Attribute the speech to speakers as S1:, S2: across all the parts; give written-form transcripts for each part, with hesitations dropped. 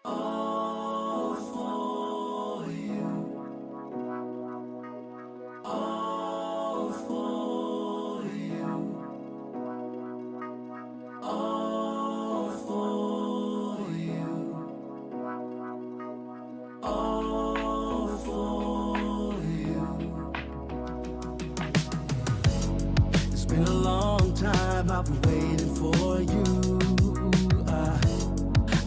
S1: All for you. All for you. All for you. All for you. It's been a long time I've been waiting for you.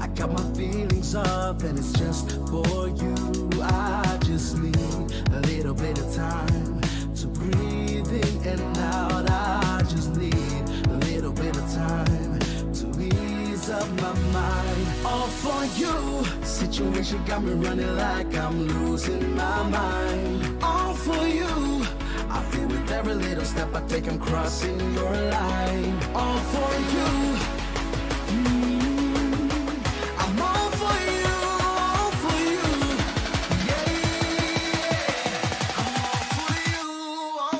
S1: I got my feelings up and it's just for you. I just need a little bit of time to breathe in and out. I just need a little bit of time to ease up my mind. All for you. Situation got me running like I'm losing my mind. All for you. I feel with every little step I take I'm crossing your line. All for you. I'm all for you, all for you. Yeah, I'm all for you, all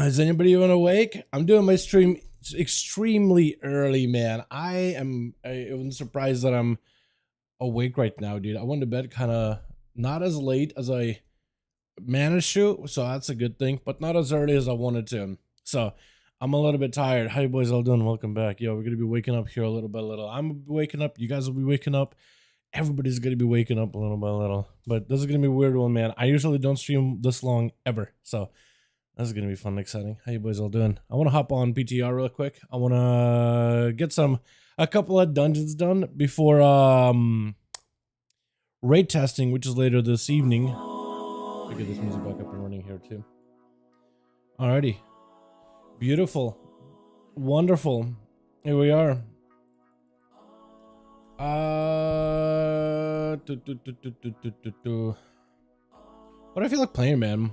S2: Is anybody even awake? I'm doing my stream extremely early, man. I'm surprised that I'm awake right now, dude. I went to bed kind of not as late as I managed to, so that's a good thing, but not as early as I wanted to. So I'm a little bit tired. How you boys all doing? Welcome back. Yo, we're gonna be waking up here a little by little. I'm gonna be waking up. You guys will be waking up. Everybody's gonna be waking up a little by little. But this is gonna be a weird one, man. I usually don't stream this long ever, so this is gonna be fun and exciting. How you boys all doing? I want to hop on PTR real quick. I want to get a couple of dungeons done before raid testing, which is later this evening. I'll get this music back up and running here too. Alrighty, beautiful, wonderful. Here we are. What do I feel like playing, man?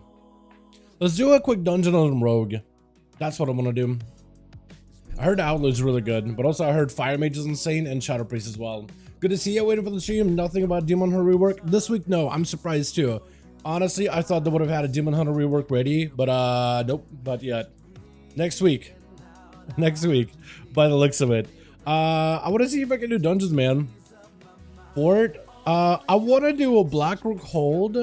S2: Let's do a quick dungeon on Rogue. That's what I'm gonna do. I heard Outlaw is really good, but also I heard Fire Mage is insane and Shadow Priest as well. Good to see you. Waiting for the stream. Nothing about Demon Hunter rework this week. No, I'm surprised too. Honestly, I thought they would have had a Demon Hunter rework ready, but nope, not yet. Next week. Next week, by the looks of it. I want to see if I can do dungeons, man. For it, I want to do a Black Rook Hold.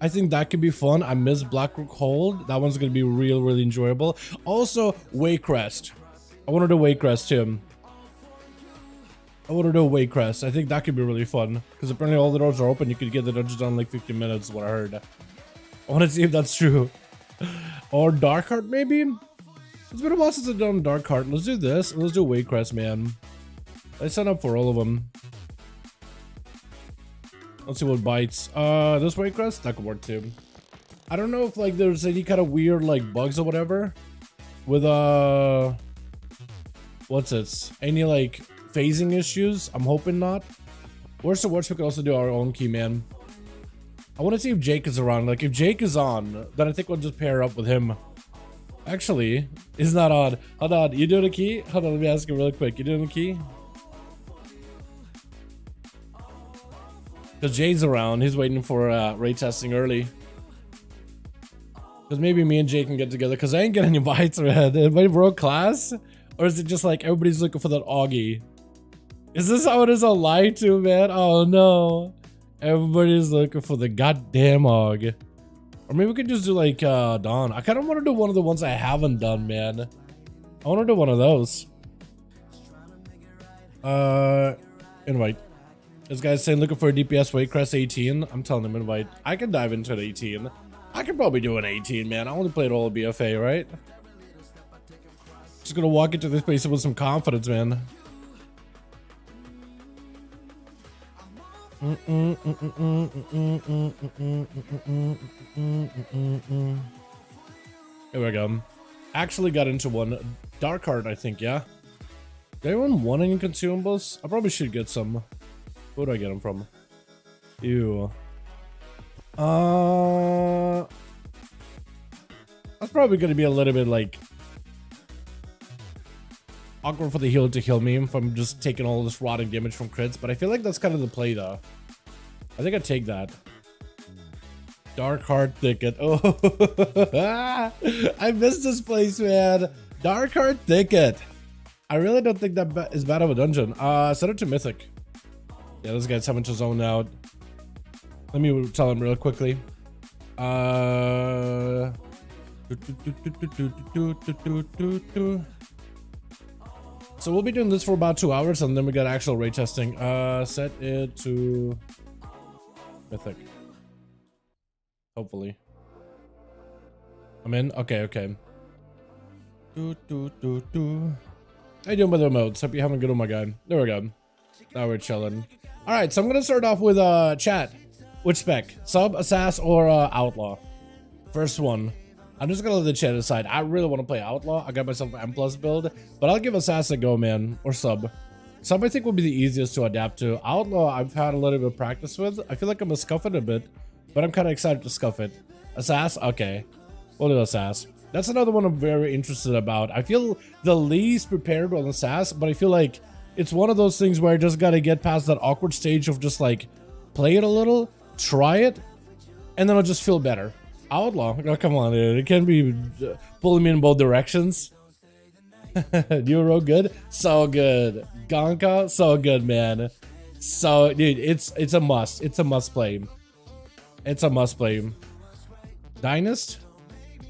S2: I think that could be fun. I miss Black Rook Hold. That one's gonna be really enjoyable. Also, Waycrest. I want to do Waycrest too. I want to do Waycrest. I think that could be really fun because apparently all the doors are open. You could get the dungeon done in like 15 minutes. Is what I heard. I want to see if that's true. Or Darkheart maybe. It's been a while since I've done Darkheart. Let's do this. Let's do Waycrest, man. I signed up for all of them. Let's see what bites. This Waycrest, that could work too. I don't know if like there's any kind of weird like bugs or whatever with what's it? Any like phasing issues? I'm hoping not. Worst of worst, we could also do our own key, man. I want to see if Jake is around. Like if Jake is on, then I think we'll just pair up with him. Actually, he's not on. Hold on, you doing a key? Hold on, let me ask you really quick. You doing a key? Because Jay's around, he's waiting for raid testing early. Because maybe me and Jay can get together. Because I ain't getting any bites, man. Everybody broke class? Or is it just like everybody's looking for that Augie? Is this how it is on live too, man? Oh no. Everybody's looking for the goddamn AUG. Or maybe we could just do like Dawn. I kind of want to do one of the ones I haven't done, man. I want to do one of those. Invite. This guy's saying looking for a DPS Waycrest 18. I'm telling him invite. I can dive into an 18. I could probably do an 18, man. I only played all of BFA, right? Just gonna walk into this place with some confidence, man. Here we go. Actually got into one. Darkheart, I think, yeah? Did anyone want any consumables? I probably should get some. Where do I get them from? Ew. That's probably gonna be a little bit like awkward for the healer to heal me if I'm just taking all this rotting damage from crits, but I feel like that's kind of the play though. I think I'd take that. Darkheart Thicket. Oh, I missed this place, man. Darkheart Thicket. I really don't think that is bad of a dungeon. Set it to Mythic. Yeah, this guy's having to zone out. Let me tell him real quickly. So we'll be doing this for about 2 hours and then we got actual raid testing. Set it to Mythic. Hopefully. I'm in? Okay. How you doing with the remotes? Hope you're having a good one, my guy. There we go. Now we're chilling. Alright, so I'm gonna start off with chat. Which spec? Sub, Assass, or Outlaw? First one. I'm just gonna let the chat decide. I really want to play Outlaw. I got myself an M+ build, but I'll give Assass a go, man. Or Sub. Sub I think will be the easiest to adapt to. Outlaw I've had a little bit of practice with. I feel like I'm gonna scuff it a bit, but I'm kind of excited to scuff it. Assass? Okay. We'll do Assass. That's another one I'm very interested about. I feel the least prepared on Assass, but I feel like it's one of those things where I just gotta get past that awkward stage of just like play it a little, try it, and then I'll just feel better. Outlaw, oh, come on, dude. It can't be pulling me in both directions. Euro good, so good. Gonka, so good, man. So, dude, it's a must. It's a must play. It's a must play. Dynast,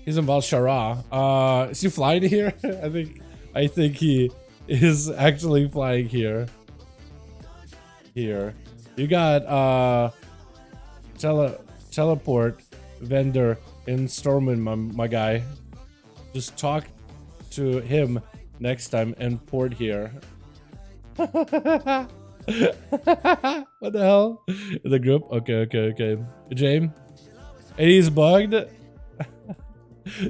S2: he's in Valshara. Is he flying here? I think he is actually flying here. Here, you got teleport vendor in Stormwind, my guy. Just talk to him next time and port here. What the hell? The group? Okay. James? And he's bugged?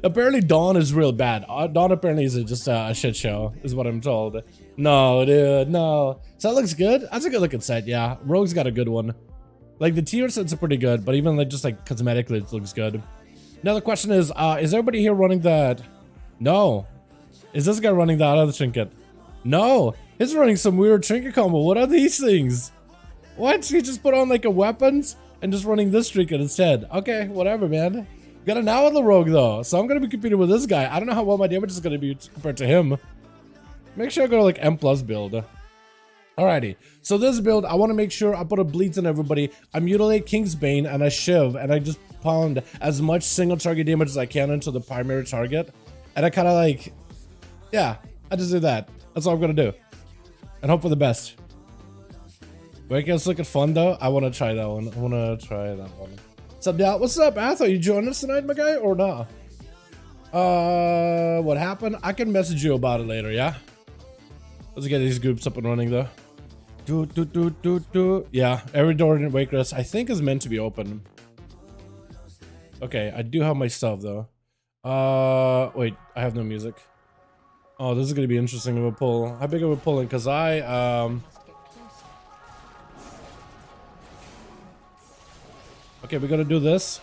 S2: Apparently Dawn is real bad. Dawn apparently is just a shit show, is what I'm told. No, dude, no. So that looks good? That's a good looking set, yeah. Rogue's got a good one. Like the tier sets are pretty good, but even like just like cosmetically it looks good. Now the question is everybody here running that? No. Is this guy running that other trinket? No. He's running some weird trinket combo. What are these things? What? He just put on like a weapons and just running this trinket instead. Okay, whatever, man. Got an Outlaw rogue though, so I'm gonna be competing with this guy. I don't know how well my damage is gonna be compared to him. Make sure I go to like M+ build. Alrighty, so this build, I want to make sure I put a bleeds on everybody. I mutilate King's Bane and I shiv and I just pound as much single target damage as I can into the primary target. And I kind of like, yeah, I just do that. That's all I'm gonna do. And hope for the best. Waycrest looking fun though. I want to try that one. I want to try that one. What's up, Dal? What's up, Ath? Are you joining us tonight, my guy, or not? What happened? I can message you about it later, yeah? Let's get these groups up and running though. Yeah, every door in Waycrest I think is meant to be open. Okay, I do have my stuff though. Wait, I have no music. Oh, this is gonna be interesting of a pull. How big of a pulling? Cause okay, we gotta do this,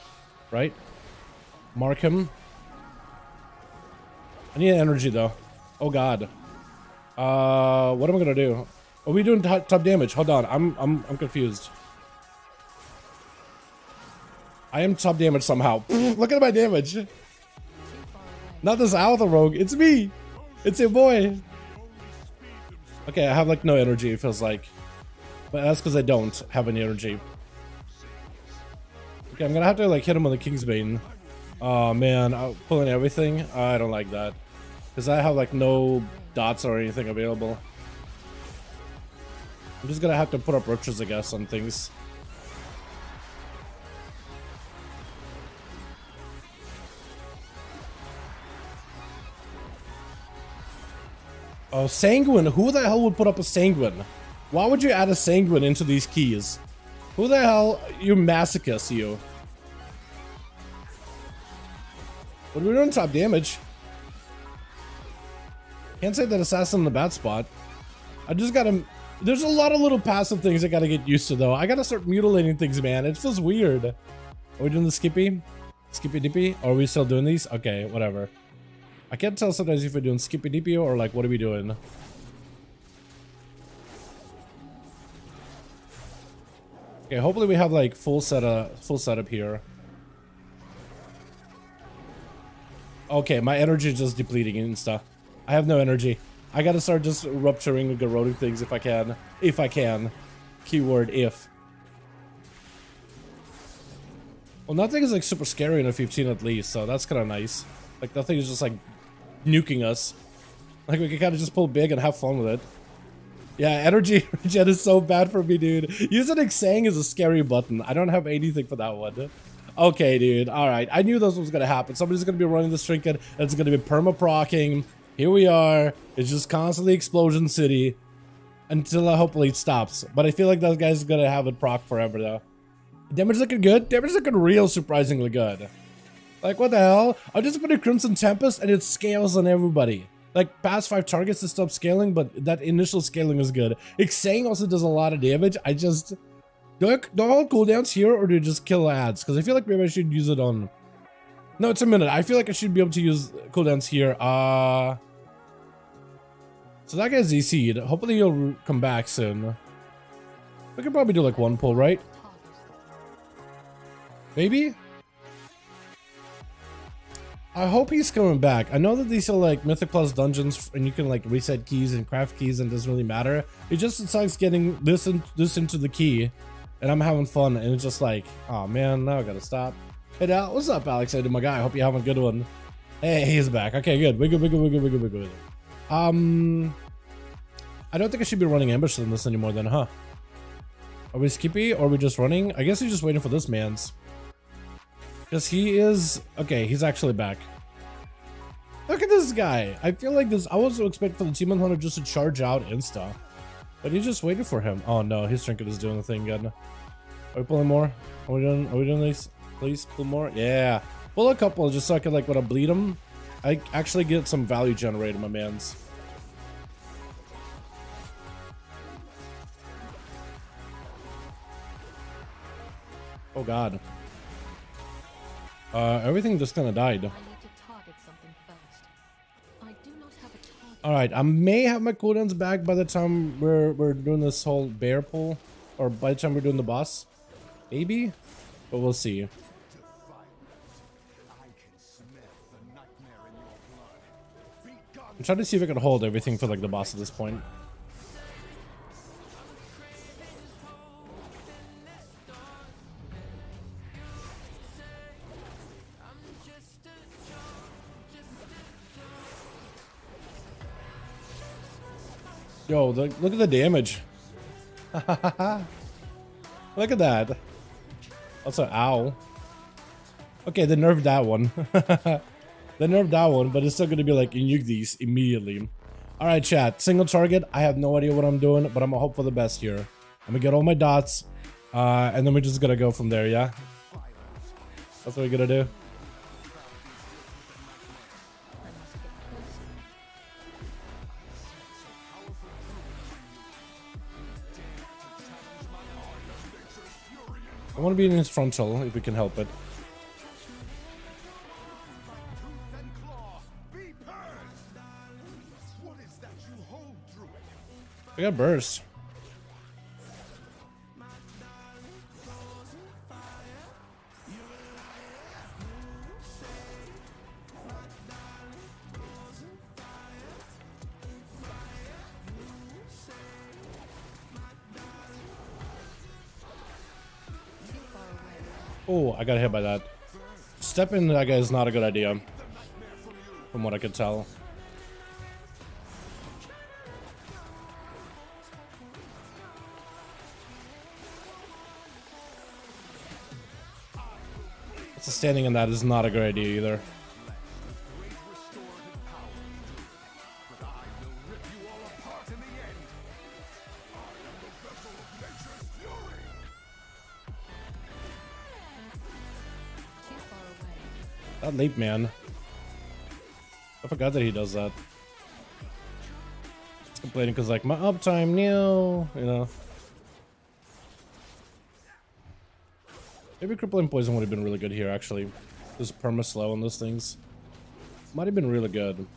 S2: right? Mark him. I need energy though. Oh god. What am I gonna do? Are we doing top damage? Hold on, I'm confused. I am top damage somehow. Look at my damage. Not this Outlaw rogue, it's me. It's your boy. Okay, I have like no energy, it feels like. But that's because I don't have any energy. Okay, I'm gonna have to like hit him on the King's Bane. Oh man, I'm pulling everything. I don't like that. Because I have like no dots or anything available. I'm just gonna have to put up roaches, I guess, on things. Oh, sanguine. Who the hell would put up a sanguine? Why would you add a sanguine into these keys? Who the hell? You masochist, you. But we're doing top damage. Can't say that assassin in the bad spot. I just gotta. There's a lot of little passive things I gotta get used to, though. I gotta start mutilating things, man. It feels weird. Are we doing the skippy? Skippy dippy? Or are we still doing these? Okay, whatever. I can't tell sometimes if we're doing skippy dippy or like what are we doing? Okay, hopefully we have like full setup here. Okay, my energy is just depleting insta. I have no energy. I gotta start just rupturing and corroding things if I can. If I can. Keyword if. Well, nothing is like super scary in a 15 at least, so that's kind of nice. Like nothing is just like nuking us. Like we can kind of just pull big and have fun with it. Yeah, energy regen is so bad for me, dude. Using Xang is a scary button. I don't have anything for that one. Okay, dude. All right. I knew this was going to happen. Somebody's going to be running this trinket. And it's going to be perma-procking. Here we are. It's just constantly explosion city. Until hopefully it stops. But I feel like those guys are going to have it proc forever, though. Damage looking good. Damage looking real surprisingly good. Like, what the hell? I just put a Crimson Tempest and it scales on everybody. Like, past 5 targets to stop scaling, but that initial scaling is good. Xang also does a lot of damage. I just... Do I hold cooldowns here, or do I just kill ads? Because I feel like maybe I should use it on... No, it's a minute. I feel like I should be able to use cooldowns here. So that guy's ZC'd. Hopefully he'll come back soon. We could probably do like 1 pull, right? Maybe? I hope he's coming back. I know that these are like Mythic Plus dungeons and you can like reset keys and craft keys and it doesn't really matter. It just sucks getting this into the key and I'm having fun and it's just like, oh man, now I gotta stop. Hey Dal, what's up, Alex? Hey, my guy. I hope you're having a good one. Hey, he's back. Okay, good. We're good. I don't think I should be running ambush in this anymore then, huh? Are we skippy or are we just running? I guess he's just waiting for this man's. Because he is... Okay, he's actually back. Look at this guy. I feel like this... I was expecting for the Team Hunter just to charge out insta. But he just waited for him. Oh no, his trinket is doing the thing again. Are we pulling more? Are we doing these? Please, pull more? Yeah. Pull a couple just so I can like, when I bleed them, I actually get some value generated, my mans. Oh god. Everything just kind of died. Alright, I may have my cooldowns back by the time we're doing this whole bear pull. Or by the time we're doing the boss. Maybe? But we'll see. I'm trying to see if I can hold everything for like the boss at this point. Yo, look at the damage. Look at that. Also, ow. Okay, they nerfed that one. They nerfed that one, but it's still gonna be like nuke these immediately. Alright, chat. Single target. I have no idea what I'm doing, but I'm gonna hope for the best here. I'm gonna get all my dots. And then we're just gonna go from there, yeah? That's what we're gonna do. I want to be in his frontal if we can help it. We got burst. Oh, I got hit by that. Stepping into that guy is not a good idea, from what I could tell. So standing in that is not a good idea either. That leap, man. I forgot that he does that. He's complaining because, like, my uptime new, you know. Maybe crippling poison would have been really good here, actually. This perma slow on those things might have been really good.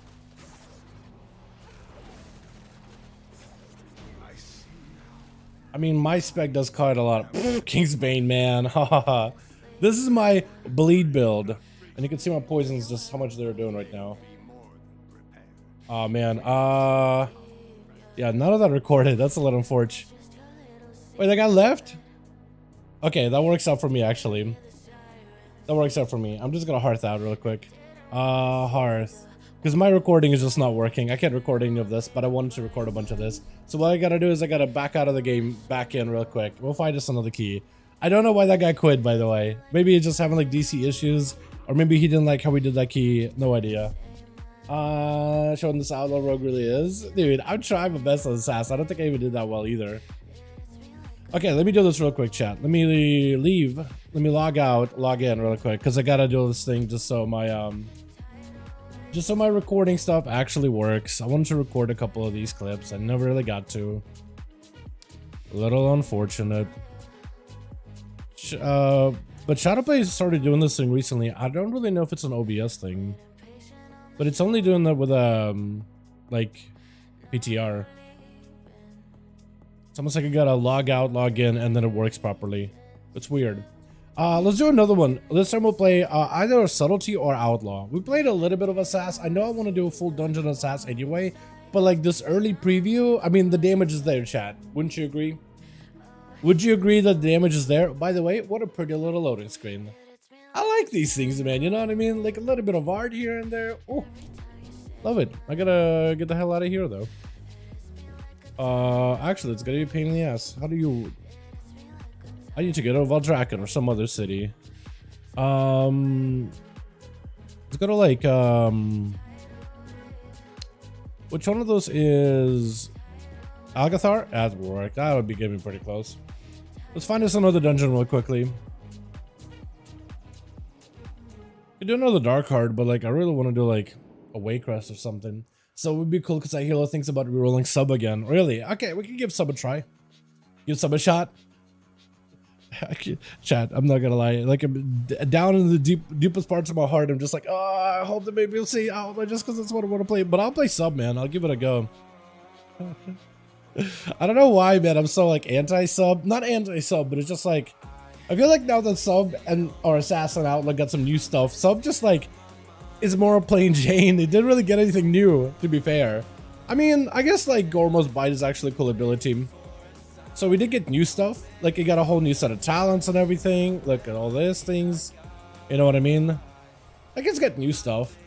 S2: I mean, my spec does cut a lot. Kingsbane, man. This is my bleed build. And you can see my poisons, just how much they're doing right now. Oh, man. Yeah, none of that recorded. That's a little unfortunate. Wait, that guy left? Okay, that works out for me, actually. That works out for me. I'm just gonna hearth out real quick. Hearth. Because my recording is just not working. I can't record any of this, but I wanted to record a bunch of this. So what I gotta do is I gotta back out of the game, back in real quick. We'll find us another key. I don't know why that guy quit, by the way. Maybe he's just having, like, DC issues. Or maybe he didn't like how we did that key. No idea. Showing this Outlaw Rogue really is. Dude, I'm trying my best on Sass. I don't think I even did that well either. Okay, let me do this real quick, chat. Let me leave. Let me log out, log in real quick, because I gotta do this thing just so my recording stuff actually works. I wanted to record a couple of these clips. I never really got to. A little unfortunate. But Shadowplay started doing this thing recently. I don't really know if it's an OBS thing, but it's only doing that with like PTR. It's almost like I gotta log out, log in, and then it works properly. It's weird. Let's do another one. This time we'll play either Subtlety or Outlaw. We played a little bit of Assass. I know I want to do a full dungeon Assass anyway, but like this early preview, I mean, the damage is there, chat. Wouldn't you agree? Would you agree that the damage is there? By the way, what a pretty little loading screen. I like these things, man. You know what I mean? Like a little bit of art here and there. Oh, love it. I gotta get the hell out of here, though. Actually, it's gonna be a pain in the ass. How do you... I need to go to Valdraken or some other city. Let's go to, like, which one of those is... Algathar? That would work. That would be getting pretty close. Let's find us another dungeon real quickly. We do another Darkheart, but like I really want to do like a Waycrest or something. So it would be cool because I hear a lot of things about rerolling sub again. Really? Okay, we can give sub a try. Give sub a shot. Chat, I'm not gonna lie. Like I'm down in the deepest parts of my heart, I'm just like, oh, I hope that maybe we'll see Outlaw just because that's what I want to play. But I'll play sub, man. I'll give it a go. I don't know why, man. I'm so like anti-sub. Not anti-sub, but it's just like I feel like now that sub and or Assassin Outlaw got some new stuff, sub just like is more plain Jane. They didn't really get anything new, to be fair. I mean, I guess like Gormo's Bite is actually a cool ability. So we did get new stuff. Like it got a whole new set of talents and everything. Look at all these things. You know what I mean? I guess get new stuff.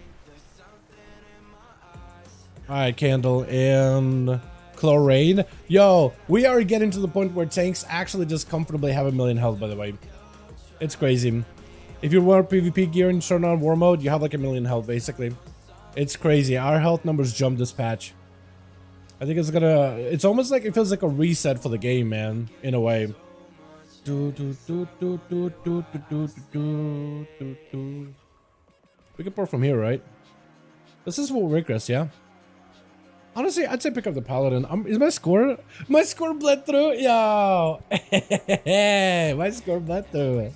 S2: Alright, Candle and Chlorine. Yo, we are getting to the point where tanks actually just comfortably have 1,000,000 health, by the way. It's crazy. If you wear PvP gear and turn on war mode, you have like 1,000,000 health, basically. It's crazy. Our health numbers jumped this patch. I think it's gonna... It's almost like it feels like a reset for the game, man. In a way. We can pour from here, right? This is what Waycrest, yeah? Honestly, I'd say pick up the Paladin. Is my score bled through? Yo! My score bled through.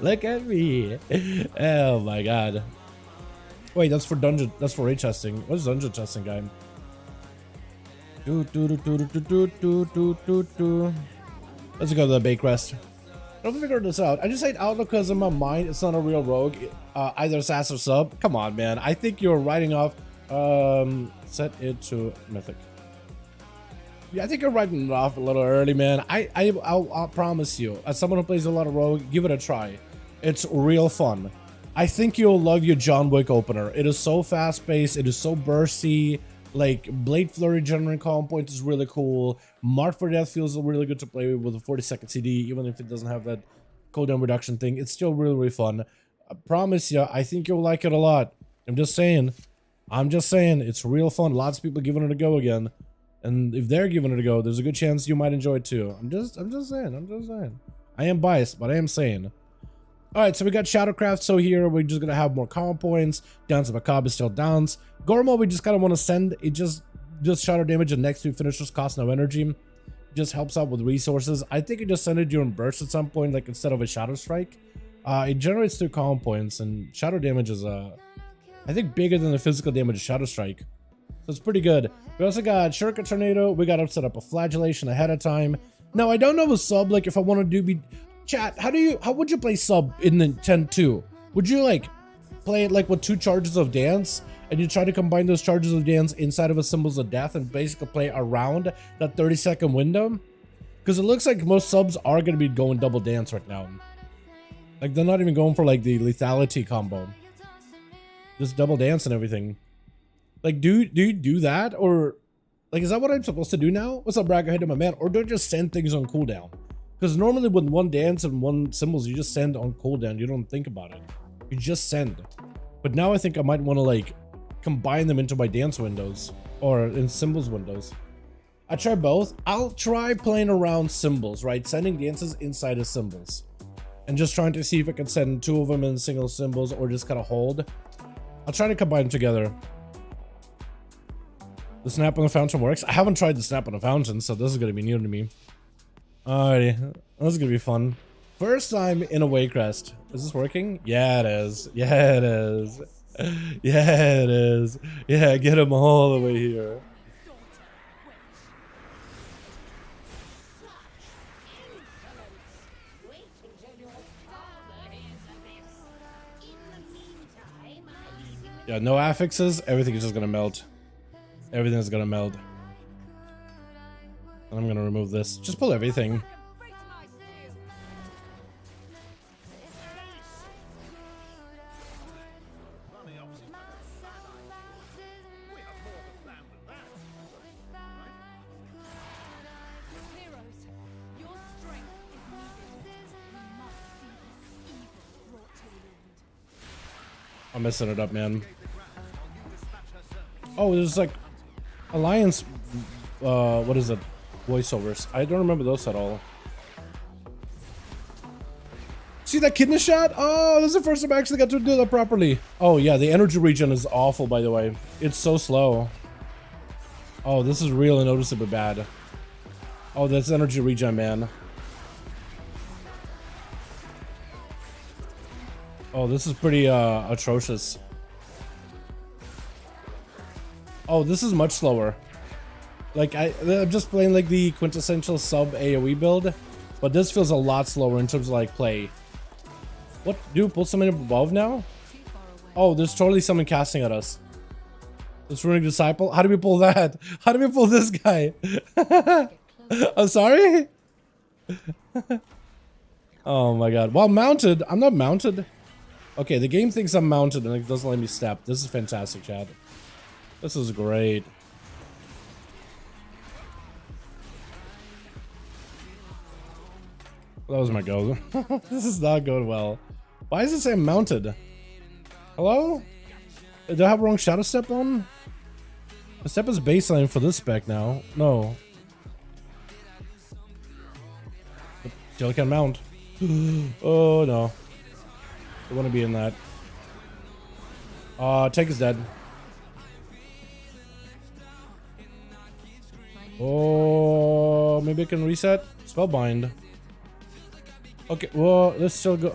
S2: Look at me. Oh my god. Wait, that's for dungeon. That's for raid testing. What's dungeon testing, guy? Let's go to the Waycrest. I don't figure this out. I just hate Outlaw because in my mind it's not a real rogue. Either Sass or sub. Come on, man. I think you're writing off. Set it to mythic. Yeah, I think you're writing it off a little early, man. I'll promise you, as someone who plays a lot of rogue, give it a try. It's real fun. I think you'll love your John Wick opener. It is so fast-paced. It is so bursty. Like, Blade Flurry generating column points is really cool. Mark for Death feels really good to play with a 40-second CD, even if it doesn't have that cooldown reduction thing. It's still really, really fun. I promise you, I think you'll like it a lot. I'm just saying. It's real fun. Lots of people giving it a go again. And if they're giving it a go, there's a good chance you might enjoy it too. I'm just saying. I am biased, but I am saying. Alright, so we got Shadowcraft, so here we're just gonna have more column points. Dance of Macabre is still dance. Gormo, we just kind of want to send it, just shadow damage and next to finishers cost no energy. Just helps out with resources. I think it just send it during burst at some point, like instead of a Shadow Strike. It generates 2 column points, and shadow damage is I think bigger than the physical damage of Shadow Strike. So it's pretty good. We also got Shuriken Tornado. We got to set up a Flagellation ahead of time. Now, I don't know a sub, like if I want to do chat, how would you play sub in the 10-2? Would you like play it like with 2 charges of dance and you try to combine those charges of dance inside of a Symbols of Death and basically play around that 30-second window? Because it looks like most subs are going to be going double dance right now. Like they're not even going for like the lethality combo. Just double dance and everything. Like do you do that, or like is that what I'm supposed to do now? What's up, Bragger? Hey to my man. Or do I just send things on cooldown? Because normally with one dance and one symbols, you just send on cooldown. You don't think about it. You just send. But now I think I might want to like combine them into my dance windows or in symbols windows. I try both. I'll try playing around symbols, right? Sending dances inside of symbols. And just trying to see if I can send 2 of them in single symbols or just kind of hold. I'll try to combine them together. The Snap on the Fountain works. I haven't tried the Snap on the Fountain, so this is going to be new to me. Alrighty, this is gonna be fun. First time in a Waycrest. Is this working? Yeah, it is. Yeah, it is. Yeah, it is. Yeah, get him all the way here. Yeah, no affixes. Everything is just gonna melt. Everything is gonna melt. And I'm gonna remove this. Just pull everything. I'm messing it up, man. Oh, there's like Alliance, what is it? Voiceovers. I don't remember those at all. See that kidney shot? Oh, this is the first time I actually got to do that properly. Oh yeah, the energy regen is awful, by the way. It's so slow. Oh, this is really noticeably bad. Oh, that's energy regen, man. Oh, this is pretty atrocious. Oh, this is much slower. Like I'm just playing like the quintessential sub AoE build, but this feels a lot slower in terms of like play. What? Do pull something above now? Oh, there's totally someone casting at us. This Runic Disciple. How do we pull that? How do we pull this guy? I'm sorry. Oh my god. Well, mounted. I'm not mounted. Okay, the game thinks I'm mounted and it doesn't let me step. This is fantastic, Chad. This is great. That was my go. This is not going well. Why does it say I'm mounted? Hello? Did I have wrong shadow step on? The step is baseline for this spec now. No. Still can't mount. Oh no. I want to be in that. Tank is dead. Oh, maybe I can reset? Spellbind. Okay, well, let's still go.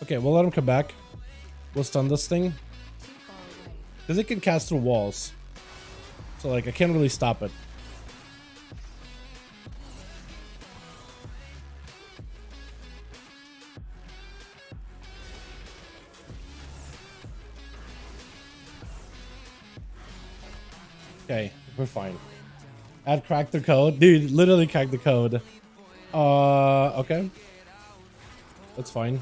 S2: Okay, we'll let him come back. We'll stun this thing. Because it can cast through walls. So, like, I can't really stop it. Okay, we're fine. Add crack the code. Dude, literally crack the code. Okay. That's fine.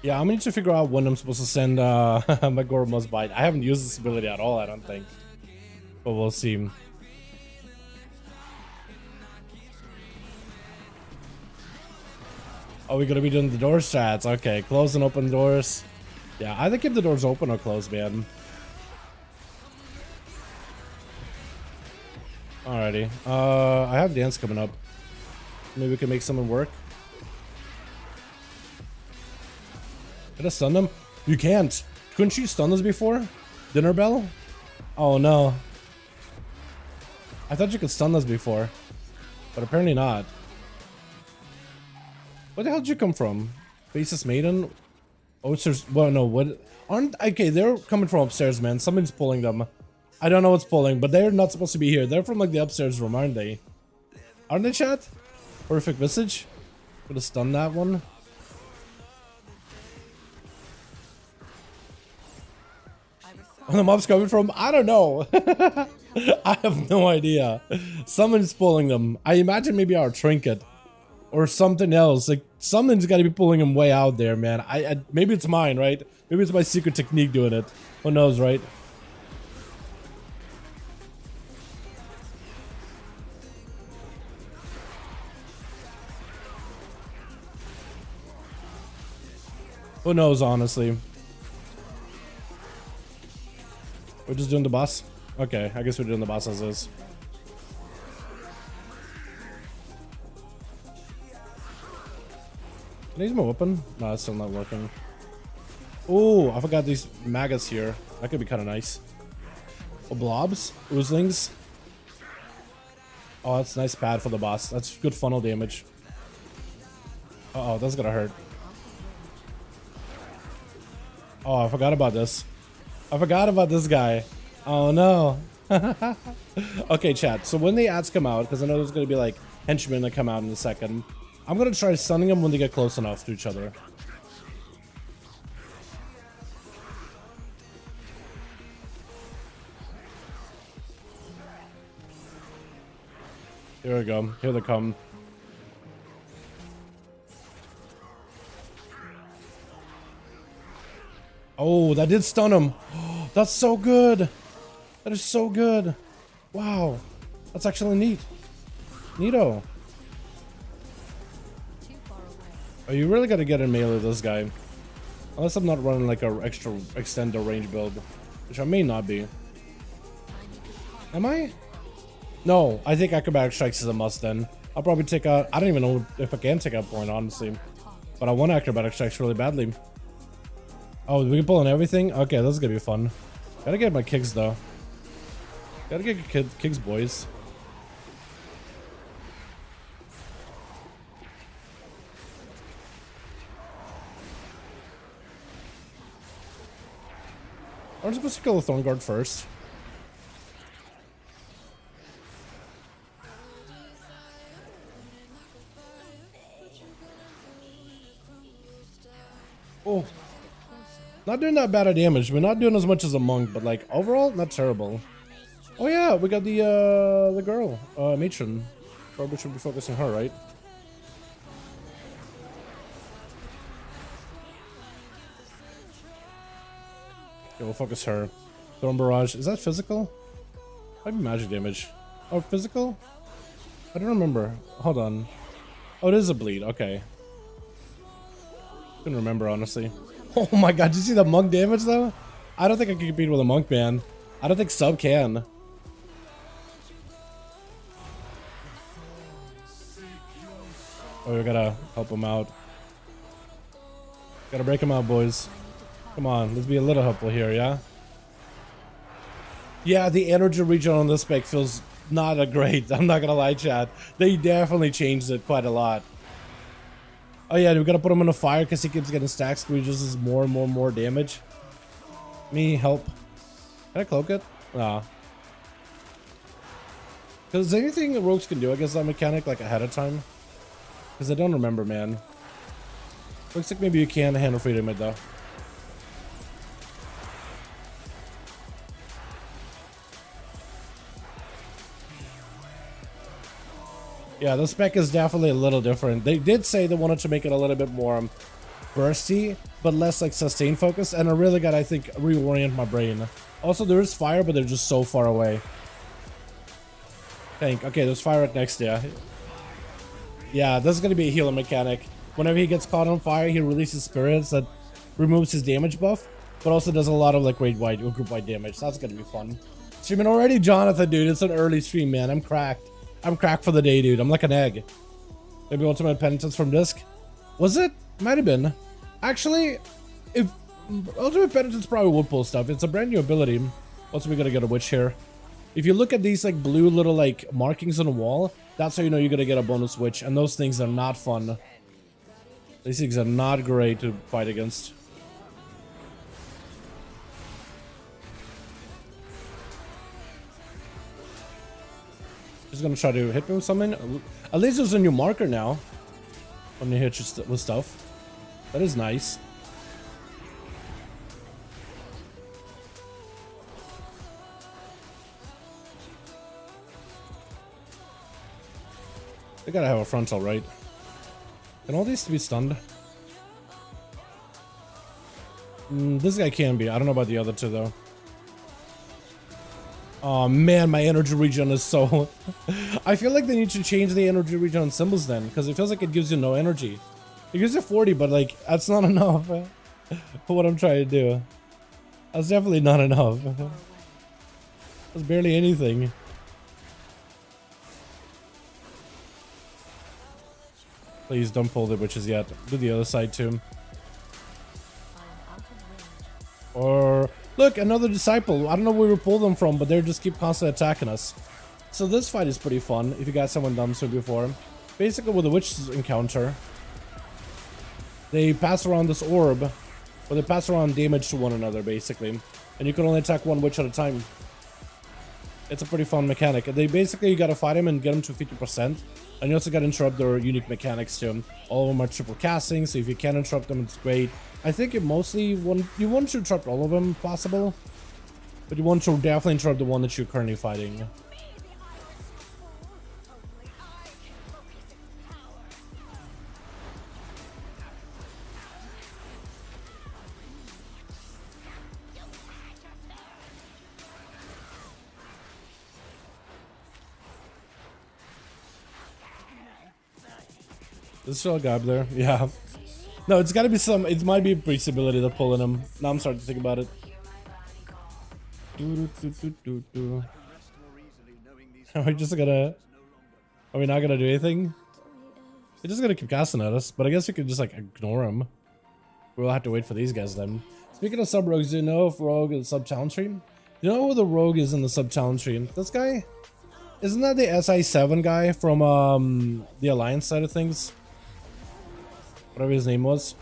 S2: Yeah, I'm gonna need to figure out when I'm supposed to send my Gore Must Bite. I haven't used this ability at all, I don't think. But we'll see. Oh, we're gonna be doing the door strats. Okay, close and open doors. Yeah, either keep the doors open or closed, man. Alrighty. I have dance coming up. Maybe we can make something work. Can I stun them? You can't. Couldn't you stun us before? Dinner bell? Oh no. I thought you could stun us before. But apparently not. Where the hell did you come from? Faceless Maiden? Oh, it's well, no, what? Aren't, okay, they're coming from upstairs, man. Somebody's pulling them. I don't know what's pulling, but they're not supposed to be here. They're from like the upstairs room, aren't they? Aren't they, chat? Perfect Visage? Could have stunned that one. Where the mob's coming from? I don't know. I have no idea. Someone's pulling them. I imagine maybe our trinket or something else. Like something's got to be pulling them way out there, man. I maybe it's mine, right? Maybe it's my secret technique doing it. Who knows, right? Who knows, honestly. We're just doing the boss? Okay, I guess we're doing the boss as is. Can I use my weapon? No, it's still not working. Oh, I forgot these maggots here. That could be kind of nice. Oh, blobs? Oozlings? Oh, that's a nice pad for the boss. That's good funnel damage. Uh-oh, that's gonna hurt. Oh, I forgot about this. I forgot about this guy. Oh no. Okay, chat. So when the ads come out, because I know there's going to be like henchmen that come out in a second, I'm going to try stunning them when they get close enough to each other. Here we go. Here they come. Oh, that did stun him. That's so good. That is so good. Wow. That's actually neat. Neato. Oh, you really got to get in melee with this guy. Unless I'm not running like a extra extended range build. Which I may not be. Am I? No, I think acrobatic strikes is a must then. I'll probably take out, I don't even know if I can take out point, honestly. But I want acrobatic strikes really badly. Oh, we can pull on everything? Okay, this is gonna be fun. Gotta get my kicks though. Gotta get kicks, boys. I'm supposed to kill the Thorn Guard first. Oh. Not doing that bad of damage. We're not doing as much as a monk, but like overall, not terrible. Oh yeah, we got the girl, matron. Probably should be focusing her, right? Okay, we'll focus her. Thorn Barrage. Is that physical? Might be magic damage. Oh, physical? I don't remember. Hold on. Oh, it is a bleed. Okay. Couldn't remember, honestly. Oh my god, did you see the monk damage though? I don't think I can compete with a monk, man. I don't think sub can. Oh, we gotta help him out. Gotta break him out, boys. Come on, let's be a little helpful here, yeah? Yeah, the energy region on this spec feels not a great. I'm not gonna lie, chat. They definitely changed it quite a lot. Oh yeah, we gotta put him in a fire because he keeps getting stack squeezes more and more damage. Me, help. Can I cloak it? Nah. Because anything rogues can do, I guess, that mechanic like ahead of time. Because I don't remember, man. Looks like maybe you can handle freedom mid though. Yeah, the spec is definitely a little different. They did say they wanted to make it a little bit more bursty, but less like sustain focus, and I really got, I think, reorient my brain. Also, there is fire, but they're just so far away. Okay, there's fire right next to you. Yeah, this is gonna be a healer mechanic. Whenever he gets caught on fire, he releases spirits that removes his damage buff, but also does a lot of like raid-wide or group-wide damage. So that's gonna be fun. Streaming already, Jonathan, dude. It's an early stream, man. I'm cracked. I'm cracked for the day, dude. I'm like an egg. Maybe Ultimate Penitence from Disc. Was it? Might have been. Actually, if Ultimate Penitence probably would pull stuff. It's a brand new ability. Also, we gotta get a witch here. If you look at these like blue little like markings on the wall, that's how you know you're gonna get a bonus witch. And those things are not fun. These things are not great to fight against. Just gonna try to hit me with something. At least there's a new marker now when you hit you with stuff. That is nice. They gotta have a frontal, right? Can all these be stunned? This guy can be. I don't know about the other two though. Oh man, my energy regen is so... I feel like they need to change the energy regen on symbols then, because it feels like it gives you no energy. It gives you 40, but like, that's not enough for what I'm trying to do. That's definitely not enough. That's barely anything. Please don't pull the witches yet. Do the other side too. Or... Look, another disciple. I don't know where we pull them from, but they just keep constantly attacking us. So this fight is pretty fun, if you got someone done so before. Basically, with the witches encounter, they pass around this orb, or they pass around damage to one another, basically. And you can only attack one witch at a time. It's a pretty fun mechanic. They basically, you gotta fight him and get him to 50%. And you also gotta interrupt their unique mechanics too. All of them are triple casting, so if you can interrupt them, it's great. I think you mostly want to interrupt all of them, possible. But you want to definitely interrupt the one that you're currently fighting. There's still a guy up there. Yeah. No, it's gotta be some... It might be a priest ability to pull in him. Now I'm starting to think about it. Are we just gonna... Are we not gonna do anything? They're just gonna keep casting at us. But I guess we could just like ignore him. We'll have to wait for these guys then. Speaking of sub-rogues, do you know if rogue is sub-challenge tree? Do you know who the rogue is in the sub-challenge tree? This guy? Isn't that the SI7 guy from the Alliance side of things? Whatever his name was.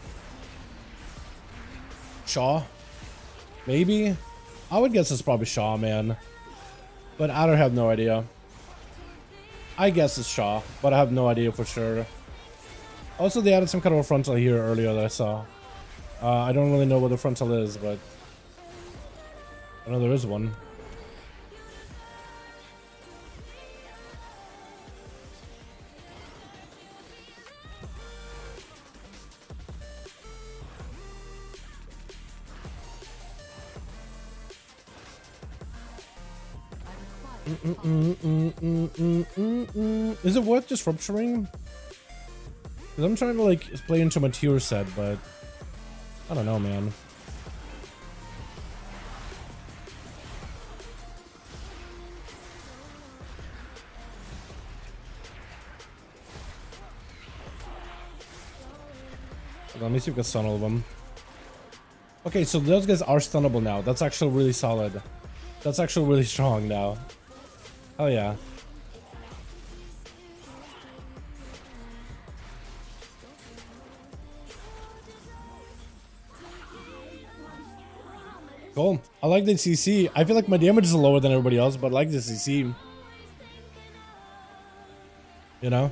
S2: Shaw? Maybe? I would guess it's probably Shaw, man. But I don't have no idea. I guess it's Shaw, but I have no idea for sure. Also, they added some kind of a frontal here earlier that I saw. I don't really know what the frontal is, but I know there is one. Is it worth just rupturing? Because I'm trying to like play into my tier set, but I don't know, man. Let me see if we can stun all of them. Okay, so those guys are stunnable now. That's actually really solid. That's actually really strong now. Oh yeah. Cool. I like the CC. I feel like my damage is lower than everybody else, but I like the CC. You know?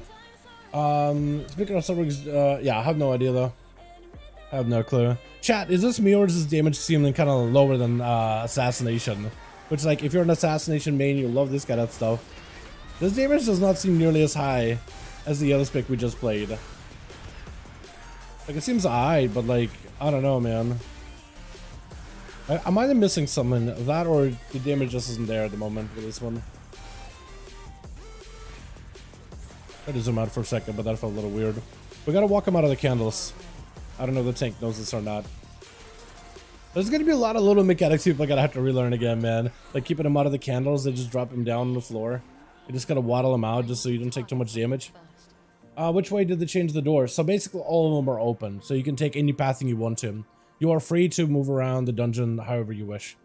S2: Speaking of subrogues, yeah, I have no idea though. I have no clue. Chat, is this me or does this damage seem kind of lower than Assassination? Which, like, if you're an Assassination main, you love this kind of stuff. This damage does not seem nearly as high as the other spec we just played. Like, it seems high, but like, I don't know, man. I might be missing something. That or the damage just isn't there at the moment with this one. I had to zoom out for a second, but that felt a little weird. We gotta walk him out of the candles. I don't know if the tank knows this or not. There's gonna be a lot of little mechanics people are gonna have to relearn again, man. Like keeping him out of the candles, they just drop him down on the floor. You just gotta waddle him out just so you don't take too much damage. Which way did they change the door? So basically all of them are open, so you can take any pathing you want to. You are free to move around the dungeon however you wish.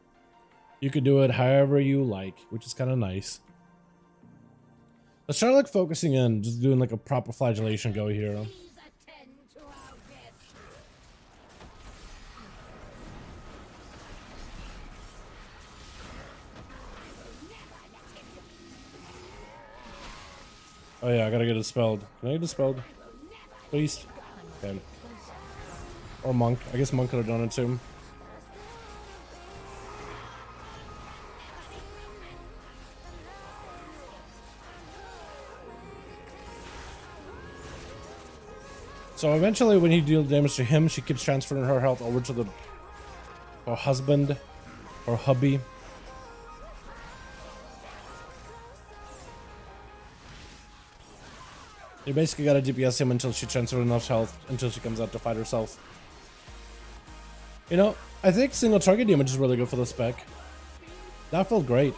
S2: You can do it however you like, which is kind of nice. Let's try like focusing in, just doing like a proper flagellation go here. Oh yeah, I gotta get dispelled. Can I get dispelled? Please? Okay. Or Monk. I guess Monk could have done it too. So eventually when you deal damage to him, she keeps transferring her health over to her husband or hubby. You basically gotta DPS him until she transfers enough health until she comes out to fight herself. You know, I think single target damage is really good for the spec. That felt great.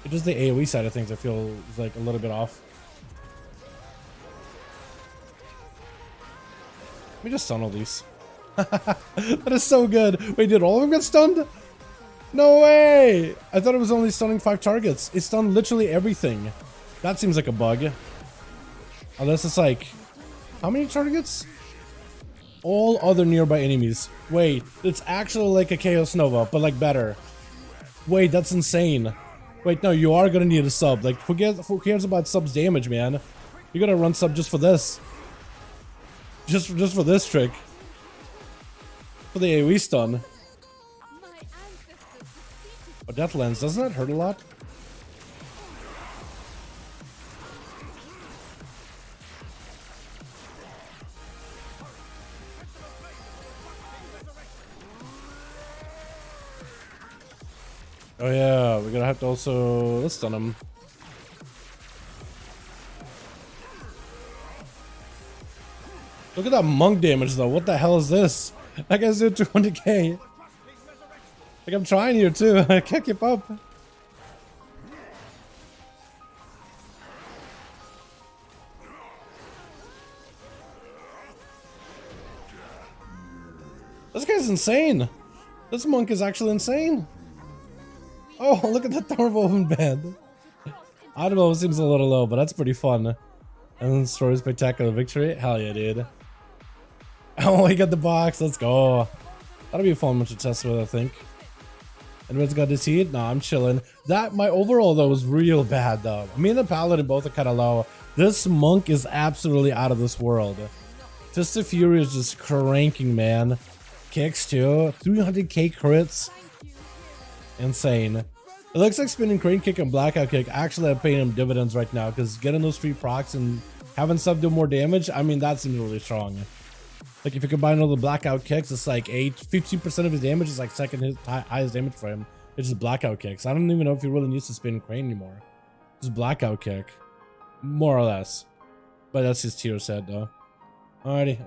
S2: It's just the AoE side of things I feel is like a little bit off. Let me just stun all these. That is so good. Wait, did all of them get stunned? No way! I thought it was only stunning 5 targets. It stunned literally everything. That seems like a bug. Unless it's like, how many targets? All other nearby enemies. Wait, it's actually like a Chaos Nova, but like better. Wait, that's insane. Wait, no, you are gonna need a sub. Like, who cares about subs damage, man? You gotta run sub just for this. Just for this trick. For the AoE stun. Oh, Death Lens, doesn't that hurt a lot? Oh yeah, we're gonna have to also, let's stun him. Look at that monk damage though, what the hell is this? That guy's doing 200k. Like I'm trying here too, I can't keep up. This guy's insane. This monk is actually insane. Oh, look at that Thorwoven band. I don't know, it seems a little low, but that's pretty fun. And then story spectacular victory. Hell yeah, dude. Oh, he got the box. Let's go. That'll be a fun one to test with, I think. Anyone's got this heat? Nah, I'm chilling. That, my overall though was real bad though. Me and the Paladin both are kind of low. This monk is absolutely out of this world. Just the Fury is just cranking, man. Kicks too. 300k crits. Insane. It looks like spinning crane kick and blackout kick actually are paying him dividends right now because getting those free procs and having sub do more damage, I mean, that seems really strong. Like if you combine all the blackout kicks, it's like 15% of his damage is like second highest damage for him. It's just blackout kicks. I don't even know if he really needs to spin crane anymore. Just blackout kick. More or less. But that's his tier set though. Alrighty.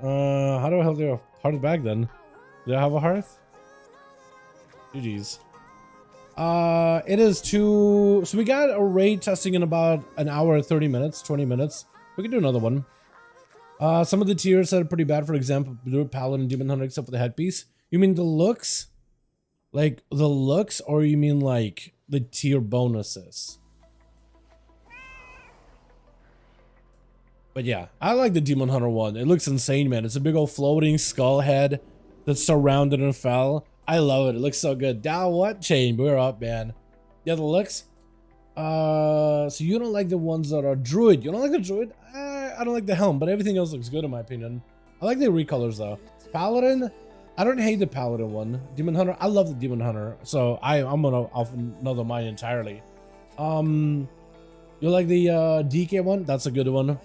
S2: How do I help you hearth bag then? Do I have a hearth? GG's. It is 2. So we got a raid testing in about an hour, 30 minutes, 20 minutes. We can do another one. Some of the tiers are pretty bad. For example, Paladin, Demon Hunter, except for the headpiece. You mean the looks? Like the looks, or you mean like the tier bonuses? But yeah, I like the Demon Hunter one. It looks insane, man. It's a big old floating skull head that's surrounded and fell. I love it. It looks so good. Dow, what chain? We're up, man. Yeah, the looks. So you don't like the ones that are druid. You don't like the druid? I don't like the helm, but everything else looks good in my opinion. I like the recolors though. Paladin, I don't hate the Paladin one. Demon Hunter, I love the Demon Hunter. So I'm gonna off another mine entirely. You like the DK one? That's a good one.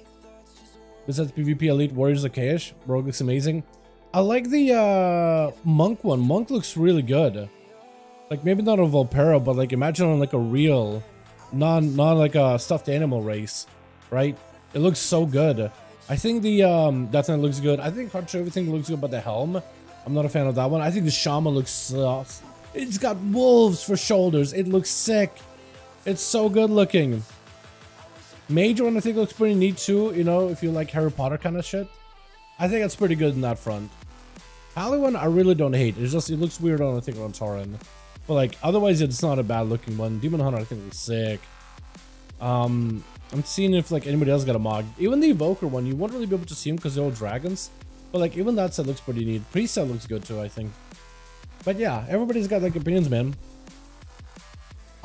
S2: Besides PvP Elite, Warriors okay-ish. Rogue looks amazing. I like the Monk one. Monk looks really good. Like maybe not a Volpera, but like imagine on like a real, not like a stuffed animal race, right? It looks so good. I think the definitely looks good. I think Hunter everything looks good, but the helm, I'm not a fan of that one. I think the Shaman looks it's got wolves for shoulders. It looks sick. It's so good looking. Mage one I think looks pretty neat too, you know, if you like Harry Potter kind of shit. I think it's pretty good in that front. Pally one I really don't hate. It's just it looks weird on I think on Tauren. But like otherwise it's not a bad looking one. Demon Hunter I think looks sick. I'm seeing if like anybody else got a mod. Even the Evoker one, you won't really be able to see them because they're all dragons. But like even that set looks pretty neat. Priest set looks good too, I think. But yeah, everybody's got like opinions, man.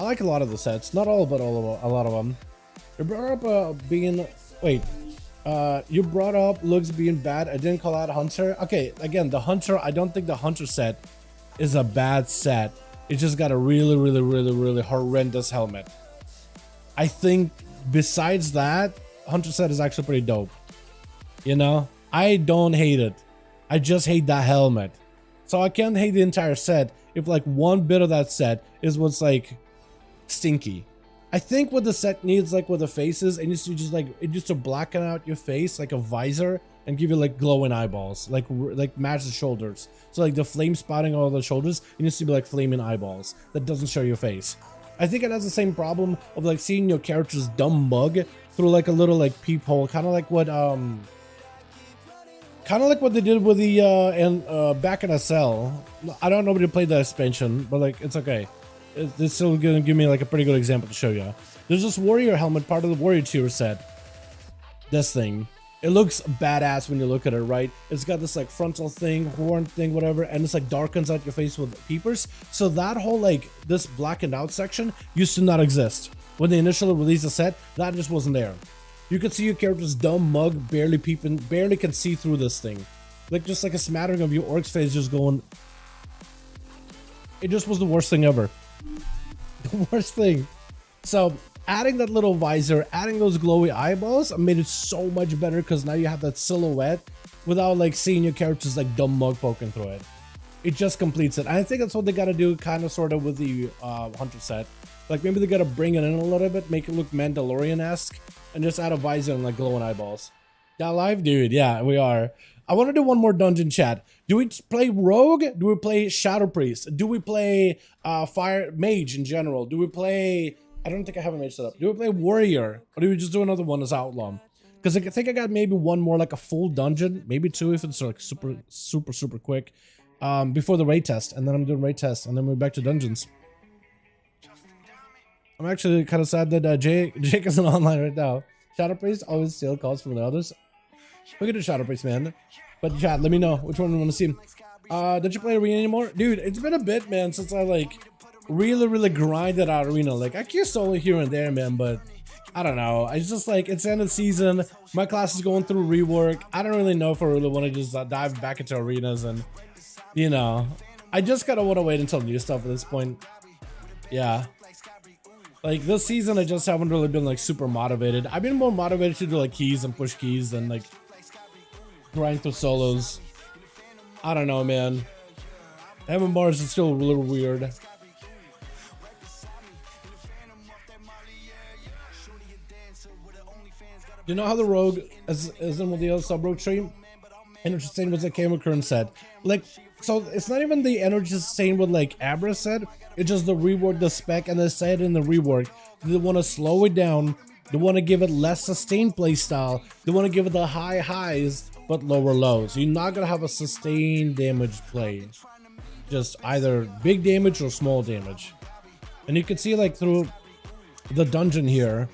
S2: I like a lot of the sets. Not all, but a lot of them. You brought up being wait. You brought up looks being bad. I didn't call out Hunter. Okay, again, the Hunter, I don't think the Hunter set is a bad set. It just got a really horrendous helmet. I think besides that, Hunter set is actually pretty dope. You know, I don't hate it. I just hate that helmet. So I can't hate the entire set if like one bit of that set is what's like stinky. I think what the set needs, like with the faces, it needs to just like, it needs to blacken out your face like a visor and give you like glowing eyeballs, like match the shoulders. So like the flame spouting all the shoulders, it needs to be like flaming eyeballs that doesn't show your face. I think it has the same problem of like seeing your character's dumb mug through like a little like peephole, kind of like what they did with the back in SL. I don't know nobody played that expansion, but like it's okay. It's still gonna give me like a pretty good example to show you. There's this warrior helmet, part of the warrior tier set. This thing, it looks badass when you look at it, right? It's got this like frontal thing, horn thing, whatever, and it's like darkens out your face with peepers. So that whole like this blackened out section used to not exist when they initially released the set. That just wasn't there. You could see your character's dumb mug barely peeping, barely can see through this thing, like just like a smattering of your orc's face just going. It just was the worst thing ever. The worst thing. So adding that little visor, adding those glowy eyeballs made it so much better because now you have that silhouette without like seeing your character's like dumb mug poking through it. It just completes it. And I think that's what they got to do kind of sort of with the Hunter set. Like maybe they got to bring it in a little bit, make it look Mandalorian-esque, and just add a visor and like glowing eyeballs. Yeah, live, dude. Yeah, we are. I want to do one more dungeon, chat. Do we play Rogue? Do we play Shadow Priest? Do we play Fire Mage in general? Do we play... I don't think I have a mage set up. Do we play Warrior? Or do we just do another one as Outlaw? Because I think I got maybe one more, like a full dungeon. Maybe two if it's like super quick. Before the raid test. And then I'm doing raid test. And then we're back to dungeons. I'm actually kind of sad that Jake isn't online right now. Shadow Priest always steal calls from the others. Look at the Shadow Priest, man. But chat, let me know which one you want to see. Did you play Arena anymore? Dude, it's been a bit, man, since I like really grinded out Arena. Like I keep solo here and there, man, but I don't know. It's just like it's the end of the season. My class is going through rework. I don't really know if I really want to just dive back into arenas, and you know, I just gotta want to wait until new stuff at this point. Yeah. Like this season, I just haven't really been like super motivated. I've been more motivated to do like keys and push keys than like grind through solos. I don't know, man. Heaven bars is still a little weird. You know how the Rogue is in with the other sub Rogue stream? Energy Sustain was a camera current set. Like, so it's not even the Energy Sustain with like Abra said. It's just the rework, the spec, and they said in the rework they want to slow it down. They want to give it less sustained play style. They want to give it the high highs but lower lows. You're not gonna have a sustained damage play. Just either big damage or small damage. And you can see like through the dungeon here,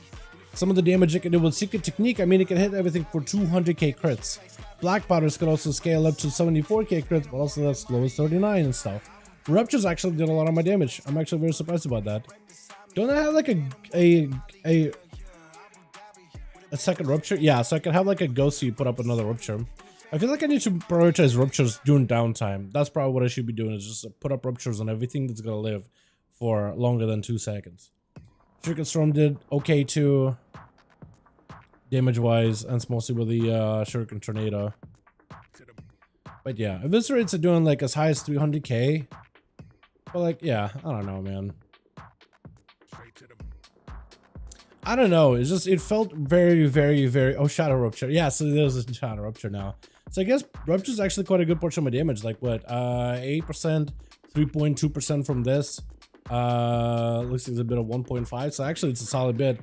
S2: some of the damage it can do with Secret Technique. I mean, it can hit everything for 200k crits. Black Powders could also scale up to 74k crits, but also as low as 39 and stuff. Ruptures actually did a lot of my damage. I'm actually very surprised about that. Don't I have like a second rupture? Yeah, so I can have like a ghosty put up another rupture. I feel like I need to prioritize ruptures during downtime. That's probably what I should be doing, is just put up ruptures on everything that's gonna live for longer than 2 seconds. Shuriken Storm did okay too, damage-wise, and it's mostly with the Shuriken Tornado. But yeah, Eviscerates are doing like as high as 300k. But like, yeah, I don't know, man. I don't know. It's just, it felt very, very, very. Oh, Shadow Rupture. Yeah, so there's a Shadow Rupture now. So I guess Rupture is actually quite a good portion of my damage. Like what? 8%, 3.2% from this. Looks like it's a bit of 1.5. So actually, it's a solid bit.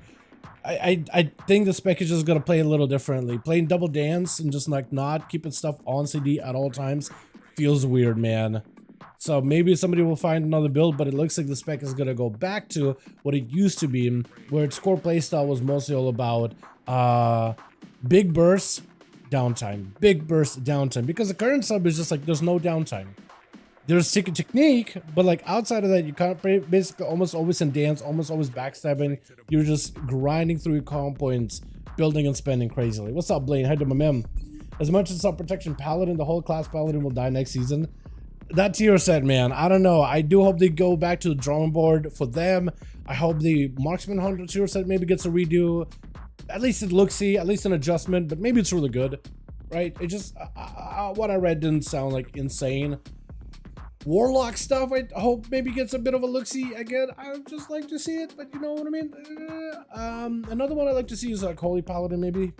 S2: I think the spec is just gonna play a little differently. Playing double dance and just like not keeping stuff on CD at all times feels weird, man. So maybe somebody will find another build, but it looks like the spec is gonna go back to what it used to be, where its core playstyle was mostly all about big bursts, downtime, big burst, downtime. Because the current sub is just like there's no downtime. There's secret technique, but like outside of that, you can't basically almost always in dance, almost always backstabbing. You're just grinding through your comp points, building and spending crazily. What's up, Blaine? Hi to my mem. As much as Self-Protection Paladin, the whole class Paladin will die next season. That tier set, man, I don't know. I do hope they go back to the drawing board for them. I hope the Marksman Hunter tier set maybe gets a redo. At least it looks-y, at least an adjustment, but maybe it's really good, right? It just, what I read didn't sound like insane. Warlock stuff, I hope maybe gets a bit of a look-see again. I would just like to see it, but you know what I mean? Another one I'd like to see is like Holy Paladin, maybe.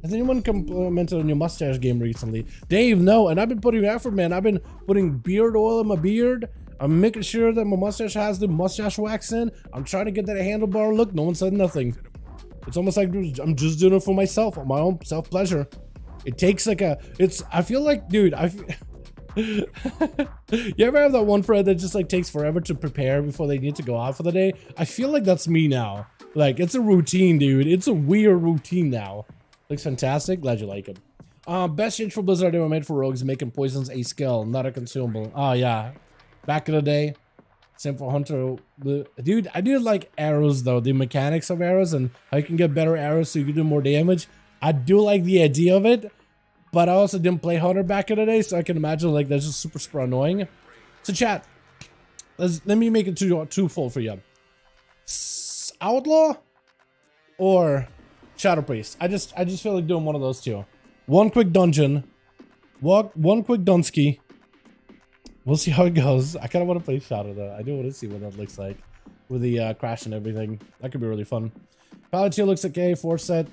S2: Has anyone complimented on your mustache game recently? Dave, no, and I've been putting effort, man. I've been putting beard oil in my beard. I'm making sure that my mustache has the mustache wax in. I'm trying to get that handlebar look. No one said nothing. It's almost like I'm just doing it for myself, my own self-pleasure. It takes like I feel like, dude, you ever have that one friend that just like takes forever to prepare before they need to go out for the day? I feel like that's me now. Like, it's a routine, dude. It's a weird routine now. Looks fantastic. Glad you like it. Best change for Blizzard ever made for rogues, making poisons a skill, not a consumable. Oh yeah, back in the day. Same for Hunter. Dude, I do like arrows though. The mechanics of arrows and how you can get better arrows so you can do more damage. I do like the idea of it. But I also didn't play Hunter back in the day, so I can imagine like that's just super annoying. So chat, let me make it twofold for you. Outlaw or Shadow Priest. I just feel like doing one of those two. One quick dungeon, one quick Dunsky. We'll see how it goes. I kind of want to play Shadow though. I do want to see what that looks like with the crash and everything. That could be really fun. Palantir looks okay. 4 set.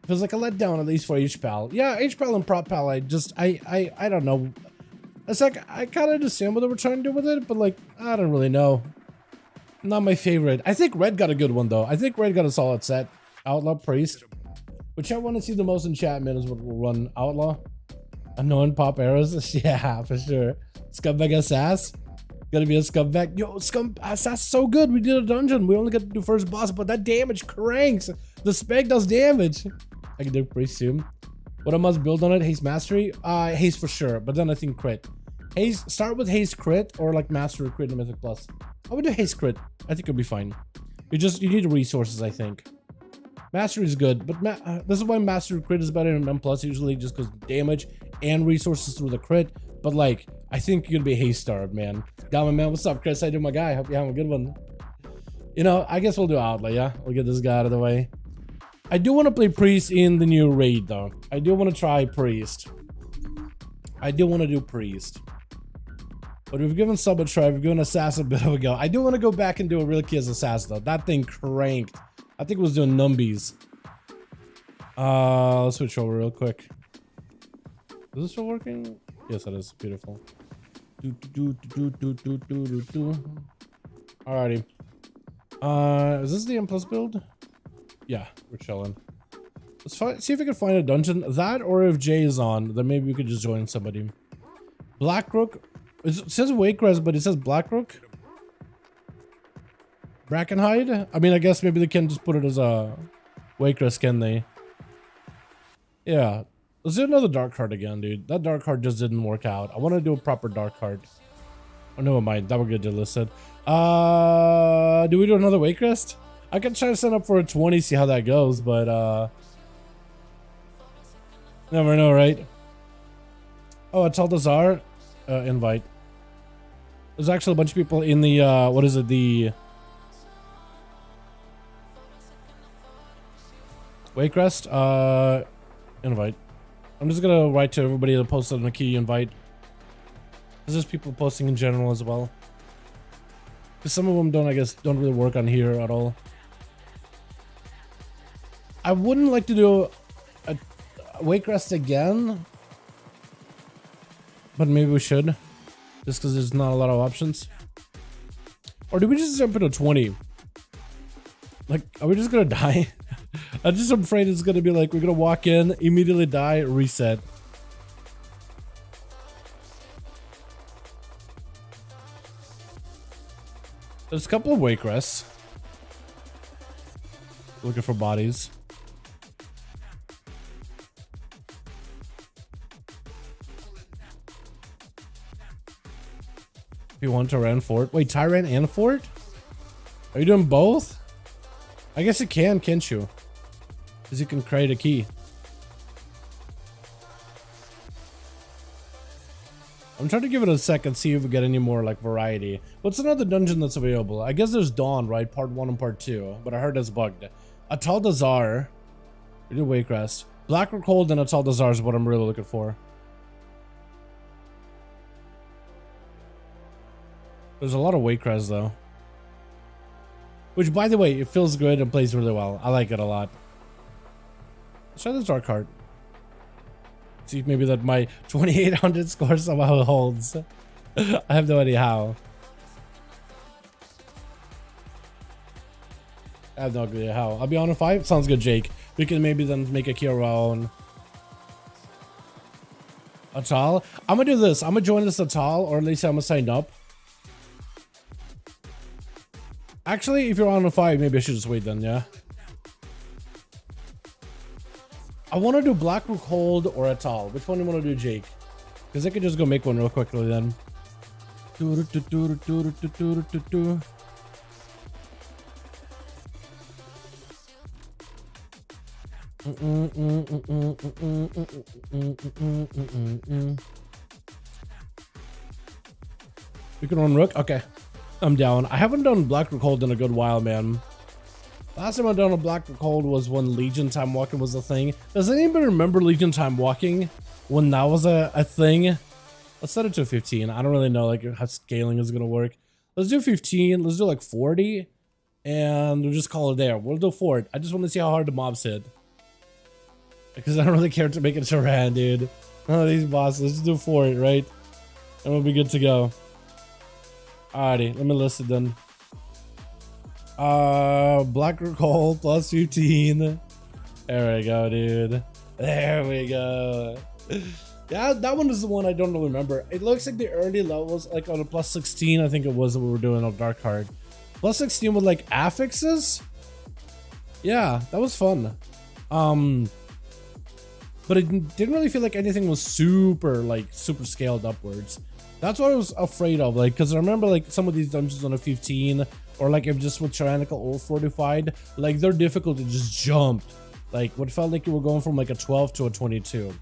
S2: Feels like a letdown, at least for HPAL. Yeah, HPAL and Prop Pal, I don't know. It's like, I kind of understand what they were trying to do with it, but like, I don't really know. Not my favorite. I think Red got a good one, though. I think Red got a solid set. Outlaw, Priest. Which I want to see the most in chat, man, is what we'll run. Outlaw. Annoying pop arrows. Yeah, for sure. Scumbag Assass. Gotta be a scumbag. Yo, Assass is so good. We did a dungeon. We only got to do first boss, but that damage cranks. The spec does damage. I can do Priest soon. What I must build on it? Haste Mastery? Haste for sure, but then I think Crit. Haste, start with Haste Crit or like Mastery Crit and Mythic Plus. I would do Haste Crit. I think it'll be fine. You need resources, I think. Mastery is good, but this is why Mastery Crit is better than M Plus usually, just because damage and resources through the crit. But like, I think you're gonna be Haste starved, man. Got my man. What's up, Chris? How you doing, my guy? Hope you're having a good one. You know, I guess we'll do Outlaw, yeah? We'll get this guy out of the way. I do want to play Priest in the new raid, though. I do want to try Priest. I do want to do Priest. But we've given Sub a try. We've given Assassin a bit of a go. I do want to go back and do a real key as Assassin, though. That thing cranked. I think it was doing numbies. Let's switch over real quick. Is this still working? Yes, it is. Beautiful. Alrighty. Is this the M Plus build? Yeah, we're chilling. Let's see if we can find a dungeon. That, or if Jay is on, then maybe we could just join somebody. Black Rook. It says Waycrest, but it says Black Rook. Brackenhide? I mean, I guess maybe they can just put it as a Waycrest, can they? Yeah. Let's do another Darkheart again, dude. That Darkheart just didn't work out. I want to do a proper Darkheart. Oh, never mind. That will get delisted. Do we do another Waycrest? I can try to sign up for a 20, see how that goes, but never know, right? Oh, Atal'Dazar invite. There's actually a bunch of people in the what is it, the Waycrest, invite. I'm just gonna write to everybody that posted on a key invite. There's just people posting in general as well. Because some of them don't, I guess, don't really work on here at all. I wouldn't like to do a Waycrest again. But maybe we should. Just because there's not a lot of options. Or do we just jump into 20? Like, are we just gonna die? I'm just afraid it's gonna be like, we're gonna walk in, immediately die, reset. There's a couple of Waycrests. Looking for bodies. You want Tyrant Fort? Wait, Tyrant and Fort? Are you doing both? I guess you can, can't you? Because you can create a key. I'm trying to give it a second, see if we get any more like variety. What's another dungeon that's available? I guess there's Dawn, right? Part 1 and Part 2, but I heard that's bugged. Atal'Dazar. We do Waycrest. Black Rook Hold and Atal'Dazar is what I'm really looking for. There's a lot of Waycrest though. Which, by the way, it feels good and plays really well. I like it a lot. Let's try this Darkheart. See if maybe that my 2800 score somehow holds. I have no idea how. I have no idea how. I'll be on a 5. Sounds good, Jake. We can maybe then make a key of our own. Atal. I'm gonna do this. I'm gonna join this Atal, or at least I'm gonna sign up. Actually, if you're on a 5, maybe I should just wait then, yeah? I want to do Black Rook Hold or Atal. Which one do you want to do, Jake? Because I could just go make one real quickly then. We can run Rook? Okay. I'm down. I haven't done Black Rook Hold in a good while, man. Last time I done a Black Rook Hold was when Legion Time Walking was a thing. Does anybody remember Legion Time Walking when that was a thing? Let's set it to 15. I don't really know like how scaling is gonna work. Let's do 15. Let's do like 40, and we'll just call it there. We'll do 4. I just want to see how hard the mobs hit, because I don't really care to make it to ran, dude. Oh, these bosses. Let's just do 4, right? And we'll be good to go. Alrighty, let me list it then. Black Rook Hold plus 15. There we go, dude. There we go. Yeah, that one is the one I don't really remember. It looks like the early levels, like on a plus 16, I think it was that we were doing on Darkheart. Plus 16 with like affixes. Yeah, that was fun. But it didn't really feel like anything was super scaled upwards. That's what I was afraid of, like, because I remember like some of these dungeons on a 15, or like if just with tyrannical or fortified, like their difficulty just jumped. Like what felt like you were going from like a 12 to a 22.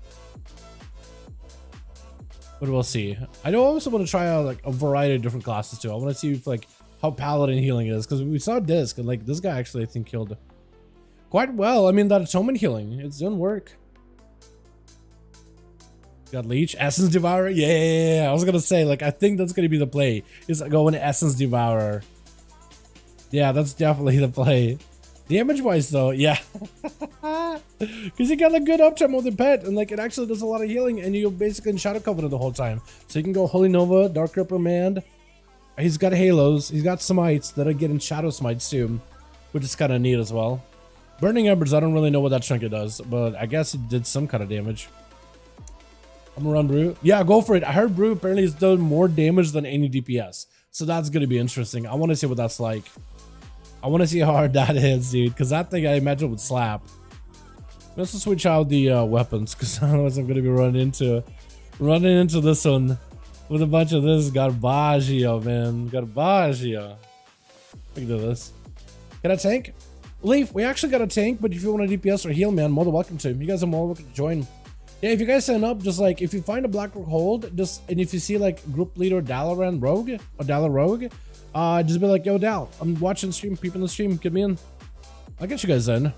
S2: But we'll see. I do also want to try out like a variety of different classes too. I want to see if like how paladin healing is, because we saw disc and like this guy actually I think killed quite well. I mean that atonement healing, it's doing work. Got Leech, Essence Devourer. Yeah, I was gonna say like I think that's gonna be the play. Is going Essence Devourer. Yeah, that's definitely the play. Damage wise though, yeah, because you got a good uptime with the pet, and like it actually does a lot of healing, and you're basically in Shadow Covenant the whole time. So you can go Holy Nova, Dark Reprimand. He's got halos. He's got smites that are getting shadow smites too, which is kind of neat as well. Burning Embers. I don't really know what that trinket does, but I guess it did some kind of damage. I'm gonna run Brew. Yeah, go for it. I heard Brew apparently has done more damage than any DPS, so that's gonna be interesting. I want to see what that's like. I want to see how hard that is, dude, because that thing I imagine would slap. Let's just switch out the weapons, because otherwise I'm gonna be running into this one with a bunch of this garbaggio, man. Garbaggio. We can do this. Can I tank? Leaf, we actually got a tank, but if you want a DPS or heal, man, more than welcome to. You guys are more welcome to join. Yeah, if you guys sign up, just like if you find a Black Rook Hold, just and if you see like group leader Dalaran Rogue or Dala Rogue, just be like, yo Dal, I'm watching stream, peeping the stream, get me in. I'll get you guys in.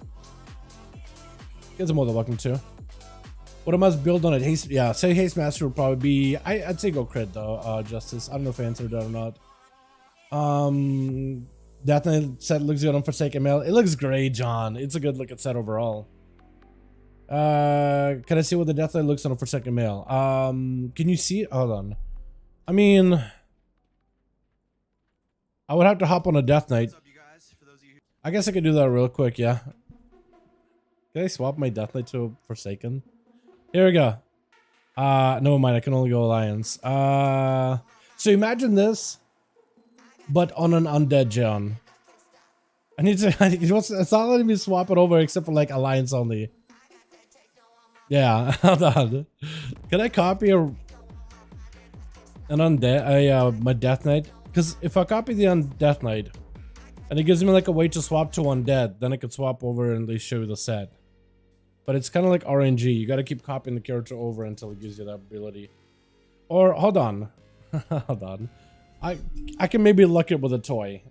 S2: guys are more than welcome to. What I must build on it? Haste, yeah, say Haste Master would probably be. I'd say go crit though. Justice. I don't know if I answered that or not. Death Knight set looks good on Forsaken Mail. It looks great, John. It's a good looking set overall. Can I see what the Death Knight looks on a Forsaken Mail? Can you see it? Hold on. I mean, I would have to hop on a Death Knight. I guess I could do that real quick, yeah. Can I swap my Death Knight to a Forsaken? Here we go. No mind, I can only go Alliance. So imagine this, but on an undead John. I need to, it's not letting me swap it over except for like Alliance only. Yeah, hold on. Can I copy an undead, my Death Knight? Because if I copy the Death Knight, and it gives me like a way to swap to undead, then I could swap over and they show you the set. But it's kind of like RNG. You got to keep copying the character over until it gives you that ability. Or hold on, hold on. I can maybe luck it with a toy.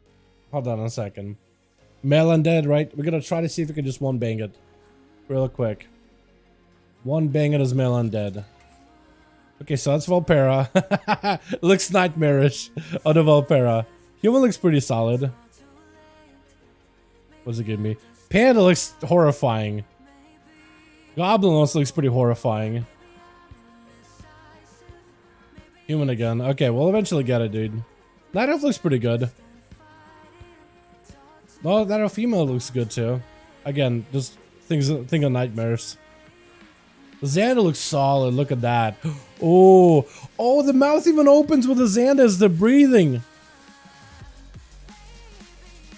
S2: Hold on a second. Male undead, right? We're gonna try to see if we can just one bang it, real quick. One bang it as male undead. Okay, so that's Volpera. Looks nightmarish on the Volpera. Human looks pretty solid. What's it give me? Panda looks horrifying. Goblin also looks pretty horrifying. Human again. Okay, we'll eventually get it, dude. Night Elf looks pretty good. No, that Elf female looks good too. Again, just think of nightmares. The Xander looks solid. Look at that. Oh, oh, the mouth even opens with the Xander as they're breathing.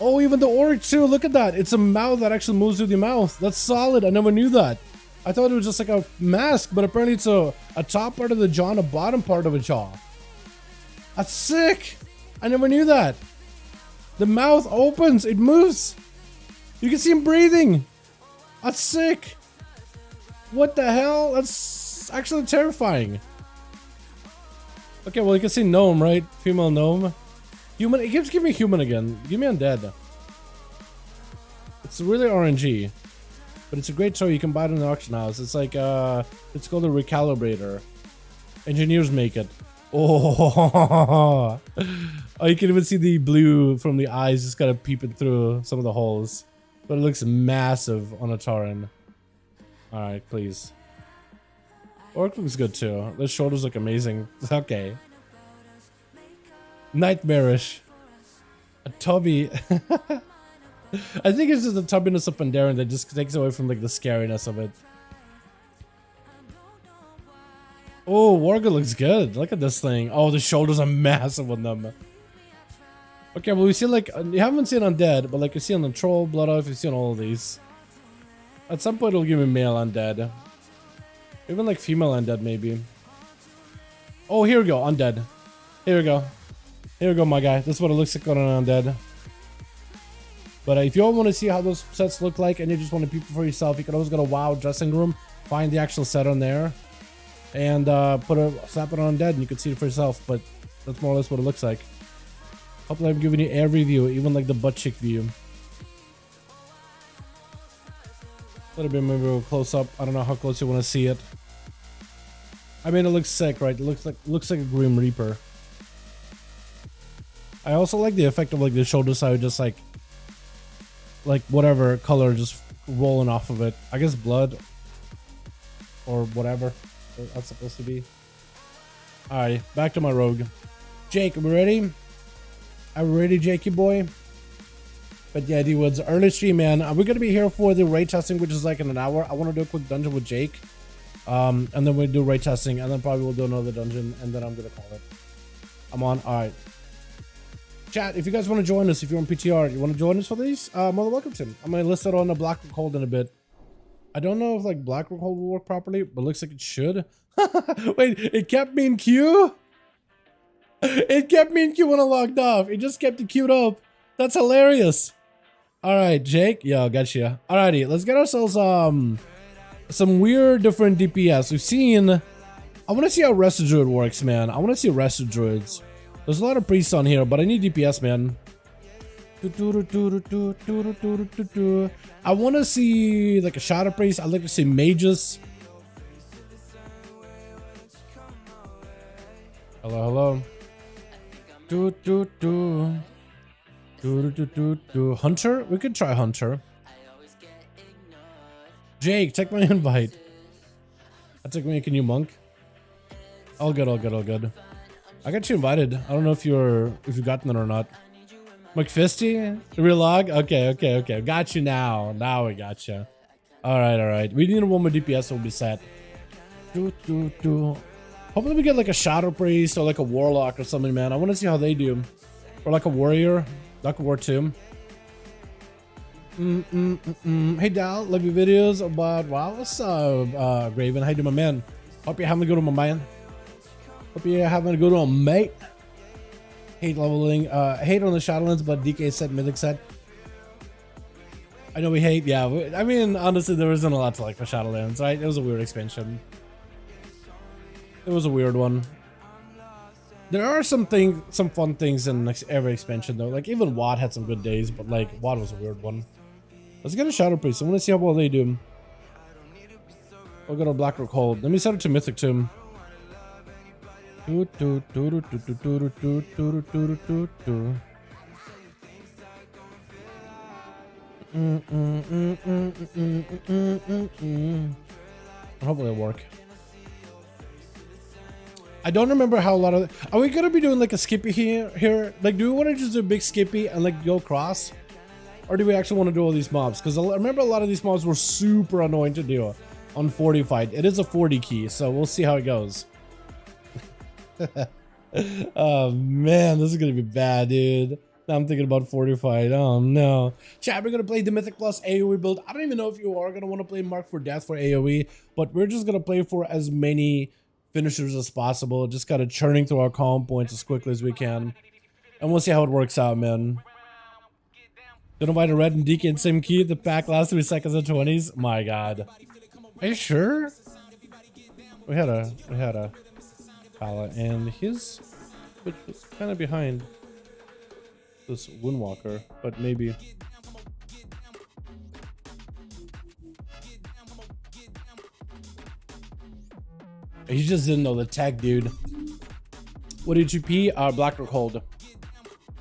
S2: Oh, even the Orc too. Look at that. It's a mouth that actually moves through the mouth. That's solid. I never knew that. I thought it was just like a mask, but apparently it's a top part of the jaw and a bottom part of a jaw. That's sick. I never knew that. The mouth opens. It moves. You can see him breathing. That's sick. What the hell? That's actually terrifying. Okay, well, you can see gnome, right? Female gnome. Human. It keeps giving me human again. Give me undead. It's really RNG. But it's a great toy. You can buy it in the auction house. It's like, it's called a recalibrator. Engineers make it. Oh. Oh, you can even see the blue from the eyes just kind of peeping through some of the holes. But it looks massive on a Tauren. Alright, please. Orc looks good too. The shoulders look amazing. Okay. Nightmarish. A Tubby. I think it's just the tubbiness of Pandaren that just takes away from like the scariness of it. Oh, Warga looks good. Look at this thing. Oh, the shoulders are massive on them. Okay, well we see like, you haven't seen Undead, but like you see on the Troll, Blood Elf, you've seen all of these. At some point it'll give me male Undead. Even like female Undead maybe. Oh, here we go, Undead. Here we go. Here we go, my guy. This is what it looks like on an Undead. But if you all want to see how those sets look like and you just want to peep for yourself, you can always go to WoW dressing room, find the actual set on there, and slap it on Undead and you can see it for yourself. But that's more or less what it looks like. Hopefully I'm giving you every view, even like the butt cheek view. A little bit maybe a close up. I don't know how close you want to see it. I mean, it looks sick, right? It looks like a Grim Reaper. I also like the effect of like the shoulder side, just like whatever color just rolling off of it. I guess blood or whatever that's supposed to be. Alright, back to my rogue. Jake, are we ready? Are we ready, Jakey boy? But yeah, D-Woods, early stream, man. We're gonna be here for the raid testing, which is like in an hour. I want to do a quick dungeon with Jake, and then we'll do raid testing, and then probably we'll do another dungeon, and then I'm gonna call it. I'm on. All right. Chat, if you guys want to join us, if you're on PTR, you want to join us for these, more than welcome to. I'm gonna list it on the Black Rook Hold in a bit. I don't know if like Black Rook Hold will work properly, but looks like it should. Wait, it kept me in queue? It kept me in queue when I logged off. It just kept it queued up. That's hilarious. All right, Jake. Yo, gotcha. Alrighty, let's get ourselves some weird different DPS. We've seen. I want to see how Rested Druid works, man. I want to see Rested Druids. There's a lot of priests on here, but I need DPS, man. I want to see like a shadow priest. I'd like to see mages. Hello, hello. Hunter? We could try Hunter. Jake, take my invite. I took me. Can you monk? All good, all good, all good. I got you invited. I don't know if you've gotten it or not. McFisty? The real log? Okay. Got you now. Now we got you. Alright. We need one more DPS, so we'll be set. Hopefully we get like a Shadow Priest or like a Warlock or something, man. I want to see how they do. Or like a Warrior. Like a War 2. Hey Dal, love your videos about WoW. What's up, Raven? How you doing, my man? Hope you're having a good one, my man. Hope you're having a good one, mate. Hate leveling, hate on the Shadowlands, but DK set, Mythic set. I know we hate, yeah. I mean, honestly, there isn't a lot to like for Shadowlands, right? It was a weird expansion. It was a weird one. There are some fun things in like every expansion though. Like even WoD had some good days, but like WoD was a weird one. Let's get a Shadow Priest. I want to see how well they do. We'll go to Black Rook Hold. Let me set it to Mythic too. Hopefully it'll work. I don't remember how a lot of... Are we gonna be doing like a skippy here? Like, do we want to just do a big skippy and like go cross? Or do we actually want to do all these mobs? Because I remember a lot of these mobs were super annoying to do on 40 fight. It is a 40 key, so we'll see how it goes. Oh man, this is gonna be bad, dude. Now I'm thinking about 40 fight. Oh no. Chat, we're gonna play the Mythic Plus AoE build. I don't even know if you are gonna want to play Mark for Death for AoE, but we're just gonna play for as many finishers as possible, just kind of churning through our calm points as quickly as we can, and we'll see how it works out, man. Don't invite a red and DK in same key. The pack last 3 seconds and 20s. My god, are you sure? We had a Pala, and his which was kind of behind this Windwalker, but maybe. He just didn't know the tech, dude. What did you pee? Black Rook Hold.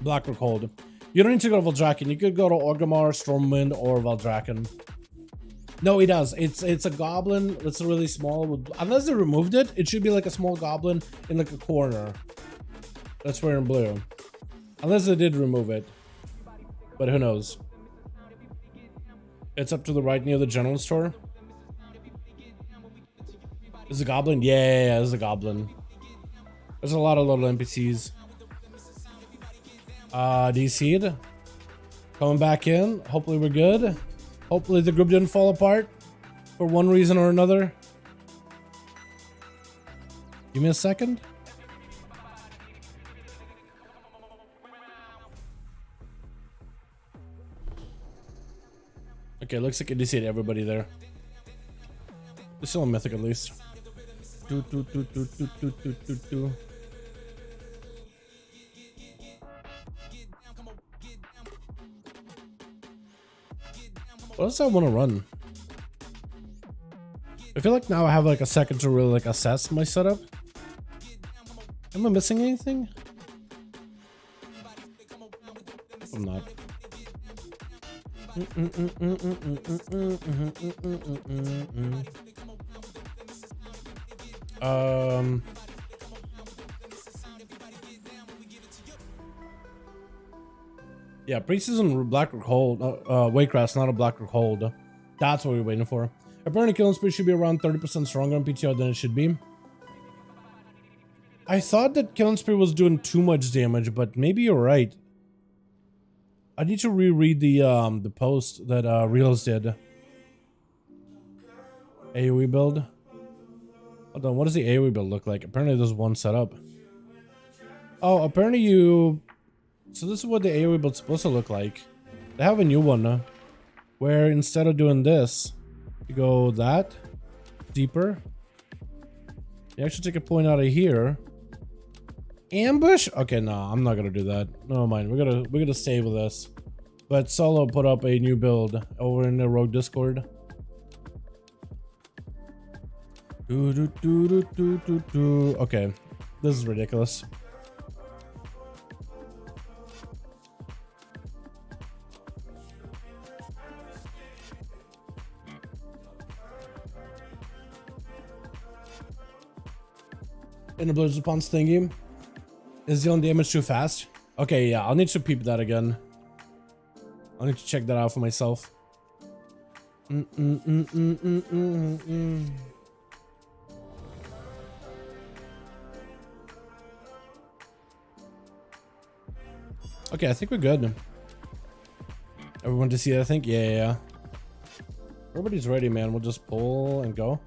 S2: Black Rook Hold. You don't need to go to Valdrakken. You could go to Orgrimmar, Stormwind, or Valdrakken. No, he does. It's a goblin that's really small. Unless they removed it, it should be like a small goblin in like a corner. That's wearing blue. Unless they did remove it. But who knows? It's up to the right near the general store. Is it a goblin? Yeah, it's a goblin. There's a lot of little NPCs. DC'd. Coming back in. Hopefully we're good. Hopefully the group didn't fall apart for one reason or another. Give me a second. Okay, looks like I DC'd everybody there. They're still on Mythic at least. What else I want to run? I feel like now I have like a second to really like assess my setup. Am I missing anything? I'm not. Yeah, pre-season Black Rook Hold, Waycrest, not a Black Rook Hold. That's what we're waiting for. Apparently, killing speed should be around 30% stronger on PTR than it should be. I thought that killing speed was doing too much damage, but maybe you're right. I need to reread the post that Reels did. AoE build. Hold on, what does the AoE build look like? Apparently there's one set up. Oh, apparently you... So this is what the AoE build's supposed to look like. They have a new one, where instead of doing this, you go that, deeper. You actually take a point out of here. Ambush? Okay, no, I'm not gonna do that. Never mind. We're gonna stay with this. But Solo put up a new build over in the Rogue Discord. Okay, this is ridiculous. In the Blizzard response thingy, is dealing damage too fast? Okay, yeah, I'll need to peep that again. I'll need to check that out for myself. Okay, I think we're good. Everyone to see it, I think? Yeah. Everybody's ready, man. We'll just pull and go.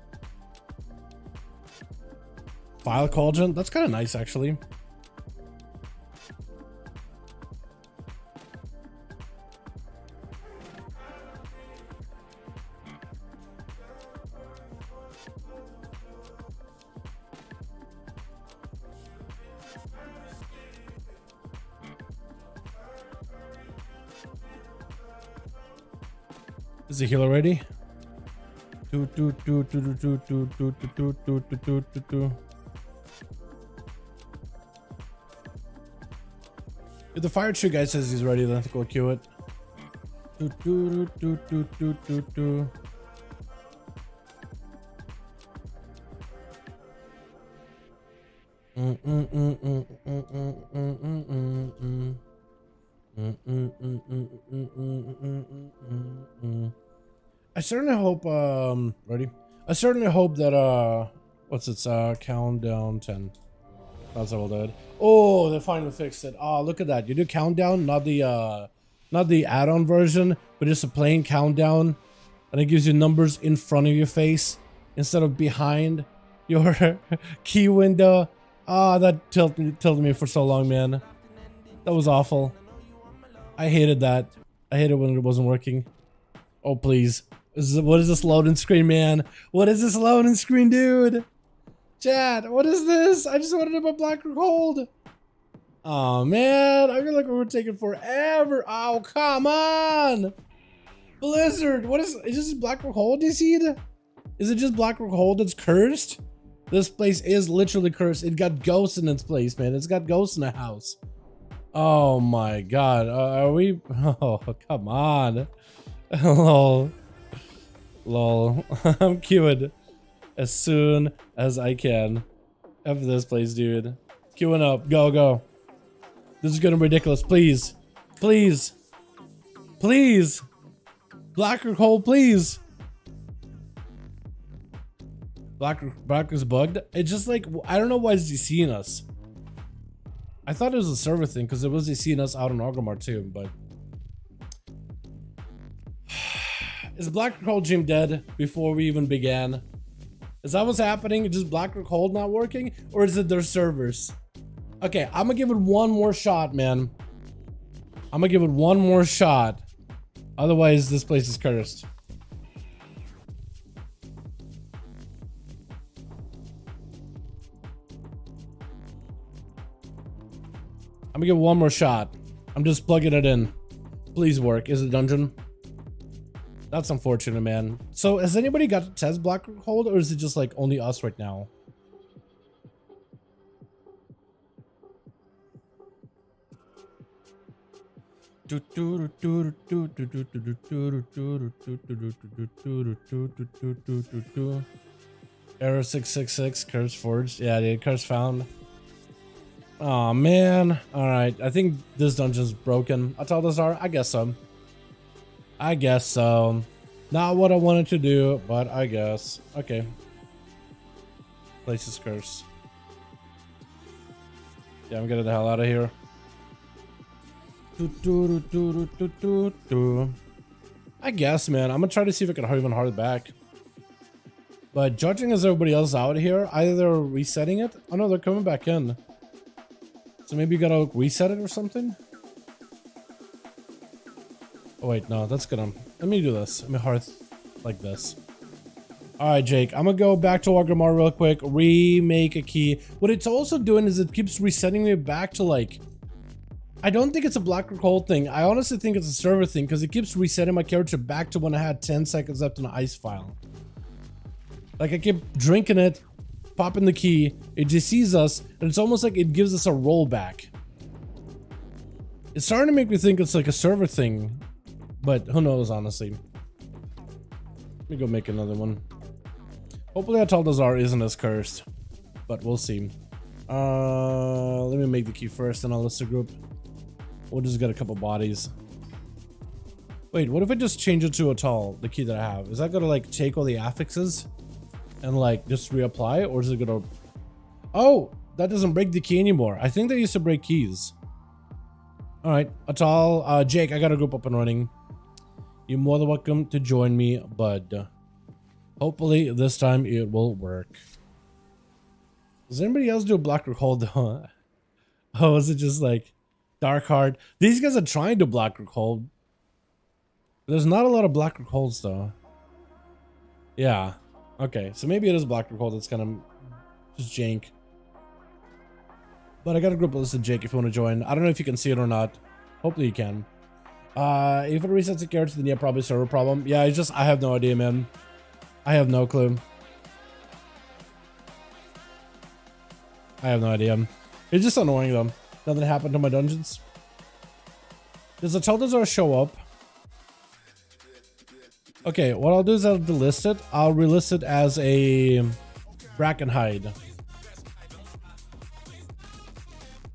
S2: File cauldron? That's kind of nice, actually. Is the healer ready? If the fire tree guy says he's ready, then I think we'll queue it. I certainly hope ready. I certainly hope that what's its countdown 10. That's all dead. Oh, they finally fixed it. Oh, look at that. You do countdown, not the add-on version, but just a plain countdown, and it gives you numbers in front of your face instead of behind your key window. Ah, that tilted me for so long, man. That was awful. I hated that. I hated when it wasn't working. Oh, please. What is this loading screen, man? What is this loading screen, dude? Chat, what is this? I just wanted to put Black Rook Hold. Oh, man. I feel like we were taking forever. Oh, come on. Blizzard, what is this Black Rook Hold, you see it? Is it just Black Rook Hold that's cursed? This place is literally cursed. It got ghosts in its place, man. It's got ghosts in the house. Oh my god. Are we? Oh, come on. Lol. Lol. I'm queuing as soon as I can. F this place, dude. Queuing up. Go, go. This is gonna be ridiculous. Please. Please. Please. Black Rook Hold, please. Black is bugged. It's just like, I don't know why is he seeing us. I thought it was a server thing because it was he seeing us out on Orgrimmar too, but is Black Rook Hold Dream dead before we even began? Is that what's happening? Just Black Rook Hold not working, or is it their servers? Okay, I'm gonna give it one more shot, man. I'm gonna give it one more shot. Otherwise, this place is cursed. I'm gonna give it one more shot. I'm just plugging it in. Please work. Is it dungeon? That's unfortunate, man. So has anybody got to test Black Rook Hold, or is it just like only us right now? Error 666, curse forged. Yeah, dude, curse found. Oh man. Alright, I think this dungeon's broken. Atal'Dazar, I guess so. I guess so. Not what I wanted to do, but I guess. Okay. Place is cursed. Yeah, I'm getting the hell out of here. I guess, man. I'm gonna try to see if I can even hard it back. But judging as everybody else out here, either they're resetting it. Oh no, they're coming back in. So maybe you gotta reset it or something? Oh wait, no, that's gonna... Let me do this. Let me hearth like this. Alright, Jake, I'm gonna go back to Orgrimmar real quick, remake a key. What it's also doing is it keeps resetting me back to like I don't think it's a Black Rook Hold thing. I honestly think it's a server thing because it keeps resetting my character back to when I had 10 seconds left in the ice file. Like I keep drinking it, popping the key, it just sees us, and it's almost like it gives us a rollback. It's starting to make me think it's like a server thing, but who knows, honestly. Let me go make another one. Hopefully Atal'Dazar isn't as cursed, but we'll see. Let me make the key first, and I'll list the group. We'll just get a couple bodies. Wait, what if I just change it to Atal, the key that I have? Is that gonna like take all the affixes and like just reapply, or is it gonna... Oh, that doesn't break the key anymore. I think they used to break keys. All right, Atal, Jake, I got a group up and running. You're more than welcome to join me, bud. Hopefully this time it will work. Does anybody else do a Black Rook Hold? Oh, is it just like Darkheart? These guys are trying to Black Rook Hold. There's not a lot of Black Rook Holds though. Yeah. Okay, so maybe it is Black Rook Hold that's kind of just jank. But I got a group listed, Jake, if you want to join. I don't know if you can see it or not. Hopefully you can. If it resets the character, then yeah, probably server problem. Yeah, it's just, I have no idea, man. I have no clue. I have no idea. It's just annoying though. Nothing happened to my dungeons. Does Atal'Dazar show up? Okay, what I'll do is I'll delist it. I'll relist it as a Bracken Hide.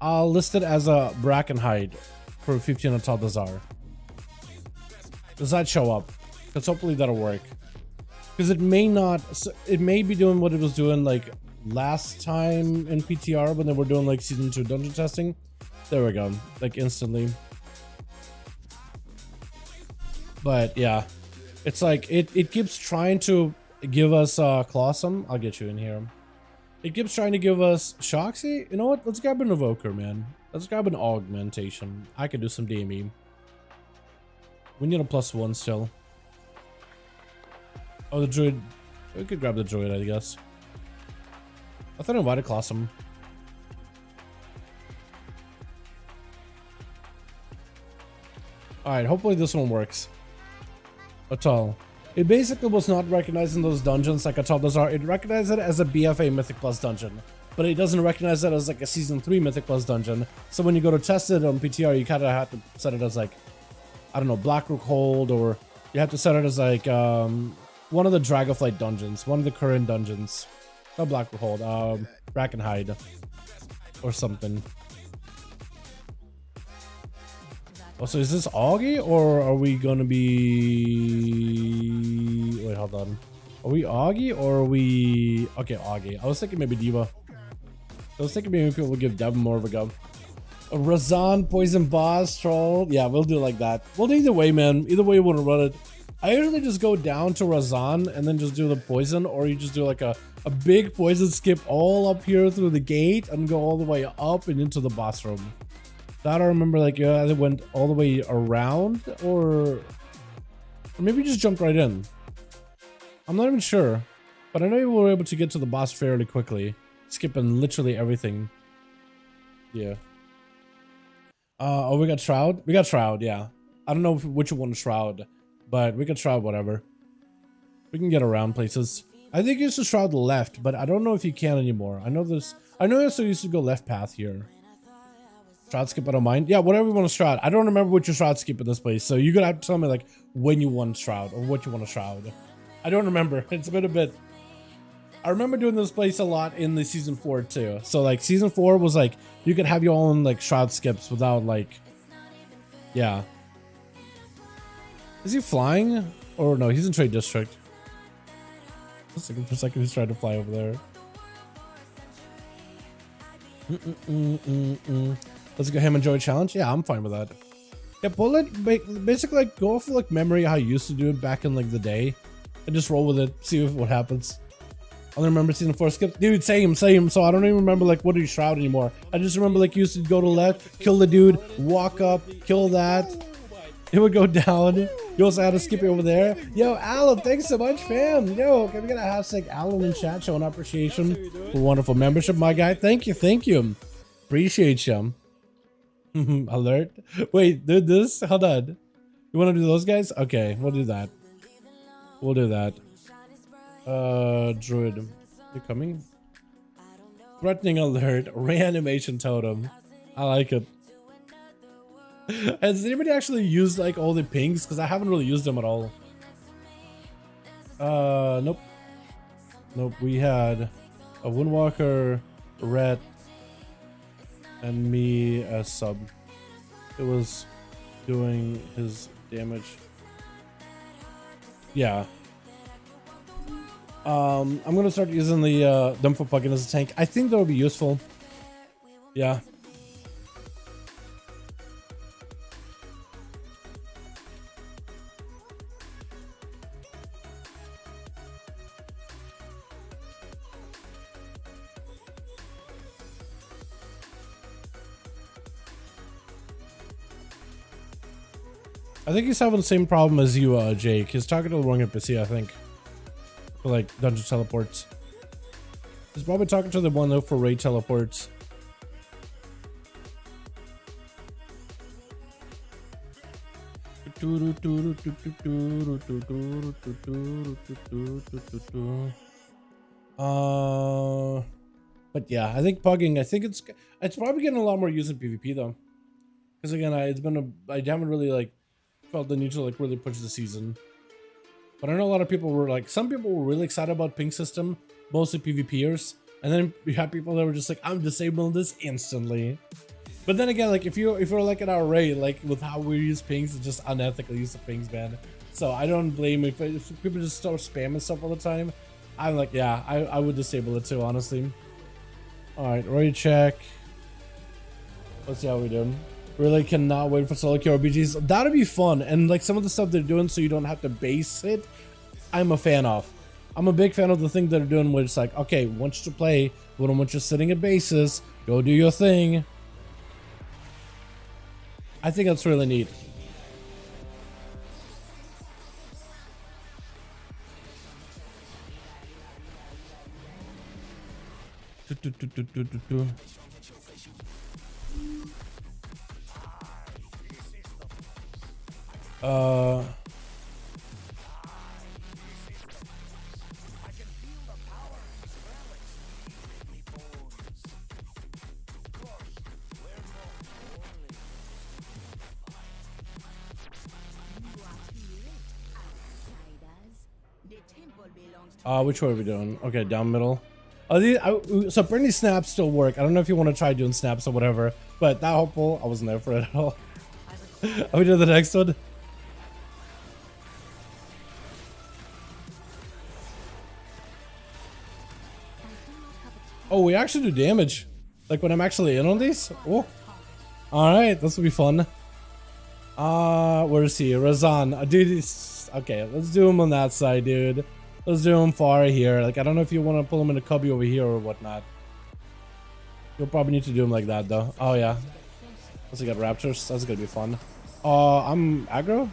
S2: I'll list it as a Bracken Hide for 15 Atal'Dazar. Does that show up? Because hopefully that'll work. Because it may not, it may be doing what it was doing like last time in PTR when they were doing like season 2 dungeon testing. There we go, like instantly. But yeah, it's like it keeps trying to give us Clawsome. I'll get you in here. It keeps trying to give us Shoxy. You know what? Let's grab an Evoker, man. Let's grab an Augmentation. I could do some DME. We need a +1 still. Oh, the Druid. We could grab the Druid, I guess. I thought I invited Clawsome. Alright, hopefully this one works. Atal. It basically was not recognizing those dungeons like Atal'Dazar. It recognized it as a BFA Mythic Plus dungeon, but it doesn't recognize that as like a Season 3 Mythic Plus dungeon. So when you go to test it on PTR, you kind of have to set it as like, I don't know, Black Rook Hold, or you have to set it as like one of the Dragonflight dungeons, one of the current dungeons. Not Black Rook Hold, Bracken Hide, or something. Oh, so is this Augie, or are we gonna be... Wait, hold on. Are we Augie, or are we... Okay, Augie. I was thinking maybe Diva. I was thinking maybe people would give Devin more of a go. A Razan, Poison Boss, Troll. Yeah, we'll do it like that. Well, either way, man. Either way you want to run it. I usually just go down to Razan and then just do the Poison, or you just do like a big Poison skip all up here through the gate and go all the way up and into the boss room. That I remember, like, yeah, it went all the way around, or maybe just jumped right in. I'm not even sure, but I know you were able to get to the boss fairly quickly, skipping literally everything. Yeah. Oh, we got Shroud? We got Shroud, yeah. I don't know which one is Shroud, but we got Shroud whatever. We can get around places. I think you used to Shroud left, but I don't know if you can anymore. I know you also used to go left path here. Shroud skip, I don't mind. Yeah, whatever you want to Shroud. I don't remember what your Shroud skip in this place, so you're gonna have to tell me like when you want Shroud or what you want to Shroud. I don't remember. It's been a bit. I remember doing this place a lot in the season 4 too. So like season 4 was like you could have your own like Shroud skips without like, yeah. Is he flying or no? He's in Trade District. I was thinking for a second he's trying to fly over there. Let's go ham and joy challenge. Yeah, I'm fine with that. Yeah, pull it. Basically, like go off of like memory how you used to do it back in like the day, and just roll with it. See what happens. I don't remember season 4 skip. Dude, same. So I don't even remember like what do you Shroud anymore. I just remember like you used to go to left, kill the dude, walk up, kill that. It would go down. You also had to skip it over there. Yo, Alan, thanks so much, fam. Yo, can we get a hashtag Alan in chat showing appreciation for wonderful membership, my guy? Thank you. Appreciate you. Alert. Wait, dude, this? Hold on. You want to do those guys? Okay, we'll do that. We'll do that. Druid. You coming? Threatening alert. Reanimation totem. I like it. Has anybody actually used like all the pings? Because I haven't really used them at all. Nope. Nope. We had a Windwalker, Red, and me as sub. It was doing his damage. Yeah. I'm gonna start using the Dumbfo plugin as a tank. I think that would be useful. Yeah. I think he's having the same problem as you, Jake. He's talking to the wrong NPC, I think. For like dungeon teleports. He's probably talking to the one though for raid teleports. But yeah, I think pugging. I think it's probably getting a lot more use in PvP though. Because again, I haven't really like felt the need to like really push the season. But I know a lot of people were like, some people were really excited about ping system, mostly PvPers, and then you have people that were just like, I'm disabling this instantly. But then again, like if you're like at our rate, like with how we use pings, it's just unethical use of pings, man. So I don't blame if people just start spamming stuff all the time. I'm like, yeah, I would disable it too, honestly. All right, ready check. Let's see how we do. Really cannot wait for solo queue RPGs. That'd be fun, and like some of the stuff they're doing so you don't have to base it, I'm a fan of. I'm a big fan of the thing they're doing where it's like, okay, want you to play, we don't want you sitting at bases, go do your thing. I think that's really neat. Which way are we doing? Okay, down middle. So Brittany snaps still work. I don't know if you want to try doing snaps or whatever, but that hopeful, I wasn't there for it at all. Are we doing the next one? Oh, we actually do damage. Like when I'm actually in on these? Oh. Alright, this will be fun. Where is he? Razan. Dude, okay, let's do him on that side, dude. Let's do him far here. Like, I don't know if you want to pull him in a cubby over here or whatnot. You'll probably need to do him like that, though. Oh, yeah. Let's get raptors. That's gonna be fun. I'm aggro?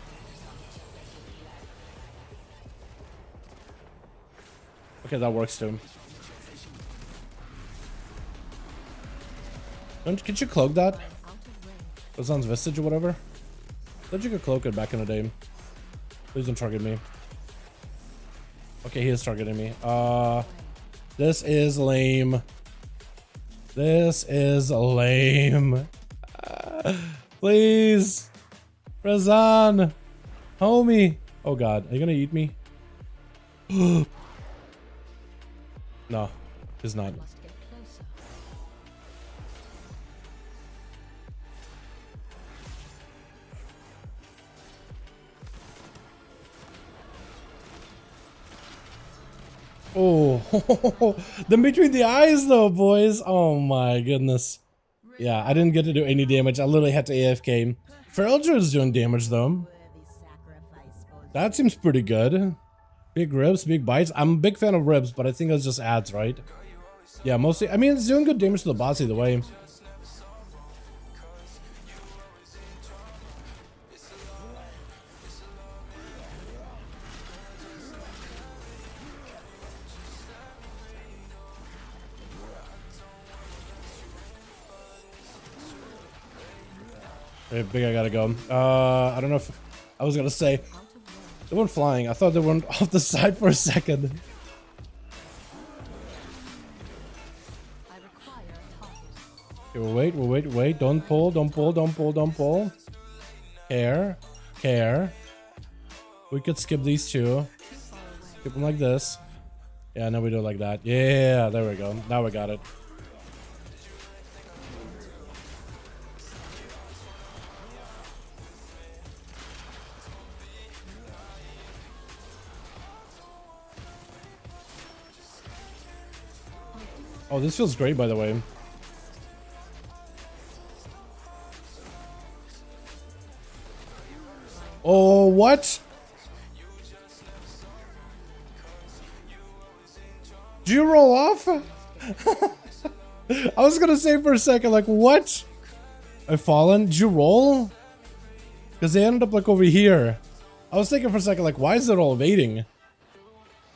S2: Okay, that works too. Could you cloak that? Razan's Vestige or whatever? I thought you could cloak it back in the day. Please don't target me. Okay, he is targeting me. This is lame. This is lame. Please. Razan. Homie. Oh god, are you gonna eat me? No, he's not. Oh, then between the eyes though, boys. Oh my goodness. Yeah, I didn't get to do any damage. I literally had to AFK. Feraldra is doing damage though. That seems pretty good. Big ribs, big bites. I'm a big fan of ribs, but I think that's just ads, right? Yeah, mostly. I mean, it's doing good damage to the boss either way. Hey, big, I gotta go. I don't know if I was gonna say they weren't flying. I thought they went off the side for a second. Okay, we'll wait. Don't pull. Care. We could skip these two. Skip them like this. Yeah, now we do it like that. Yeah, there we go. Now we got it. Oh, this feels great, by the way. Oh, what? Did you roll off? I was gonna say for a second, like, what? I've fallen? Did you roll? Because they ended up like over here. I was thinking for a second, like, why is it all evading?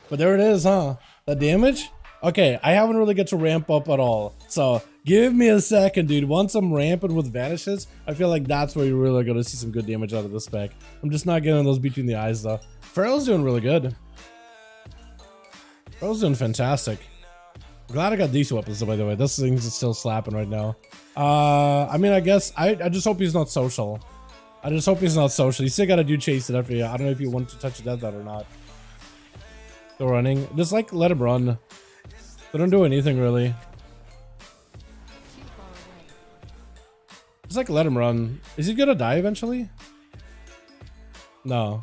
S2: But there it is, huh? The damage? Okay, I haven't really get to ramp up at all. So give me a second, dude. Once I'm ramping with vanishes, I feel like that's where you're really gonna see some good damage out of this spec. I'm just not getting those between the eyes though. Pharaoh's doing really good. Pharaoh's doing fantastic. Glad I got these weapons though, by the way. This thing's still slapping right now. I mean, I guess I just hope he's not social. I just hope he's not social. You still gotta do chase it after you. I don't know if you want to touch death that or not. Still running. Just like let him run. They don't do anything really. Just like let him run. Is he gonna die eventually? No.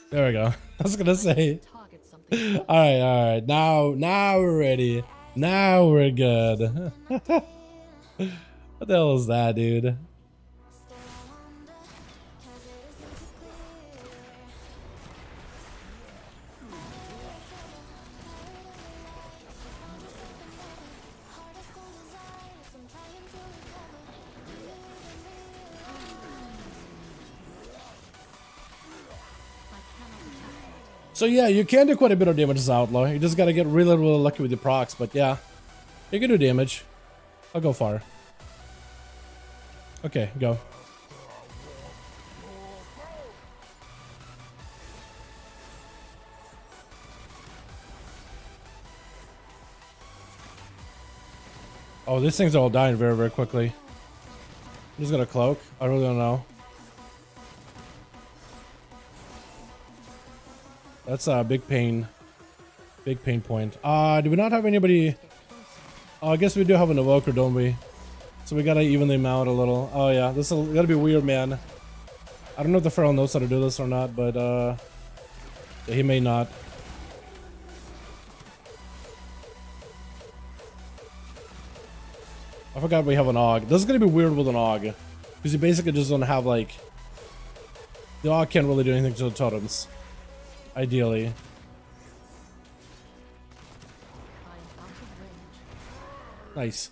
S2: There we go. I was gonna say. Alright. Now we're ready. Now we're good. What the hell is that, dude? So yeah, you can do quite a bit of damage as Outlaw. You just gotta get really lucky with your procs, but yeah. You can do damage. I'll go far. Okay, go. Oh, these things are all dying very quickly. I'm just gonna cloak. I really don't know. That's a big pain point. Do we not have anybody? Oh, I guess we do have an evoker, don't we? So we gotta even them out a little. Oh yeah, this is gotta be weird, man. I don't know if the Pharaoh knows how to do this or not, but yeah, he may not. I forgot we have an AUG. This is gonna be weird with an AUG, because you basically just don't have like the AUG can't really do anything to the totems. Ideally. Nice.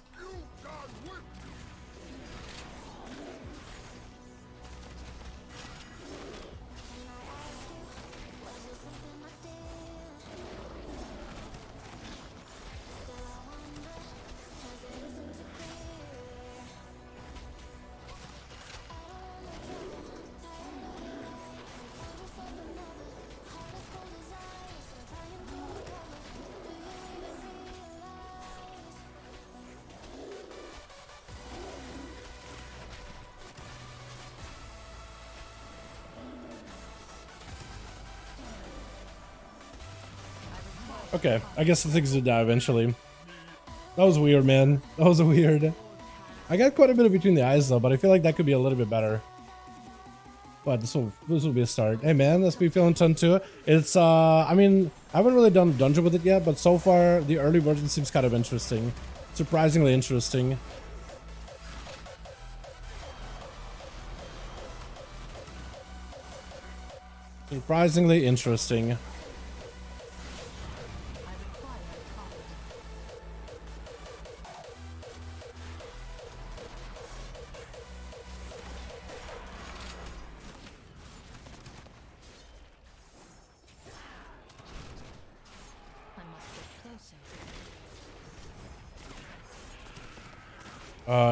S2: Okay, I guess the things will die eventually. That was weird, man. That was weird. I got quite a bit of between the eyes though, but I feel like that could be a little bit better. But this will be a start. Hey man, let's be feeling ton too. It's I mean, I haven't really done a dungeon with it yet, but so far the early version seems kind of interesting. Surprisingly interesting. Surprisingly interesting.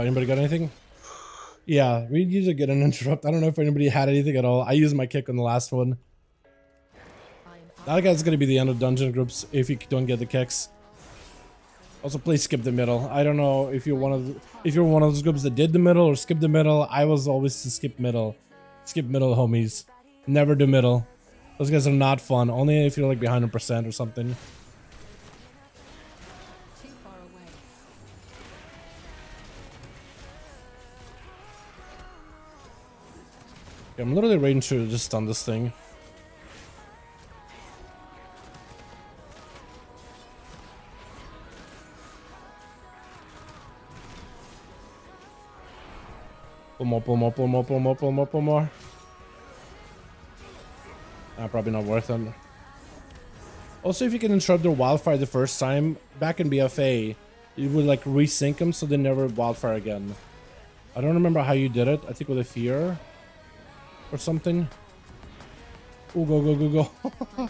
S2: Anybody got anything? Yeah, we usually get an interrupt. I don't know if anybody had anything at all. I used my kick on the last one. That guy's gonna be the end of dungeon groups if you don't get the kicks. Also, please skip the middle. I don't know if you're one of those groups that did the middle or skip the middle. I was always to skip middle. Skip middle, homies. Never do middle. Those guys are not fun. Only if you're like behind 100% or something. Okay, I'm literally ready to just stun this thing. Pull more, pull more, pull more, pull more, pull more, pull more. Probably not worth it. Also, if you can interrupt their wildfire the first time, back in BFA, you would like resync them so they never wildfire again. I don't remember how you did it. I think with a fear or something. Oh, go, go, go, go.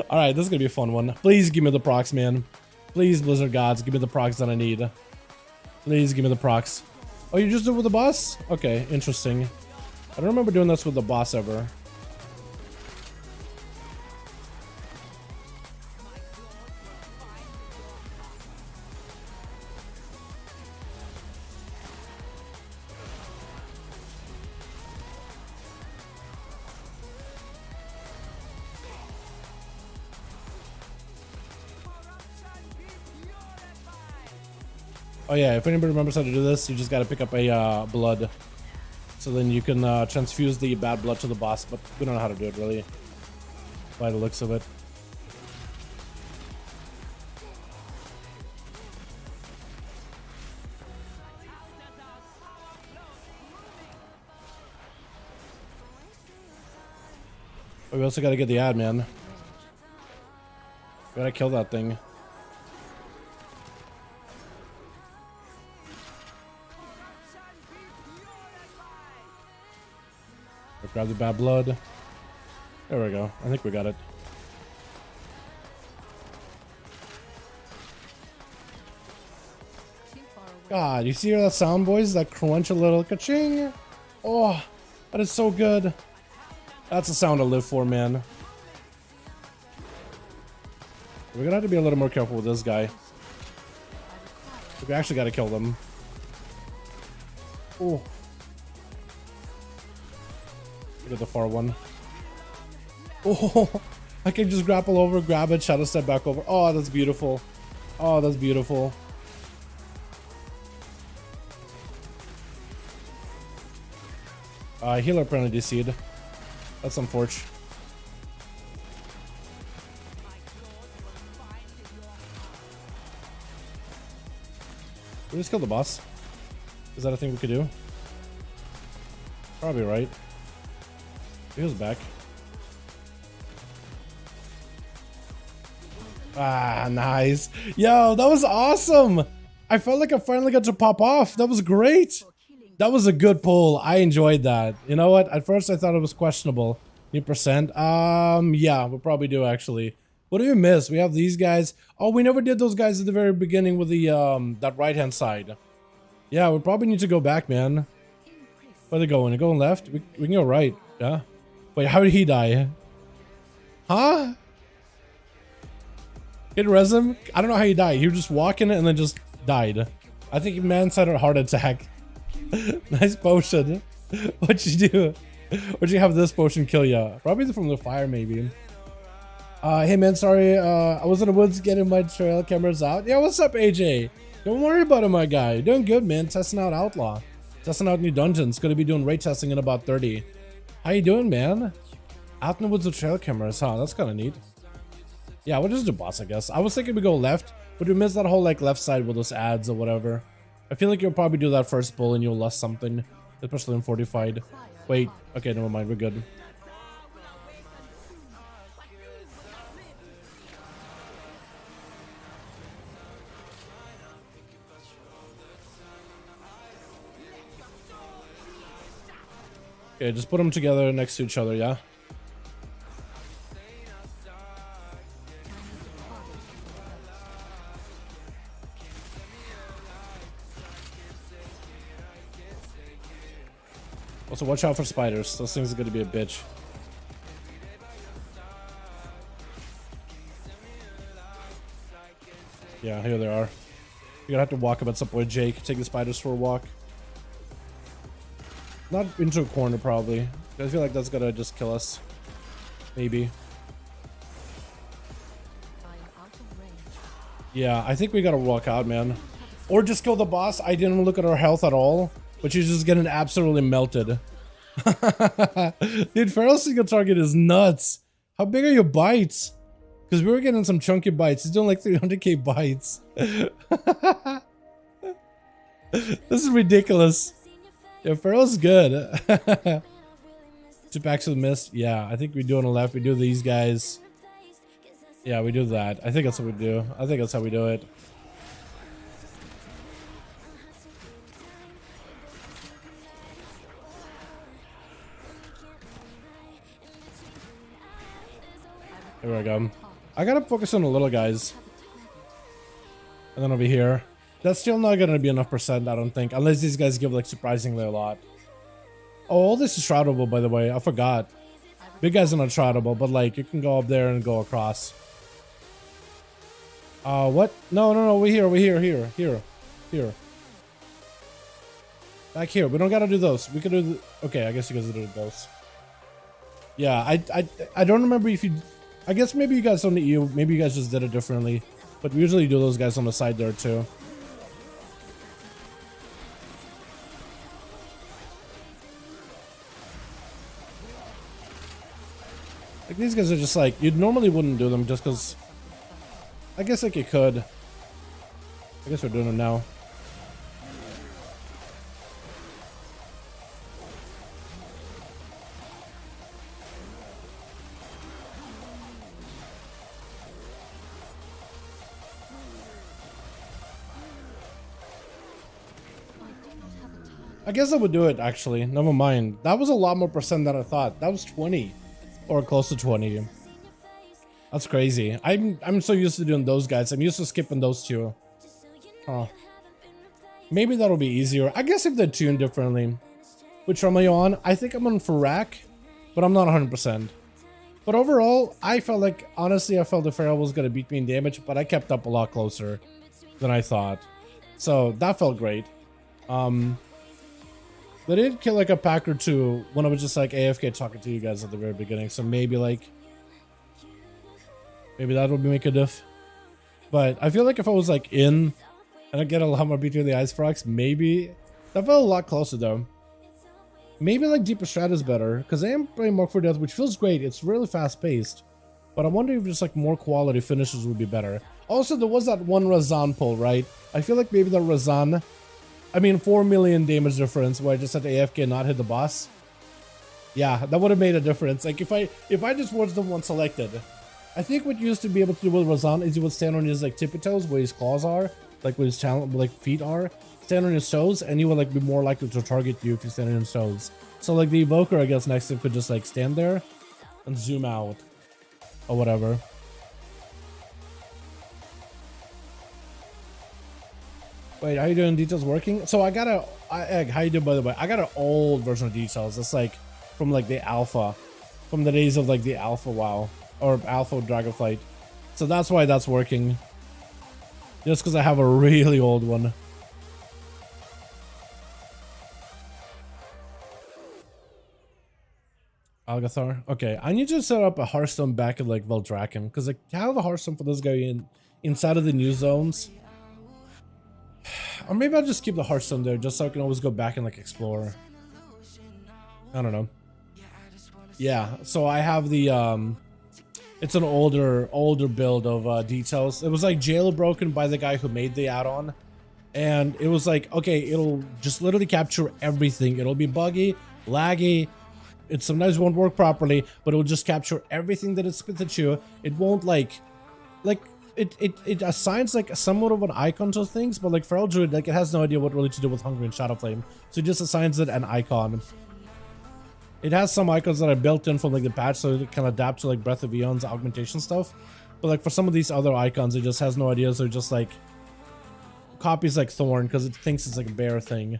S2: Alright, this is gonna be a fun one. Please give me the procs, man. Please, Blizzard gods, give me the procs that I need. Please give me the procs. Oh, you just do it with the boss? Okay, interesting. I don't remember doing this with the boss ever. Oh yeah, if anybody remembers how to do this, you just gotta pick up a blood. So then you can transfuse the bad blood to the boss, but we don't know how to do it really, by the looks of it. But we also gotta get the ad, man. We gotta kill that thing. Grab the bad blood. There we go. I think we got it. God, you see that sound, boys? That crunch, a little ka-ching. Oh, that is so good. That's a sound to live for, man. We're gonna have to be a little more careful with this guy. We actually gotta kill them. Oh. Get the far one. Oh, I can just grapple over, grab it, shadow step back over. Oh, that's beautiful. Oh, that's beautiful. Healer apparently DC'd. That's unfortunate. We just killed the boss. Is that a thing we could do? Probably right. He was back. Ah, nice. Yo, that was awesome. I felt like I finally got to pop off. That was great. That was a good pull. I enjoyed that. You know what? At first I thought it was questionable. New percent. Yeah, we'll probably do actually. What do we miss? We have these guys. Oh, we never did those guys at the very beginning with the that right hand side. Yeah, we probably need to go back, man. Where are they going? They're going left? We can go right. Yeah. Wait, how did he die? Huh? Hit res him? I don't know how he died. He was just walking and then just died. I think he man-centered heart attack. Nice potion. What'd you do? What'd you have this potion kill ya? Probably from the fire, maybe. Hey man, sorry. I was in the woods getting my trail cameras out. Yeah, what's up, AJ? Don't worry about it, my guy. You're doing good, man. Testing out Outlaw. Testing out new dungeons. Gonna be doing raid testing in about 30. How you doing, man? Out in the woods with trail cameras, huh? That's kind of neat. Yeah, we'll just do boss, I guess. I was thinking we go left, but we missed that whole like left side with those ads or whatever. I feel like you'll probably do that first pull and you'll lust something, especially in fortified. Wait, okay, never mind, we're good. Okay, just put them together next to each other, yeah? Also, watch out for spiders. Those things are going to be a bitch. Yeah, here they are. You're gonna have to walk up at some point, Jake. Take the spiders for a walk. Not into a corner, probably. I feel like that's gonna just kill us. Maybe. Yeah, I think we gotta walk out, man. Or just kill the boss. I didn't look at our health at all, but she's just getting absolutely melted. Dude, Feral single target is nuts. How big are your bites? Because we were getting some chunky bites. He's doing like 300k bites. This is ridiculous. Yeah, Feral's good. 2 packs of the mist. Yeah, I think we do on the left. We do these guys. Yeah, we do that. I think that's what we do. I think that's how we do it. Here we go. I gotta focus on the little guys. And then over here. That's still not gonna be enough percent, I don't think. Unless these guys give like surprisingly a lot. Oh, all this is shroudable, by the way. I forgot. Big guys are not shroudable, but like you can go up there and go across. What? No, we're here. Back here. We don't gotta do those. We could do okay, I guess you guys did those. Yeah, I don't remember if you... I guess maybe you guys on the EU, maybe you guys just did it differently. But we usually do those guys on the side there too. Like these guys are just like, you normally wouldn't do them just because... I guess like you could. I guess we're doing them now. I guess I would do it actually. Never mind. That was a lot more percent than I thought. That was 20 or close to 20. That's crazy. I'm so used to doing those guys. I'm used to skipping those two. Huh. Maybe that'll be easier. I guess if they're tuned differently. Which arm are you on? I think I'm on Farak, but I'm not 100%. But overall, I felt like, honestly, I felt the Feral was going to beat me in damage, but I kept up a lot closer than I thought. So that felt great. They did kill like a pack or two when I was just like AFK talking to you guys at the very beginning. So maybe like, maybe that would make a diff. But I feel like if I was like in and I get a lot more between the eyes frogs, maybe that felt a lot closer though. Maybe like Deeper Strat is better because I am playing Mark for Death, which feels great. It's really fast paced, but I wonder if just like more quality finishes would be better. Also, there was that one Razan pull, right? I feel like maybe the Razan, I mean 4 million damage difference where I just had to AFK and not hit the boss. Yeah, that would have made a difference. Like if I just watched the one selected, I think what you used to be able to do with Razan is you would stand on his like tippy toes where his claws are, like where his talent, like feet are. Stand on his toes, and he would like be more likely to target you if you stand on his toes. So like the evoker, I guess next time could just like stand there and zoom out or whatever. Wait, how you doing? Details working? So I got how you doing, by the way? I got an old version of Details. That's like from like the alpha, from the days of like the alpha WoW or alpha Dragonflight. So that's why that's working. Just because I have a really old one. Atal'Dazar. Okay, I need to set up a Hearthstone back at like Veldraken because I have a Hearthstone for this guy inside of the new zones. Or maybe I'll just keep the Hearthstone there just so I can always go back and like explore. I don't know. Yeah, so I have the it's an older build of Details. It was like jailbroken by the guy who made the add-on, and it was like, okay, it'll just literally capture everything. It'll be buggy, laggy. It sometimes won't work properly, but it will just capture everything that it spits at you. It won't it assigns like somewhat of an icon to things, but like Feral Druid, like it has no idea what really to do with Hungry and Shadowflame, so it just assigns it an icon. It has some icons that are built in from like the patch, so it can adapt to like Breath of Eon's augmentation stuff. But like for some of these other icons, it just has no idea, so it just like copies like Thorn because it thinks it's like a bear thing.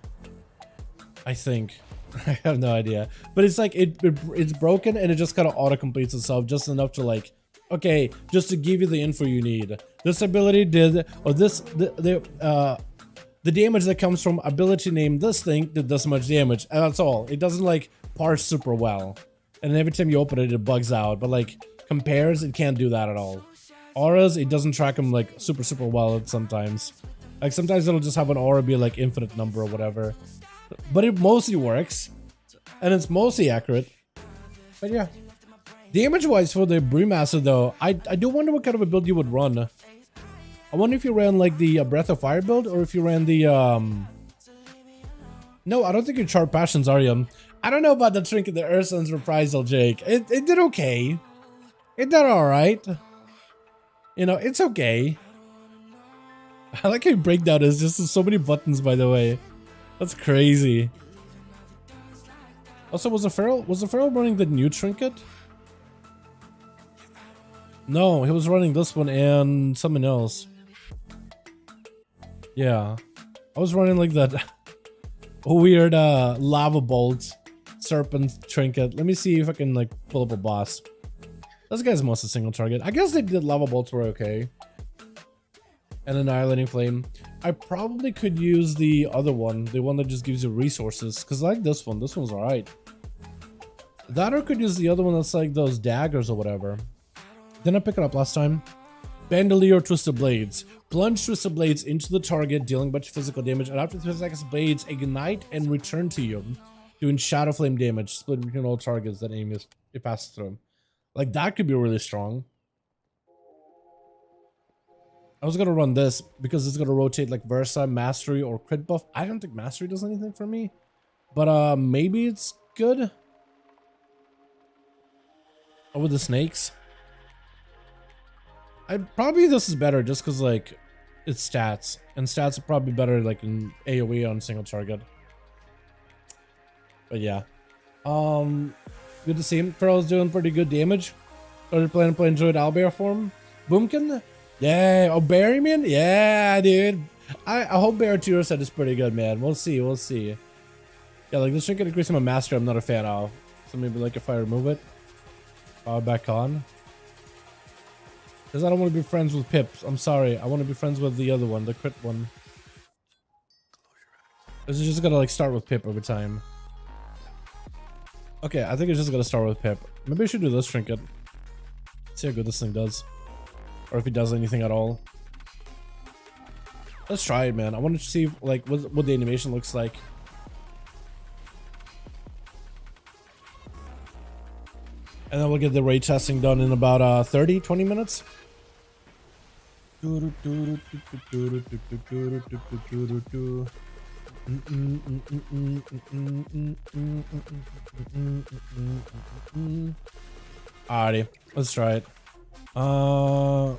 S2: I think. I have no idea, but it's like it's broken and it just kind of auto completes itself just enough to like, okay, just to give you the info you need. This ability did, or the damage that comes from ability name this thing did this much damage, and that's all. It doesn't like parse super well, and every time you open it, it bugs out. But like compares, it can't do that at all. Auras, it doesn't track them like super well sometimes. Like sometimes it'll just have an aura be like infinite number or whatever. But it mostly works, and it's mostly accurate. But yeah, damage-wise for the Brewmaster though, I do wonder what kind of a build you would run. I wonder if you ran like the Breath of Fire build, or if you ran the No, I don't think you're Charred Passions, are you? I don't know about the Trinket, the Ursun's Reprisal, Jake. It did okay. It did alright. You know, it's okay. I like how your breakdown is just so many buttons, by the way. That's crazy. Also, was the Feral running the new Trinket? No, he was running this one and something else. Yeah. I was running like that weird lava bolt serpent trinket. Let me see if I can like pull up a boss. Those guys mostly single target. I guess they did lava bolts were okay. And Annihilating Flame. I probably could use the other one, the one that just gives you resources, because I like this one. This one's alright. That or could use the other one that's like those daggers or whatever. Didn't I pick it up last time? Bandolier Twisted Blades. Plunge Twisted Blades into the target, dealing a bunch of physical damage, and after 3 seconds, blades ignite and return to you, doing Shadow Flame damage, split between all targets that aim is it passes through. Like that could be really strong. I was gonna run this because it's gonna rotate like Versa, Mastery, or Crit buff. I don't think Mastery does anything for me, but maybe it's good. Oh, with the snakes. Probably this is better just because like it's stats, and stats are probably better like in AoE on single target. But yeah, good to see him. Feral's doing pretty good damage. Started playing Enjoyed Owlbear form. Boomkin. Yeah, oh, Berryman? Yeah, dude. I hope Bear 2 set is pretty good, man. We'll see, we'll see. Yeah, like this trinket increasing my mastery I'm not a fan of. So maybe like if I remove it, back on. Because I don't want to be friends with Pips. I'm sorry. I want to be friends with the other one, the crit one. This is just gonna like start with Pip every time. Okay, I think it's just gonna start with Pip. Maybe I should do this trinket. See how good this thing does. Or if it does anything at all. Let's try it, man. I want to see if, like what the animation looks like. And then we'll get the ray testing done in about 30-20 minutes. Alrighty, let's try it. So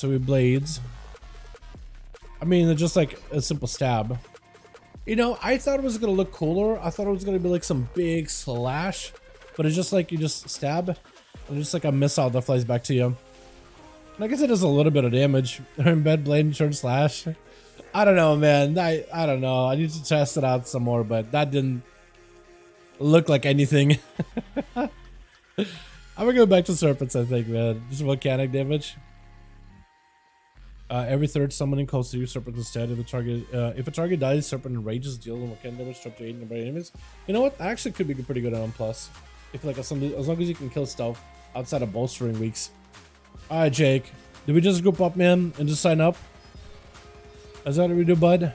S2: we blades. I mean, it's just like a simple stab. You know, I thought it was gonna look cooler. I thought it was gonna be like some big slash, but it's just like you just stab, and just like a missile that flies back to you. And I guess it does a little bit of damage. Embed blade and short slash. I don't know, man. I don't know. I need to test it out some more, but that didn't look like anything. I'm gonna go back to serpents, I think, man. Just volcanic damage. Every third summoning calls to you serpent instead. If a target dies, serpent enrages, deal volcanic damage to up to 8 nearby enemies. You know what? That actually could be pretty good on plus. If like as long as you can kill stuff outside of bolstering weeks. All right, Jake. Did we just group up, man, and just sign up? Is that what we do, bud?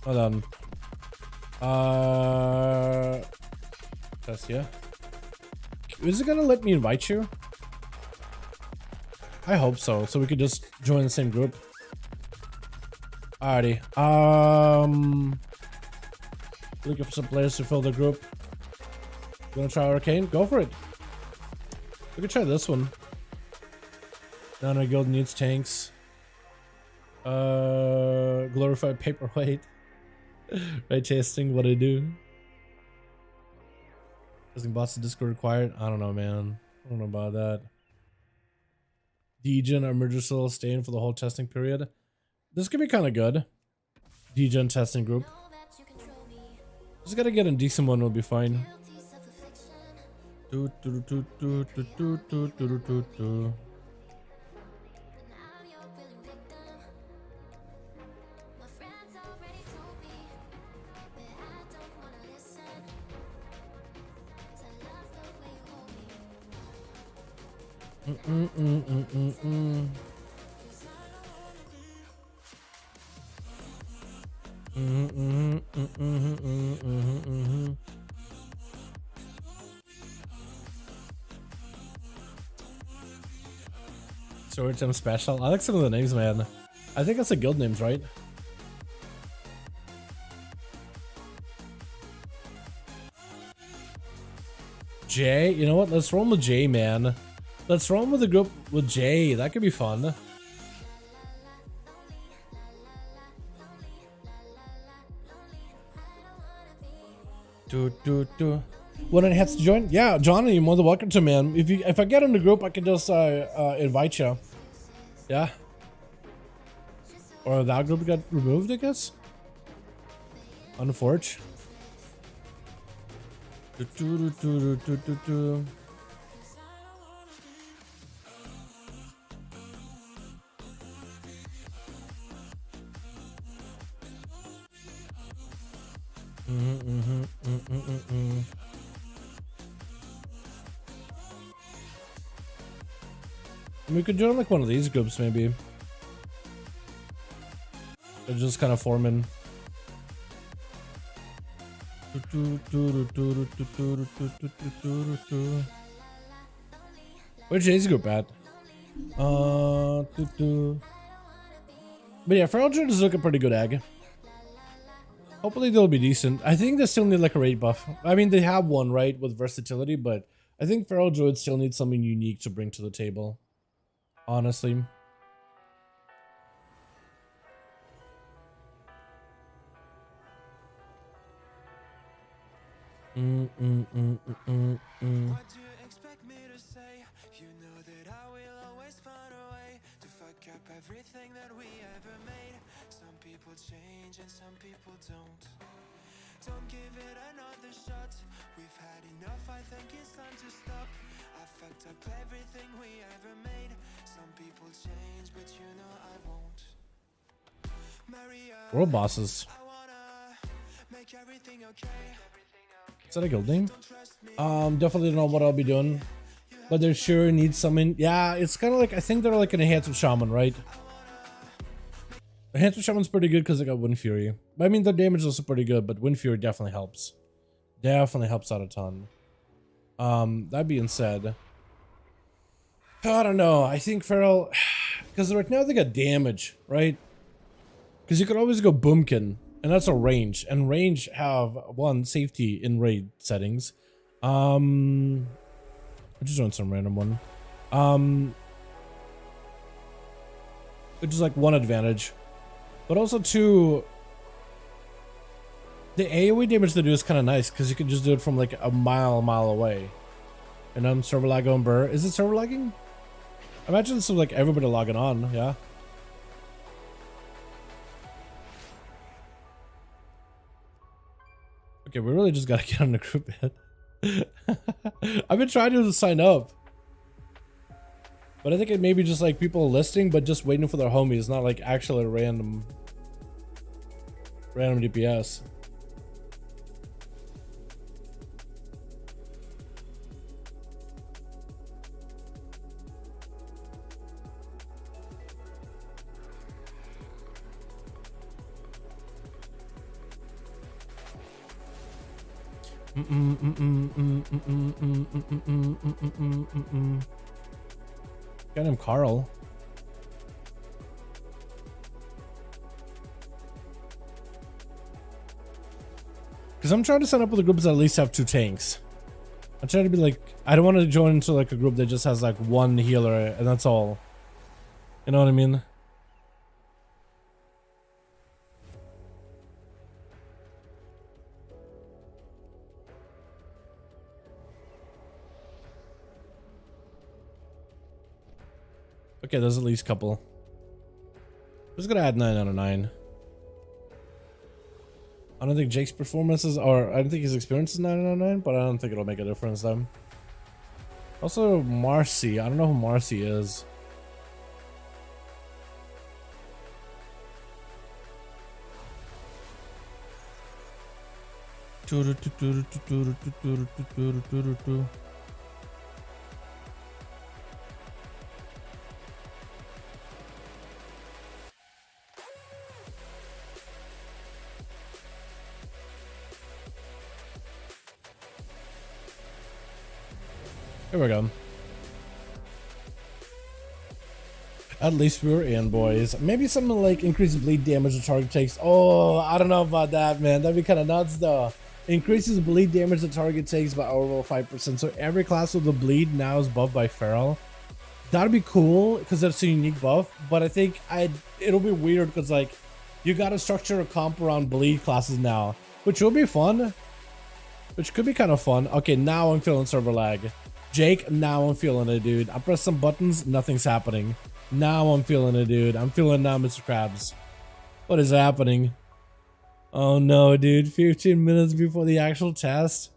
S2: Hold on. Test, yeah. Is it gonna let me invite you? I hope so. So we could just join the same group. Alrighty. Looking for some players to fill the group. You wanna try Arcane? Go for it. We could try this one. Nano Guild needs tanks. Glorified paperweight. Right tasting what I do. Testing bots to Discord required. I don't know, man. I don't know about that. Degen or AMIRDRASSIL staying for the whole testing period. This could be kind of good. Degen testing group. Just gotta get a decent one, will be fine. Do, do, do, do, do, do, do, do, do, do. Storytime special. I like some of the names, man. I think that's the guild names, right? Jay, you know what? Let's roll with Jay, man. Let's roll with the group with Jay. That could be fun. When it has to join, yeah, Johnny, you're more than welcome to, man. If I get in the group, I can just invite you. Yeah. Or that group got removed, I guess. On the forge. We could join like one of these groups, maybe. They're just kind of forming. Where's Jay's group at? But yeah, Feral Druid is looking pretty good, Ag. Hopefully they'll be decent. I think they still need like a raid buff. I mean, they have one, right, with versatility, but I think Feral Druid still needs something unique to bring to the table. Honestly.
S3: What do you expect me to say? You know that I will always find a way to fuck up everything that we ever made. Some people change and some people don't. Don't give it another shot. We've had enough, I think it's time to stop. I fucked up everything we ever made. Some people change, but you know I won't. Maria,
S2: World bosses.
S3: I wanna make everything okay.
S2: Is that a guild name? Definitely don't know what I'll be doing, but they sure need something. Yeah, it's kind of like, I think they're like an enhanced with shaman, right? Enhanced with shaman's pretty good because they got Wind Fury. I mean, the damage is also pretty good, but Wind Fury definitely helps. Definitely helps out a ton. That being said, I don't know. I think Feral, because right now they got damage, right? Because you could always go Boomkin. And that's a range, and range have one safety in raid settings. I'm just doing some random one. Which is like one advantage, but also two. The AoE damage they do is kind of nice because you can just do it from like a mile away. And I'm server lag on Burr. Is it server lagging? I imagine it's like everybody logging on. Yeah. Okay, we really just gotta get on the group, man. I've been trying to sign up, but I think it may be just like people listing, but just waiting for their homies, not like actually random DPS. Got him, Carl. Because I'm trying to sign up with a group that at least have 2 tanks. I'm trying to be like, I don't want to join into like a group that just has like 1 healer and that's all. You know what I mean? Okay, there's at least a couple. I'm just gonna add 9 out of 9. I don't think Jake's performances, or I don't think his experience is 999, but I don't think it'll make a difference though. Also, Marcy. I don't know who Marcy is. Here we go. At least we were in, boys. Maybe something like increased bleed damage the target takes. Oh, I don't know about that, man. That'd be kind of nuts, though. Increases bleed damage the target takes by overall 5%. So every class with the bleed now is buffed by Feral. That'd be cool because that's a unique buff. But I think it'll be weird because like you gotta structure a comp around bleed classes now, which will be fun. Which could be kind of fun. Okay, now I'm feeling server lag. Jake, now I'm feeling it, dude. I press some buttons, nothing's happening. Now I'm feeling it, dude. I'm feeling now, Mr. Krabs. What is happening? Oh no, dude. 15 minutes before the actual test.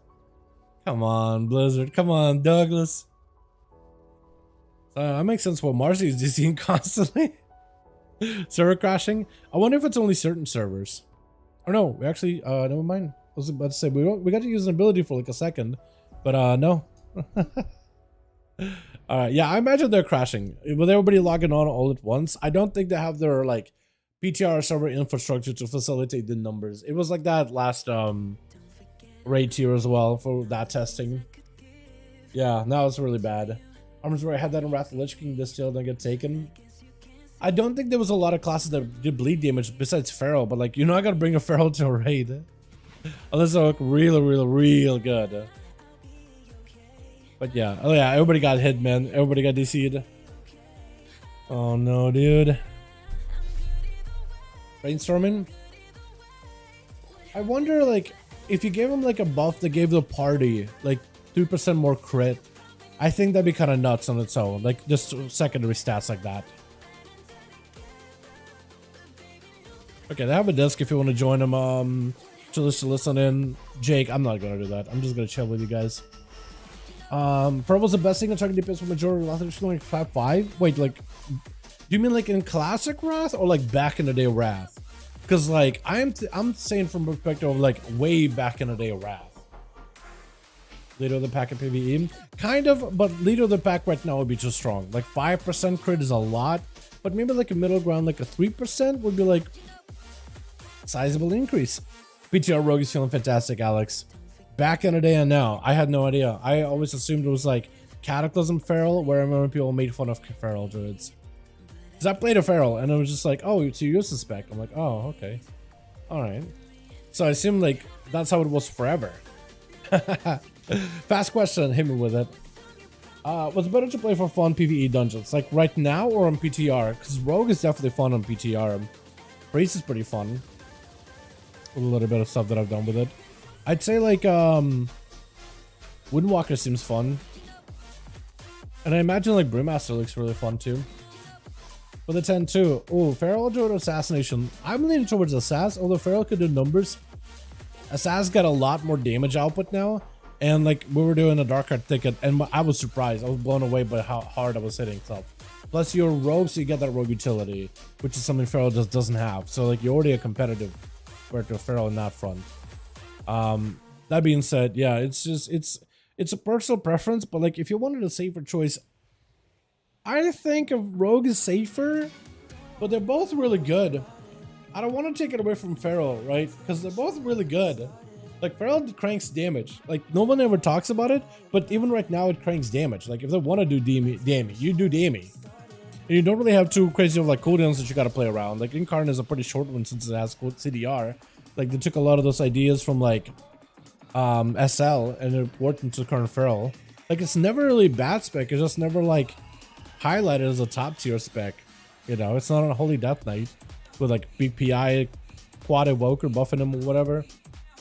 S2: Come on, Blizzard. Come on, Douglas. That makes sense what Marcy is DCing constantly. Server crashing. I wonder if it's only certain servers. Or no, we actually, never mind. I was about to say, we got to use an ability for like a second. But no. Alright, yeah, I imagine they're crashing with everybody logging on all at once. I don't think they have their like PTR server infrastructure to facilitate the numbers. It was like that last raid tier as well for that testing. Yeah, now it's really bad. Arms where I had that in Wrath of the Lich King, this still didn't get taken. I don't think there was a lot of classes that did bleed damage besides Feral, but like you're not gonna bring a Feral to a raid unless they look real good. But yeah, oh yeah, everybody got hit, man. Everybody got DC'd. Oh no, dude. Brainstorming. I wonder, like, if you gave him like a buff that gave the party like 2% more crit, I think that'd be kind of nuts on its own. Like just secondary stats like that. Okay, they have a disc if you want to join them. To listen in. Jake, I'm not gonna do that. I'm just gonna chill with you guys. Purple's the best thing on target DPS for majority of Wrath, like 5-5. Wait, like, do you mean like in classic Wrath or like back in the day Wrath? Because like I'm saying from perspective of like way back in the day of Wrath. Leader of the pack in PvE, kind of, but leader of the pack right now would be too strong. Like 5% crit is a lot, but maybe like a middle ground, like a 3% would be like sizable increase. PTR Rogue is feeling fantastic, Alex. Back in the day and now, I had no idea. I always assumed it was like Cataclysm Feral, where I remember people made fun of Feral druids. Because I played a Feral and it was just like, oh, so you're suspect. I'm like, oh, okay. Alright. So I assumed like that's how it was forever. Fast question, hit me with it. What's better to play for fun PvE dungeons? Like right now or on PTR? Because Rogue is definitely fun on PTR. Priest is pretty fun. A little bit of stuff that I've done with it. I'd say like Windwalker seems fun. And I imagine like Brewmaster looks really fun too. For the 10-2. Oh, Feral or Assassination. I'm leaning towards Assass, although Feral could do numbers. Assass got a lot more damage output now. And like we were doing a Darkheart Thicket, and I was surprised. I was blown away by how hard I was hitting stuff. Plus you're rogue, so you get that rogue utility, which is something Feral just doesn't have. So like you're already a competitive compared to Feral in that front. That being said, yeah, it's a personal preference, but like if you wanted a safer choice, I think of Rogue is safer, but they're both really good. I don't want to take it away from Feral, right? Because they're both really good. Like Feral cranks damage. Like no one ever talks about it, but even right now it cranks damage. Like if they want to do damage, you do damage. And you don't really have too crazy of like cooldowns that you got to play around. Like Incarnate is a pretty short one since it has CDR. Like they took a lot of those ideas from like SL and it worked into current Feral. Like it's never really bad spec. It's just never like highlighted as a top tier spec. You know, it's not on a Holy Death Knight with like BPI quad evoker buffing him or whatever.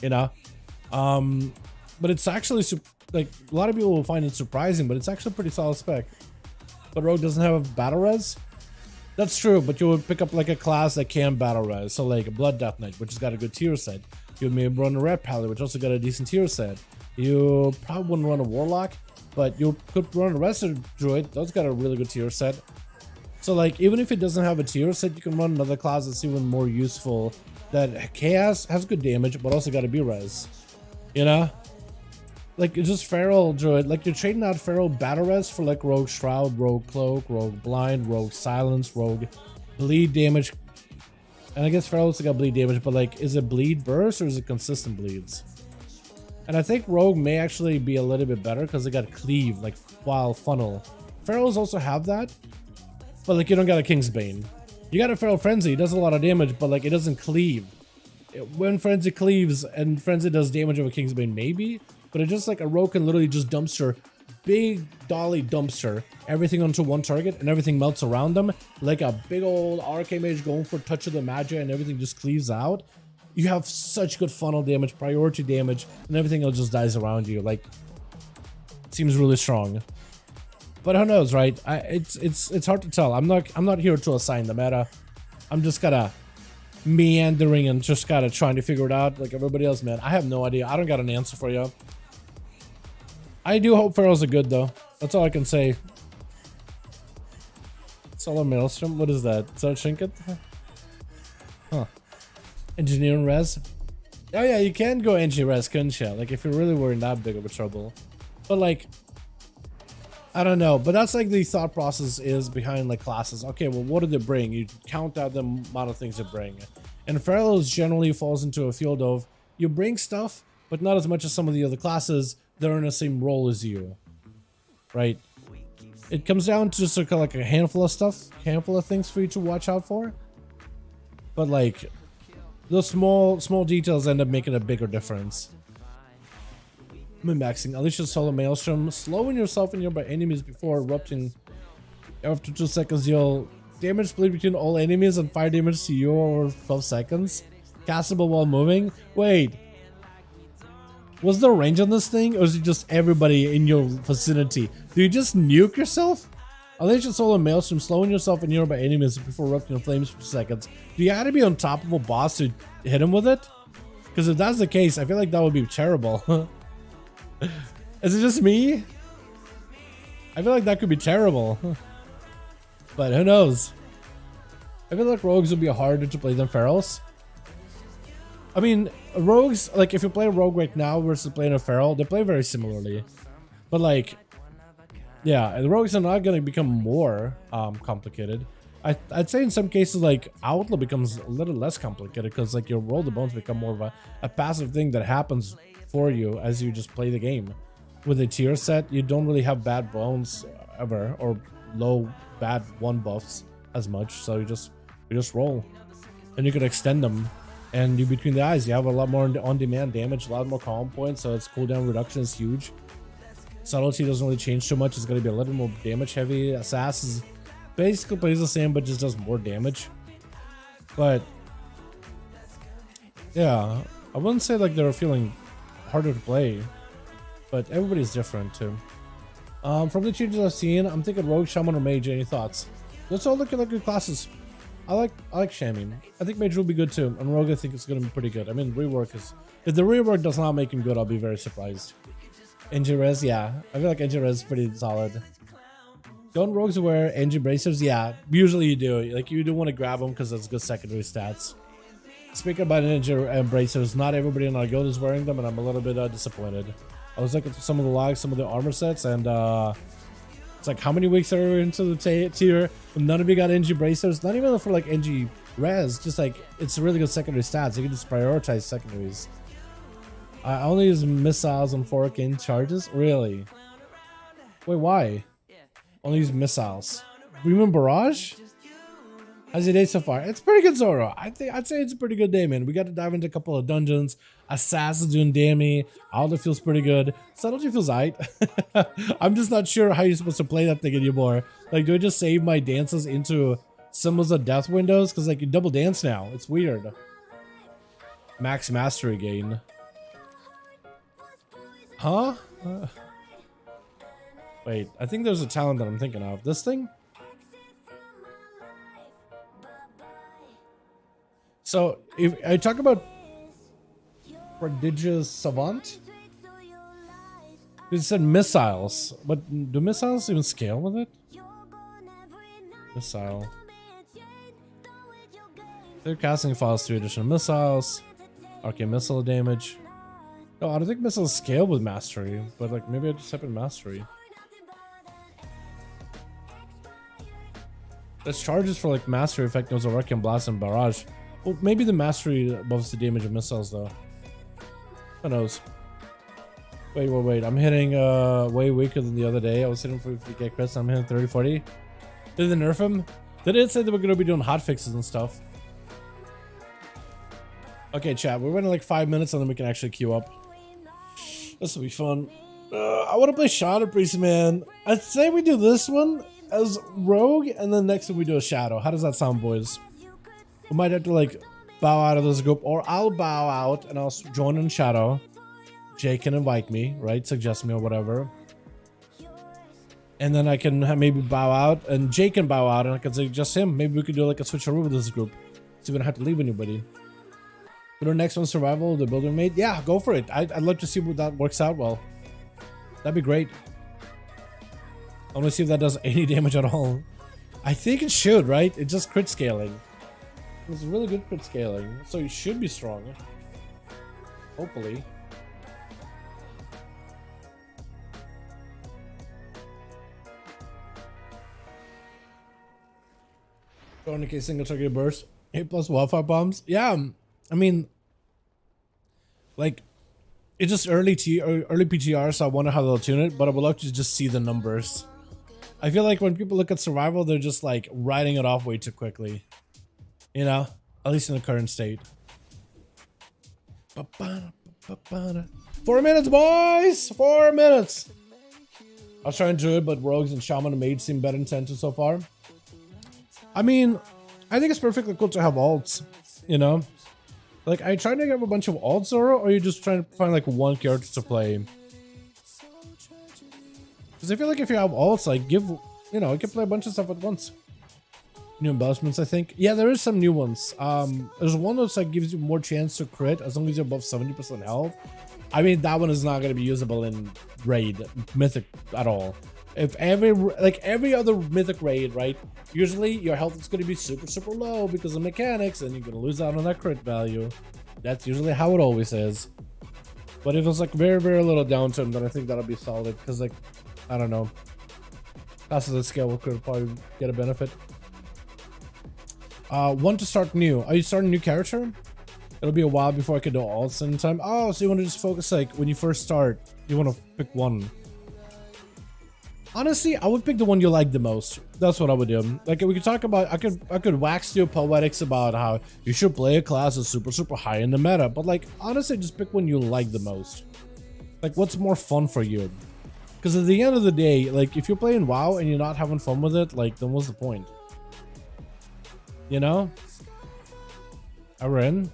S2: You know, but it's actually like a lot of people will find it surprising, but it's actually a pretty solid spec. But Rogue doesn't have a battle res. That's true, but you would pick up like a class that can battle res. So like a Blood Death Knight, which has got a good tier set. You may run a Red Pally, which also got a decent tier set. You probably wouldn't run a Warlock, but you could run a Resto Druid. Those got a really good tier set. So like, even if it doesn't have a tier set, you can run another class that's even more useful. That Chaos has good damage, but also got to be res. You know? Like, it's just Feral Druid. Like, you're trading out Feral Battle Res for like Rogue Shroud, Rogue Cloak, Rogue Blind, Rogue Silence, Rogue Bleed damage. And I guess Feral also got bleed damage, but like, is it bleed burst or is it consistent bleeds? And I think Rogue may actually be a little bit better because they got cleave, like while funnel. Ferals also have that, but like you don't got a Kingsbane. You got a Feral Frenzy, it does a lot of damage, but like it doesn't cleave. When Frenzy cleaves and Frenzy does damage of a Kingsbane, maybe, but it's just like a Rogue can literally just dumpster, big dolly dumpster, everything onto one target and everything melts around them, like a big old Arcane Mage going for Touch of the Magi and everything just cleaves out. You have such good funnel damage, priority damage, and everything else just dies around you. Like, it seems really strong. But who knows, right? It's hard to tell. I'm not here to assign the meta. I'm just kinda meandering and just kinda trying to figure it out like everybody else, man. I have no idea. I don't got an answer for you. I do hope Ferals are good though. That's all I can say. Solar Maelstrom? What is that? Is that a trinket? Huh. Engineering res? Oh yeah, you can go engi res, couldn't you? Like if you really were in that big of a trouble. But like, I don't know. But that's like the thought process is behind like classes. Okay, well what do they bring? You count out the amount of things they bring. And Ferals generally falls into a field of you bring stuff, but not as much as some of the other classes that are in the same role as you. Right? It comes down to just like a handful of stuff, handful of things for you to watch out for. But like those small details end up making a bigger difference. Min-maxing. Alicia's Solar Maelstrom. Slowing yourself in nearby enemies before erupting. After 2 seconds, you'll damage split between all enemies and fire damage to you over 12 seconds. Castable while moving. Wait. Was there range on this thing? Or is it just everybody in your vicinity? Do you just nuke yourself? Alicia's Solar Maelstrom, slowing yourself in nearby enemies before erupting in flames for seconds. Do you have to be on top of a boss to hit him with it? Because if that's the case, I feel like that would be terrible. Is it just me? I feel like that could be terrible. But who knows? I feel like rogues would be harder to play than ferals. I mean, rogues, like if you play a rogue right now versus playing a feral, they play very similarly. But like, yeah, the rogues are not going to become more complicated. I'd say in some cases like Outlaw becomes a little less complicated because like your roll the bones become more of a passive thing that happens for you as you just play the game. With a tier set, you don't really have bad bones ever or low bad one buffs as much, so you just roll and you can extend them. And you between the eyes, you have a lot more on-demand damage, a lot more calm points, so its cooldown reduction is huge. Subtlety doesn't really change too much. It's going to be a little more damage heavy. Assassin basically plays the same, but just does more damage. But yeah, I wouldn't say like they're feeling harder to play, but everybody's different too. From the changes I've seen, I'm thinking Rogue, Shaman, or Mage. Any thoughts? Let's all look at like good classes. I like Shaman. I think Mage will be good too, and Rogue I think it's going to be pretty good. I mean, rework is, if the rework does not make him good, I'll be very surprised. NG Res, yeah. I feel like NG Res is pretty solid. Don't rogues wear NG bracers? Yeah, usually you do. Like, you do want to grab them because that's good secondary stats. Speaking about NG bracers, not everybody in our guild is wearing them, and I'm a little bit disappointed. I was looking at some of the logs, some of the armor sets, and it's like, how many weeks are we into the tier? And none of you got NG bracers? Not even for like NG res, just like, it's really good secondary stats. You can just prioritize secondaries. I only use missiles on 4K charges? Really? Wait, why? Only use missiles. Remember Barrage? How's your day so far? It's pretty good, Zoro. I'd say it's a pretty good day, man. We got to dive into a couple of dungeons. Assassin's doing dammy. Outlaw feels pretty good. Subtlety feels aight. I'm just not sure how you're supposed to play that thing anymore. Like, do I just save my dances into symbols of death windows? Because like you double dance now. It's weird. Max mastery gain. Huh? Wait, I think there's a talent that I'm thinking of. This thing? So if I talk about prodigious savant, it said missiles, but do missiles even scale with it? Missile. They're casting files 3 additional missiles. Arcane missile damage. No, I don't think missiles scale with mastery, but like maybe I just type in mastery. There's charges for like mastery effect, knows Arcane blast and barrage. Well, maybe the mastery buffs the damage of missiles though. Who knows? Wait. I'm hitting way weaker than the other day. I was hitting for 50k crits. I'm hitting 30, 40. Did they nerf him? They did say they were gonna be doing hotfixes and stuff. Okay, chat. We're running like 5 minutes and then we can actually queue up. This will be fun. I want to play Shadow Priest, man. I'd say we do this one as Rogue and then next one we do a Shadow. How does that sound, boys? We might have to like bow out of this group, or I'll bow out and I'll join in Shadow. Jake can invite me, right? Suggest me or whatever. And then I can maybe bow out and Jake can bow out and I can suggest him. Maybe we could do like a switcheroo with this group. So we don't have to leave anybody. But our next one, survival, the builder mate. Yeah, go for it. I'd love to see what that works out well. That'd be great. I want to see if that does any damage at all. I think it should, right? It's just crit scaling. It's really good crit scaling. So it should be strong. Hopefully. ONYXIA single target burst. 8+ Wi-Fi bombs. Yeah. I mean, like, it's just early PTR, so I wonder how they'll tune it, but I would love to just see the numbers. I feel like when people look at survival, they're just like writing it off way too quickly. You know, at least in the current state. 4 minutes, boys! 4 minutes! I was trying to do it, but rogues and shaman and mage seem better intensive so far. I mean, I think it's perfectly cool to have alts, you know? Like, are you trying to get a bunch of alts, Zoro, or are you just trying to find like one character to play? Because I feel like if you have alts, like, you know, you can play a bunch of stuff at once. New embellishments, I think. Yeah, there is some new ones. There's one that's like gives you more chance to crit as long as you're above 70% health. I mean, that one is not going to be usable in raid, mythic at all. If every other mythic raid, right? Usually your health is going to be super low because of mechanics and you're going to lose out on that crit value. That's usually how it always is. But if it's like very little downtime, then I think that'll be solid because, like, I don't know. Classes at scale could probably get a benefit. One to start new. Are you starting a new character? It'll be a while before I can do all at the same time. Oh, so you want to just focus, like, when you first start, you want to pick one. Honestly, I would pick the one you like the most. That's what I would do. Like, we could talk about, I could wax your poetics about how you should play a class that's super high in the meta, but like, honestly, just pick one you like the most. Like, what's more fun for you? Because at the end of the day, like, if you're playing WoW and you're not having fun with it, like, then what's the point? You know? Are we in?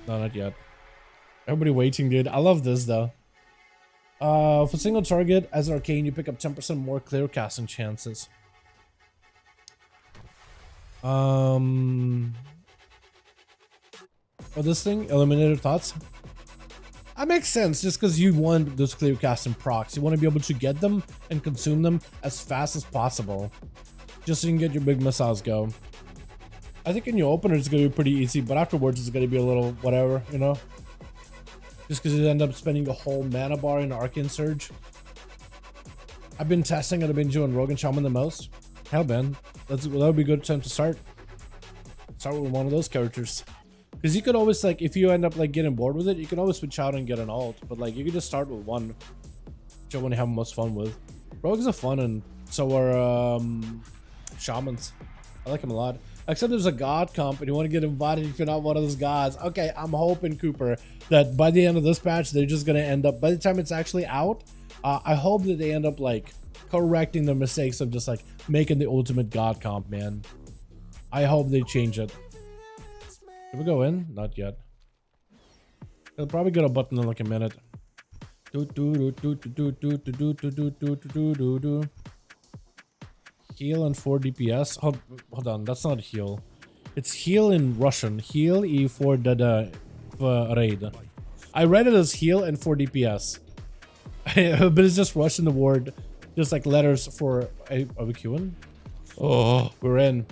S2: No, not yet. Everybody waiting, dude. I love this, though. For single target, as arcane, you pick up 10% more clear casting chances. Oh, this thing, eliminated thoughts. That makes sense, just because you want those clear casting procs. You want to be able to get them and consume them as fast as possible, just so you can get your big missiles go. I think in your opener it's gonna be pretty easy, but afterwards it's gonna be a little whatever, you know. Just because you end up spending a whole mana bar in Arcane Surge. I've been testing and I've been doing Rogue and Shaman the most. Hell, man, that would be a good time to start. Start with one of those characters. Because you could always, like, if you end up like getting bored with it, you can always switch out and get an alt. But like, you can just start with one, which I want to have most fun with. Rogues are fun, and so are Shamans. I like them a lot. Except there's a god comp and you want to get invited if you're not one of those gods. Okay, I'm hoping, Cooper, that by the end of this patch, they're just going to end up, by the time it's actually out, I hope that they end up like correcting the mistakes of just like making the ultimate god comp, man. I hope they change it. Did we go in? Not yet. They'll probably get a button in like a minute. Heal and 4 DPS. Hold on, that's not heal. It's heal in Russian. Heal E for the raid. I read it as heal and for DPS. But it's just Russian the word. Just like letters for... Are we queuing? Oh, we're in.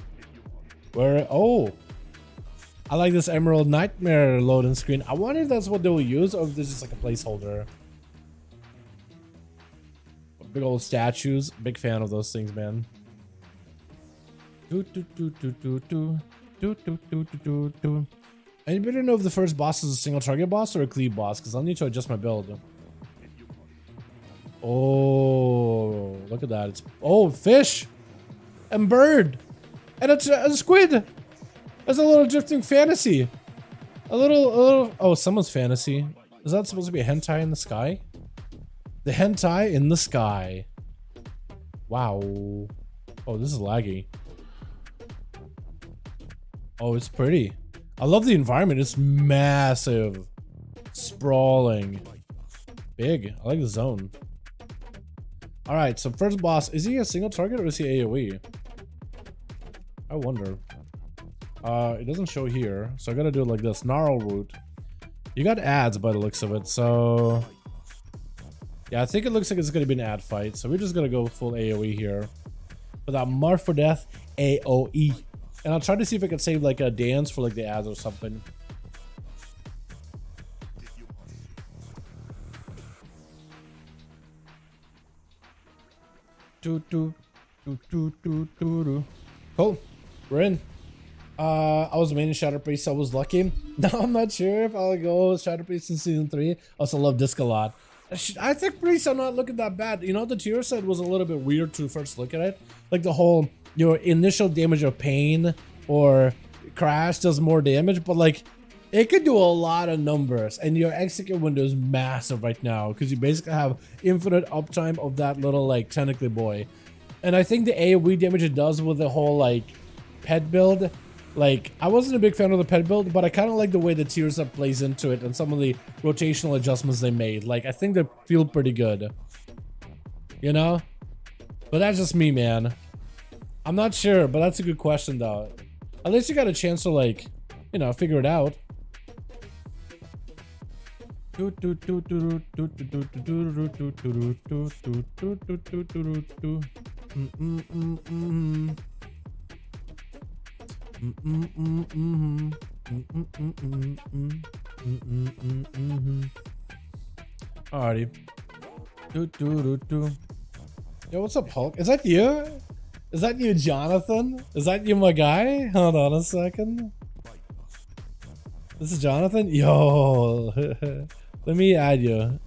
S2: Oh. I like this Emerald Nightmare loading screen. I wonder if that's what they will use or if this is like a placeholder. Big old statues. Big fan of those things, man. Anybody know if the first boss is a single target boss or a cleave boss? Because I'll need to adjust my build. Oh, look at that. It's fish and bird and a squid. There's a little drifting fantasy. A little oh, someone's fantasy. Is that supposed to be a hentai in the sky? The hentai in the sky. Wow. Oh, this is laggy. Oh, it's pretty. I love the environment. It's massive. Sprawling. Big. I like the zone. Alright, so first boss. Is he a single target or is he AoE? I wonder. It doesn't show here. So I gotta do it like this. Gnarl root. You got ads by the looks of it, so... Yeah, I think it looks like it's gonna be an ad fight. So we're just gonna go full AoE here. Without Mark for Death, AoE. And I'll try to see if I can save like a dance for like the ads or something. Cool. We're in. I was main in Shadow Priest, so I was lucky. Now I'm not sure if I'll go Shadow Priest in season 3. I also love Disc a lot. I think priests are not looking that bad. You know, the tier set was a little bit weird to first look at it. Like the whole, your initial damage of pain or crash does more damage, but like it could do a lot of numbers. And your execute window is massive right now because you basically have infinite uptime of that little like tentacle boy. And I think the AoE damage it does with the whole like pet build, like I wasn't a big fan of the pet build, but I kind of like the way the tier set plays into it and some of the rotational adjustments they made. Like I think they feel pretty good, you know. But that's just me, man. I'm not sure, but that's a good question though. At least you got a chance to like, you know, figure it out. Alrighty. Yo, what's up, Hulk? Is that you? Is that you, Jonathan? Is that you, my guy? Hold on a second. This is Jonathan? Yo. Let me add you.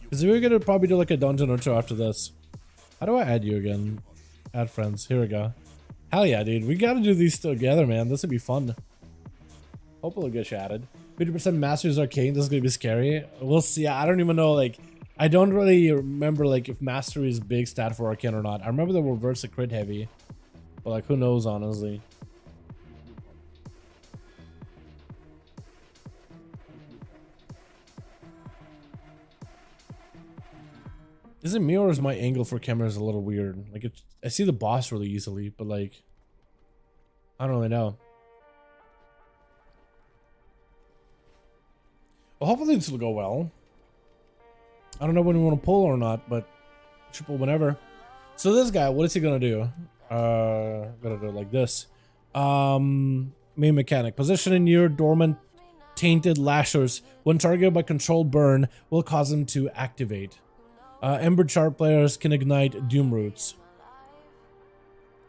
S2: Because we're gonna probably do like a dungeon or two after this. How do I add you again? Add friends. Here we go. Hell yeah, dude. We gotta do these together, man. This would be fun. Hope it'll get chatted. 50% Masters Arcane. This is gonna be scary. We'll see. I don't even know, like... I don't really remember, like, if Mastery is big stat for Arcane or not. I remember the reverse a crit heavy. But, like, who knows, honestly. Is it me or is my angle for cameras a little weird? Like, I see the boss really easily, but like, I don't really know. Well, hopefully this will go well. I don't know when we want to pull or not, but should pull whenever. So this guy, what is he gonna do? Gonna do it like this. Main mechanic: positioning your dormant tainted lashers when targeted by controlled burn will cause them to activate. Ember Chart players can ignite Doom Roots.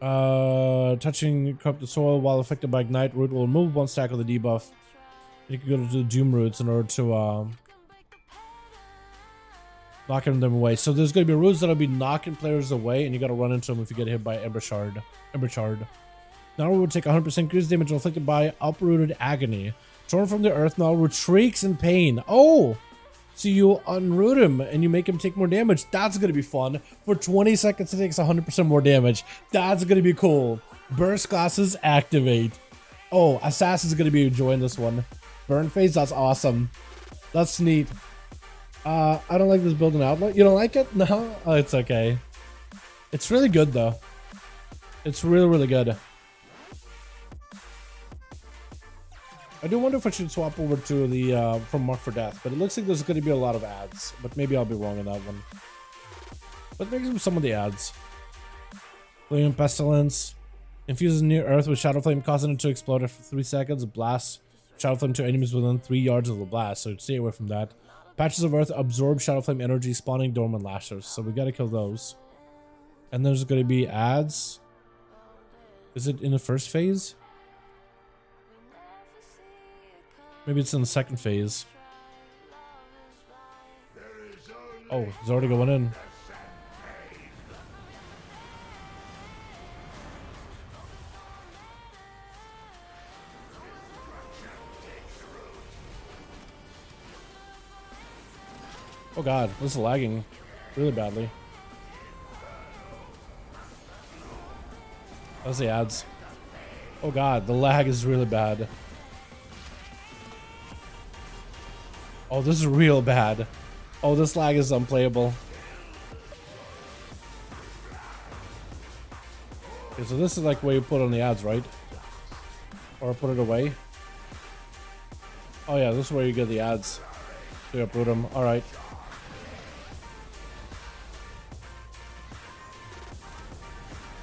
S2: Touching corrupted soil while affected by Ignite Root will remove one stack of the debuff. You can go to the Doom Roots in order to knocking them away. So there's going to be roots that'll be knocking players away, and you got to run into them if you get hit by Ember Shard. Now will take 100% increased damage inflicted by Uprooted Agony. Torn from the earth, now root shrieks in pain. Oh! So you unroot him and you make him take more damage. That's going to be fun. For 20 seconds, it takes 100% more damage. That's going to be cool. Burst classes activate. Oh, Assassin's going to be enjoying this one. Burn phase, that's awesome. That's neat. I don't like this build in Outlaw. You don't like it? No? Oh, it's okay. It's really good, though. It's really, really good. I do wonder if I should swap over to the from Mark for Death, but it looks like there's going to be a lot of ads, but maybe I'll be wrong on that one. But maybe some of the ads. Flaming Pestilence. Infuses near Earth with Shadow Flame, causing it to explode after 3 seconds. Blast Shadow Flame to enemies within 3 yards of the blast, so stay away from that. Patches of Earth absorb Shadow Flame energy, spawning dormant lashers, so we gotta kill those. And there's gonna be ads. Is it in the first phase? Maybe it's in the second phase. Oh, it's already going in. Oh god, this is lagging really badly. That's the ads. Oh god, the lag is really bad. Oh, this is real bad. Oh, this lag is unplayable. Okay, so this is like where you put on the ads, right? Or put it away. Oh yeah, this is where you get the ads. So you upload them. Alright.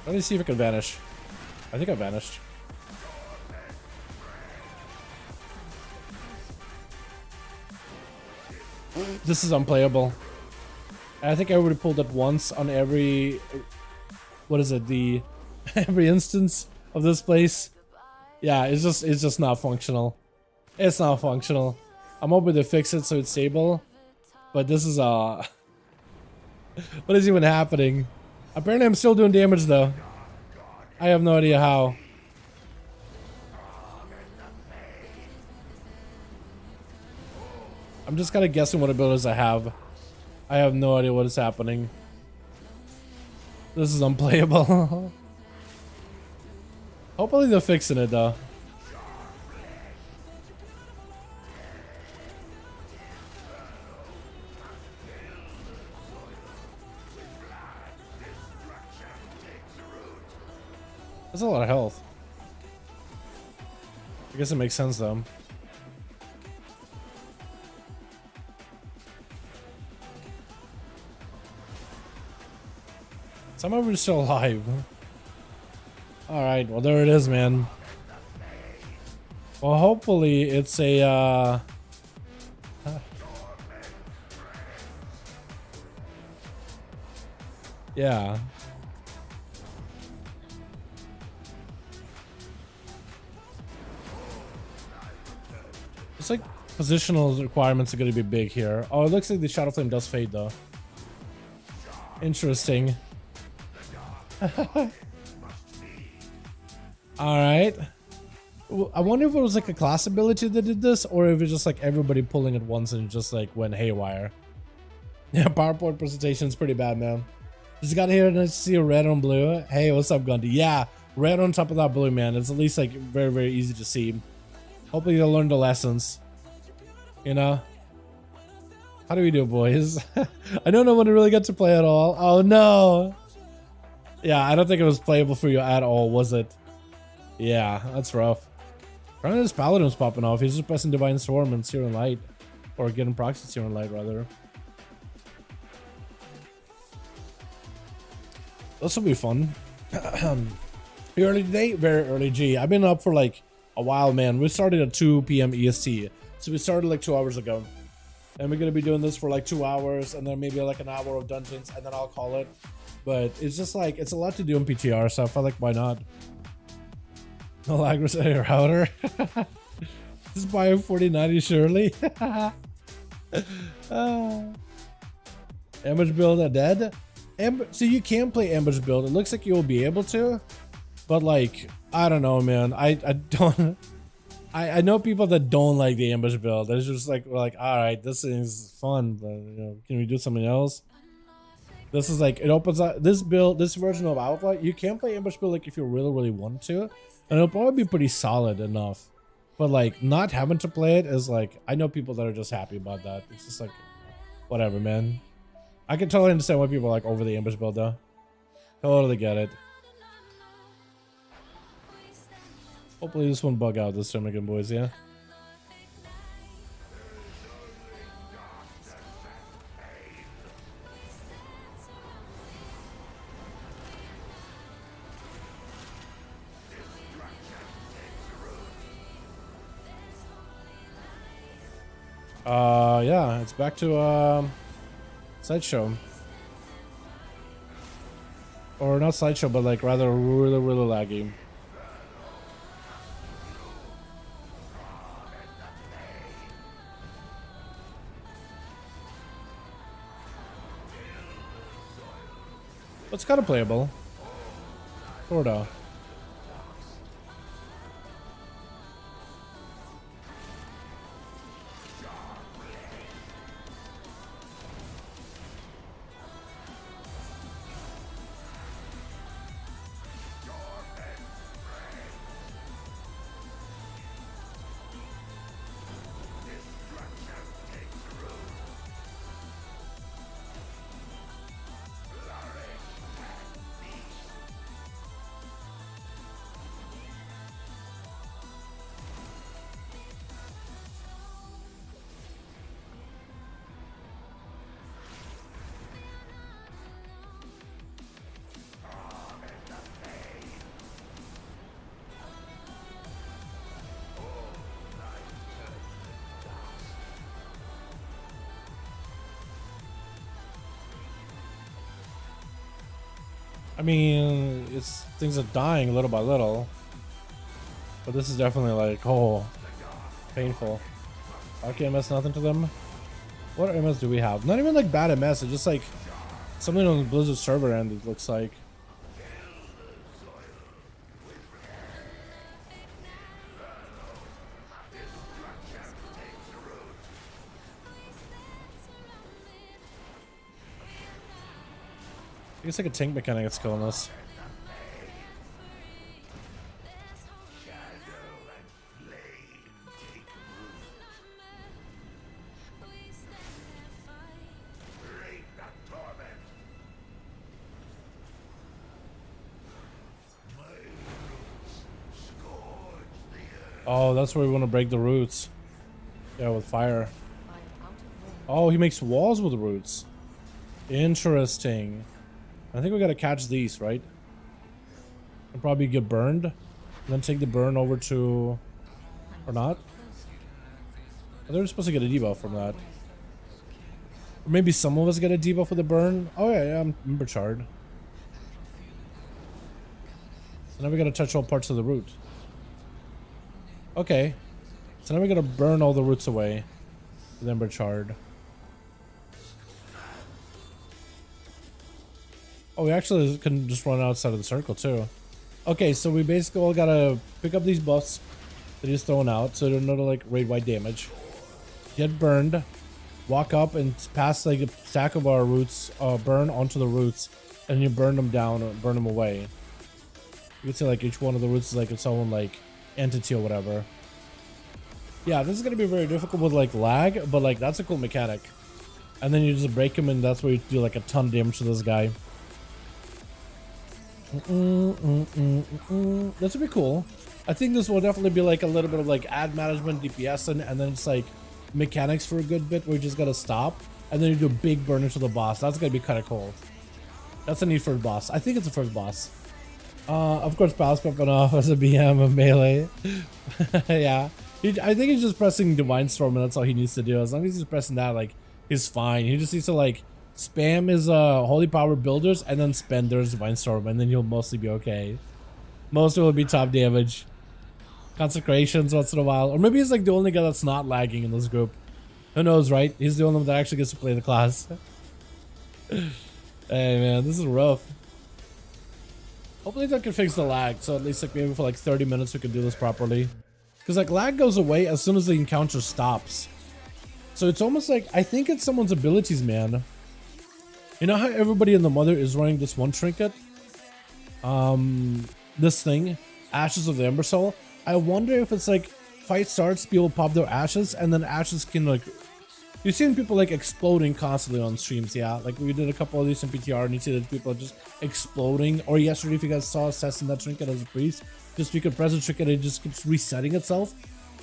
S2: Let me see if I can vanish. I think I vanished. This is unplayable. I think I already pulled it once on every... What is it? The... every instance of this place. Yeah, it's just not functional. It's not functional. I'm hoping to fix it so it's stable. But this is what is even happening? Apparently I'm still doing damage though. I have no idea how. I'm just kind of guessing what abilities I have. I have no idea what is happening. This is unplayable. Hopefully they're fixing it though. That's a lot of health. I guess it makes sense though. Somehow we're still alive. Alright, well there it is, man. Well, hopefully it's a yeah. It's like positional requirements are going to be big here. Oh, it looks like the Shadow Flame does fade though. Interesting. Alright. I wonder if it was like a class ability that did this, or if it's just like everybody pulling at once and just like went haywire. Yeah, PowerPoint presentation is pretty bad, man. Just got here and I see a red on blue. Hey, what's up, Gundy? Yeah, red on top of that blue, man. It's at least like very, very easy to see. Hopefully they'll learn the lessons. You know? How do we do, boys? I don't know when to really get to play at all. Oh, no. Yeah, I don't think it was playable for you at all, was it? Yeah, that's rough. Apparently this Paladin's popping off. He's just pressing Divine Storm and Searing Light. Or getting proxy Searing Light, rather. This will be fun. Early today? Very early, G. I've been up for like a while, man. We started at 2 PM EST. So we started like 2 hours ago. And we're going to be doing this for like 2 hours. And then maybe like an hour of dungeons. And then I'll call it. But it's just like, it's a lot to do in PTR. So I felt like, why not? No lag reset router. Just buy a 4090 surely. Ambush build are dead. So you can play ambush build. It looks like you'll be able to. But like, I don't know, man. I don't... I know people that don't like the ambush build. They're just like, we're like, all right, this is fun, but you know, can we do something else? This is like, it opens up this build, this version of Outlaw. You can play ambush build like if you really, really want to, and it'll probably be pretty solid enough. But like, not having to play it is like, I know people that are just happy about that. It's just like, whatever, man. I can totally understand why people are like over the ambush build though. Totally get it. Hopefully this won't bug out this time again, boys, yeah? Yeah, it's back to sideshow. Or not sideshow, but like rather really laggy. It's kind of playable. Sorta. I mean, it's things are dying little by little, but this is definitely like, oh, painful. Okay, MS, nothing to them. What MS do we have? Not even like bad MS. It's just like something on the Blizzard server end. It looks like. I guess like a tank mechanic that's killing us. Oh, that's where we want to break the roots. Yeah, with fire. Oh, he makes walls with roots. Interesting. I think we gotta catch these, right? And probably get burned. And then take the burn over to... Or not? I think we're supposed to get a debuff from that. Or maybe some of us get a debuff with the burn. Oh yeah, I'm member charred. So now we gotta touch all parts of the root. Okay. So now we gotta burn all the roots away. With ember charred. Oh, we actually can just run outside of the circle too. Okay, so we basically all gotta pick up these buffs that he's throwing out so they're not like raid wide damage. Get burned. Walk up and pass like a stack of our roots, burn onto the roots, and you burn them down or burn them away. You can say like each one of the roots is like its own like entity or whatever. Yeah, this is gonna be very difficult with like lag, but like that's a cool mechanic. And then you just break him and that's where you do like a ton of damage to this guy. This would be cool. I think this will definitely be like a little bit of like ad management, DPS, and then it's like mechanics for a good bit where you just gotta stop and then you do a big burn into the boss. That's gonna be kind of cool. That's a need for a boss. I think it's a first boss. Of course, Pals popping off as a BM of melee. Yeah, I think he's just pressing Divine Storm and that's all he needs to do. As long as he's pressing that, like, he's fine. He just needs to like spam his Holy Power Builders and then spend their Divine Storm, and then he'll mostly be okay. Most of it will be top damage. Consecrations once in a while. Or maybe he's like the only guy that's not lagging in this group. Who knows, right? He's the only one that actually gets to play the class. Hey man, this is rough. Hopefully that can fix the lag, so at least like maybe for like 30 minutes we can do this properly. Because like lag goes away as soon as the encounter stops. So it's almost like, I think it's someone's abilities, man. You know how everybody in the Mother is running this one trinket? This thing, Ashes of the Ember Soul. I wonder if it's like, fight starts, people pop their ashes, and then ashes can like... You've seen people like exploding constantly on streams, yeah? Like we did a couple of these in PTR and you see that people are just exploding. Or yesterday if you guys saw assessing that trinket as a priest, just you can press the trinket and it just keeps resetting itself.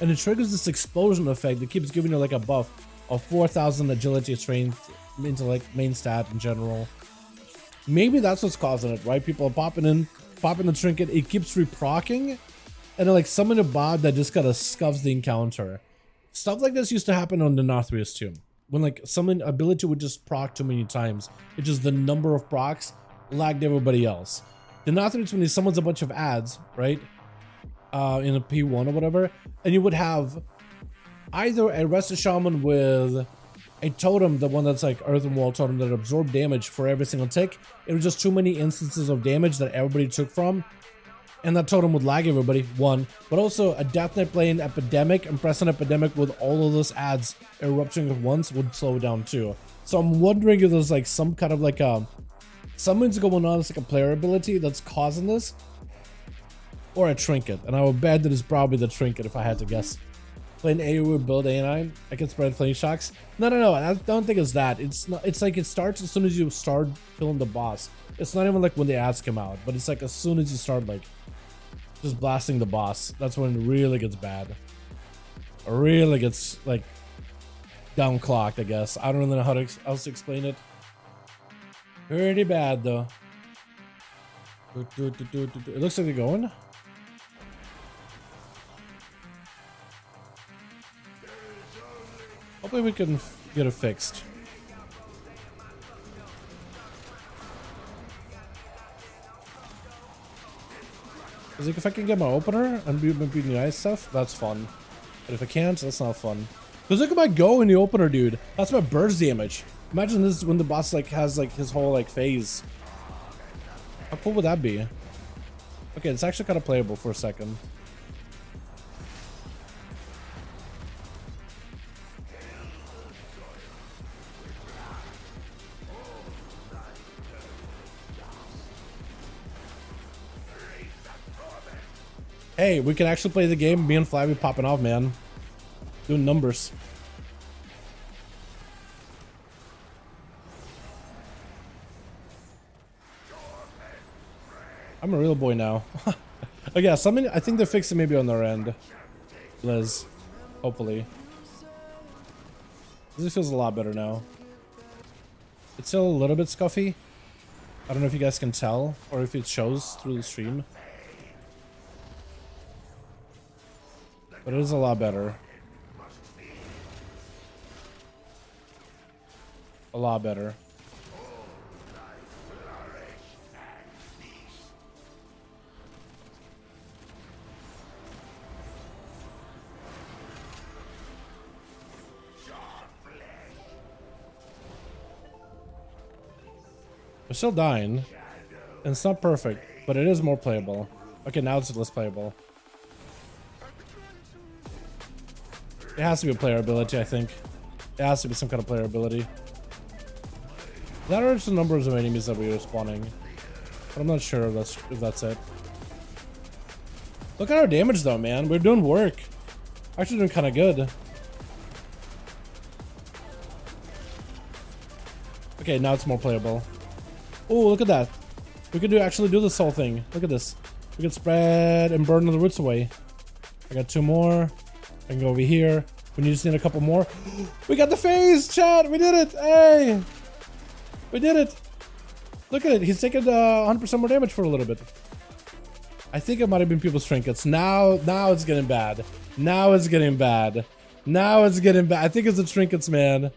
S2: And it triggers this explosion effect that keeps giving you like a buff of 4,000 agility strength into like main stat in general. Maybe that's what's causing it, right? People are popping the trinket, it keeps reprocking, and then like summon a bot that just kind of scuffs the encounter. Stuff like this used to happen on the Nothrius too. When like some ability would just proc too many times. It's just the number of procs lagged everybody else. The Nothrius, when he summons a bunch of adds, right? In a P1 or whatever, and you would have either a Rested Shaman with a totem, the one that's like Earth and Wall totem that absorb damage for every single tick. It was just too many instances of damage that everybody took from, and that totem would lag everybody, one. But also a Death Knight playing Epidemic and pressing Epidemic with all of those adds erupting at once would slow down too. So I'm wondering if there's like some kind of like something's going on, it's like a player ability that's causing this, or a trinket. And I would bet that it's probably the trinket if I had to guess. Playing AoE build A9, I can spread flame shocks. No, I don't think it's that. It's not. It's like it starts as soon as you start killing the boss. It's not even like when the ads come out, but it's like as soon as you start like just blasting the boss, that's when it really gets bad. It really gets like downclocked, I guess. I don't really know how to else to explain it. Pretty bad though. It looks like they're going. Hopefully we can get it fixed. Cause like if I can get my opener and be the ice stuff, that's fun. But if I can't, that's not fun. Cause look at my go in the opener, dude. That's my burst damage. Imagine this is when the boss like has like his whole like phase. How cool would that be? Okay, it's actually kind of playable for a second. Hey, we can actually play the game. Me and Fly be popping off, man. Doing numbers. I'm a real boy now. Oh yeah, something. I think they're fixing maybe on their end. Liz, hopefully. This feels a lot better now. It's still a little bit scuffy. I don't know if you guys can tell or if it shows through the stream. But it is a lot better. A lot better. We're still dying. And it's not perfect, but it is more playable. Okay, now it's less playable. It has to be a player ability, I think. It has to be some kind of player ability. That are just the numbers of enemies that we are spawning. But I'm not sure if that's it. Look at our damage though, man. We're doing work. Actually doing kind of good. Okay, now it's more playable. Oh, look at that. We could actually do this whole thing. Look at this. We can spread and burn the roots away. I got 2 more. I can go over here. We just need a couple more. We got the phase, chat. We did it. Hey, we did it. Look at it. He's taking 100% more damage for a little bit. I think it might have been people's trinkets. Now it's getting bad. Now it's getting bad. Now it's getting bad. I think it's the trinkets, man.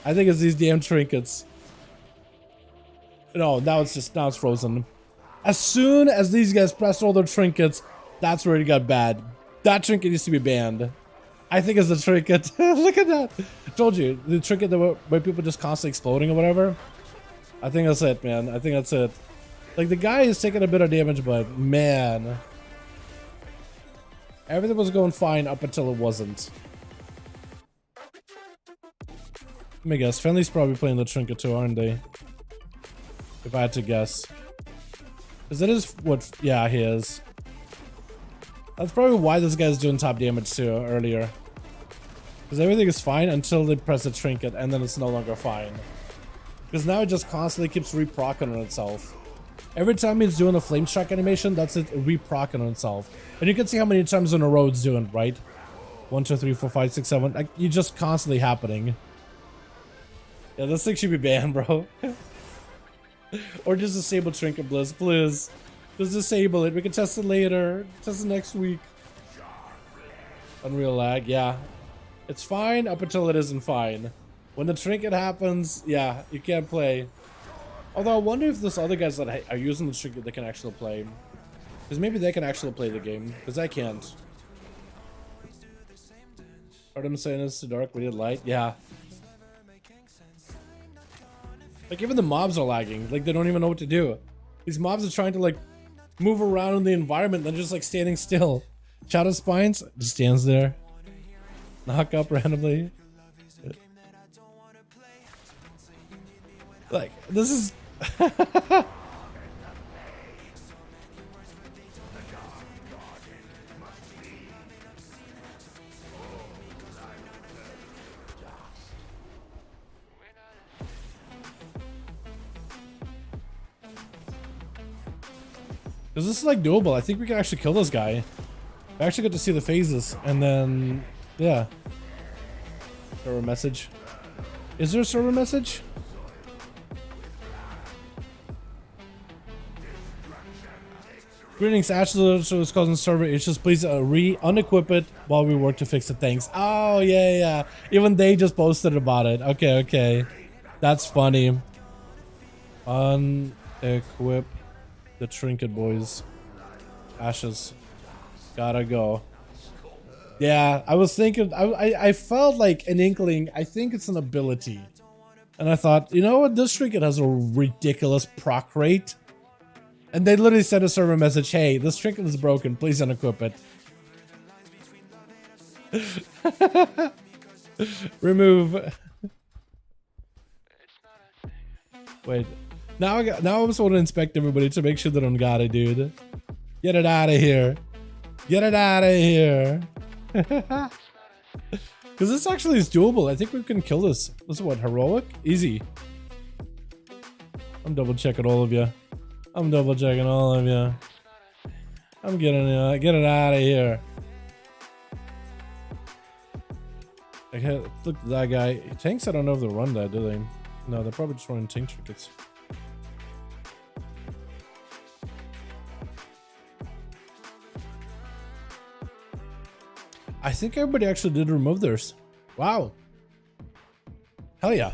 S2: I think it's these damn trinkets. No, now it's frozen. As soon as these guys pressed all their trinkets, that's where it got bad. That trinket needs to be banned. I think it's the trinket. Look at that. I told you, the trinket where people just constantly exploding or whatever. I think that's it, man. I think that's it. Like, the guy is taking a bit of damage, but man. Everything was going fine up until it wasn't. Let me guess. Fenley's probably playing the trinket too, aren't they? If I had to guess. Because it is what... Yeah, he is. That's probably why this guy's doing top damage too earlier. Because everything is fine until they press the trinket and then it's no longer fine. Because now it just constantly keeps reprocking on itself. Every time he's doing a flame shock animation, that's it reprocking on itself. And you can see how many times in a row it's doing, right? 1, 2, 3, 4, 5, 6, 7. Like, you're just constantly happening. Yeah, this thing should be banned, bro. Or just disable trinket, Blizz, please. Just disable it. We can test it later. Test it next week. Unreal lag, yeah. It's fine up until it isn't fine. When the trinket happens, yeah, you can't play. Although I wonder if there's other guys that are using the trinket that can actually play. Because maybe they can actually play the game. Because I can't. Heard him saying it's too dark, we did light. Yeah. Like even the mobs are lagging. Like they don't even know what to do. These mobs are trying to like move around in the environment. They're just like standing still. Shadow Spines just stands there. Knock up randomly. Like this is because this is like doable. I think we can actually kill this guy. I actually get to see the phases and then yeah. Server message. Is there a server message? Greetings, ASUS was causing server issues. Please unequip it while we work to fix it. Thanks. Oh yeah. Even they just posted about it. Okay. That's funny. Unequip the trinket, boys. Ashes. Gotta go. Yeah, I was thinking, I felt like an inkling. I think it's an ability. And I thought, you know what? This trinket has a ridiculous proc rate. And they literally sent a server message, hey, this trinket is broken. Please unequip it. Remove. Wait. Now I just want to inspect everybody to make sure they don't got it, dude. Get it out of here. Get it out of here. Because this actually is doable. I think we can kill this. This is what, heroic? Easy. I'm double checking all of you. I'm double checking all of you. I'm getting get it out of here. Okay, look at that guy. Tanks, I don't know if they run that, do they? No, they're probably just running tank trinkets. I think everybody actually did remove theirs. Wow. Hell yeah.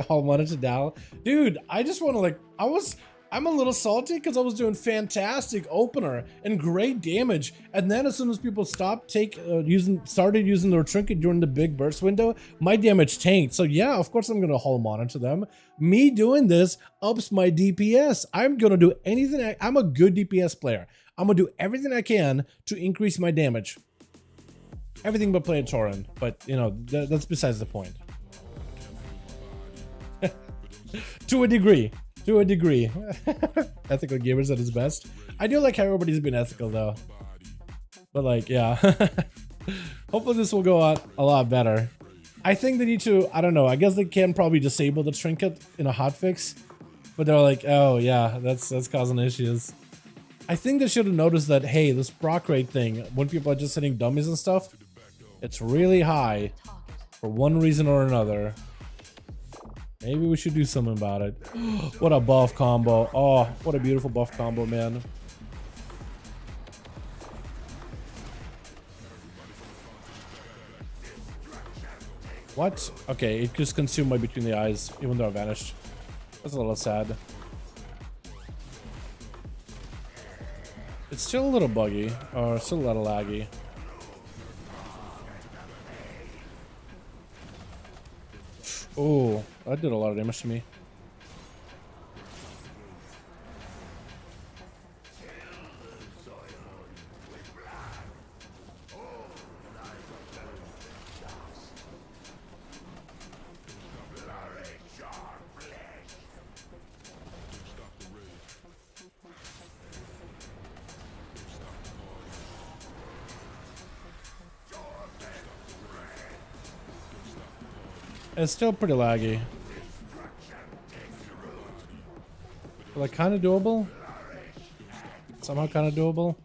S2: All wanted to Dal. Dude, I just want to like, I'm a little salty because I was doing fantastic opener and great damage. And then as soon as people stopped started using their trinket during the big burst window, my damage tanked. So yeah, of course I'm going to hull monitor them. Me doing this ups my DPS. I'm going to do anything. I'm a good DPS player. I'm going to do everything I can to increase my damage. Everything but play a Tauren, but you know, that's besides the point. To a degree. Ethical gamers at his best. I do like how everybody's been ethical though. But like, yeah. Hopefully this will go out a lot better. I think they need to, I don't know, I guess they can probably disable the trinket in a hotfix. But they're like, oh yeah, that's causing issues. I think they should have noticed that, hey, this proc rate thing, when people are just hitting dummies and stuff, it's really high for one reason or another. Maybe we should do something about it. What a buff combo. Oh, what a beautiful buff combo, man. What? Okay, it just consumed my between the eyes, even though I vanished. That's a little sad. It's still a little buggy, or still a little laggy. Oh, that did a lot of damage to me. It's still pretty laggy. But like kind of doable. Somehow kind of doable.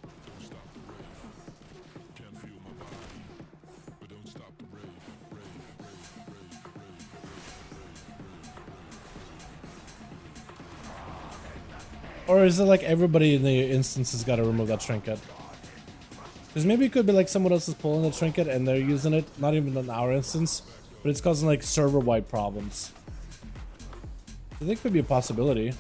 S2: Or is it like everybody in the instance has got to remove that trinket? Because maybe it could be like someone else is pulling the trinket and they're using it, not even in our instance, but it's causing like server-wide problems. I think it could be a possibility.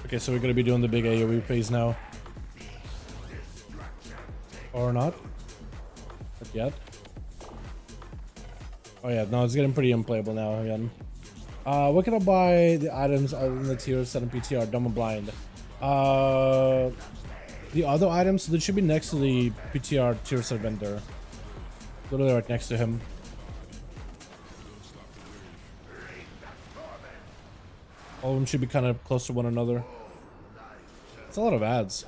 S2: Okay, so we're gonna be doing the big AoE phase now. Or not? Not yet. Oh yeah, no, it's getting pretty unplayable now again. Where can I buy the items other than the tier 7 PTR? Dumb and blind. The other items, they should be next to the PTR tier 7 vendor. Literally right next to him. All of them should be kind of close to one another. It's a lot of ads.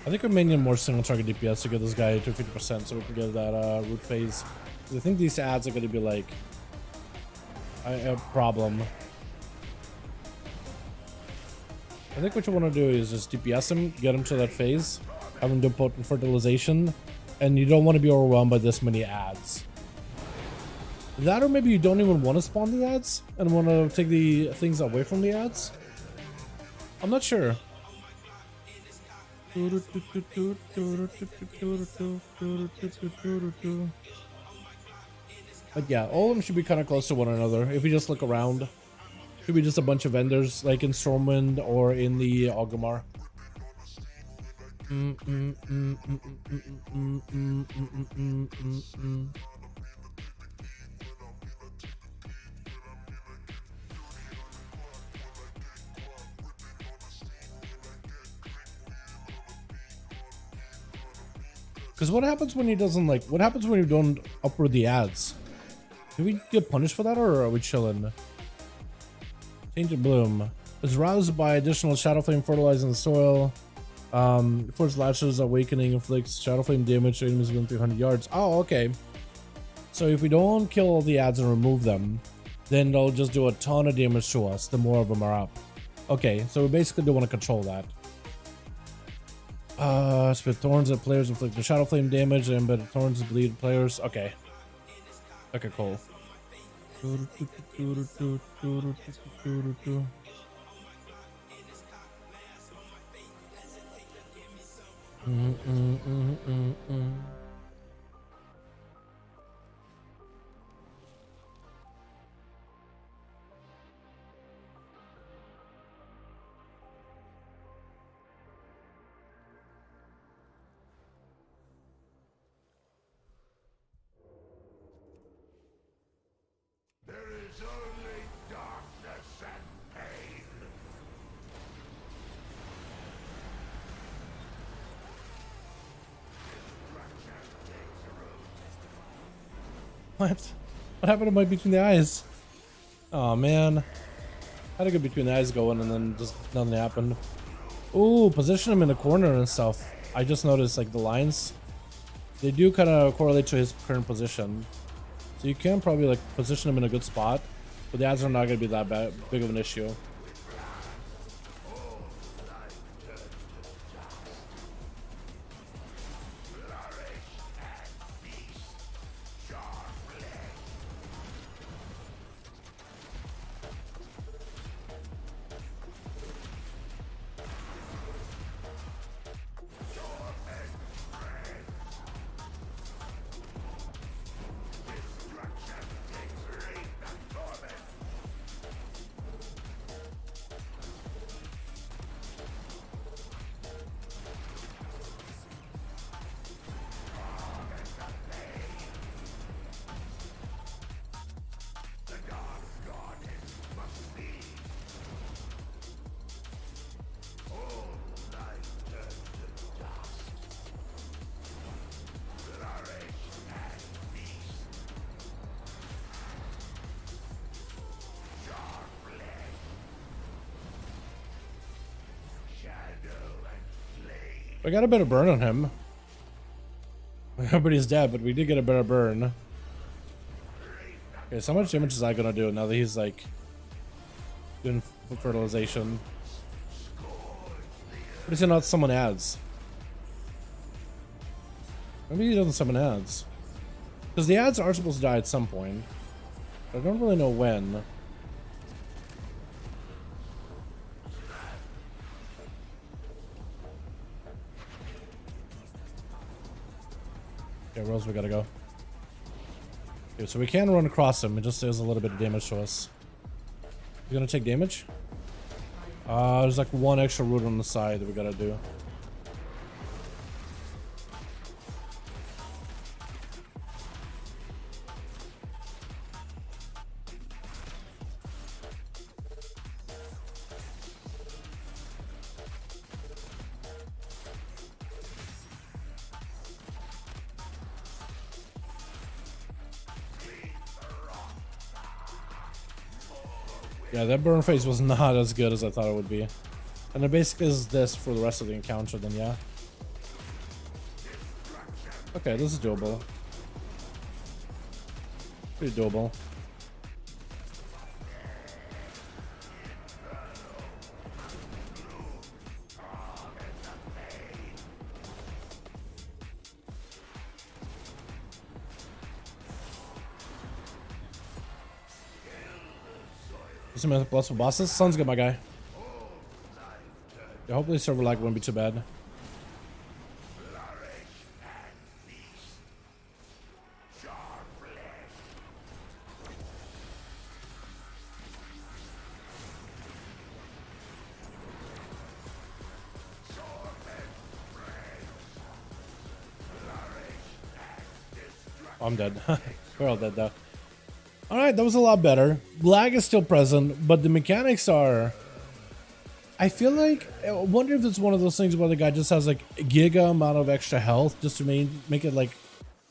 S2: I think we may need more single target DPS to get this guy to 50% so we can get that root phase. I think these ads are going to be like a problem. I think what you want to do is just DPS him, get him to that phase, have him do potent fertilization, and you don't want to be overwhelmed by this many ads. That, or maybe you don't even want to spawn the ads and want to take the things away from the ads. I'm not sure. But yeah, all of them should be kind of close to one another. If you just look around, should be just a bunch of vendors like in Stormwind or in the Orgrimmar. Because what happens when he doesn't like? What happens when you don't upload the ads? Do we get punished for that, or are we chilling? Tainted Bloom is roused by additional Shadow Flame fertilizing the soil. Force Lashes Awakening inflicts Shadow Flame damage to enemies within 300 yards. Oh, okay. So if we don't kill all the ads and remove them, then they'll just do a ton of damage to us. The more of them are up. Okay, so we basically do want to control that. Spit Thorns at players inflict the Shadow Flame damage and Embedded Thorns bleed players. Okay. Okay, cool. What? What happened to my between the eyes? Oh man. I had a good between the eyes going and then just nothing happened. Ooh, position him in the corner and stuff. I just noticed like the lines, they do kind of correlate to his current position. So you can probably like position him in a good spot, but the ads are not going to be that big of an issue. We got a better burn on him. Everybody's dead, but we did get a better burn. Okay, so how much damage is that gonna do now that he's like doing fertilization? What is it not summon adds? Maybe he doesn't summon adds. Because the adds are supposed to die at some point. I don't really know when. Okay, where else we gotta go? Okay, so we can run across him. It just does a little bit of damage to us. You gonna take damage? There's like one extra root on the side that we gotta do. Yeah, that burn phase was not as good as I thought it would be. And it basically is this for the rest of the encounter, then yeah. Okay, this is doable. Pretty doable. Some plus for bosses. Sounds good, my guy. Yeah, hopefully server lag won't be too bad. Oh, I'm dead. We're all dead though. Alright, that was a lot better. Lag is still present, but the mechanics are... I feel like... I wonder if it's one of those things where the guy just has like a giga amount of extra health just to make it like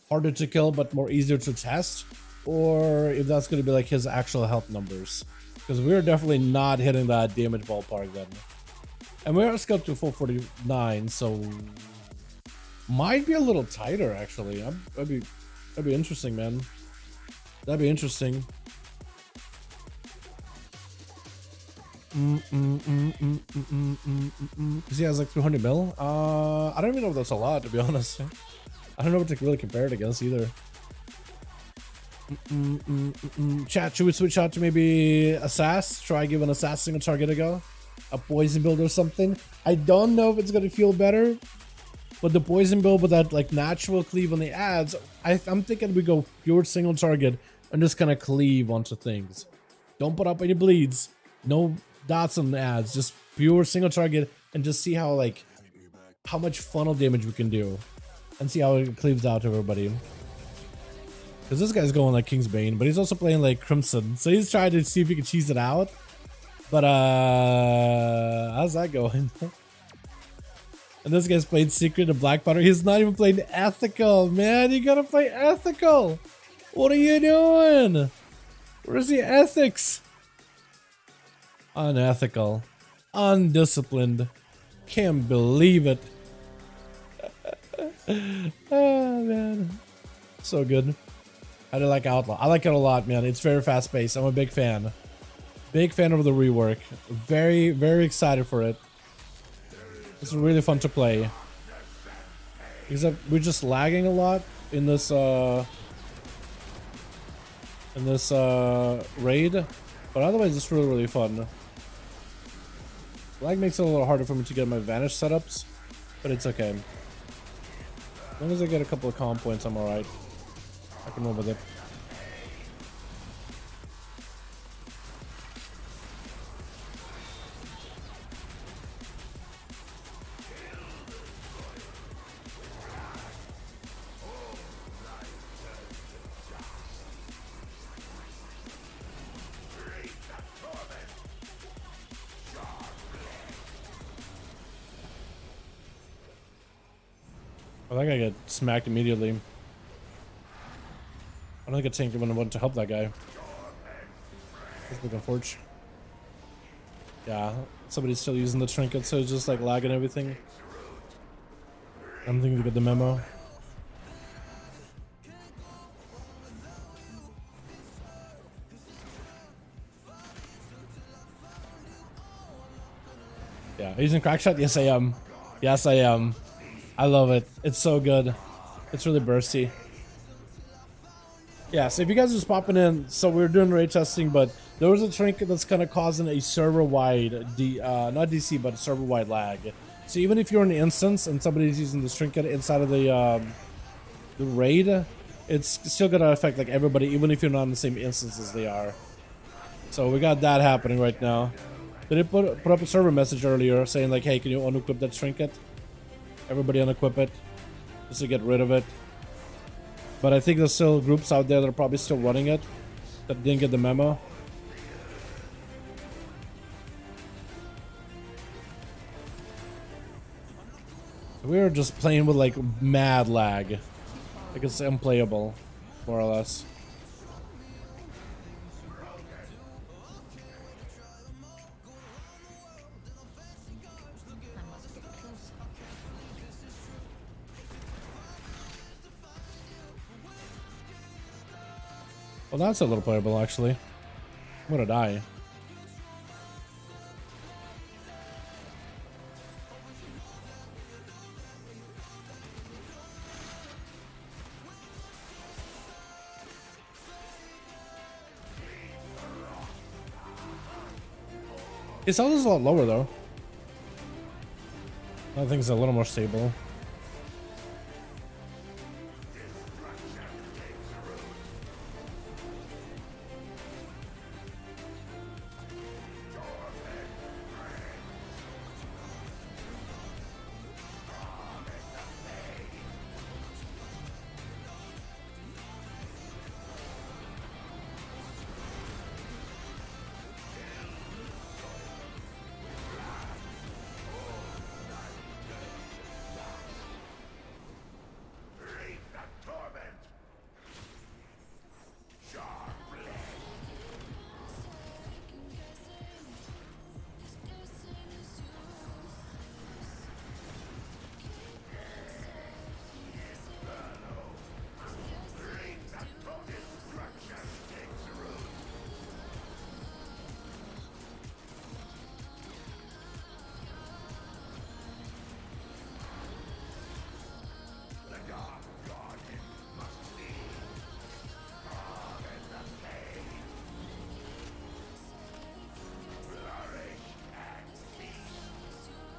S2: harder to kill but more easier to test. Or if that's going to be like his actual health numbers. Because we're definitely not hitting that damage ballpark then. And we are scaled to full 49, so... Might be a little tighter actually. That'd be interesting, man. That'd be interesting. Because he has like 200 mil. I don't even know if that's a lot, to be honest. I don't know what to really compare it against either. Chat, should we switch out to maybe Assass? Try giving Assass single target a go? A poison build or something? I don't know if it's gonna feel better. But the poison build with that like natural cleave on the adds, I'm thinking we go pure single target and just kind of cleave onto things. Don't put up any bleeds, no dots on the adds, just pure single target and just see how much funnel damage we can do and see how it cleaves out to everybody. Because this guy's going like Kingsbane, but he's also playing like Crimson, so he's trying to see if he can cheese it out. But how's that going? And this guy's playing Secret and Black Powder. He's not even playing Ethical, man. You gotta play Ethical. What are you doing? Where's the ethics? Unethical. Undisciplined. Can't believe it. Oh, man. So good. I do like Outlaw. I like it a lot, man. It's very fast paced. I'm a big fan. Big fan of the rework. Very, very excited for it. It's really fun to play. Except we're just lagging a lot in this raid. But otherwise it's really, really fun. Lag makes it a little harder for me to get my vanish setups, but it's okay. As long as I get a couple of calm points, I'm alright. I can roll with it. I think I get smacked immediately. I don't think a tank even want to help that guy. That's looking forge. Yeah, somebody's still using the trinket, so it's just like lagging everything. I'm thinking to get the memo. Yeah, using crackshot. Yes, I am. Yes, I am. I love it. It's so good. It's really bursty. Yeah, so if you guys are just popping in, so we're doing raid testing, but there was a trinket that's kind of causing a server-wide, not DC, but server-wide lag. So even if you're in the instance and somebody's using this trinket inside of the raid, it's still gonna affect like everybody, even if you're not in the same instance as they are. So we got that happening right now. Did it put up a server message earlier saying like, hey, can you unequip that trinket? Everybody unequip it, just to get rid of it. But I think there's still groups out there that are probably still running it that didn't get the memo. We were just playing with like mad lag. Like it's unplayable, more or less. Well, that's a little playable, actually. I'm gonna die. His health is a lot lower, though. I think it's a little more stable.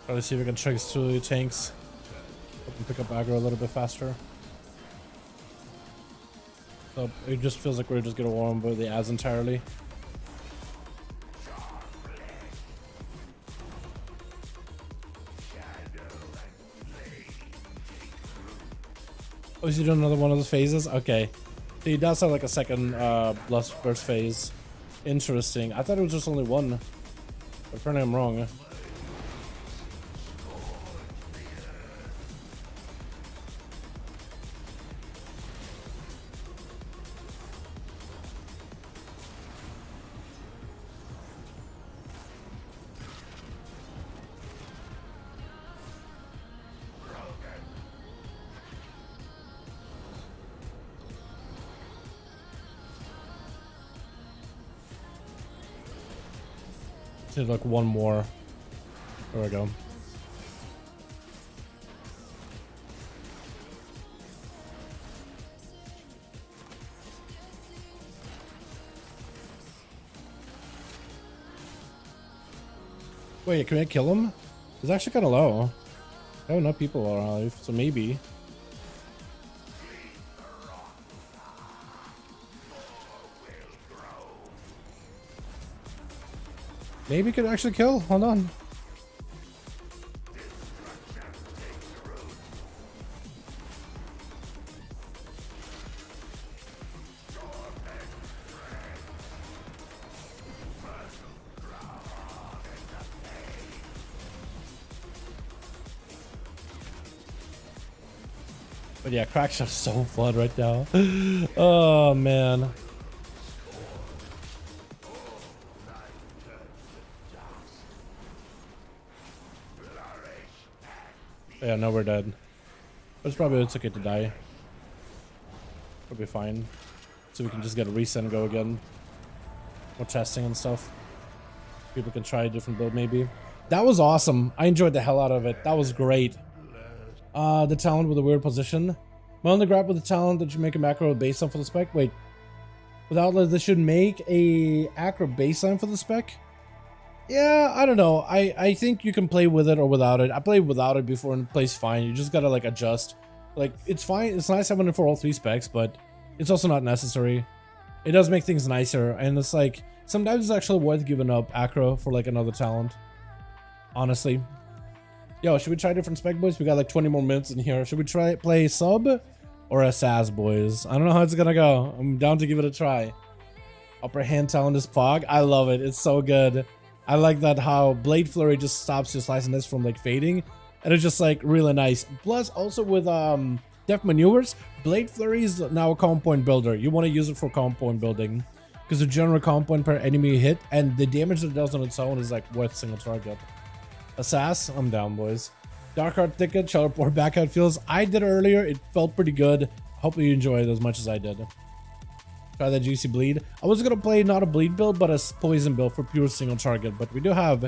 S2: Try to see if we can trace through the tanks. Hope we pick up aggro a little bit faster. So it just feels like we're just gonna warm by the ads entirely. Oh, is he doing another one of the phases? Okay. So he does have like a second burst phase. Interesting. I thought it was just only one. Apparently I'm wrong. Did like one more. There we go. Wait, can I kill him? It's actually kind of low. Oh, enough people are alive, so maybe. Maybe could actually kill. Hold on. But yeah, cracks are so fun right now. Oh man. Yeah, no, we're dead. But it's okay to die. We'll be fine. So we can just get a reset and go again. More testing and stuff. People can try a different build maybe. That was awesome. I enjoyed the hell out of it. That was great. The talent with a weird position. My only gripe with the talent that you make a macro baseline for the spec. Wait. With Outlaw, they should make a acro baseline for the spec? Yeah, I don't know. I think you can play with it or without it. I played without it before and it plays fine. You just gotta like adjust. Like, it's fine. It's nice having it for all 3 specs, but it's also not necessary. It does make things nicer, and it's like, sometimes it's actually worth giving up acro for like another talent. Honestly. Yo, should we try different spec, boys? We got like 20 more minutes in here. Should we play sub or SAS, boys? I don't know how it's gonna go. I'm down to give it a try. Upper hand talent is Pog. I love it. It's so good. I like that how Blade Flurry just stops your sliciness from like fading. And it's just like really nice. Plus also with Deft Maneuvers, Blade Flurry is now a comp point builder. You want to use it for comp point building. Because the general comp point per enemy hit and the damage that it does on its own is like worth single target. Assass, I'm down, boys. Darkheart Thicket, teleport back how it feels. I did it earlier. It felt pretty good. Hope you enjoy it as much as I did. Try that juicy bleed. I was gonna play not a bleed build, but a poison build for pure single target. But we do have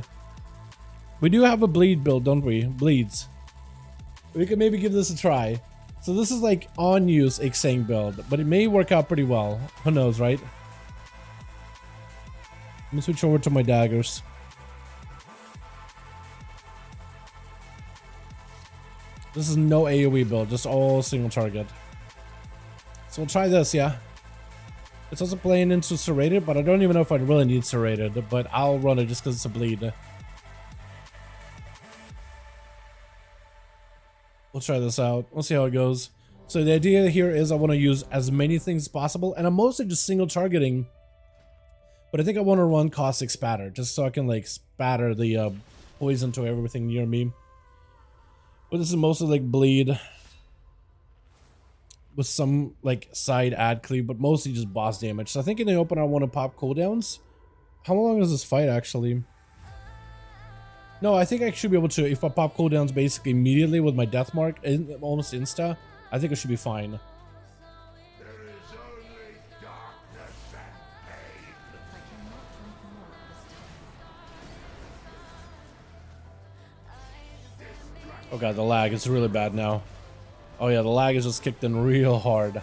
S2: a bleed build, don't we? Bleeds. We could maybe give this a try. So this is like on use Ixang build, but it may work out pretty well. Who knows, right? Let me switch over to my daggers. This is no AoE build, just all single target. So we'll try this, yeah. It's also playing into serrated, but I don't even know if I really need serrated, but I'll run it just because it's a bleed. We'll try this out. We'll see how it goes. So the idea here is I want to use as many things as possible, and I'm mostly just single targeting. But I think I want to run caustic spatter, just so I can like spatter the poison to everything near me. But this is mostly like bleed with some like side ad cleave, but mostly just boss damage. So I think in the open I want to pop cooldowns. How long is this fight actually? No, I think I should be able to, if I pop cooldowns basically immediately with my death mark, almost insta, I think it should be fine. Oh god, the lag is really bad now. Oh yeah, the lag is just kicked in real hard.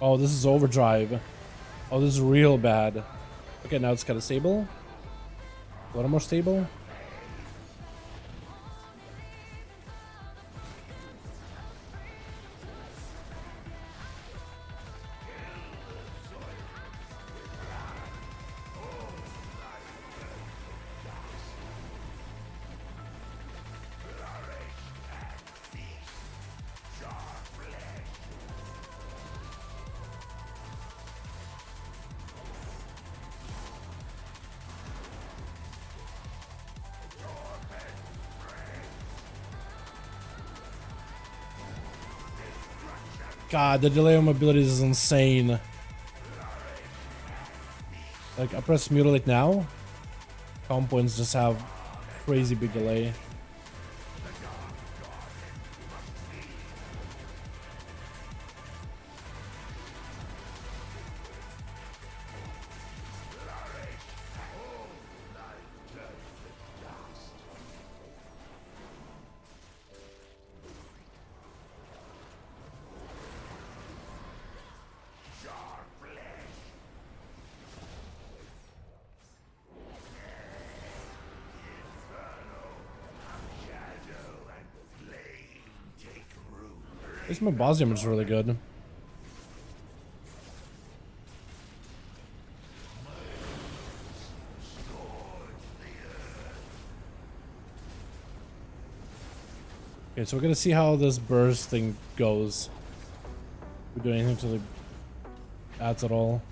S2: Oh, this is overdrive. Oh, this is real bad. Okay, now it's kind of stable. A little more stable. God, the delay on mobilities is insane. Like, I press mutilate now. Comp points just have crazy big delay. At least my boss damage is really good. Okay, so we're gonna see how this burst thing goes. We do anything to the adds at all?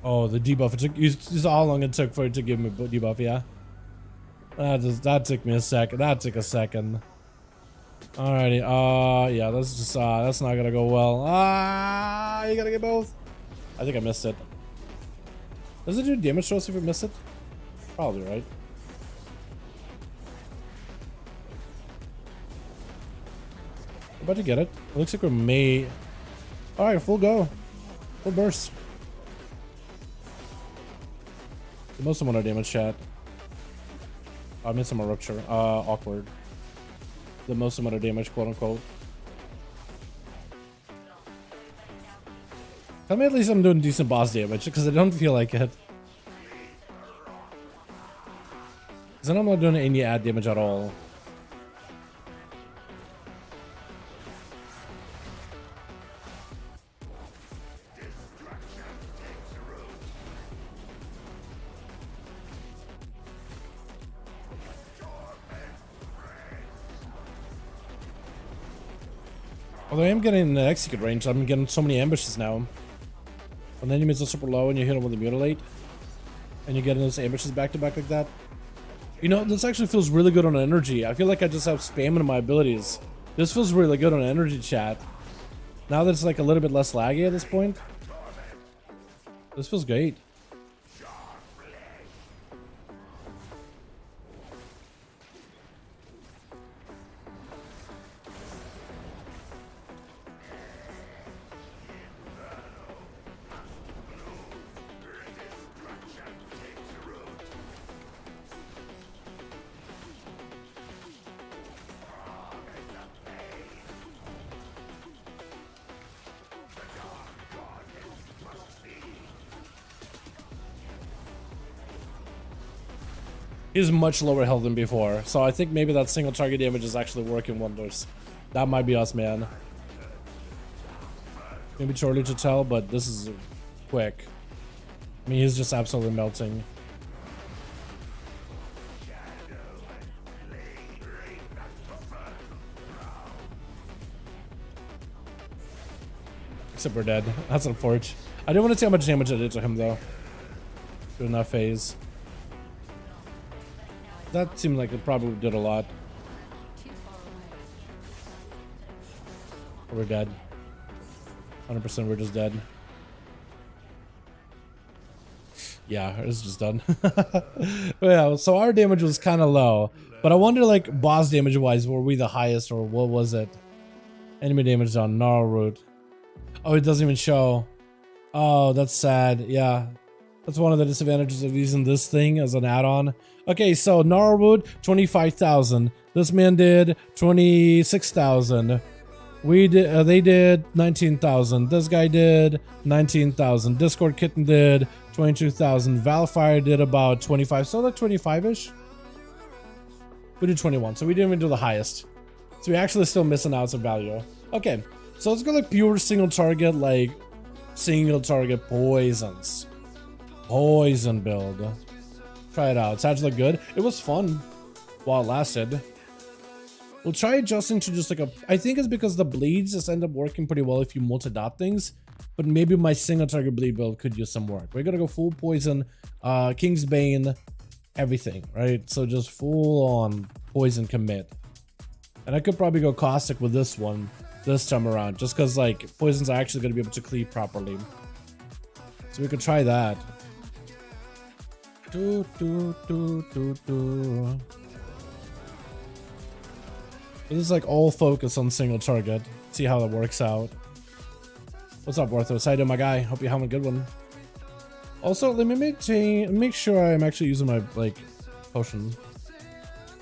S2: Oh, the debuff. It took. You saw how long it took for it to give me debuff, yeah. That took me a second. That took a second. Alrighty. Yeah, that's just that's not gonna go well. You gotta get both. I think I missed it. Does it do damage to us if we miss it? Probably, right? We're about to get it. It looks like we may. All right, full go. Full burst. The most amount of damage, chat. I missed some rupture. Awkward. The most amount of damage, quote unquote. Tell me at least I'm doing decent boss damage, because I don't feel like it. Because then I'm not doing any ad damage at all. Although I am getting the execute range, I'm getting so many ambushes now. When the enemies are super low and you hit them with a mutilate, and you're getting those ambushes back to back like that. You know, this actually feels really good on energy. I feel like I just have spam in my abilities. This feels really good on energy, chat. Now that it's like a little bit less laggy at this point. This feels great. He's much lower health than before, so I think maybe that single target damage is actually working wonders. That might be us, man. Maybe too early to tell, but this is quick. I mean, he's just absolutely melting. Except we're dead. That's unfortunate. I didn't want to see how much damage I did to him, though. During that phase. That seemed like it probably did a lot. We're dead. 100% we're just dead. Yeah, it's just done. Yeah, so our damage was kind of low. But I wonder, like, boss damage wise, were we the highest or what was it? Enemy damage on Gnarl Root. Oh, it doesn't even show. Oh, that's sad. Yeah. That's one of the disadvantages of using this thing as an add-on. Okay, so Gnarlwood, 25,000. This man did 26,000. We did. They did 19,000. This guy did 19,000. Discord Kitten did 22,000. Valfire did about 25. So like 25-ish. We did 21, so we didn't even do the highest. So we actually still missing out some value. Okay, so let's go like pure single target, like single target poisons. Poison build. Try it out. Sounds like good. It was fun while it lasted. We'll try adjusting to just like a. I think it's because the bleeds just end up working pretty well if you multi-dot things. But maybe my single target bleed build could use some work. We're gonna go full poison, King's Bane, everything, right? So just full on poison commit. And I could probably go caustic with this one this time around, just because like poisons are actually gonna be able to cleave properly. So we could try that. This is like all focus on single target. See how that works out. What's up, Worthos? How you doing, my guy? Hope you're having a good one. Also, let me make sure I'm actually using my like potion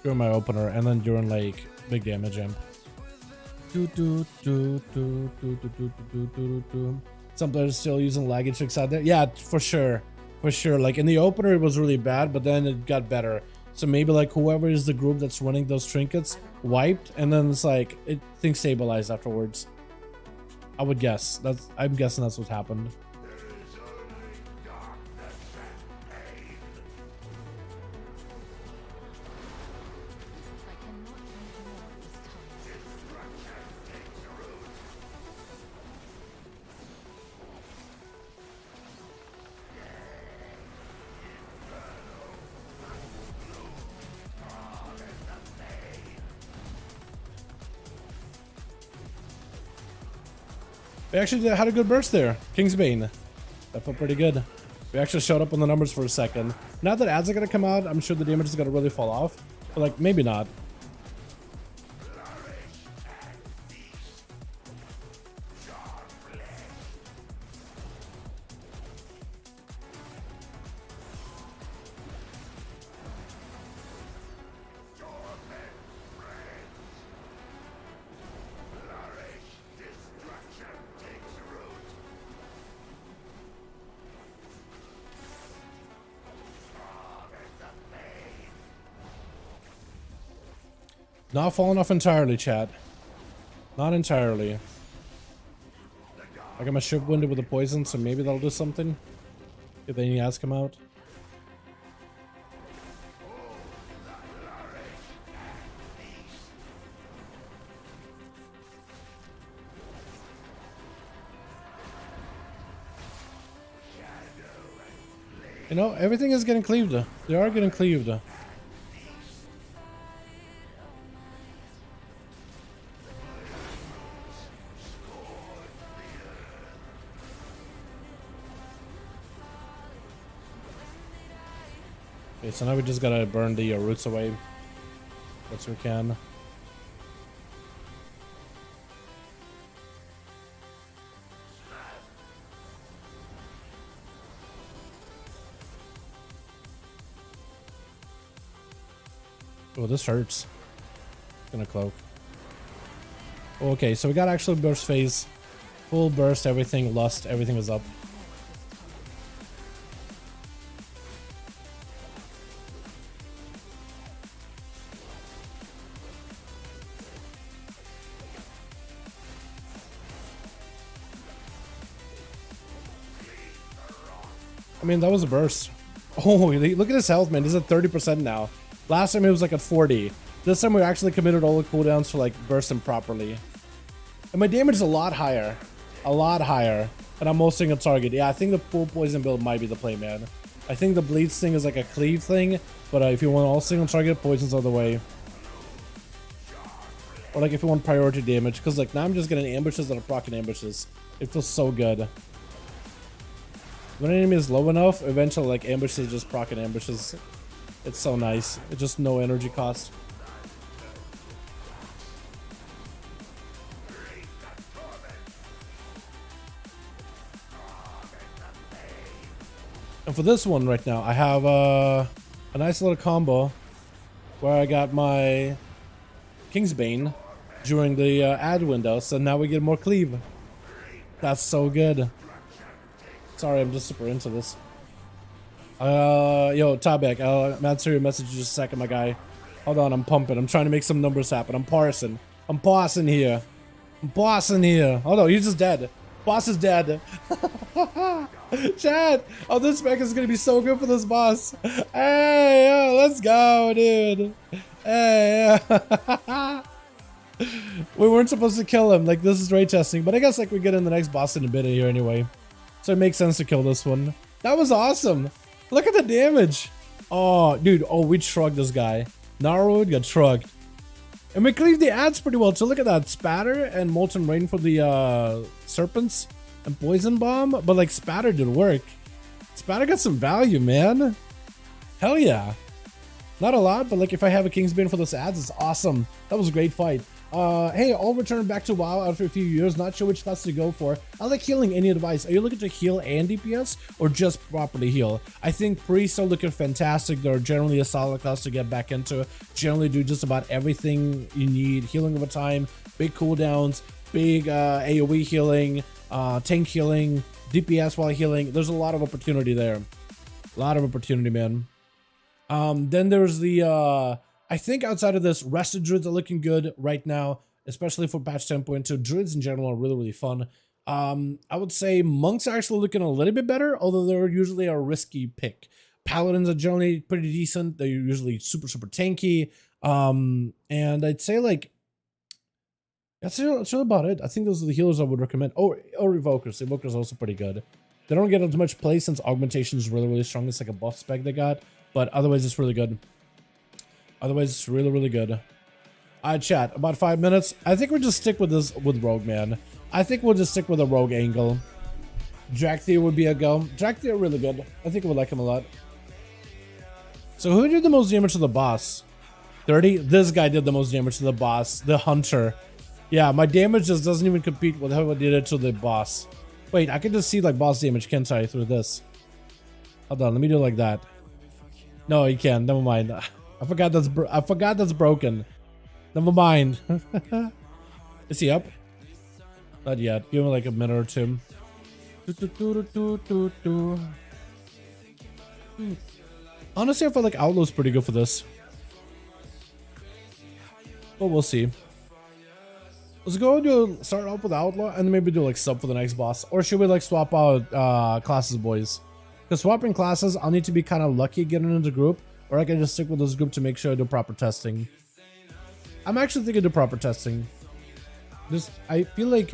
S2: during my opener and then during like big damage amp. Some players still using laggy tricks out there. Yeah, for sure. For sure. Like in the opener, it was really bad, but then it got better. So maybe like whoever is the group that's running those trinkets wiped, and then it's like things stabilized afterwards. I would guess. I'm guessing that's what happened. We actually had a good burst there. King's Bane. That felt pretty good. We actually showed up on the numbers for a second. Now that ads are going to come out, I'm sure the damage is going to really fall off. But like, maybe not. Not falling off entirely, chat. Not entirely. I got my ship winded with the poison, so maybe that'll do something. If any ads come out. You know, everything is getting cleaved. They are getting cleaved. Okay, so now we just gotta burn the roots away. Best we can. Oh, this hurts. Gonna cloak. Okay, so we got actually burst phase. Full burst, everything, lust, everything is up. I mean, that was a burst. Oh, look at his health, man. He's at 30% now. Last time he was like at 40. This time we actually committed all the cooldowns to like burst him properly. And my damage is a lot higher. A lot higher. And I'm mulching a target. Yeah, I think the full poison build might be the play, man. I think the bleeds thing is like a cleave thing. But if you want all single target, poison's on the way. Or like if you want priority damage. Because like now I'm just getting ambushes that are proccing ambushes. It feels so good. When an enemy is low enough, eventually like ambushes just proccing ambushes. It's so nice. It's just no energy cost. And for this one right now, I have a nice little combo where I got my Kingsbane during the ad window, so now we get more cleave. That's so good. Sorry, I'm just super into this. Yo, Tabek, I'll answer your message in just a second, my guy. Hold on, I'm pumping. I'm trying to make some numbers happen. I'm parsing. I'm parsing here. I'm parsing here. Oh no, he's just dead. Boss is dead. Chad! Oh, this spec is gonna be so good for this boss. Hey, yo, let's go, dude. Hey, yeah. We weren't supposed to kill him. Like, this is raid testing, but I guess like we get in the next boss in a bit here anyway. So it makes sense to kill this one. That was awesome. Look at the damage. Oh, dude. Oh, we shrugged this guy. Narrowed, got shrugged. And we cleaved the ads pretty well. So look at that. Spatter and Molten Rain for the serpents. And Poison Bomb. But like Spatter did work. Spatter got some value, man. Hell yeah. Not a lot, but like if I have a Kingsbane for those ads, it's awesome. That was a great fight. Hey, I'll return back to WoW after a few years. Not sure which class to go for. I like healing. Any advice? Are you looking to heal and DPS or just properly heal? I think priests are looking fantastic. They're generally a solid class to get back into. Generally do just about everything you need. Healing over time, big cooldowns, big AoE healing, tank healing, DPS while healing. There's a lot of opportunity there. A lot of opportunity, man. Then there's the I think outside of this, rested druids are looking good right now, especially for patch 10.2. Druids in general are really, really fun. I would say monks are actually looking a little bit better, although they're usually a risky pick. Paladins are generally pretty decent. They're usually super, super tanky. And I'd say like, that's really about it. I think those are the healers I would recommend. Oh, Evokers. Evokers are also pretty good. They don't get as much play since augmentation is really, really strong. It's like a buff spec they got, but otherwise it's really good. Otherwise, it's really, really good. Alright, chat. About 5 minutes. I think we'll just stick with this with Rogue, man. I think we'll just stick with a Rogue angle. Drakthir would be a go. Drakthir really good. I think I would like him a lot. So who did the most damage to the boss? 30? This guy did the most damage to the boss. The Hunter. Yeah, my damage just doesn't even compete with how I did it to the boss. Wait, I can just see like boss damage, can't I, through this? Hold on, let me do it like that. No, you can't. Never mind. I forgot that's broken. Never mind. Is he up? Not yet. Give him like a minute or two. Honestly, I feel like Outlaw's pretty good for this. But we'll see. Let's go and start off with Outlaw and then maybe do like sub for the next boss. Or should we like swap out classes, boys? Because swapping classes, I'll need to be kind of lucky getting into group, or I can just stick with this group to make sure I do proper testing. I'm actually thinking do proper testing. Just, I feel like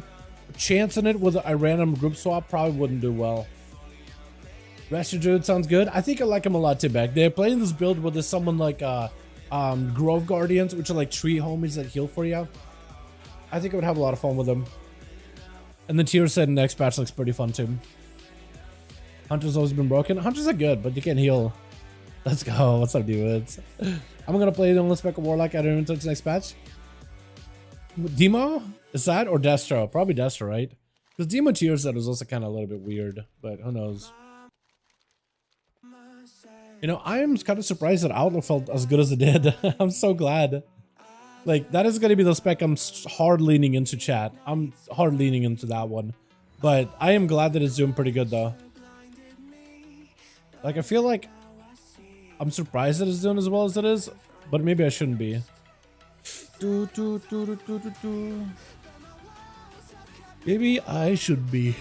S2: chancing it with a random group swap probably wouldn't do well. Rescue Druid sounds good. I think I like him a lot, Tibek. They're playing this build where there's someone like Grove Guardians, which are like tree homies that heal for you. I think I would have a lot of fun with them. And the tier said next patch looks pretty fun too. Hunter's always been broken. Hunters are good, but you can't heal. Let's go. What's up, dudes? I'm gonna play the only spec of Warlock at Inventory next patch. Demo? Is that or Destro? Probably Destro, right? Because Demo tier set was also kind of a little bit weird, but who knows? You know, I am kind of surprised that Outlaw felt as good as it did. I'm so glad. Like, that is going to be the spec I'm hard leaning into, chat. I'm hard leaning into that one. But I am glad that it's doing pretty good, though. Like, I feel like I'm surprised that it's doing as well as it is, but maybe I shouldn't be. Maybe I should be.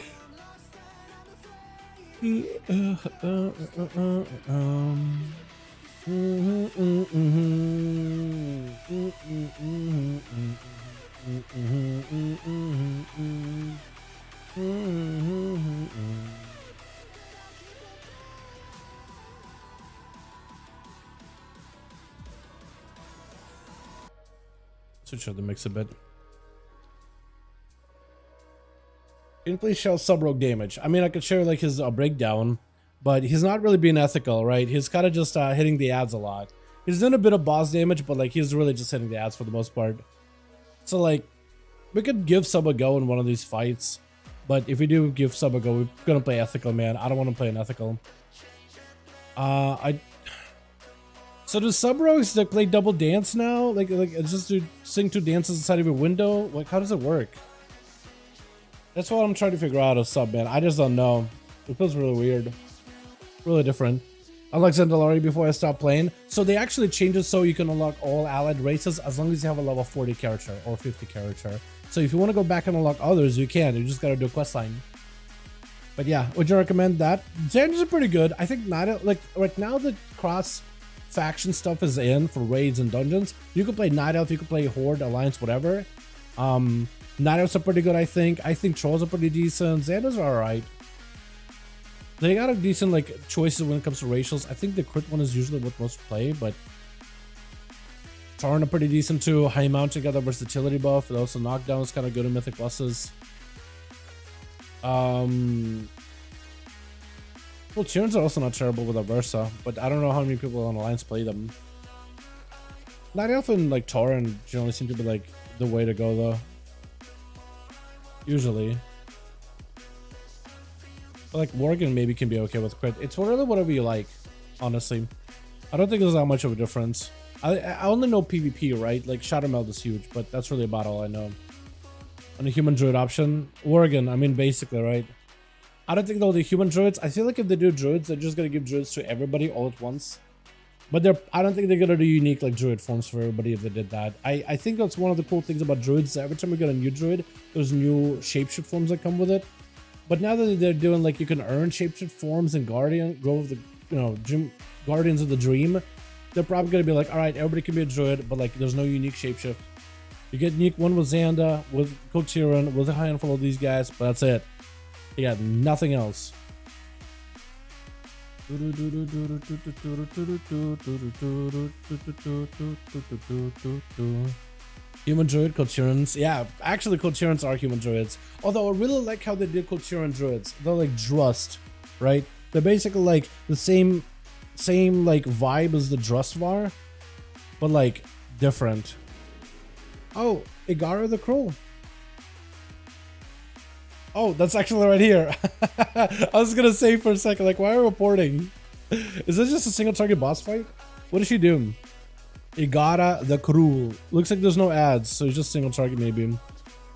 S2: Switch out the mix a bit. Can please show sub rogue damage? I mean, I could share like his breakdown, but he's not really being ethical, right? He's kind of just hitting the ads a lot. He's doing a bit of boss damage, but like he's really just hitting the ads for the most part. So like, we could give sub a go in one of these fights, but if we do give sub a go, we're gonna play ethical, man. I don't want to play an ethical. So do sub rogues like play double dance now? Like it's just to sing two dances inside of your window? Like how does it work? That's what I'm trying to figure out as sub, man. I just don't know. It feels really weird. Really different. Unlock Zendalari before I stop playing. So they actually changed it so you can unlock all allied races as long as you have a level 40 character or 50 character. So if you want to go back and unlock others, you can. You just gotta do a quest line. But yeah, would you recommend that? Xanders are pretty good. I think Night, like right now the cross faction stuff is in for raids and dungeons. You can play Night Elf, you can play Horde, Alliance, whatever. Night Elves are pretty good, I think. I think Trolls are pretty decent. Xanders are alright. They got a decent like choices when it comes to racials. I think the crit one is usually what most play, but Tauren are pretty decent too. High Mountain got a versatility buff. And also knockdown is kind of good in Mythic Pluses. Well, Tyrants are also not terrible with a Versa, but I don't know how many people on Alliance play them. Night Elf and like Tauren generally seem to be like the way to go though. Usually. But like Worgen maybe can be okay with crit. It's really whatever you like, honestly. I don't think there's that much of a difference. I only know PvP, right? Like Shadow Meld is huge, but that's really about all I know. On the human druid option, Worgen, I mean basically, right? I don't think they'll do human druids. I feel like if they do druids, they're just gonna give druids to everybody all at once. But I don't think they're gonna do unique like druid forms for everybody if they did that. I think that's one of the cool things about druids. Every time we get a new druid, there's new shapeshift forms that come with it. But now that they're doing like you can earn shapeshift forms and Guardian, go with the Guardians of the Dream, they're probably gonna be like, all right, everybody can be a druid, but like there's no unique shapeshift. You get unique one with Xanda, with Kotiran, with a handful of these guys, but that's it. You got nothing else. Human druid Kotirans. Yeah, actually Kotirans are human druids. Although I really like how they did Kotiran druids. They're like Drust, right? They're basically like the same like vibe as the Drustvar, but like different. Oh, Igara the Crow. Oh, that's actually right here. I was gonna say for a second, like, why are we reporting? Is this just a single target boss fight? What is she doing? Igara the Cruel. Looks like there's no ads, so it's just single target maybe.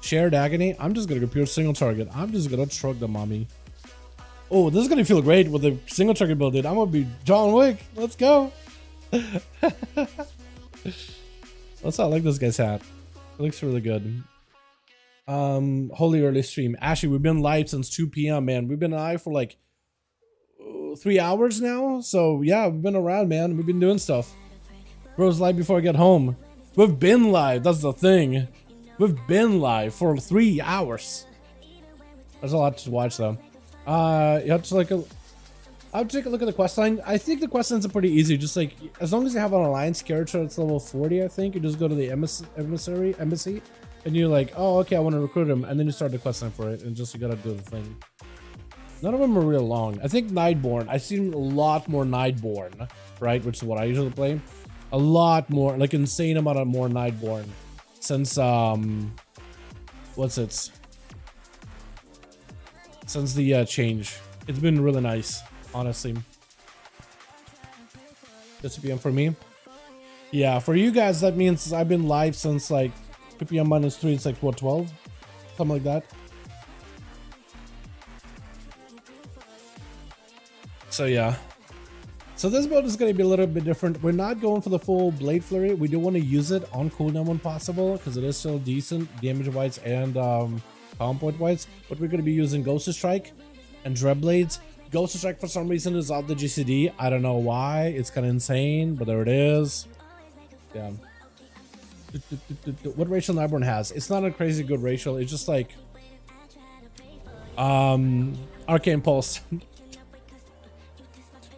S2: Shared Agony. I'm just gonna go pure single target. I'm just gonna truck the mommy. Oh, this is gonna feel great with the single target build, dude. I'm gonna be John Wick. Let's go. Also, I like this guy's hat. It looks really good. Holy early stream. Ashley, we've been live since 2 p.m. man. We've been live for like 3 hours now. So yeah, we've been around, man. We've been doing stuff. Bro's live before I get home. We've been live. That's the thing. We've been live for 3 hours. There's a lot to watch though. You have to like I would take a look at the quest line. I think the quest lines are pretty easy. Just like as long as you have an alliance character that's level 40, I think you just go to the embassy, and you're like, oh, okay, I want to recruit him, and then you start the quest line for it, and just you gotta do the thing. None of them are real long. I think Nightborn. I've seen a lot more Nightborn, right? Which is what I usually play. A lot more, like insane amount of more Nightborn since since the change. It's been really nice, honestly. Just 2 p.m. for me. Yeah, for you guys that means I've been live since like 2 p.m. -3. It's like what, 12, something like that. So yeah. So this build is going to be a little bit different. We're not going for the full Blade Flurry. We do want to use it on cooldown when possible because it is still decent damage-wise and comp point-wise. But we're going to be using Ghost Strike and Dread Blades. Ghost Strike for some reason is out the GCD. I don't know why. It's kind of insane, but there it is. Yeah. What racial Nightborn has? It's not a crazy good racial. It's just like Arcane Pulse.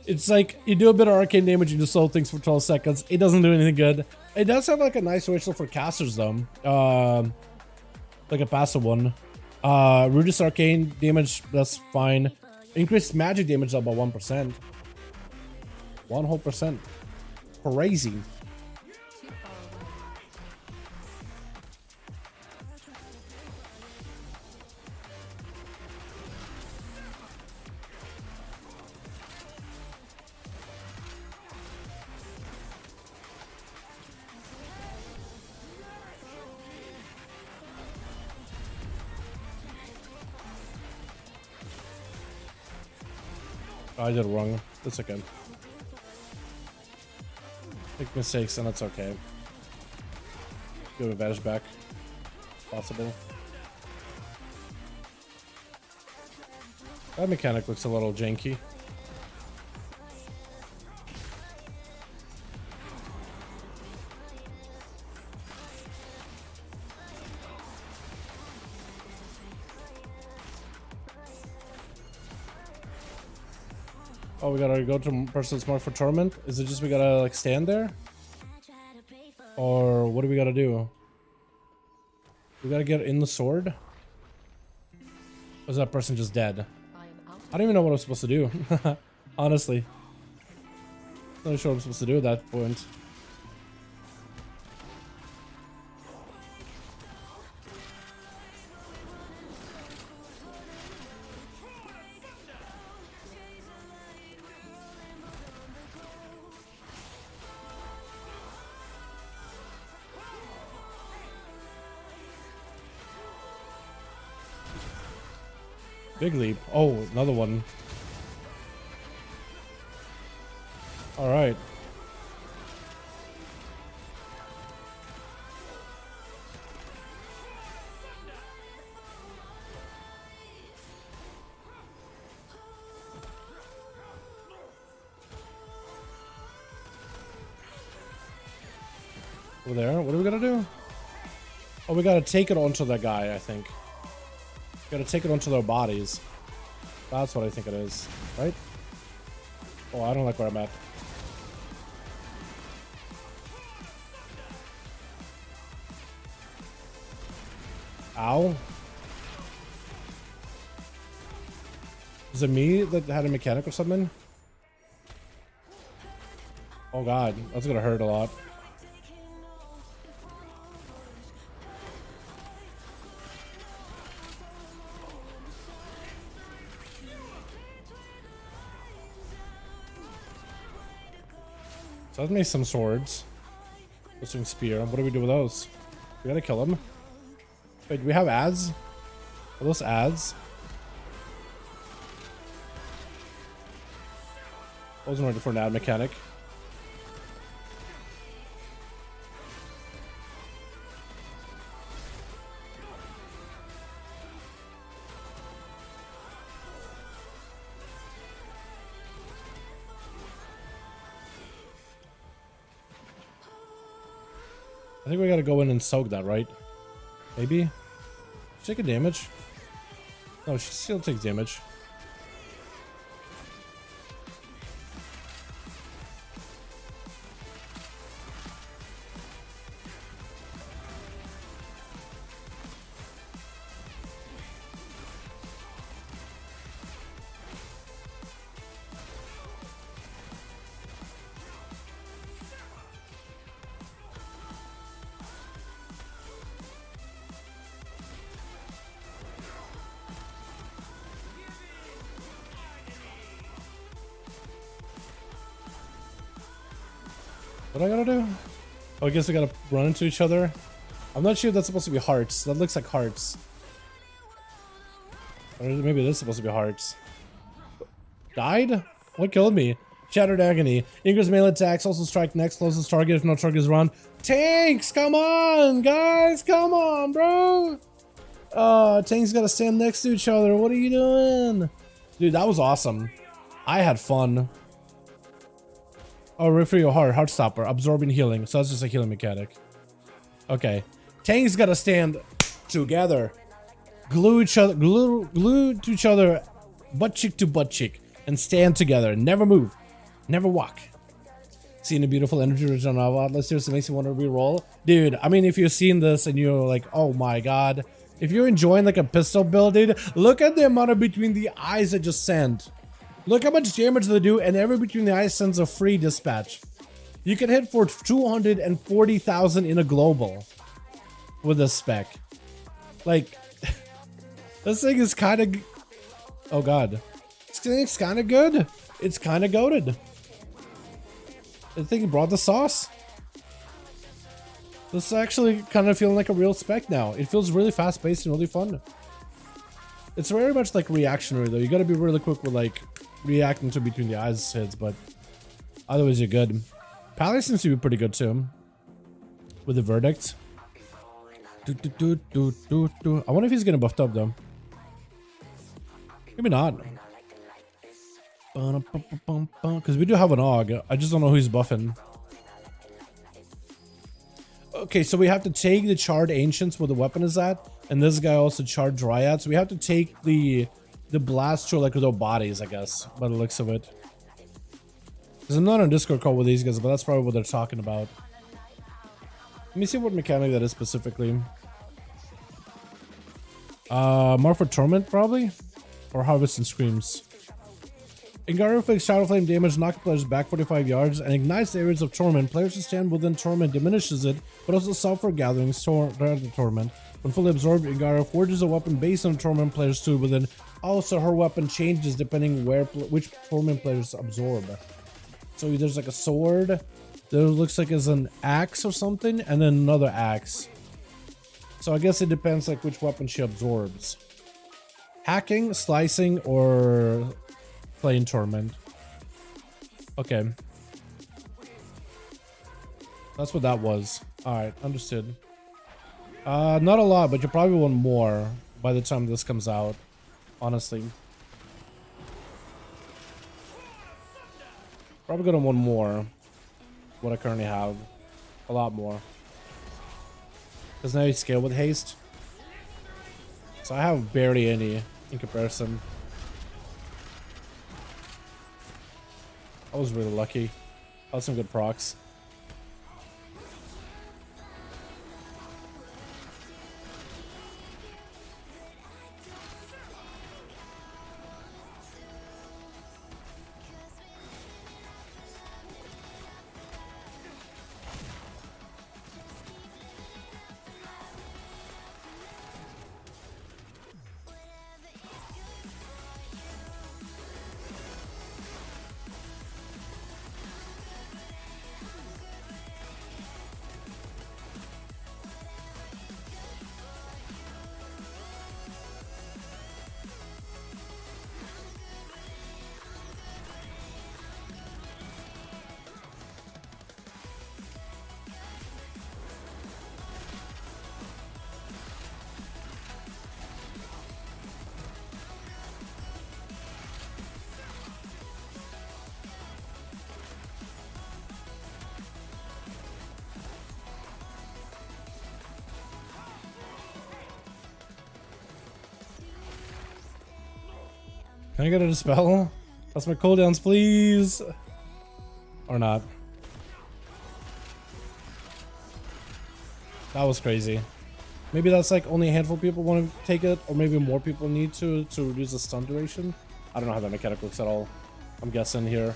S2: It's like you do a bit of arcane damage and you slow things for 12 seconds. It doesn't do anything good. It does have like a nice racial for casters though. Like a passive one. Reduce arcane damage, that's fine. Increased magic damage up by 1%. 1 whole percent. Crazy. I did it wrong. That's okay. Make mistakes and that's okay. Give advantage back. Possible. That mechanic looks a little janky. Oh, we gotta go to person's mark for torment? Is it just we gotta like stand there? Or what do we gotta do? We gotta get in the sword? Or is that person just dead? I don't even know what I'm supposed to do. Honestly. I'm not sure what I'm supposed to do at that point. Big leap. Oh, another one. All right. Over there. What are we gonna do? Oh, we gotta take it onto that guy, I think. Gotta take it onto their bodies. That's what I think it is, right? Oh, I don't like where I'm at. Ow. Is it me that had a mechanic or something? Oh god, that's gonna hurt a lot. So let's make some swords. Twisting spear. What do we do with those? We gotta kill them. Wait, do we have ads? Are those ads? I wasn't ready for an ad mechanic. I think we gotta go in and soak that, right? Maybe? She take a damage? No, she still takes damage. What I gotta do? Oh, I guess we gotta run into each other. I'm not sure if that's supposed to be hearts. That looks like hearts. Or maybe it is supposed to be hearts. Died? What killed me? Shattered Agony. Ingra's melee attacks also strike next closest target if no target is run. Tanks! Come on! Guys, come on, bro! Tanks gotta stand next to each other. What are you doing? Dude, that was awesome. I had fun. Oh, referee your heart stopper, absorbing healing. So that's just a healing mechanic. Okay. Tanks gotta stand together. Glue to each other, butt cheek to butt cheek, and stand together. Never move. Never walk. Seeing a beautiful energy rich on our Atlas seriously makes you want to re-roll. Dude, I mean, if you're seeing this and you're like, oh my god. If you're enjoying like a pistol build, dude, look at the amount of between the eyes I just sent. Look how much damage they do, and every between the eyes sends a free dispatch. You can hit for 240,000 in a global with this spec. Like, this thing is kind of... Oh god. This thing's kind of good. It's kind of goated. I think it brought the sauce. This is actually kind of feeling like a real spec now. It feels really fast-paced and really fun. It's very much like reactionary though. You gotta be really quick with like reacting to between the eyes hits, but otherwise you're good. Pally seems to be pretty good too. With the verdict. I wonder if he's getting buffed up though. Maybe not. Because we do have an AUG. I just don't know who he's buffing. Okay, so we have to take the charred ancients where the weapon is at, and this guy also charred dryads. So we have to take the blaster like with their bodies, I guess, by the looks of it. Because I'm not on Discord call with these guys, but that's probably what they're talking about. Let me see what mechanic that is specifically. More for Torment, probably? Or Harvest and Screams. Ingara inflicts Shadow Flame damage, knocks players back 45 yards, and ignites the areas of Torment. Players who stand within Torment diminishes it, but also suffer gathering the Torment. When fully absorbed, Ingara forges a weapon based on Torment players stood within. Also, her weapon changes depending which Torment players absorb. So there's like a sword. There looks like it's an axe or something, and then another axe. So I guess it depends like which weapon she absorbs. Hacking, slicing, or plain Torment. Okay. That's what that was. Alright, understood. Not a lot, but you probably want more by the time this comes out. Honestly. Probably gonna want more. What I currently have. A lot more. Because now you scale with haste. So I have barely any in comparison. I was really lucky. I had some good procs. Can I get a dispel? That's my cooldowns, please. Or not. That was crazy. Maybe that's like only a handful of people want to take it, or maybe more people need to reduce the stun duration. I don't know how that mechanic works at all. I'm guessing here.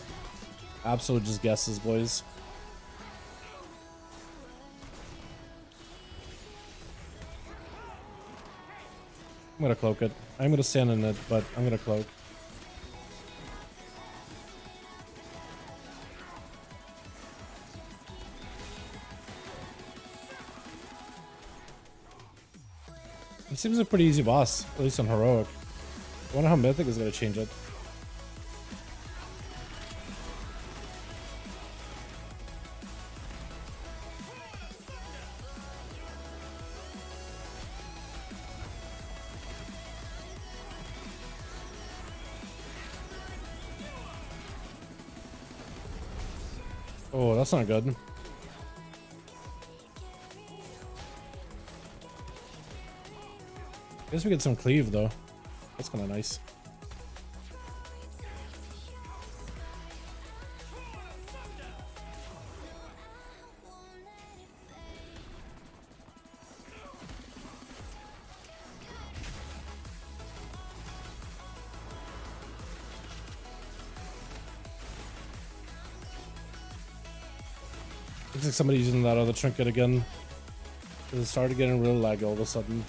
S2: Absolute just guesses, boys. I'm gonna cloak it. I'm gonna stand in it, but I'm gonna cloak. It seems a pretty easy boss, at least on heroic. I wonder how Mythic is gonna change it. Oh, that's not good. Guess we get some cleave though. That's kind of nice. Looks like somebody's using that other trinket again. It started getting really laggy all of a sudden.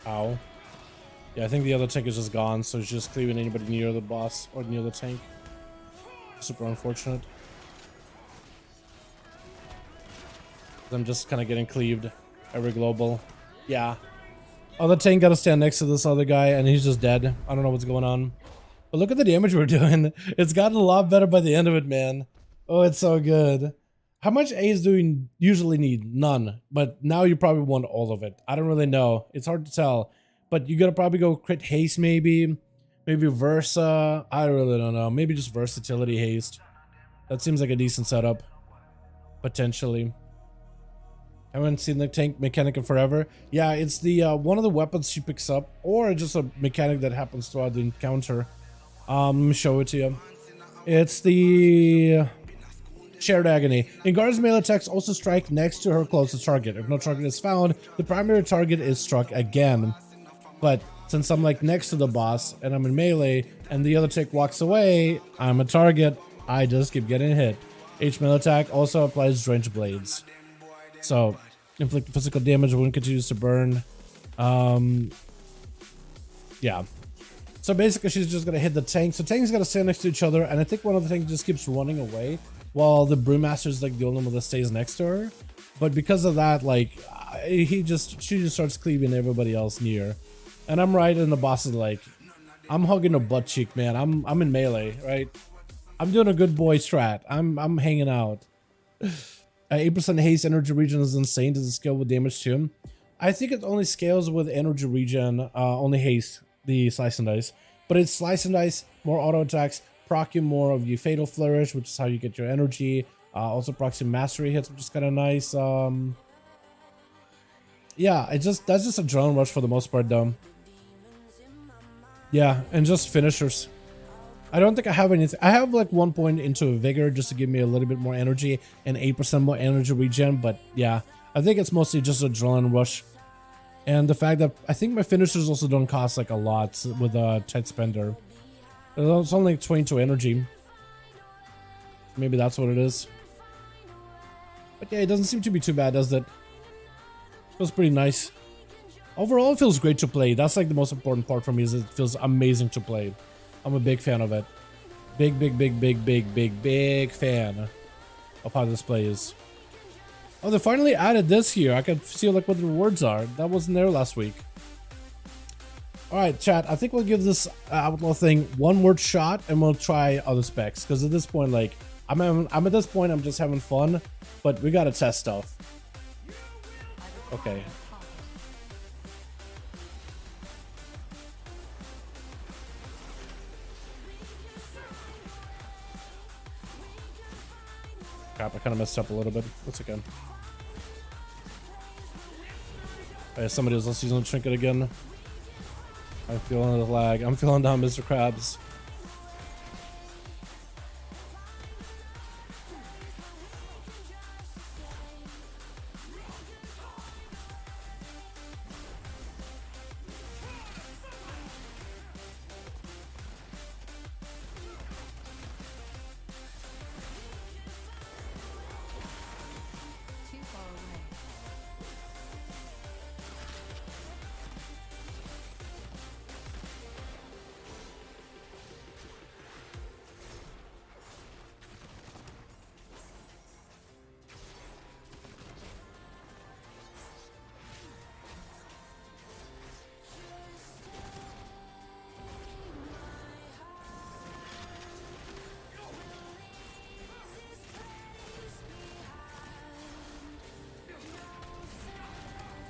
S2: Ow. Yeah, I think the other tank is just gone, so it's just cleaving anybody near the boss or near the tank. Super unfortunate. I'm just kind of getting cleaved every global. Yeah. Other tank got to stand next to this other guy, and he's just dead. I don't know what's going on. But look at the damage we're doing. It's gotten a lot better by the end of it, man. Oh, it's so good. How much A's do you usually need? None. But now you probably want all of it. I don't really know. It's hard to tell. But you gotta probably go crit haste maybe. Maybe Versa. I really don't know. Maybe just versatility haste. That seems like a decent setup. Potentially. I haven't seen the tank mechanic in forever. Yeah, it's the one of the weapons she picks up, or just a mechanic that happens throughout the encounter. Let me show it to you. It's the Shared Agony. In guards, melee attacks also strike next to her closest target. If no target is found, the primary target is struck again. But since I'm like next to the boss and I'm in melee and the other tank walks away, I'm a target. I just keep getting hit. Each melee attack also applies Drench Blades. So, inflict physical damage when it continues to burn. Yeah. So basically she's just gonna hit the tank. So tanks gotta stand next to each other, and I think one of the things just keeps running away while the Brewmaster's like the only one that stays next to her. But because of that, like she just starts cleaving everybody else near. And I'm right, and the boss is like, I'm hugging a butt cheek, man. I'm in melee, right? I'm doing a good boy strat. I'm hanging out. 8% haste energy regen is insane. Does it scale with damage too? I think it only scales with energy regen, only haste, the slice and dice. But it's slice and dice, more auto attacks, proc you more of your fatal flourish, which is how you get your energy. Also procs you mastery hits, which is kind of nice. Yeah, that's just a drone rush for the most part though. Yeah, and just finishers. I don't think I have anything. I have like 1 point into a vigor just to give me a little bit more energy and 8% more energy regen, but yeah, I think it's mostly just a adrenaline rush. And the fact that I think my finishers also don't cost like a lot with a tight spender. It's only 22 energy. Maybe that's what it is. But yeah, it doesn't seem to be too bad, does it? Feels pretty nice. Overall, it feels great to play. That's like the most important part for me, is it feels amazing to play. I'm a big fan of it. Big fan of how this plays. Oh, they finally added this here. I can see like what the rewards are. That wasn't there last week. All right, chat. I think we'll give this Outlaw thing one more shot, and we'll try other specs. Because at this point, like, I'm at this point, I'm just having fun. But we gotta test stuff. Okay. Crap, I kind of messed up a little bit. That's okay. Hey, somebody was using the trinket again. I'm feeling the lag. I'm feeling down, Mr. Krabs.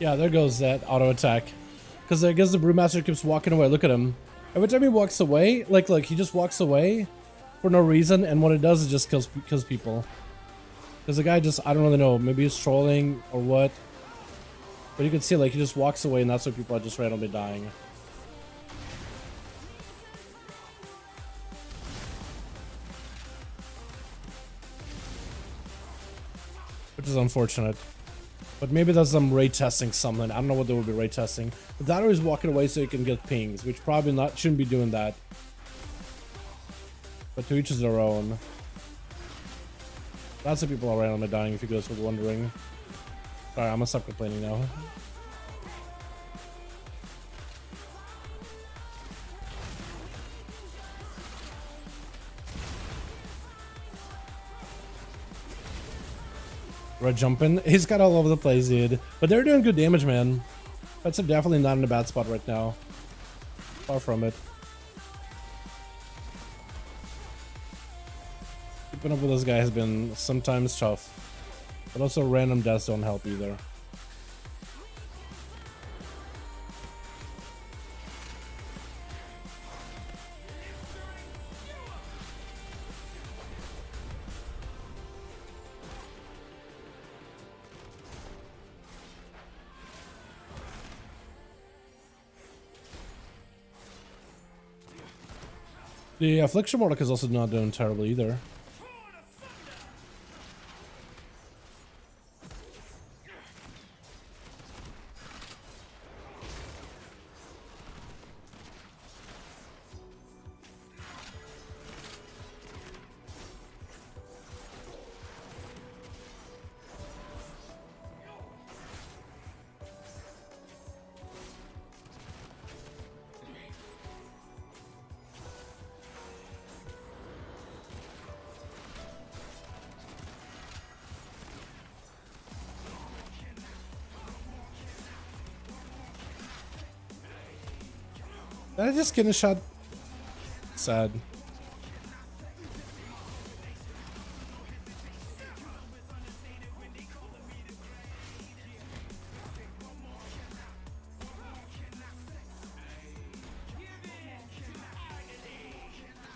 S2: Yeah, there goes that auto attack. Because I guess the Brewmaster keeps walking away. Look at him. Every time he walks away, like he just walks away for no reason, and what it does is just kills people. Because the guy just, I don't really know, maybe he's trolling or what. But you can see, like, he just walks away, and that's why people are just randomly dying. Which is unfortunate. But maybe that's them ray testing something. I don't know what they will be ray testing. But that always walking away so you can get pings, which probably not shouldn't be doing that. But to each is their own. Lots of people are randomly dying, if you guys were wondering. Sorry, I'm gonna stop complaining now. Red jumping. He's got all over the place, dude. But they're doing good damage, man. That's definitely not in a bad spot right now. Far from it. Keeping up with this guy has been sometimes tough. But also random deaths don't help either. The Affliction Morlock is also not doing terrible either. Did I just get a shot? Sad.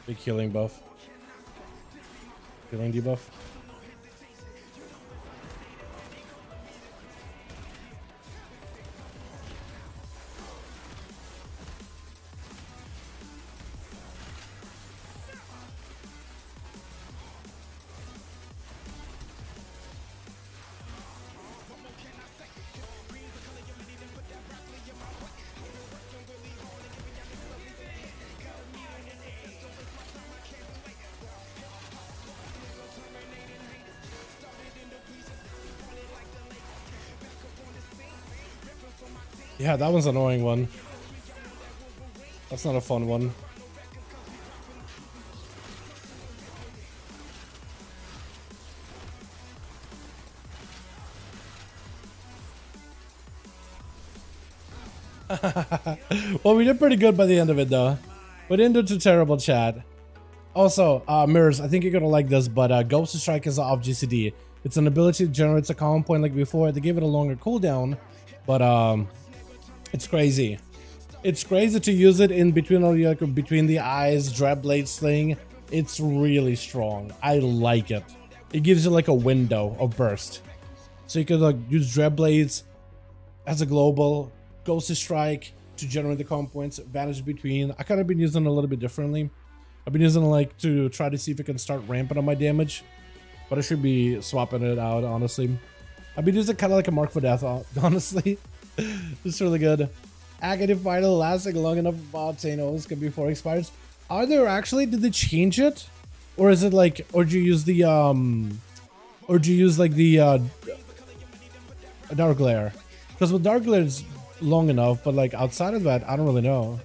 S2: Big healing buff. Healing debuff. Yeah, that one's an annoying one. That's not a fun one. Well, we did pretty good by the end of it, though. We didn't do too terrible, chat. Also, Mirrors, I think you're gonna like this, but Ghost Strike is off GCD. It's an ability that generates a common point like before. They gave it a longer cooldown, but it's crazy. It's crazy to use it in between all the between the eyes, Dread Blades thing. It's really strong. I like it. it gives you like a window of burst. So you could like use Dread Blades as a global, Ghostly Strike to generate the comp points, Vantage Between. I kind of been using it a little bit differently. I've been using it like to try to see if I can start ramping on my damage, but I should be swapping it out, honestly. I've been using kind of like a Mark for Death, honestly. It's really good. Agony Final lasting long enough about Thanos can before it expires. Are there actually, did they change it? Or is it like, or do you use the, or do you use like the, Dark Glare? Because with Dark Glare it's long enough, but like outside of that, I don't really know.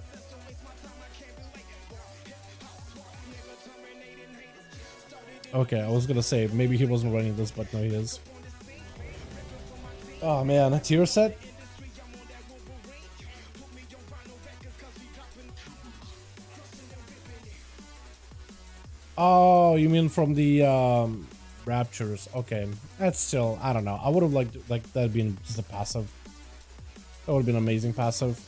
S2: Okay, I was gonna say, maybe he wasn't running this, but no, he is. Oh man, a tier set? Oh, you mean from the Raptures? Okay, that's still, I don't know. I would have liked like that being just a passive. That would have been amazing passive.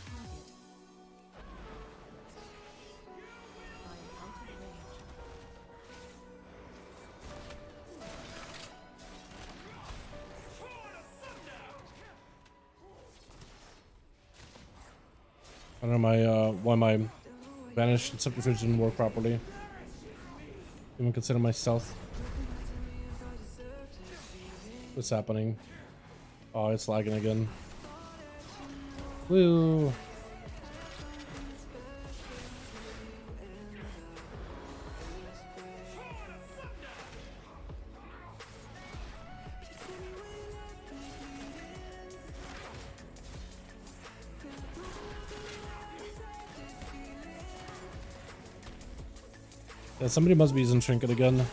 S2: I don't know why my Vanish and Subterfuge didn't work properly. Even consider my stealth. What's happening? Oh, it's lagging again. Woo! Yeah, somebody must be using Trinket again.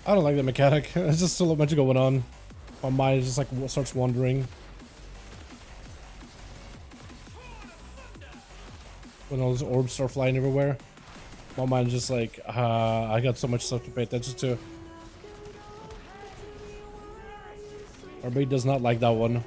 S2: I don't like the mechanic. There's just so much going on. My mind just like starts wandering. When all those orbs start flying everywhere, my mind just like, I got so much stuff to pay attention to. Our mate does not like that one.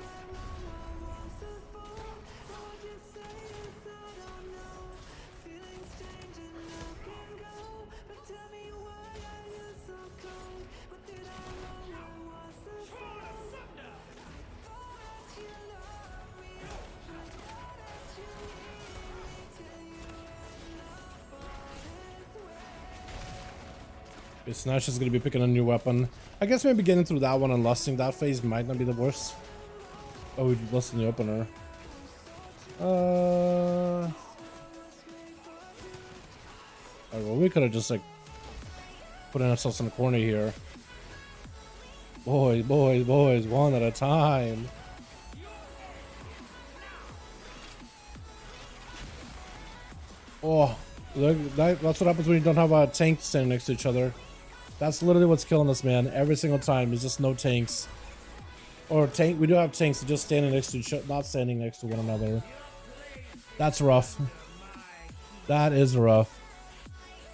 S2: Snash is going to be picking a new weapon. I guess maybe getting through that one and lusting that phase might not be the worst. Oh, we lusted the opener. Alright, well, we could have just like putting ourselves in a corner here. Boys, boys, boys, one at a time. Oh, look, that's what happens when you don't have a tank standing next to each other. That's literally what's killing us, man. Every single time, there's just no tanks. Or tank. We do have tanks just standing next to not standing next to one another. That's rough. That is rough.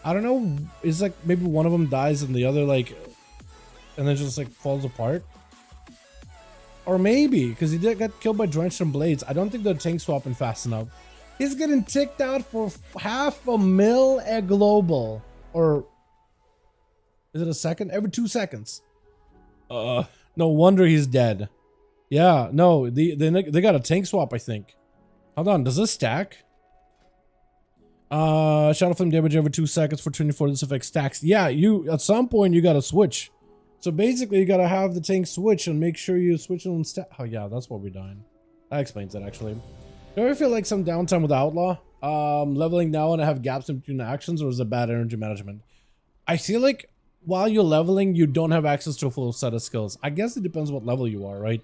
S2: I don't know. It's like maybe one of them dies and the other like, and then just like falls apart. Or maybe because he did get killed by drenched in blades. I don't think they're tank swapping fast enough. He's getting ticked out for $500,000 a global, or is it a second? Every 2 seconds. No wonder he's dead. Yeah, no, they got a tank swap, I think. Hold on, does this stack? Shadow Flame damage every 2 seconds for 24. This effect stacks. Yeah, you at some point you gotta switch. So basically, you gotta have the tank switch and make sure you switch on stack. Oh yeah, that's what we're doing. That explains it actually. Do you ever feel like some downtime with Outlaw? Leveling now and I have gaps in between actions, or is it bad energy management? I feel like while you're leveling, you don't have access to a full set of skills. I guess it depends what level you are, right?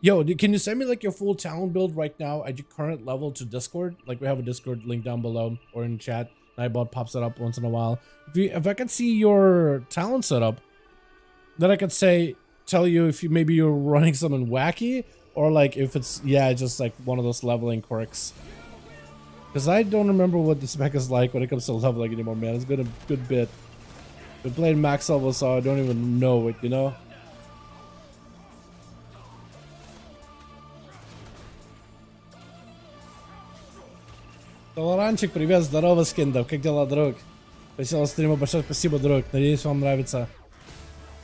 S2: Yo, can you send me like your full talent build right now at your current level to Discord? Like we have a Discord link down below or in chat. Nightbot pops it up once in a while. If I could see your talent setup, then I could tell you if maybe you're running something wacky, or like if it's just like one of those leveling quirks. Because I don't remember what the spec is like when it comes to leveling anymore, man. It's been a good bit. Been playing max level, so I don't even know it, you know? Dalaranчик, привет, здорово, Скиндов. Как дела, друг? Веселого стрима, большое спасибо, друг. Надеюсь, вам нравится.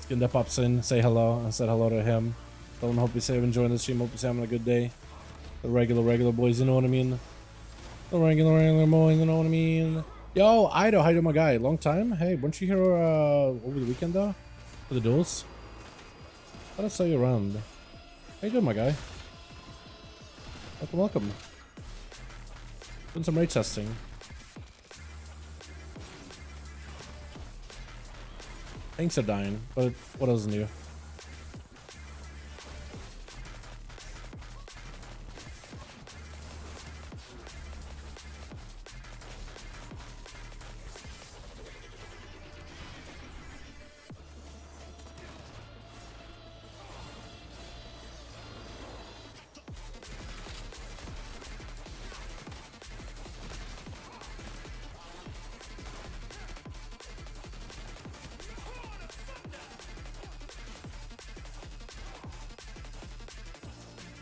S2: Skindov pops in, say hello. I said hello to him. Tell him, hope he's safe, enjoying the stream, hope he's having a good day. The regular boys, you know what I mean? The regular boys, you know what I mean? Yo, Ido, how you doing, my guy? Long time? Hey, weren't you here over the weekend, though? For the duels? I thought I saw you around. How you doing, my guy? Welcome. Doing some raid testing. Tanks are dying, but what else is new?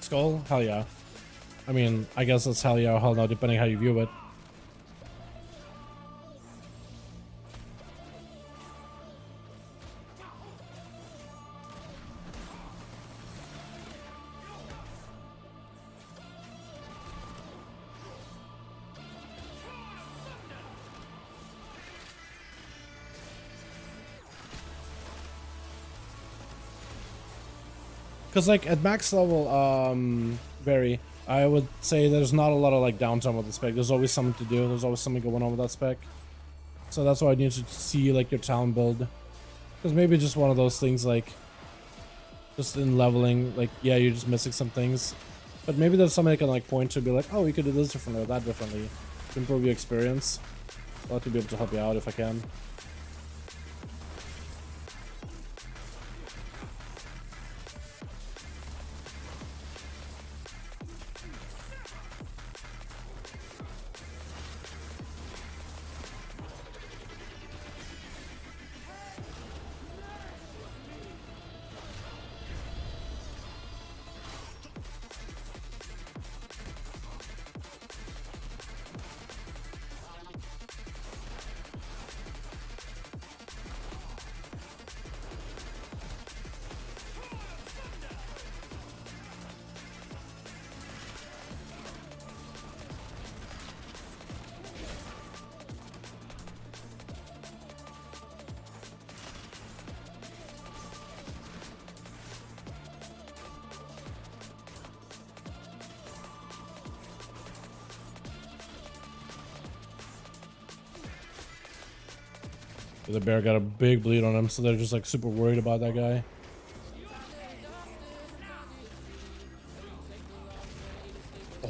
S2: Skull? Hell yeah. I mean, I guess it's hell yeah or hell no, depending how you view it. Because like at max level, I would say there's not a lot of like downtime with the spec. There's always something to do. There's always something going on with that spec. So that's why I need to see like your talent build. Because maybe just one of those things like, just in leveling, like yeah, you're just missing some things. But maybe there's something I can like point to be like, oh, we could do this differently or that differently. To improve your experience. I'd like to be able to help you out if I can. The bear got a big bleed on him, so they're just like super worried about that guy.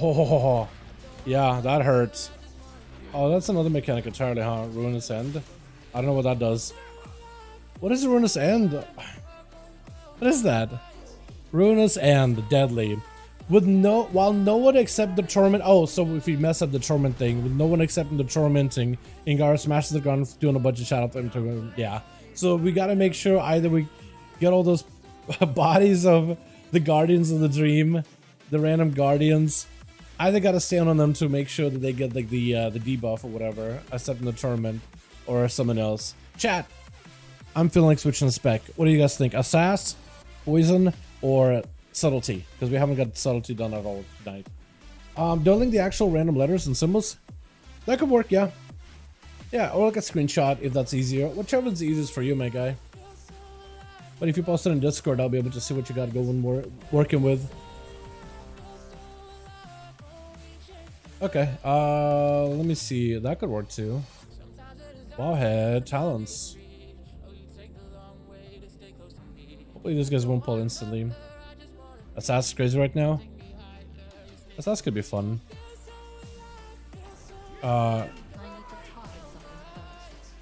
S2: Oh, yeah, that hurts. Oh, that's another mechanic entirely, huh? Ruinous End? I don't know what that does. What is Ruinous End? What is that? Ruinous and deadly. With while no one except the torment. Oh, so if we mess up the torment thing, with no one except the tormenting, Ingar smashes the ground, doing a bunch of shadow flame. Yeah. So we gotta make sure either we get all those bodies of the Guardians of the Dream, the random Guardians. Either gotta stay on them to make sure that they get like the debuff or whatever, except in the tournament or someone else. Chat. I'm feeling like switching the spec. What do you guys think? Assass, poison, or subtlety? Because we haven't got subtlety done at all tonight. Doing the actual random letters and symbols. That could work, yeah. Yeah, or like a screenshot if that's easier. Whichever's easiest for you, my guy. But if you post it in Discord, I'll be able to see what you got going, working with. Okay, let me see. That could work too. Wowhead, talents. Hopefully these guys won't pull instantly. Assassin's crazy right now. Assassin could be fun.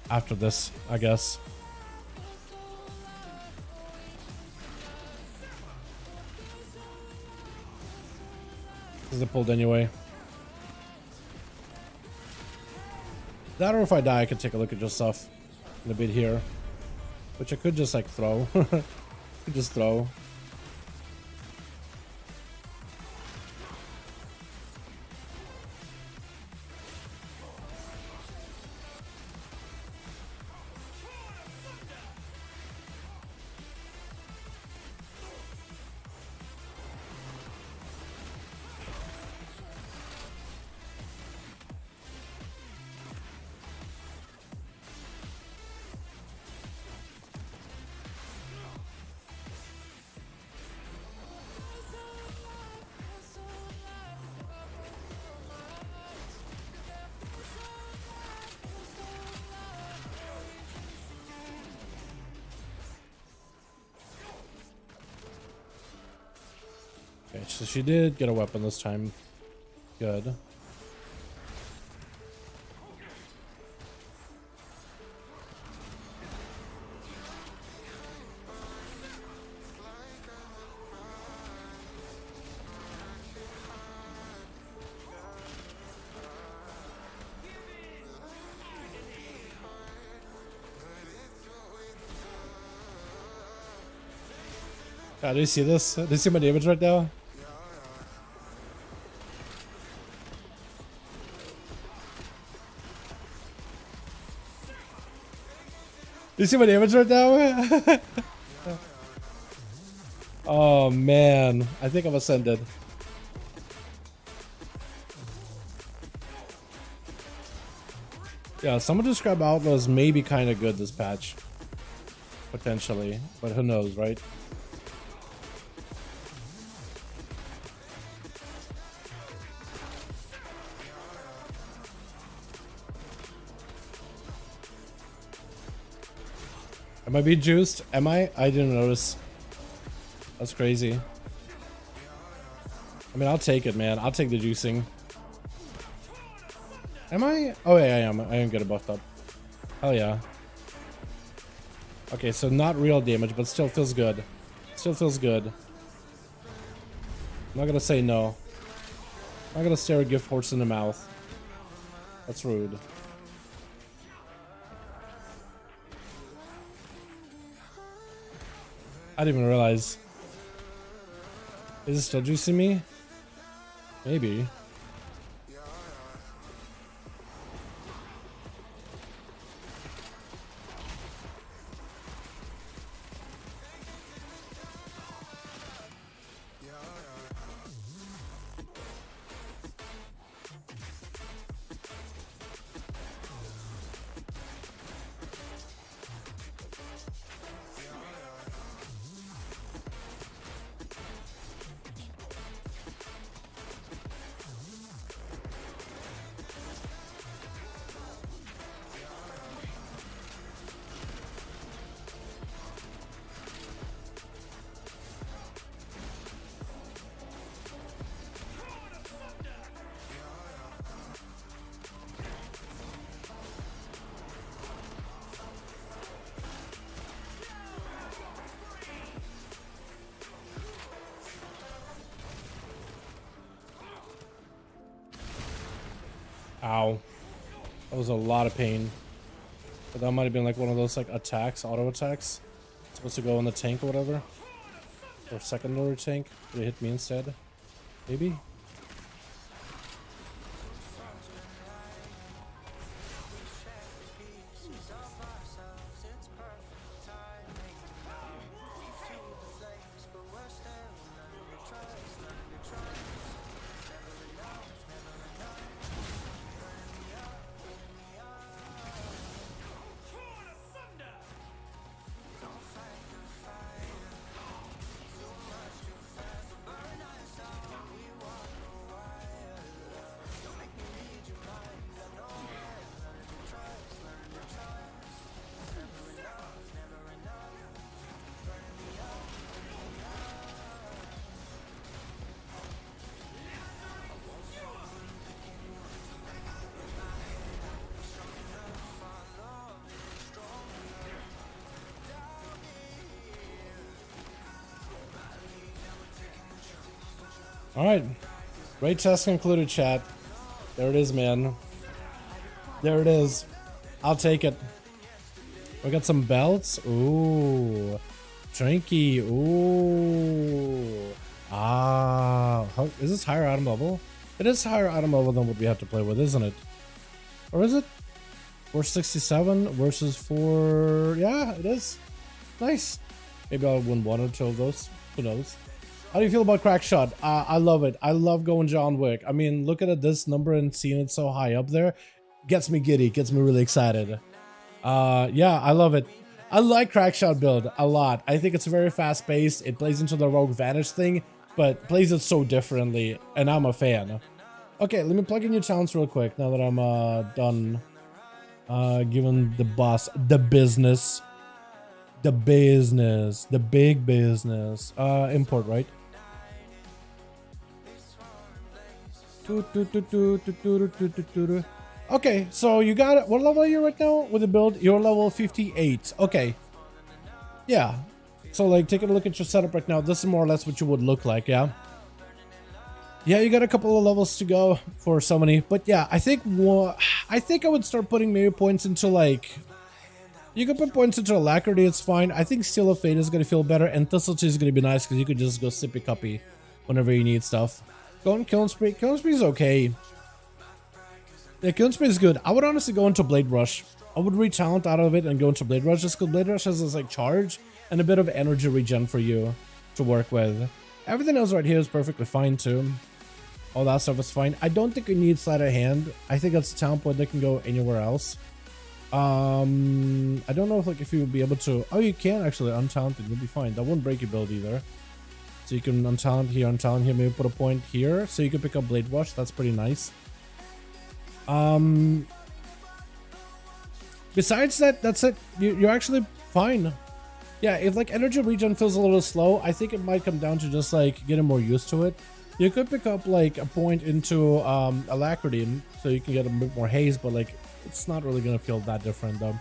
S2: After this, I guess. Because it pulled anyway. That, or if I die, I could take a look at your stuff in a bit here. Which I could just like throw. Could just throw. Okay, so she did get a weapon this time. Good. God, do you see this? Do you see my damage right now? You see my damage right now? Oh man, I think I'm ascended. Yeah, someone described Outlaw as maybe kind of good this patch. Potentially, but who knows, right? Am I being juiced? Am I? I didn't notice. That's crazy. I mean, I'll take it, man. I'll take the juicing. Am I? Oh, yeah, I am. I am getting buffed up. Hell yeah. Okay, so not real damage, but still feels good. Still feels good. I'm not gonna say no. I'm not gonna stare a gift horse in the mouth. That's rude. I didn't even realize. Is it still juicing me? Maybe. Ow. That was a lot of pain. But that might have been like one of those like attacks, auto attacks. It's supposed to go on the tank or whatever. Or secondary tank. But it hit me instead. Maybe? Alright. Great test concluded, chat. There it is, man. There it is. I'll take it. We got some belts. Ooh. Trinky. Ooh. Ah. Is this higher item level? It is higher item level than what we have to play with, isn't it? Or is it? 467 versus 4... Yeah, it is. Nice. Maybe I'll win one or two of those. Who knows? How do you feel about Crackshot? I love it. I love going John Wick. I mean, looking at this number and seeing it so high up there gets me giddy, gets me really excited. Yeah, I love it. I like Crackshot build a lot. I think it's very fast paced. It plays into the Rogue Vanish thing, but plays it so differently, and I'm a fan. Okay, let me plug in your talents real quick now that I'm done giving the boss the business. The business. The big business. Import, right? Okay, so you got it. What level are you right now with the build? You're level 58. Okay. Yeah. So like taking a look at your setup right now, this is more or less what you would look like, yeah? Yeah, you got a couple of levels to go for so many. But yeah, I think I would start putting maybe points into like... You can put points into Alacrity, it's fine. I think Seal of Fate is going to feel better, and Thistletree is going to be nice because you could just go sippy cuppy whenever you need stuff. Go on Killing Spree. Killing Spree is okay. Yeah, Killing Spree is good. I would honestly go into Blade Rush. I would re-talent out of it and go into Blade Rush just because Blade Rush has this like charge and a bit of energy regen for you to work with. Everything else right here is perfectly fine too. All that stuff is fine. I don't think you need Sleight of Hand. I think that's a talent point that can go anywhere else. I don't know if you would be able to... Oh, you can actually untalent it. You'll be fine. That won't break your build either. So you can untalent here, maybe put a point here. So you can pick up Blade Rush. That's pretty nice. Besides that, that's it. You're actually fine. Yeah, if like energy regen feels a little slow, I think it might come down to just like getting more used to it. You could pick up like a point into Alacrity so you can get a bit more haste, but like it's not really gonna feel that different though.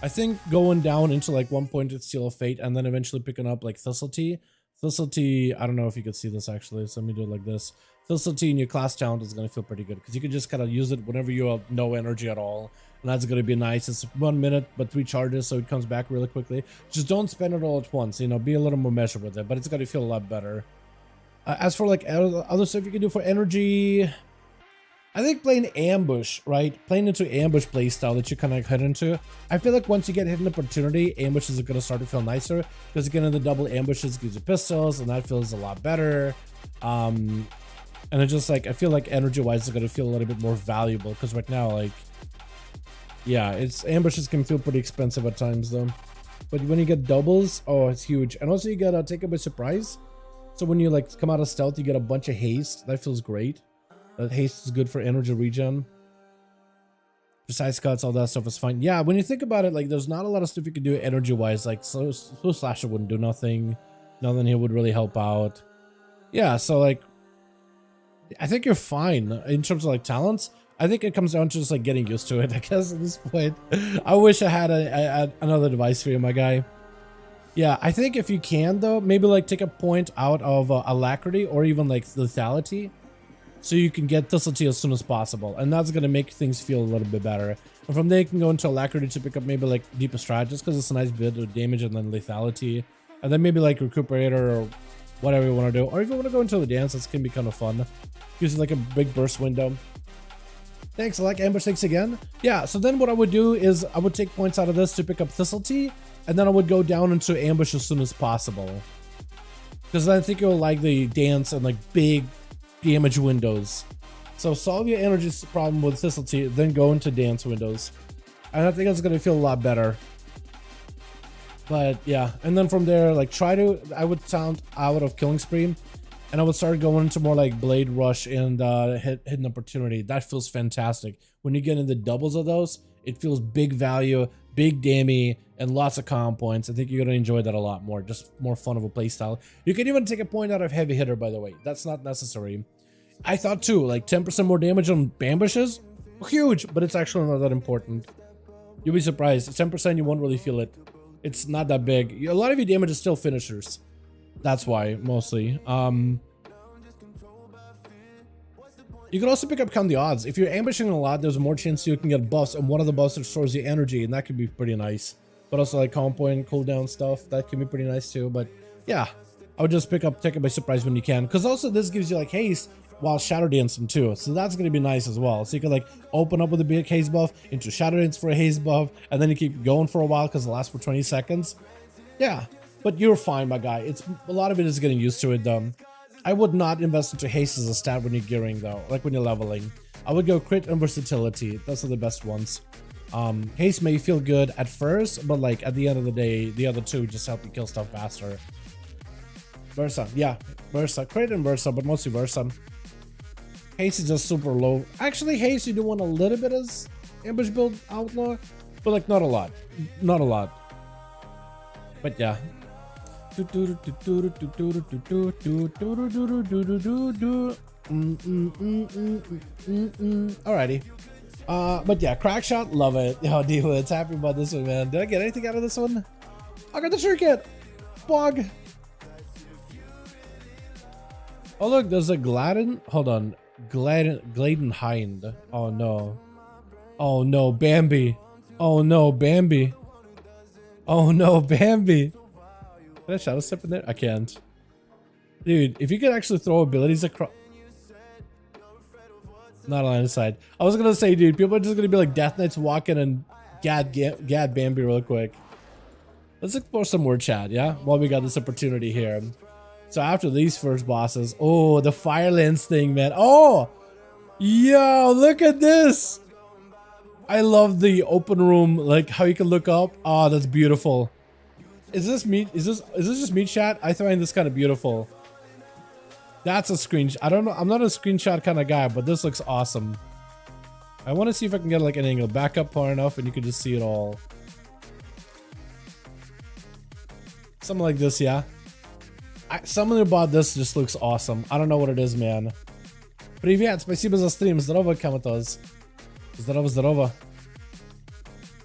S2: I think going down into like 1 point at Seal of Fate and then eventually picking up like Thistletree. I don't know if you could see this actually, so let me do it like this. Thistletree in your class talent is gonna feel pretty good because you can just kind of use it whenever you have no energy at all. And that's gonna be nice. It's 1 minute but 3 charges, so it comes back really quickly. Just don't spend it all at once, you know, be a little more measured with it, but it's gonna feel a lot better. As for like other stuff you can do for energy, I think playing ambush, right? Playing into ambush playstyle that you kind of head into. I feel like once you get hit an opportunity, ambush is going to start to feel nicer because again, the double ambushes gives you pistols and that feels a lot better. And it's just like, I feel like energy wise, it's going to feel a little bit more valuable because right now, like, yeah, ambushes can feel pretty expensive at times though. But when you get doubles, oh, it's huge. And also you got to take it by surprise. So when you like come out of stealth, you get a bunch of haste. That feels great. That haste is good for energy regen. Precise cuts, all that stuff is fine. Yeah, when you think about it, like there's not a lot of stuff you can do energy wise. Like Slow Slasher wouldn't do nothing. Nothing here would really help out. Yeah, so like I think you're fine in terms of like talents. I think it comes down to just like getting used to it, I guess at this point. I wish I had another device for you, my guy. Yeah, I think if you can though, maybe like take a point out of Alacrity or even like Lethality. so you can get Thistletea as soon as possible, and that's gonna make things feel a little bit better. And from there you can go into Alacrity to pick up maybe like Deepest Stride, just because it's a nice bit of damage and then lethality, and then maybe like Recuperator or whatever you want to do. Or if you want to go into the dance, that can be kind of fun. Gives you like a big burst window. Thanks, I like Ambush 6 again. Yeah, so then what I would do is I would take points out of this to pick up Thistletea, and then I would go down into Ambush as soon as possible. Because I think you'll like the dance and like big damage windows. So solve your energy problem with Thistletea, then go into dance windows. And I think it's going to feel a lot better. But yeah, and then from there, like I would sound out of Killing Spree, and I would start going into more like Blade Rush and Hidden Opportunity. That feels fantastic. When you get into doubles of those, it feels big value, big damage, and lots of comm points. I think you're going to enjoy that a lot more. Just more fun of a playstyle. You can even take a point out of Heavy Hitter, by the way. That's not necessary. I thought too, like 10% more damage on ambushes, huge, but it's actually not that important. You'll be surprised. 10% you won't really feel it. It's not that big. A lot of your damage is still finishers. That's why, mostly. You can also pick up Count the Odds. If you're ambushing a lot, there's more chance you can get buffs, and one of the buffs restores your energy, and that could be pretty nice. But also like comm point, cooldown stuff, that can be pretty nice too. But yeah, I would just take it by surprise when you can. Because also this gives you like haste while Shadow Dancing too. So that's going to be nice as well. So you can like open up with a big haste buff, into Shadow Dance for a haste buff, and then you keep going for a while because it lasts for 20 seconds. Yeah, but you're fine, my guy. It's a lot of it is getting used to it though. I would not invest into haste as a stat when you're gearing though, like when you're leveling. I would go crit and versatility. Those are the best ones. Haste may feel good at first, but like at the end of the day, the other two just help you kill stuff faster. Versa, yeah, Versa, crit and Versa, but mostly Versa. Haste is just super low. Actually, haste you do want a little bit as ambush build Outlaw, but like not a lot, not a lot. But yeah. Alrighty. But yeah, crack shot, love it. Yo, D-Woods, happy about this one, man. Did I get anything out of this one? I got the trinket. Bog. Oh look, there's a Gladden. Hold on. Gladen Hind. Oh no. Oh no, Bambi. Oh no, Bambi. Oh no, Bambi. Can I shadow step in there? I can't. Dude, if you could actually throw abilities across. Not a line of sight. I was gonna say, dude, people are just gonna be like Death Knights walking and gad Bambi real quick. Let's explore some more chat, yeah? While we got this opportunity here. So after these first bosses, oh, the Firelands thing, man. Oh, yo, look at this. I love the open room, like how you can look up. Oh, that's beautiful. Is this meat? Is this just meat chat? I find this kind of beautiful. That's a screenshot. I don't know. I'm not a screenshot kind of guy, but this looks awesome. I want to see if I can get like an angle back up far enough and you can just see it all. Something like this, yeah. Someone who bought this just looks awesome. I don't know what it is, man. Привет, спасибо за стрим. Здорово, Kamatos. Здорово, здорово.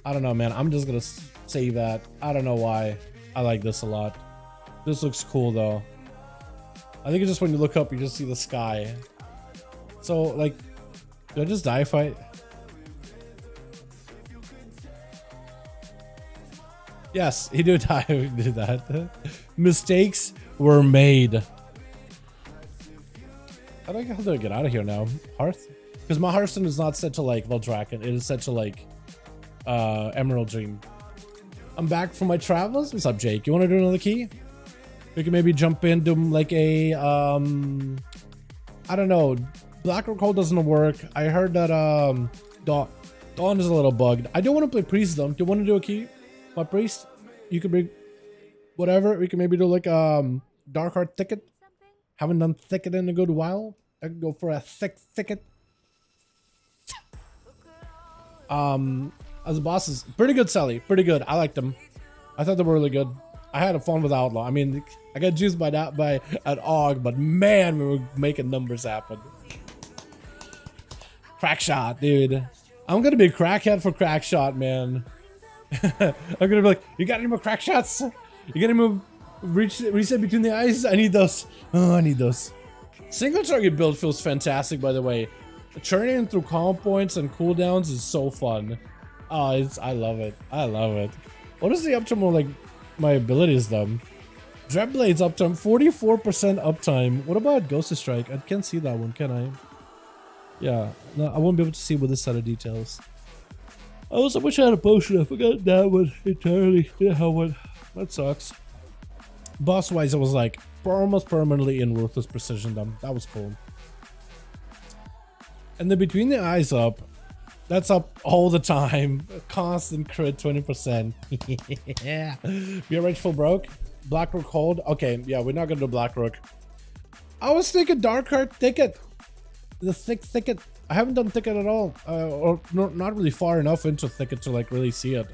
S2: I don't know, man. I'm just gonna say that. I don't know why. I like this a lot. This looks cool, though. I think it's just when you look up, you just see the sky. So, like, do I just die if I... Yes, he did die if he did that. Mistakes were made. How do I get out of here now? Hearth? Because my Hearthstone is not set to like Veldraken. It is set to like Emerald Dream. I'm back from my travels. What's up, Jake? You want to do another key? We can maybe jump into like a I don't know. Black Rook Hold doesn't work. I heard that Dawn is a little bugged. I don't want to play Priest though. Do you want to do a key? My Priest? You can bring whatever. We can maybe do like Darkheart Thicket. Haven't done Thicket in a good while. I can go for a Thicket. As a boss is pretty good, Sally. Pretty good. I liked them. I thought they were really good. I had fun with Outlaw. I mean, I got juiced by that by an AUG, but man, we were making numbers happen. Crack shot, dude. I'm gonna be a crackhead for crack shot, man. I'm gonna be like, you got any more crack shots? You got any more reset between the eyes? I need those. Oh, I need those. Single target build feels fantastic, by the way. Churning through calm points and cooldowns is so fun. Oh, I love it. I love it. What is the optimal, like, my abilities though? Dreadblade's uptime, 44% uptime. What about Ghost Strike? I can't see that one, can I? Yeah, no, I won't be able to see with this set of details. I also wish I had a potion. I forgot that one entirely. Yeah, how one. That sucks. Boss wise, I was like almost permanently in Ruthless Precision them. That was cool. And then between the eyes up, that's up all the time. Constant crit 20%. Yeah. Be a full broke. Black Rook Hold. Okay, yeah, we're not gonna do Black Rook. I was thinking Darkheart Thicket. The Thicket. I haven't done Thicket at all. Or not really far enough into Thicket to like really see it.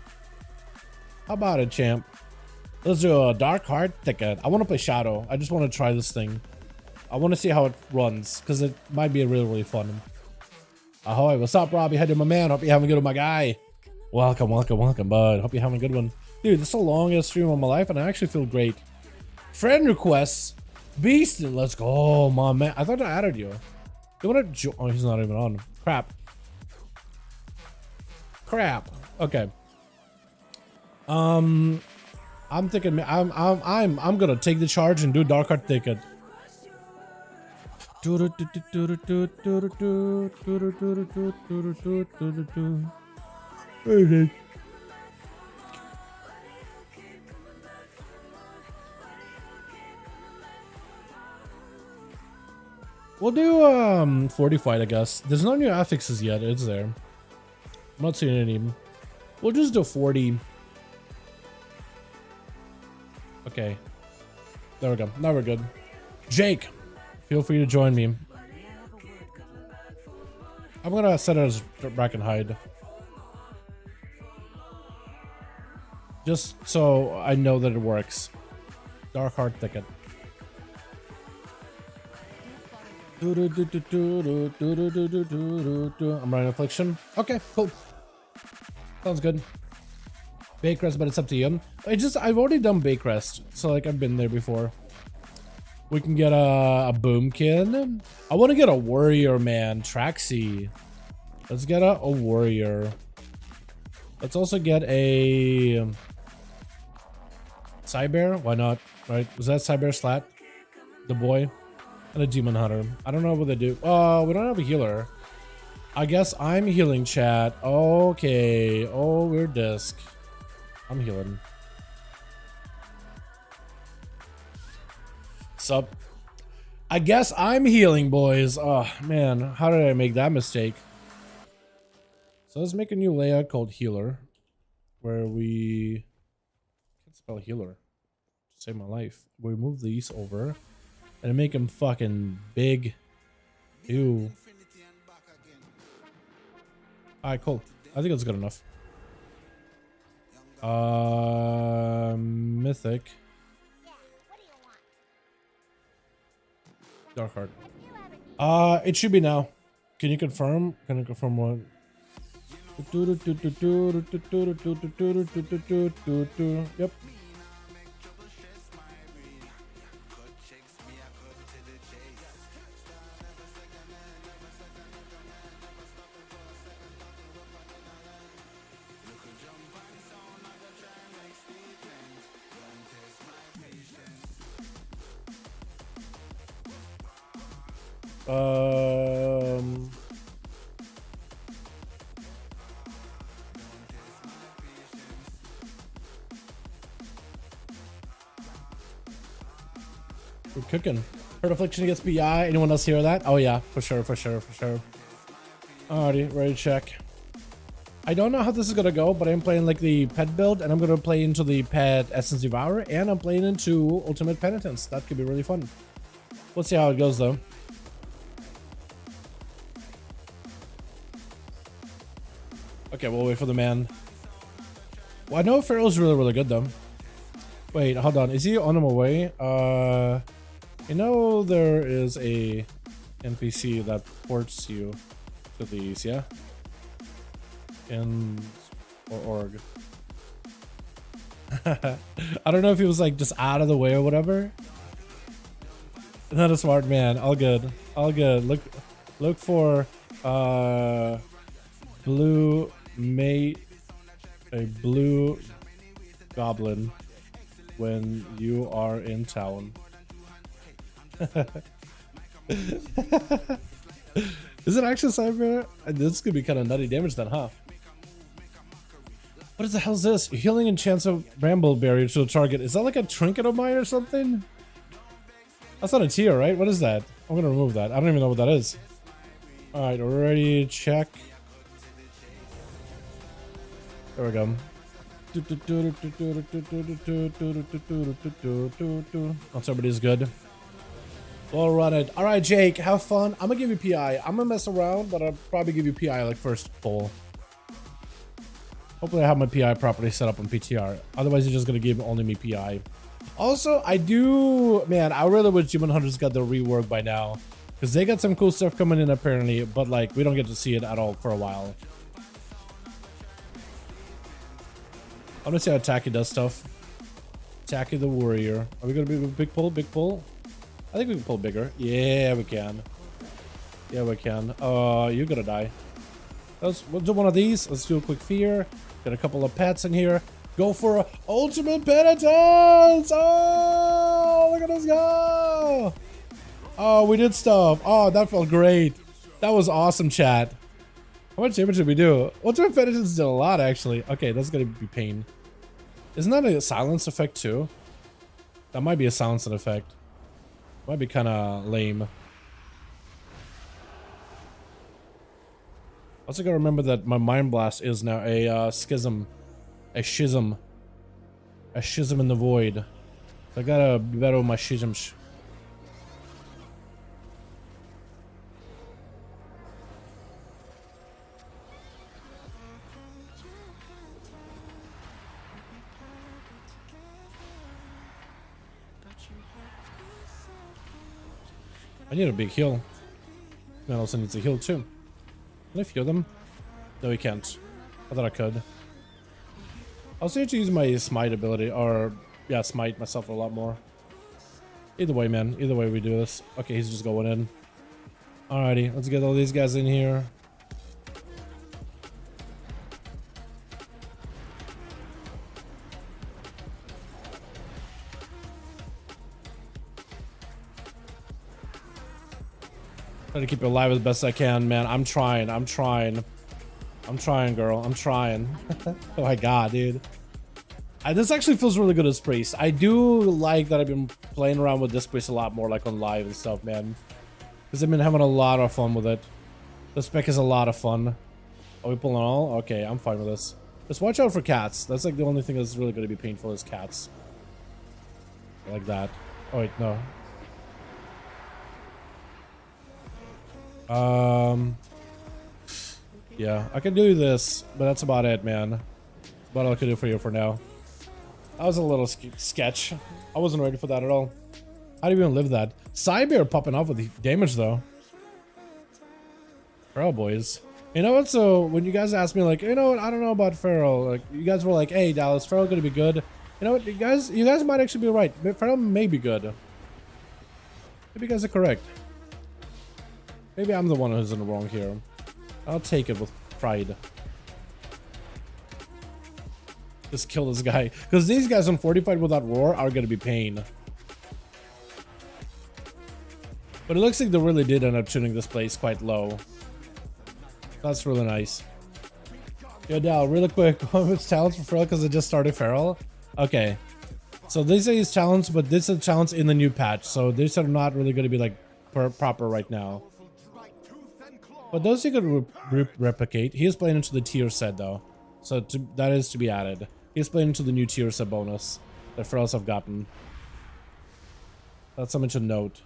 S2: How about it, champ? Let's do a Darkheart Thicket. I want to play Shadow. I just want to try this thing. I want to see how it runs, because it might be really fun. Ahoy, what's up, Robbie? How you doing, my man? Hope you're having a good one, my guy. Welcome, bud. Hope you're having a good one. Dude, this is the longest stream of my life, and I actually feel great. Friend requests. Beast, let's go. Oh, my man. I thought I added you. You want to oh, he's not even on. Crap. Okay. I'm thinking I'm gonna take the charge and do Darkheart Thicket. We'll do fortified, I guess. There's no new affixes yet. It's there. I'm not seeing any. We'll just do 40. Okay. There we go. Now we're good. Jake, feel free to join me. I'm gonna set it as Bracken Hide. Just so I know that it works. Darkheart Thicket. I'm running Affliction. Okay, cool. Sounds good. Waycrest, but it's up to you. I've already done Waycrest, so like I've been there before. We can get a Boomkin. I want to get a warrior, man. Traxy. Let's get a warrior. Let's also get a Cyber. Why not? Right? Was that Cyber Slat? The boy. And a Demon Hunter. I don't know what they do. Oh, we don't have a healer. I guess I'm healing, chat. Okay. Oh, weird disc. I'm healing. Sup? I guess I'm healing, boys. Oh, man. How did I make that mistake? So let's make a new layout called Healer. Where we... I can't spell healer. Save my life. We move these over. And make him fucking big. Ew. Alright, cool. I think that's good enough. Mythic. Darkheart. It should be now. Can you confirm? Can I confirm what? Yep. We're cooking. Heard Affliction against BI. Anyone else hear that? Oh yeah, for sure. Alrighty, ready to check. I don't know how this is gonna go, but I'm playing like the pet build, and I'm gonna play into the pet Essence Devourer, and I'm playing into Ultimate Penitence. That could be really fun. Let's see how it goes though. Okay, we'll wait for the man. Well, I know Pharaoh's really good though. Wait, hold on. Is he on him away? You know there is a NPC that ports you to these, yeah? Or org. I don't know if he was like just out of the way or whatever. Not a smart man. All good. All good. Look for blue mate, a blue goblin when you are in town. Is it actually cyber? This could be kind of nutty damage then, huh? What the hell is this? Healing and chance of Brambleberry to the target. Is that like a trinket of mine or something? That's not a tier, right? What is that? I'm gonna remove that. I don't even know what that is. Alright, ready, check. There we go. Once everybody's good, we'll run it. Alright, Jake, have fun. I'm gonna give you PI. I'm gonna mess around, but I'll probably give you PI like first pull. Hopefully I have my PI properly set up on PTR. Otherwise, you're just gonna give only me PI. Also, I really wish Demon Hunters got their rework by now. Because they got some cool stuff coming in apparently, but like, we don't get to see it at all for a while. I want to see how Tacky does stuff. Tacky the warrior. Are we gonna be big pull? Big pull? I think we can pull bigger. Yeah, we can. Yeah, we can. You're gonna die. We'll do one of these. Let's do a quick fear. Got a couple of pets in here. Go for ultimate penitence! Oh, look at us go! Oh, we did stuff. Oh, that felt great. That was awesome, chat. How much damage did we do? Ultimate penitence did a lot, actually. Okay, that's gonna be pain. Isn't that a silence effect too? That might be a silencing effect. Might be kind of lame. Also gotta remember that my Mind Blast is now a schism. A schism. A schism in the void. So I gotta be better with my schisms. I need a big heal. And also needs a heal too. Can I heal them? No, we can't. I thought I could. I'll see to use my smite ability, or yeah, smite myself a lot more. Either way, man. Either way we do this. Okay, he's just going in. Alrighty, let's get all these guys in here. Try to keep it alive as best I can, man. I'm trying, girl. I'm trying. Oh my god, dude. This actually feels really good as Priest. I do like that I've been playing around with this Priest a lot more, like on live and stuff, man. Because I've been having a lot of fun with it. The spec is a lot of fun. Are we pulling all? Okay, I'm fine with this. Just watch out for cats. That's like the only thing that's really going to be painful is cats. Like that. Oh wait, no. Yeah, I can do this, but that's about it, man. That's about all I can do for you for now. That was a little sketch. I wasn't ready for that at all. How do you even live that? Cyber popping off with the damage, though. Feral boys. You know what? So, when you guys asked me, like, you know what? I don't know about Feral. Like, you guys were like, hey, Dallas, Feral gonna be good. You know what? You guys might actually be right. Feral may be good. Maybe you guys are correct. Maybe I'm the one who's in the wrong here. I'll take it with pride. Just kill this guy. Because these guys on Fortified without Roar are going to be pain. But it looks like they really did end up tuning this place quite low. That's really nice. Yo, Dal, really quick. It's talents for Feral because I just started Feral. Okay. So these are his talents, but this is talents in the new patch. So these are not really going to be like proper right now. But those you could replicate. He is playing into the tier set though. So that is to be added. He is playing into the new tier set bonus that Ferals have gotten. That's something to note.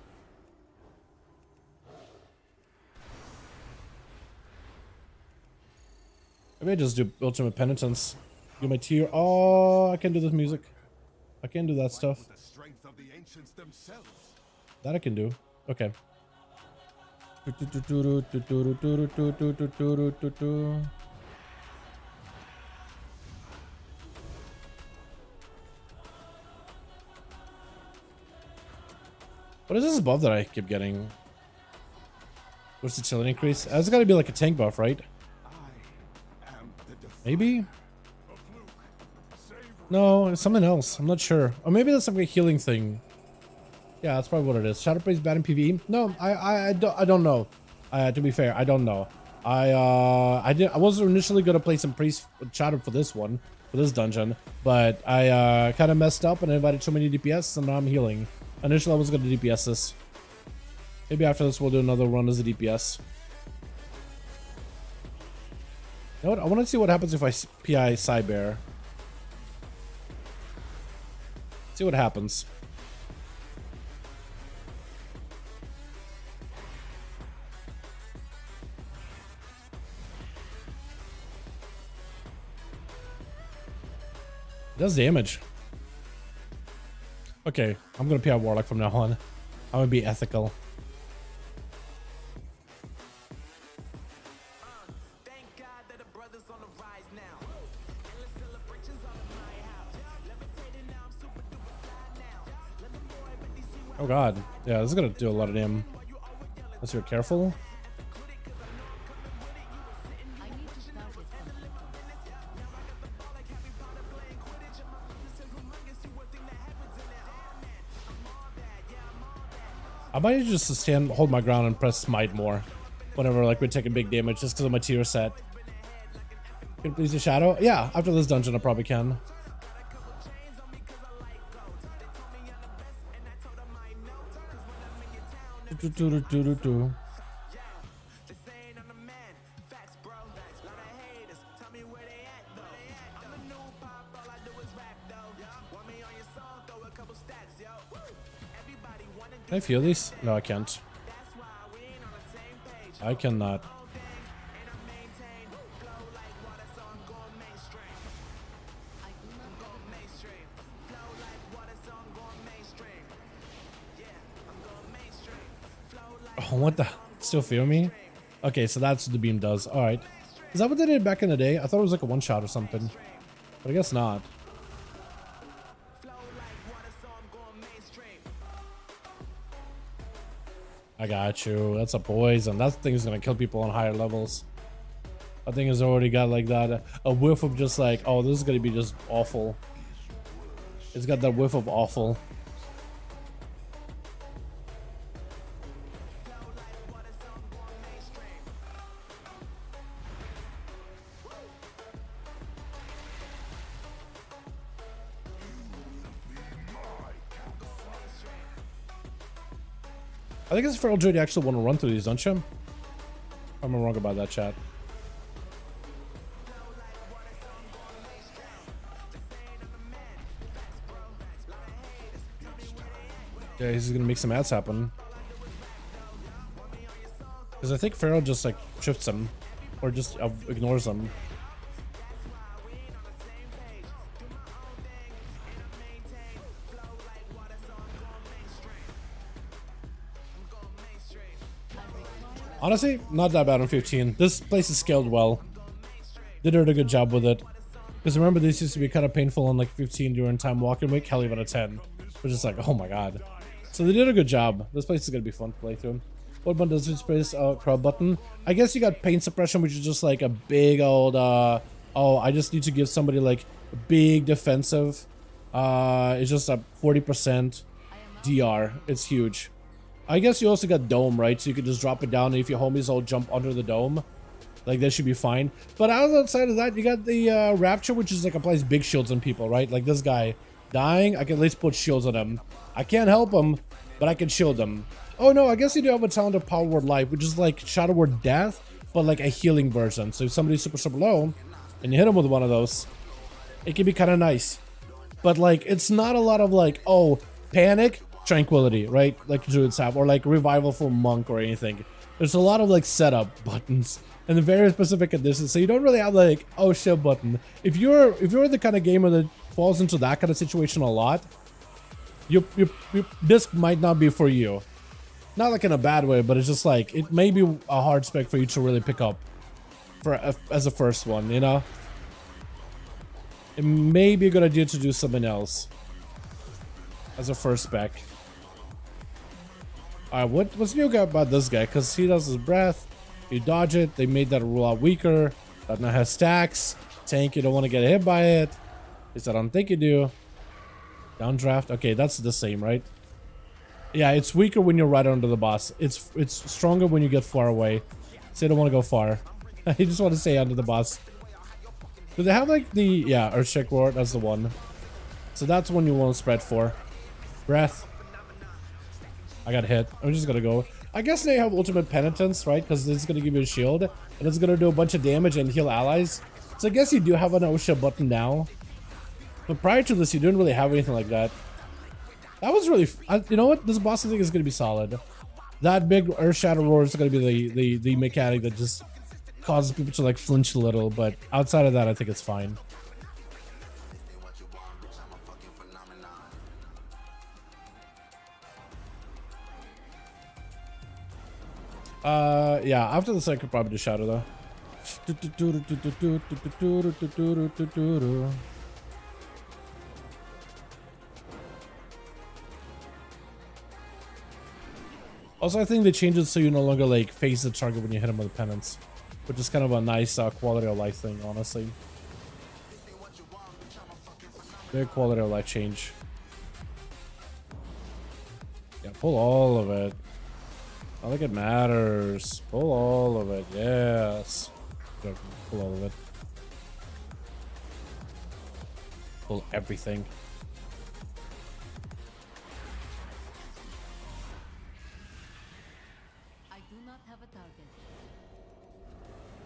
S2: Maybe I just do Ultimate Penitence. Do my tier. Oh, I can do this music. I can do that stuff. That I can do. Okay. What is this buff that I keep getting? What's the chilling increase? It's got to be like a tank buff, right? Maybe? No, it's something else. I'm not sure. Or maybe that's like a healing thing. Yeah, that's probably what it is. Shadow Priest bad in PvE? No, I don't know. To be fair, I don't know. I was initially gonna play some priest shadow for this one, for this dungeon, but I kind of messed up and invited too many DPS, and now I'm healing. Initially, I was gonna DPS this. Maybe after this, we'll do another run as a DPS. You know what? I want to see what happens if I PI Cyber. See what happens. It does damage. Okay, I'm gonna PI Warlock from now on. I'm gonna be ethical. Oh god, yeah, this is gonna do a lot of damage. Unless you're careful. I might just hold my ground and press smite more whenever like we're taking big damage, just because of my tier set. Can you please do shadow? Yeah, after this dungeon I probably can. Can I feel these? No, I can't. I cannot. Oh, what the? Still feel me? Okay, so that's what the beam does. Alright. Is that what they did back in the day? I thought it was like a one-shot or something. But I guess not. I got you. That's a poison. That thing is gonna kill people on higher levels. That thing has already got like that a whiff of just like, oh, this is gonna be just awful. It's got that whiff of awful. I think it's Feral Druid you actually want to run through these, don't you? I'm wrong about that, chat. Yeah, he's gonna make some ads happen. Because I think Feral just like shifts him, or just ignores them. Honestly, not that bad on 15. This place is scaled well. They did a good job with it. Because remember, this used to be kind of painful on like 15 during time walking week. Hell, even a 10. Which is like, oh my god. So they did a good job. This place is going to be fun to play through. What button does this place? Crowd button. I guess you got pain suppression, which is just like a big old, oh, I just need to give somebody like a big defensive. It's just a 40% DR. It's huge. I guess you also got dome, right? So you could just drop it down, and if your homies all jump under the dome, like that should be fine. But outside of that, you got the rapture, which is like applies big shields on people, right? Like this guy dying, I can at least put shields on him. I can't help him, but I can shield him. Oh no, I guess you do have a talent of Power Word Life, which is like Shadow Word Death, but like a healing version. So if somebody's super low, and you hit him with one of those, it can be kind of nice. But like, it's not a lot of like, oh, panic, tranquility, right? Like druids have, or like revival for monk or anything. There's a lot of like setup buttons and the very specific conditions, so you don't really have like, oh shit button. If you're the kind of gamer that falls into that kind of situation a lot, this might not be for you. Not like in a bad way, but it's just like, it may be a hard spec for you to really pick up for as a first one, you know? It may be a good idea to do something else as a first spec. Alright, what's new about this guy? Because he does his breath, you dodge it, they made that rule out weaker. That now has stacks. Tank, you don't want to get hit by it. At least I don't think you do. Downdraft, okay, that's the same, right? Yeah, it's weaker when you're right under the boss. It's stronger when you get far away. So you don't want to go far. You just want to stay under the boss. Do they have like the, yeah, Earthshake Roar, that's the one. So that's one you want to spread for. Breath. I got hit. I'm just gonna go. I guess they have ultimate penitence, right? Because it's gonna give you a shield. And it's gonna do a bunch of damage and heal allies. So I guess you do have an ONYXIA button now. But prior to this, you didn't really have anything like that. That was really, you know what? This boss I think is gonna be solid. That big Earth Shadow Roar is gonna be the mechanic that just causes people to like flinch a little. But outside of that, I think it's fine. Yeah, after this I could probably do Shadow though. Also, I think they changed it so you no longer like face the target when you hit him with the penance, which is kind of a nice quality of life thing, honestly. Big quality of life change. Yeah, pull all of it. I think it matters. Pull all of it. Yes. Pull all of it. Pull everything.
S4: I do not have a target.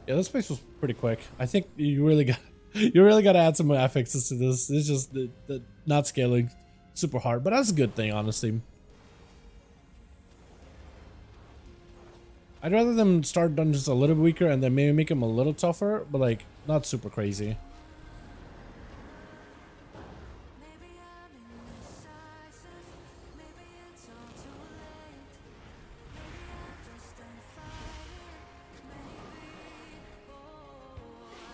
S2: Yeah, this place was pretty quick. I think you really got to add some affixes to this. It's just the not scaling super hard, but that's a good thing, honestly. I'd rather them start dungeons a little weaker and then maybe make them a little tougher, but like not super crazy.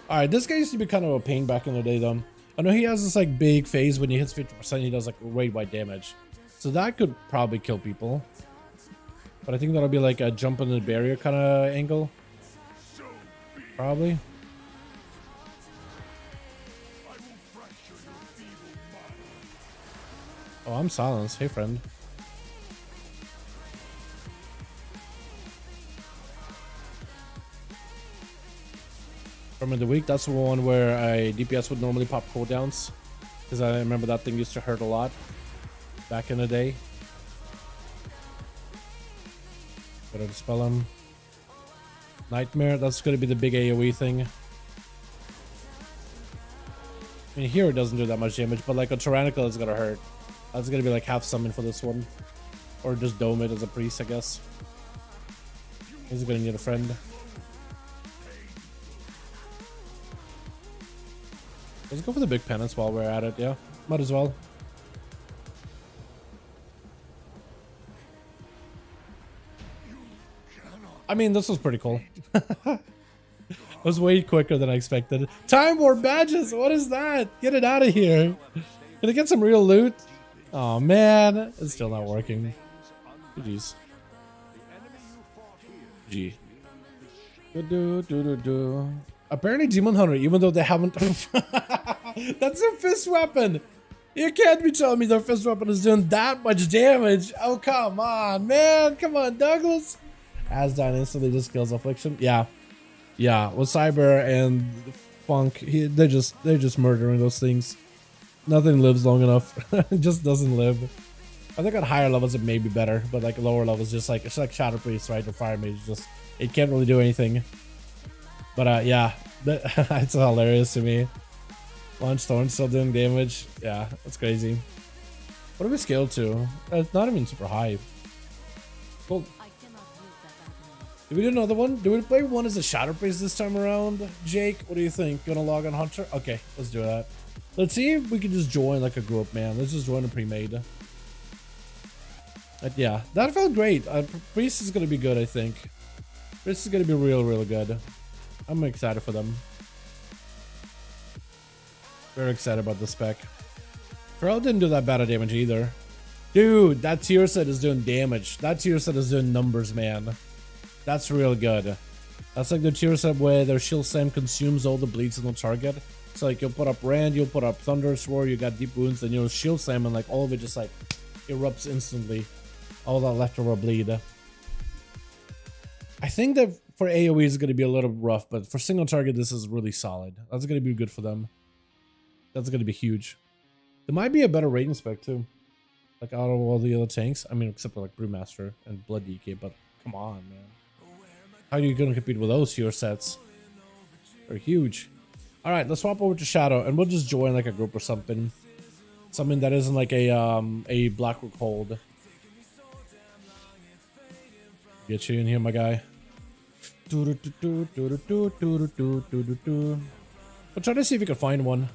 S2: Alright, this guy used to be kind of a pain back in the day though. I know he has this like big phase when he hits 50%, he does like way wide damage. So that could probably kill people. But I think that'll be like a jump in the barrier kind of angle. Probably. Oh, I'm silenced. Hey, friend. From the week, that's the one where DPS would normally pop cooldowns. Because I remember that thing used to hurt a lot back in the day. Gotta dispel him. Nightmare, that's gonna be the big AoE thing. I mean, here it doesn't do that much damage, but like a Tyrannical is gonna hurt. That's gonna be like half summon for this one. Or just dome it as a priest, I guess. He's gonna need a friend. Let's go for the big penance while we're at it, yeah. Might as well. I mean, this was pretty cool. It was way quicker than I expected. Time War badges! What is that? Get it out of here. Can I get some real loot? Oh man, it's still not working. GG's. G. Apparently Demon Hunter, even though they haven't... That's their fist weapon! You can't be telling me their fist weapon is doing that much damage! Oh, come on, man! Come on, Douglas! Asdine instantly just kills Affliction. Yeah. Yeah, with Cyber and Funk, they're just murdering those things. Nothing lives long enough. It just doesn't live. I think at higher levels it may be better, but like lower levels, just like it's like Shadow Priest, right? Or Fire Mage, just it can't really do anything. But yeah, it's hilarious to me. Launch Thorn still doing damage. Yeah, that's crazy. What are we scaled to? It's not even super high. Cool. Did we do another one? Do we play one as a Shadow Priest this time around? Jake, what do you think? Gonna log on Hunter? Okay, let's do that. Let's see if we can just join like a group, man. Let's just join a pre-made. But yeah, that felt great. Priest is gonna be good, I think. Priest is gonna be real good. I'm excited for them. Very excited about the spec. Pharrell didn't do that bad of damage either. Dude, that tier set is doing damage. That tier set is doing numbers, man. That's real good. That's like the tier set where their shield slam consumes all the bleeds on the target. So like you'll put up Rand, you'll put up Thunder Sword, you got deep wounds, then you'll shield slam and like all of it just like erupts instantly. All that leftover bleed. I think that for AoE is going to be a little rough, but for single target this is really solid. That's going to be good for them. That's going to be huge. There might be a better rating spec too. Like out of all the other tanks. I mean, except for like Brewmaster and Blood DK, but come on, man. How are you going to compete with those tier sets? They're huge. All right, let's swap over to Shadow and we'll just join like a group or something. Something that isn't like a Black Rook Hold. Get you in here, my guy. We'll try to see if we can find one.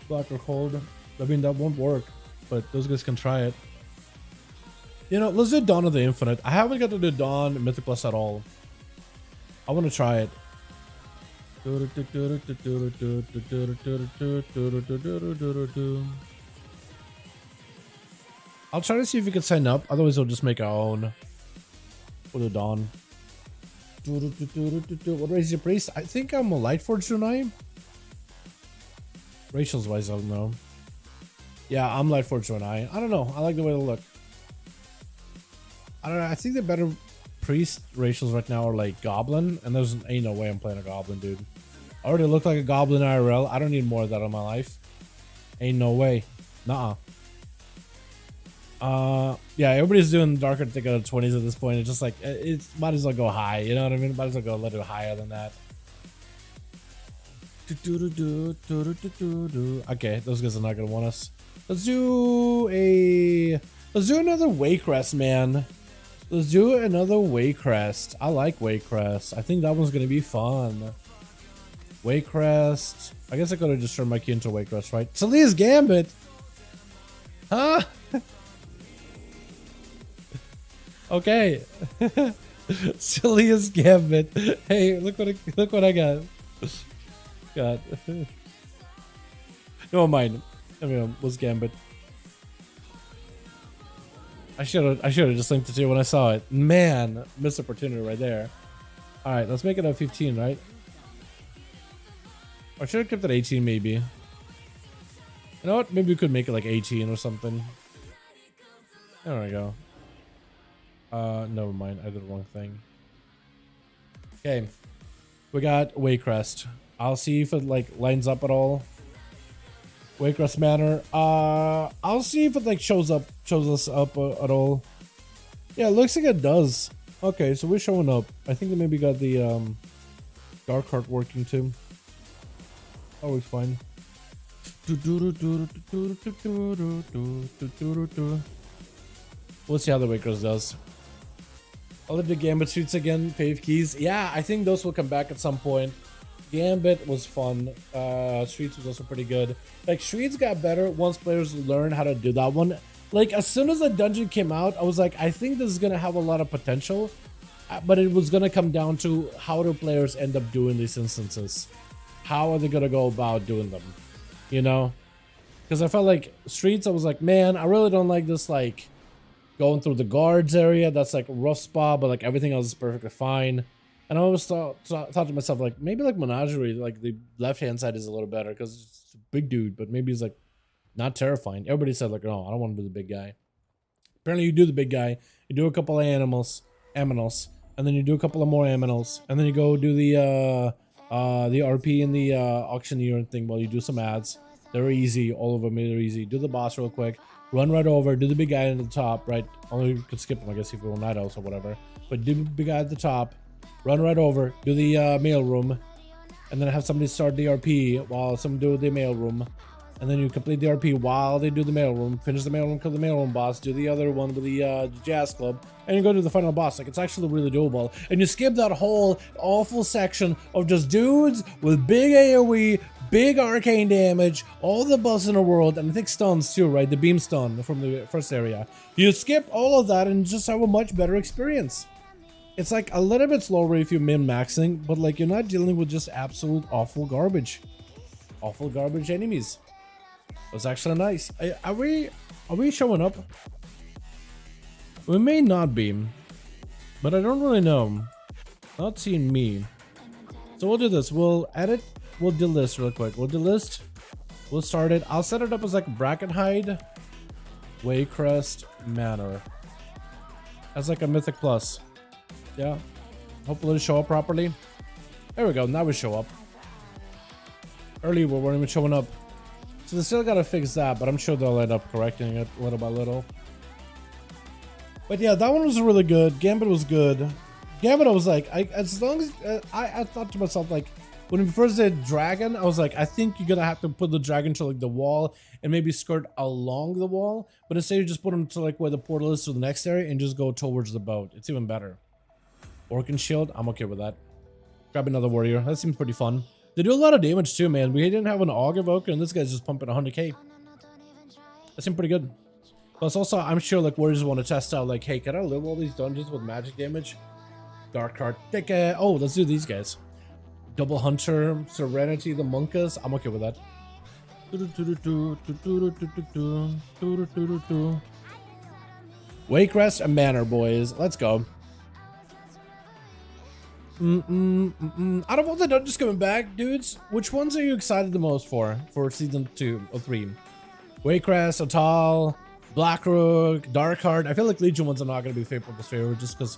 S2: Black Rook Hold. I mean, that won't work, but those guys can try it. You know, let's do Dawn of the Infinite. I haven't got to do Dawn Mythic Plus at all. I want to try it. I'll try to see if we can sign up. Otherwise, we'll just make our own. We'll do Dawn. What race is your priest? I think I'm a Lightforge tonight. Rachel's wise, I don't know. Yeah, I'm Lightforge tonight. I don't know. I like the way they look. I don't know. I think the better priest racials right now are like Goblin, and there's ain't no way I'm playing a Goblin, dude. I already look like a Goblin IRL. I don't need more of that in my life. Ain't no way. Nuh-uh. Yeah, everybody's doing Darkheart Thicket at 20s at this point. It's just like, it might as well go high. You know what I mean? Might as well go a little higher than that. Okay, those guys are not gonna want us. Let's do another Waycrest, man. Let's do another Waycrest. I like Waycrest. I think that one's gonna be fun. Waycrest. I guess I could have just turned my key into Waycrest, right? Celia's Gambit. Huh? Okay. Celia's Gambit. Hey, look what I got. God. Never mind. I mean, it was Gambit. I should have just linked it to you when I saw it. Man, missed opportunity right there. All right, let's make it a 15, right? Or should have kept it 18, maybe. You know what? Maybe we could make it like 18 or something. There we go. Never mind. I did the wrong thing. Okay, we got Waycrest. I'll see if it like lines up at all. Waycrest Manor. I'll see if it like shows us up at all. Yeah, it looks like it does. Okay, so we're showing up. I think they maybe got the Darkheart working too. Always fine. We'll see how the Waycrest does. I'll let the Gambit Streets again. Fave keys. Yeah, I think those will come back at some point. Gambit was fun. Streets was also pretty good. Like, Streets got better once players learned how to do that one. Like, as soon as the dungeon came out, I was like, I think this is going to have a lot of potential. But it was going to come down to how do players end up doing these instances. How are they going to go about doing them? You know? Because I felt like Streets, I was like, man, I really don't like this, like, going through the guards area. That's, like, a rough spot, but, like, everything else is perfectly fine. And I always thought to myself, like, maybe like Menagerie, like the left-hand side is a little better because it's a big dude, but maybe he's like not terrifying. Everybody said like, no, I don't want to do the big guy. Apparently you do the big guy, you do a couple of aminals, and then you do a couple of more aminals, and then you go do the RP and the auctioneer thing while you do some ads. They're easy, all of them are easy. Do the boss real quick, run right over, do the big guy at the top, right? Only you could skip them, I guess, if you want night owls or whatever. But do the big guy at the top. Run right over, do the mail room, and then have somebody start the RP while some do the mail room, and then you complete the RP while they do the mail room, finish the mail room, kill the mail room boss, do the other one with the jazz club, and you go to the final boss. Like, it's actually really doable, and you skip that whole awful section of just dudes with big AoE, big arcane damage, all the buffs in the world, and I think stuns too, right? The beam stun from the first area. You skip all of that and just have a much better experience. It's like a little bit slower if you're min-maxing, but like you're not dealing with just absolute awful garbage. Awful garbage enemies. It was actually nice. Are we showing up? We may not be, but I don't really know. Not seeing me. So we'll do this. We'll edit. We'll delist real quick. We'll delist. We'll start it. I'll set it up as like bracket hide. Waycrest Manor. As like a Mythic Plus. Yeah. Hopefully it'll show up properly. There we go. Now we show up. Earlier we weren't even showing up. So they still gotta fix that, but I'm sure they'll end up correcting it little by little. But yeah, that one was really good. Gambit was good. Gambit, I was like, as long as I thought to myself, like, when we first did Dragon, I was like, I think you're gonna have to put the dragon to like the wall and maybe skirt along the wall, but instead you just put them to like where the portal is to the next area and just go towards the boat. It's even better. Orc and shield, I'm okay with that. Grab another warrior. That seems pretty fun. They do a lot of damage too, man. We didn't have an Aug Evoker, and this guy's just pumping 100k. That seemed pretty good. Plus, also, I'm sure like warriors want to test out, like, hey, can I live all these dungeons with magic damage? Darkheart Thicket. Oh, let's do these guys. Double Hunter, Serenity, the Monkas. I'm okay with that. Waycrest Manor, boys. Let's go. Out of all the dungeons coming back, dudes, which ones are you excited the most for season 2 or 3? Waycrest, Atal, Blackrook, Darkheart. I feel like Legion ones are not going to be favorite just because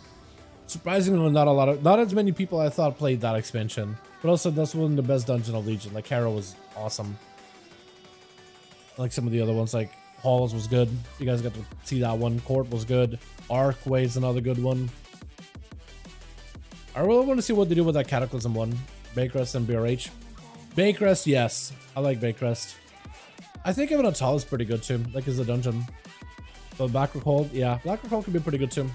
S2: surprisingly not as many people I thought played that expansion. But also that's one of the best dungeon of Legion. Like Harrow was awesome. Like some of the other ones, like Halls was good. You guys got to see that one. Court was good. Arcway is another good one. I really want to see what they do with that Cataclysm one. Baycrest and BRH. Baycrest, yes. I like Baycrest. I think even Atal is pretty good too. Like, is a dungeon. But Rook Hold, yeah. Rook Hold could be pretty good too.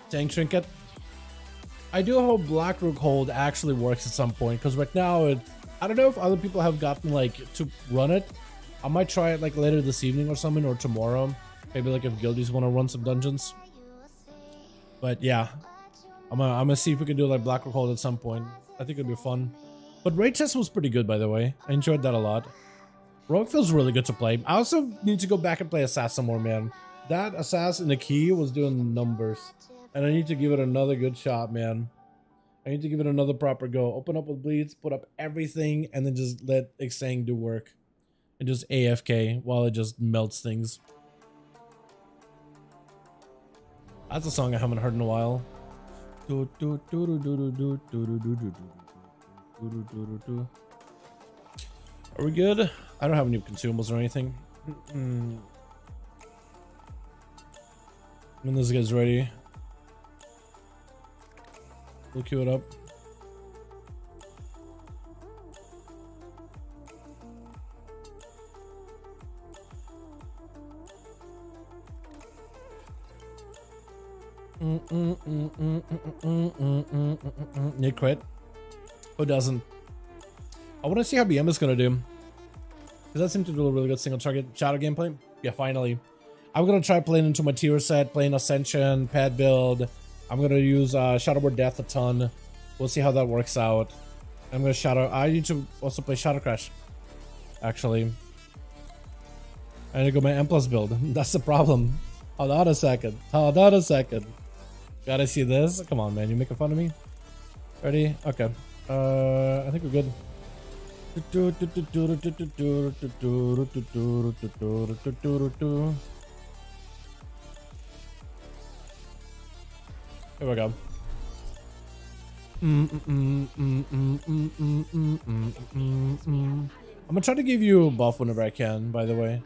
S2: Tank Trinket. I do hope Rook Hold actually works at some point, because right now I don't know if other people have gotten like to run it. I might try it like later this evening or something, or tomorrow. Maybe like if guildies want to run some dungeons. But yeah, I'm gonna see if we can do like Rook Hold at some point. I think it'd be fun. But raid test was pretty good, by the way. I enjoyed that a lot. Rogue feels really good to play. I also need to go back and play Assassin more, man. That Assassin, the key was doing numbers. And I need to give it another good shot, man. I need to give it another proper go. Open up with bleeds, put up everything, and then just let Xang do work. And just AFK while it just melts things. That's a song I haven't heard in a while. Are we good? I don't have any consumables or anything. When this guy's ready, we'll queue it up. Nick quit. Who doesn't? I want to see how BM is gonna do. Because that seemed to do a really good single target shadow gameplay. Yeah, finally. I'm gonna try playing into my tier set, playing Ascension, pad build. I'm gonna use Shadowboard Death a ton. We'll see how that works out. I'm gonna I need to also play Shadow Crash. Actually, I need to go my M+ build. That's the problem. Hold on a second. Hold on a second. Gotta see this. Come on, man. You making fun of me? Ready? Okay. I think we're good. Here we go. I'm gonna try to give you a buff whenever I can, by the way.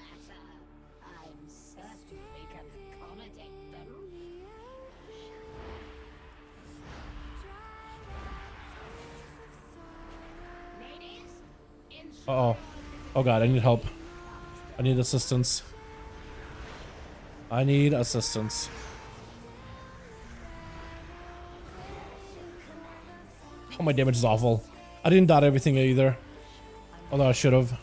S2: Uh-oh. Oh god, I need help. I need assistance. I need assistance. Oh, my damage is awful. I didn't dot everything either. Although I should have.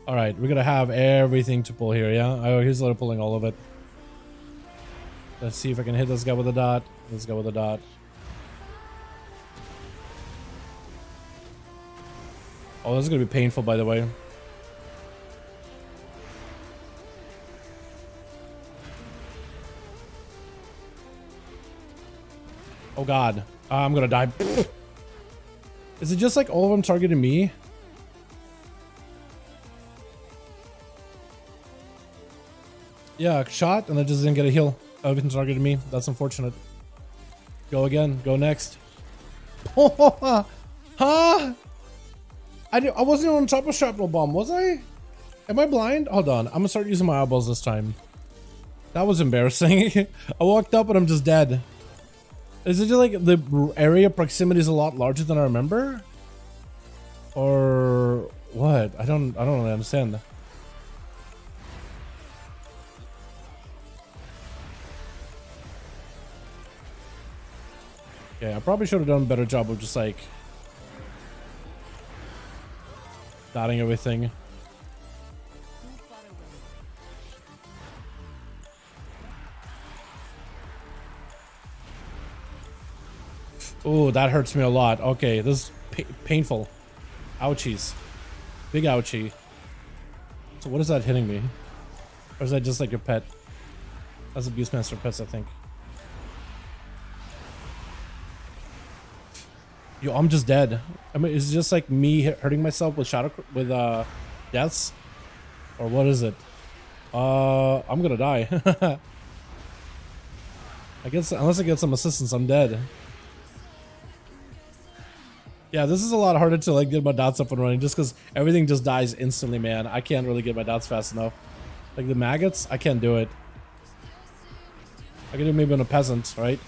S2: All right, we're gonna have everything to pull here, yeah? Oh, he's literally pulling all of it. Let's see if I can hit this guy with a dot. This guy with a dot. Oh, this is gonna be painful, by the way. Oh god, I'm gonna die. Is it just like all of them targeting me? Yeah, shot and I just didn't get a heal. Everything targeted me. That's unfortunate. Go again. Go next. Huh? I wasn't on top of shrapnel bomb, was I? Am I blind? Hold on. I'm gonna start using my eyeballs this time. That was embarrassing. I walked up and I'm just dead. Is it just like the area proximity is a lot larger than I remember? Or what? I don't really understand. Okay, I probably should have done a better job of just like dotting everything. Oh, that hurts me a lot. Okay, this is painful. Ouchies. Big ouchie. So what is that hitting me? Or is that just like your pet? That's a Beastmaster pets, I think. Yo, I'm just dead. I mean, is it just like me hurting myself with shadow with deaths? Or what is it? I'm gonna die. I guess unless I get some assistance, I'm dead. Yeah, this is a lot harder to like get my dots up and running just because everything just dies instantly, man. I can't really get my dots fast enough. Like the maggots, I can't do it. I can do maybe on a peasant, right?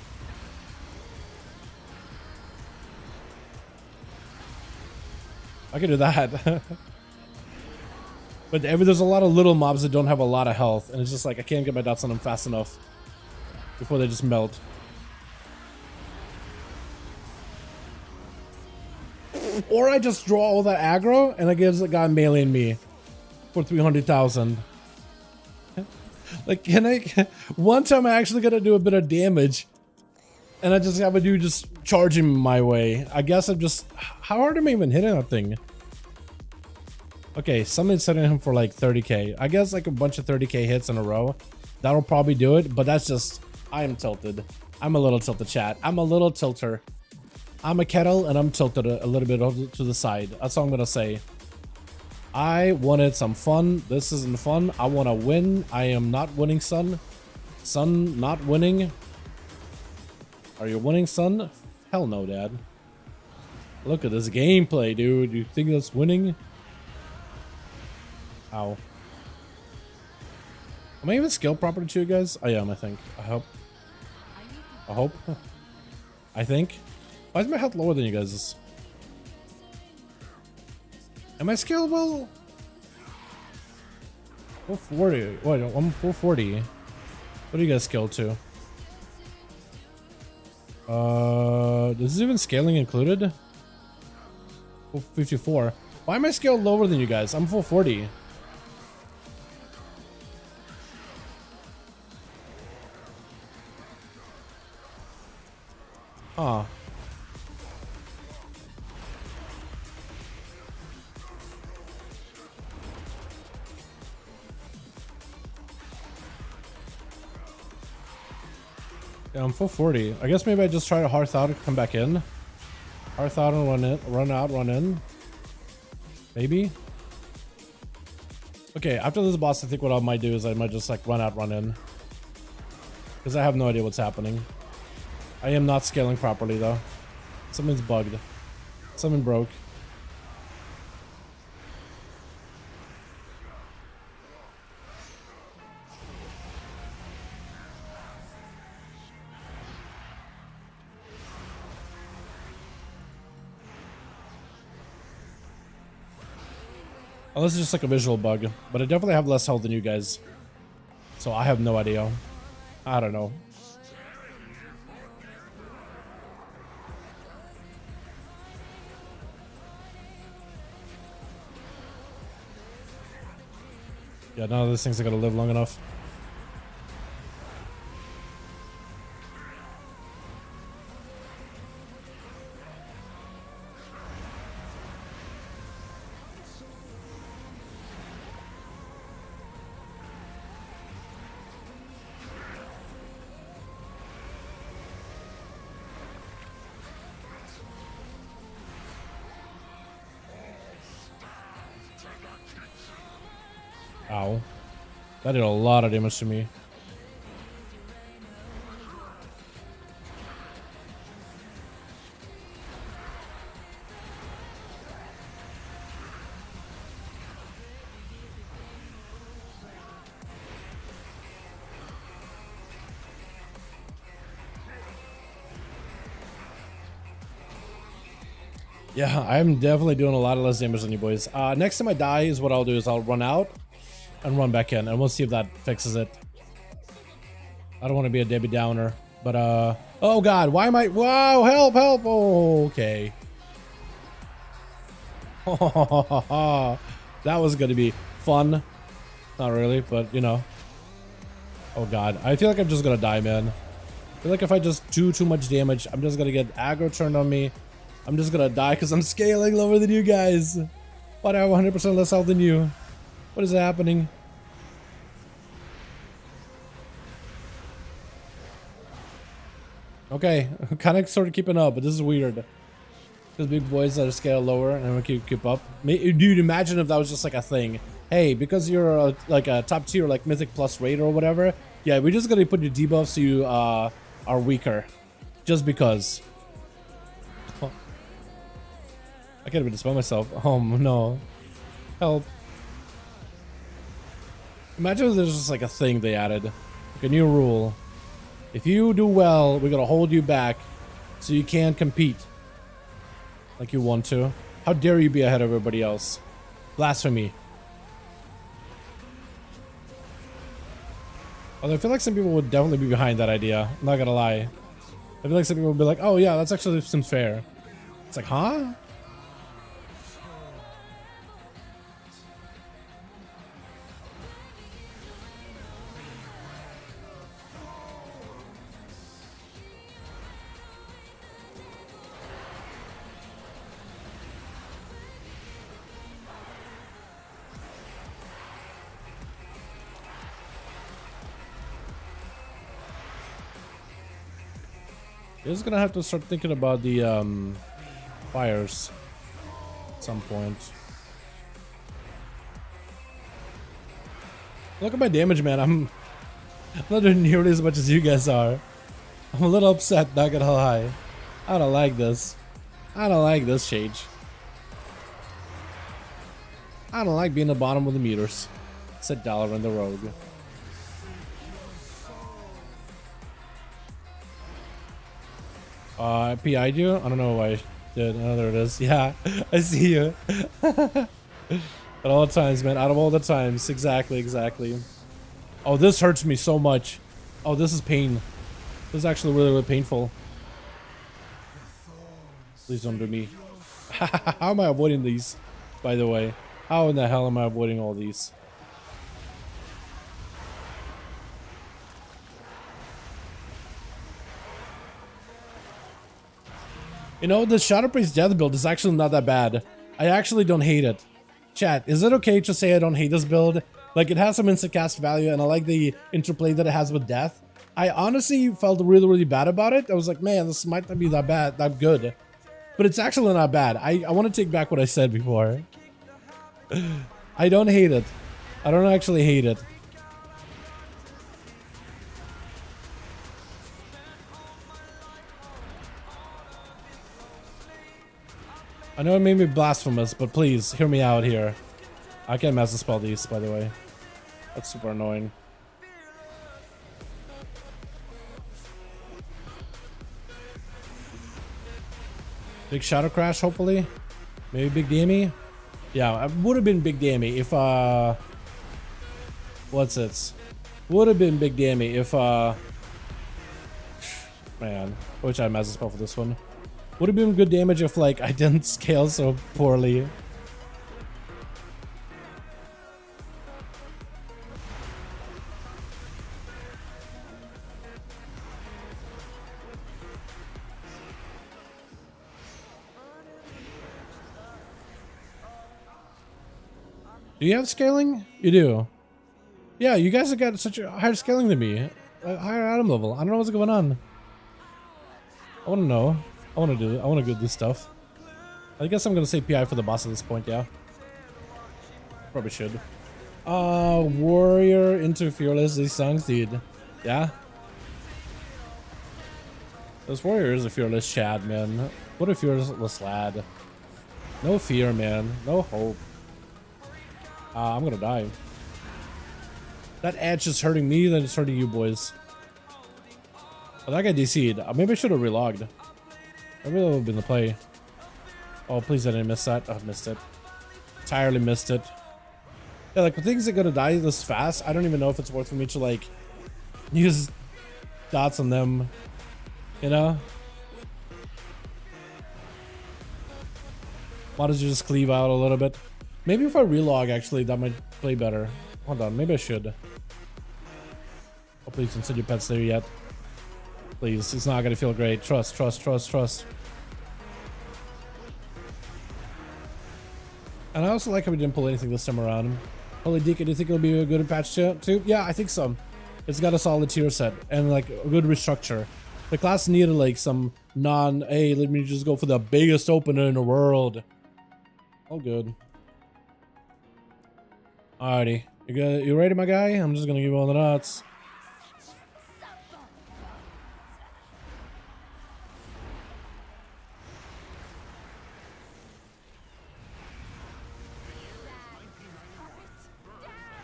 S2: I can do that. But there's a lot of little mobs that don't have a lot of health, and it's just like I can't get my dots on them fast enough before they just melt. Or I just draw all that aggro and I get the guy meleeing me for 300,000. Like, can I? One time I actually gotta do a bit of damage, and I just have a dude just charging my way. I guess I'm just. How hard am I even hitting that thing? Okay, somebody's setting him for like 30k. I guess like a bunch of 30k hits in a row. That'll probably do it, but that's just. I am tilted. I'm a little tilted, chat. I'm a little tilter. I'm a kettle and I'm tilted a little bit to the side. That's all I'm gonna say. I wanted some fun. This isn't fun. I want to win. I am not winning, son. Son, not winning. Are you winning, son? Hell no, dad. Look at this gameplay, dude. You think that's winning? Ow. Am I even skilled properly to you guys? I am, I think. I hope. I hope. I think. Why is my health lower than you guys'? Am I scalable? 440. Wait, I'm 440. What are you guys scaled to? Is this even scaling included? 454. Why am I scaled lower than you guys? I'm 440. Huh. Yeah, I'm 440. I guess maybe I just try to hearth out and come back in. Hearth out and run in, run out, run in. Maybe. Okay, after this boss, I think what I might do is I might just like run out, run in. Because I have no idea what's happening. I am not scaling properly though. Something's bugged. Something broke. Unless it's just like a visual bug. But I definitely have less health than you guys. So I have no idea. I don't know. Yeah, none of these things are gonna live long enough. Ow. That did a lot of damage to me. Yeah, I'm definitely doing a lot of less damage than you boys. Next time I die is what I'll do is I'll run out and run back in, and we'll see if that fixes it. I don't want to be a Debbie Downer, but oh god, why am I? Wow, help, help! Oh, okay. That was gonna be fun. Not really, but you know. Oh god, I feel like I'm just gonna die, man. I feel like if I just do too much damage, I'm just gonna get aggro turned on me. I'm just gonna die because I'm scaling lower than you guys. Why do I have 100% less health than you? What is happening? Okay, I'm kind of sort of keeping up, but this is weird. Because big boys that are scaled lower and I'm gonna keep up. Dude, imagine if that was just like a thing. Hey, because you're like a top tier, like Mythic plus Raider or whatever. Yeah, we're just gonna put your debuffs so you are weaker. Just because. I can't even dispel myself. Oh no. Help. Imagine if there's just like a thing they added. Like a new rule. If you do well, we're gonna hold you back so you can't compete like you want to. How dare you be ahead of everybody else? Blasphemy. Although I feel like some people would definitely be behind that idea. I'm not gonna lie. I feel like some people would be like, oh yeah, that's actually seems fair. It's like, huh? You're just gonna have to start thinking about the fires at some point. Look at my damage, man. I'm not doing nearly as much as you guys are. I'm a little upset, not gonna lie. I don't like this. I don't like this change. I don't like being the bottom of the meters. Said Dalaran the Rogue. PI'd you? I don't know why I did. Oh, there it is. Yeah, I see you. At all times, man. Out of all the times. Exactly, exactly. Oh, this hurts me so much. Oh, this is pain. This is actually really, really painful. Please don't do me. How am I avoiding these, by the way? How in the hell am I avoiding all these? You know, the Shadow Priest Death build is actually not that bad. I actually don't hate it. Chat, is it okay to say I don't hate this build? Like, it has some instant cast value, and I like the interplay that it has with Death. I honestly felt really, really bad about it. I was like, man, this might not be that bad, that good. But it's actually not bad. I want to take back what I said before. I don't hate it. I don't actually hate it. I know it made me blasphemous, but please, hear me out here. I can't master spell these, by the way. That's super annoying. Big Shadow Crash, hopefully. Maybe Big Dammy. Yeah, it would have been Big Dammy if, what's it? Would have been Big Dammy if, man, I wish I had master spell for this one. Would have been good damage if, like, I didn't scale so poorly. Do you have scaling? You do. Yeah, you guys have got such a higher scaling than me. A higher item level. I don't know what's going on. I want to know. I want to do it. I want to do this stuff. I guess I'm going to say PI for the boss at this point, yeah. Probably should. Warrior into Fearless, these songs, dude. Yeah? This warrior is a fearless Chad, man. What a fearless lad. No fear, man. No hope. I'm gonna die. That edge is hurting me, then it's hurting you boys. Oh, that guy DC'd. Maybe I should have relogged. Maybe that would have been the play. Oh, please I didn't miss that. I missed it. Entirely missed it. Yeah, like, the things that are gonna die this fast, I don't even know if it's worth for me to, like, use dots on them. You know? Why don't you just cleave out a little bit? Maybe if I relog, actually, that might play better. Hold on, maybe I should. Oh, please don't send your pets there yet. Please, it's not gonna feel great. Trust, trust, trust, trust. And I also like how we didn't pull anything this time around. Holy Deacon, do you think it'll be a good patch too? Yeah, I think so. It's got a solid tier set and like a good restructure. The class needed like some hey, let me just go for the biggest opener in the world. All good. Alrighty. You ready, my guy? I'm just gonna give you all the nuts.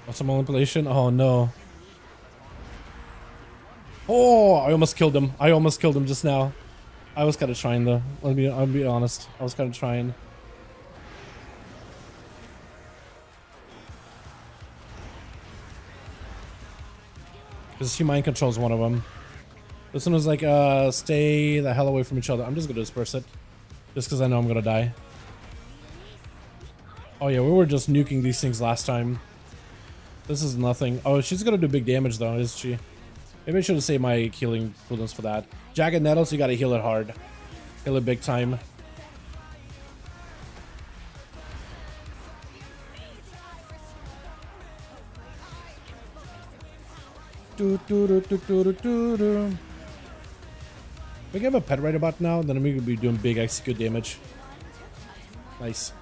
S2: What's some manipulation? Oh no. Oh, I almost killed him. I almost killed him just now. I was kind of trying though. I'll be honest. I was kind of trying. Because she mind controls one of them. This one was like, stay the hell away from each other. I'm just gonna disperse it. Just because I know I'm gonna die. Oh yeah, we were just nuking these things last time. This is nothing. Oh, she's gonna do big damage though, isn't she? Maybe I should have saved my healing cooldowns for that. Jagged Nettles, you gotta heal it hard. Heal it big time. We can have a pet right about now, then we could be doing big execute damage. Nice.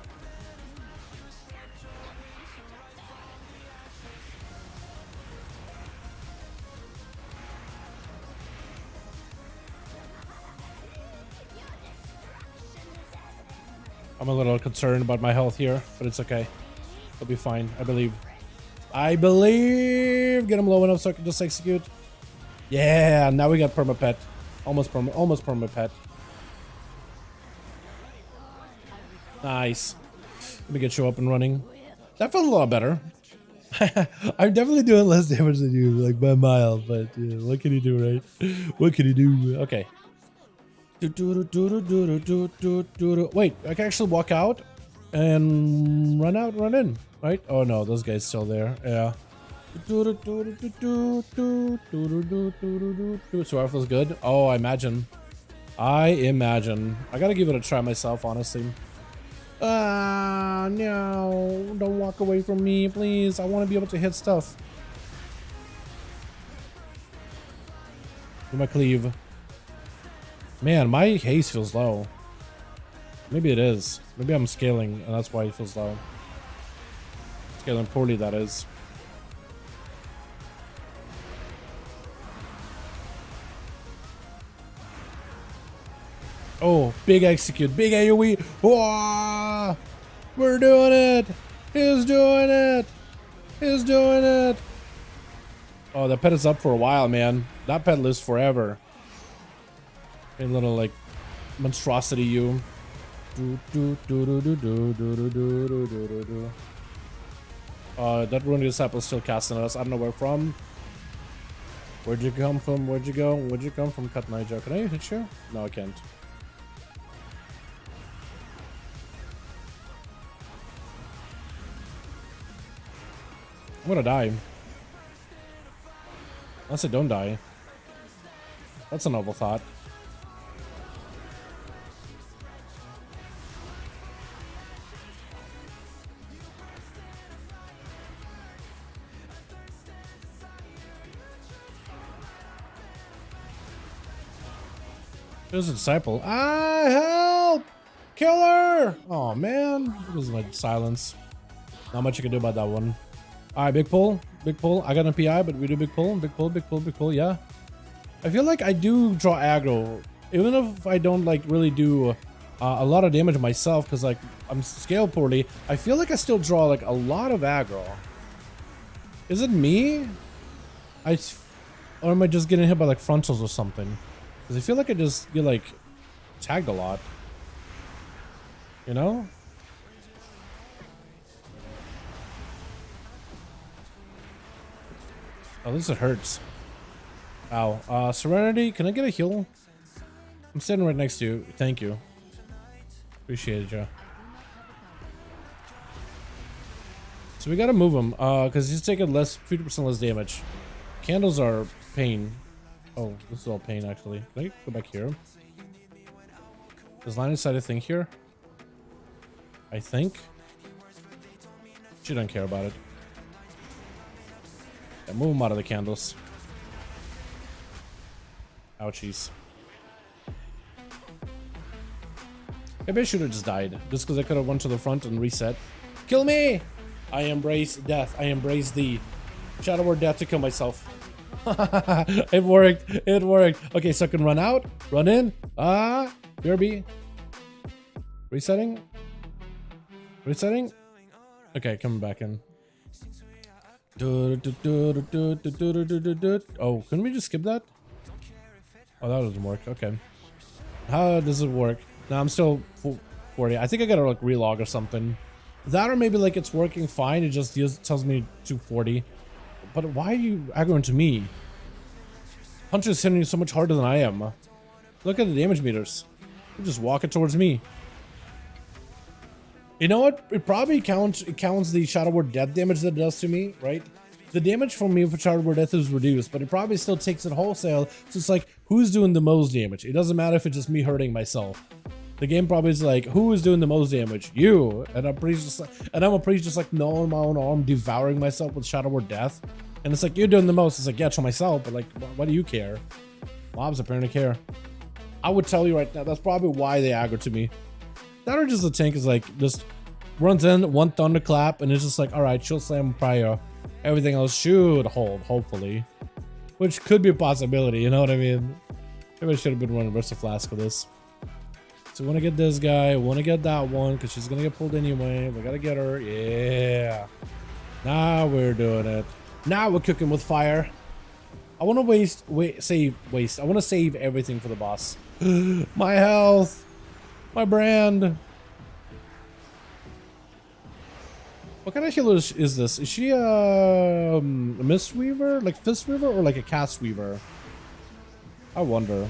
S2: I'm a little concerned about my health here, but it's okay. It'll be fine, I believe. I believe! Get him low enough so I can just execute. Yeah, now we got perma pet. Almost perma pet. Nice. Let me get you up and running. That felt a lot better. I'm definitely doing less damage than you, like by a mile, but yeah, what can you do, right? What can you do? Okay. Wait, I can actually walk out and run in, right? Oh no, those guys still there. Yeah. So our feels good. Oh, I imagine. I gotta give it a try myself, honestly. No, don't walk away from me, please. I want to be able to hit stuff. Do my cleave. Man, my haste feels low. Maybe it is. Maybe I'm scaling, and that's why it feels low. Scaling poorly, that is. Oh, big execute, big AoE. Whoa! We're doing it. He's doing it. He's doing it. Oh, that pet is up for a while, man. That pet lives forever. A little like monstrosity, you. That Ruined Disciple is still casting us. I don't know where from. Where'd you come from? Where'd you go? Where'd you come from, Cut Niger? Can I hit you? No, I can't. I'm gonna die. Unless I don't die. That's a novel thought. There's a disciple. Ah, help! Killer! Oh man, this is my silence. Not much you can do about that one. All right, big pull, big pull. I got a PI, but we do big pull, big pull, big pull, big pull. Yeah, I feel like I do draw aggro, even if I don't like really do a lot of damage myself, because like I'm scaled poorly. I feel like I still draw like a lot of aggro. Is it me? Or am I just getting hit by like frontals or something? Because I feel like I just get like tagged a lot. You know? Oh, this hurts. Ow. Serenity, can I get a heal? I'm standing right next to you. Thank you. Appreciate you. So we gotta move him, because he's taking 50% less damage. Candles are pain. Oh, this is all pain actually. Can I go back here? There's line of sight, I think, here. I think. She don't care about it. Yeah, move him out of the candles. Ouchies. Maybe I should have just died. Just because I could have went to the front and reset. Kill me! I embrace death. I embrace the shadow word death to kill myself. It worked. It worked. Okay, so I can run out. Run in. BRB. Resetting. Resetting. Okay, coming back in. Oh, couldn't we just skip that? Oh, that doesn't work. Okay. How does it work? No, I'm still 40. I think I gotta like relog or something. That or maybe like it's working fine. It just tells me 240. But why are you aggroing to me? Punch is hitting you so much harder than I am. Look at the damage meters. You're just walking towards me. You know what? It probably counts the Shadow Word Death damage that it does to me, right? The damage from me for Shadow Word Death is reduced, but it probably still takes it wholesale. So it's like, who's doing the most damage? It doesn't matter if it's just me hurting myself. The game probably is like, who is doing the most damage? You. And I'm pretty just like gnawing my own arm, devouring myself with Shadow Word Death. And it's like, you're doing the most. It's like, yeah, to myself, but like, why do you care? Mobs apparently care. I would tell you right now, that's probably why they aggro to me. That or just the tank is like, just runs in, one thunderclap, and it's just like, alright, she'll slam prior. Everything else should hold, hopefully. Which could be a possibility, you know what I mean? Maybe I should have been running Versa Flask for this. So we want to get this guy, want to get that one, because she's going to get pulled anyway. We got to get her. Yeah. Now we're doing it. Now we're cooking with fire. I want to save. I want to save everything for the boss. My health. My brand. What kind of healer is this? Is she a Mist Weaver? Like Fist Weaver or like a Cast Weaver? I wonder.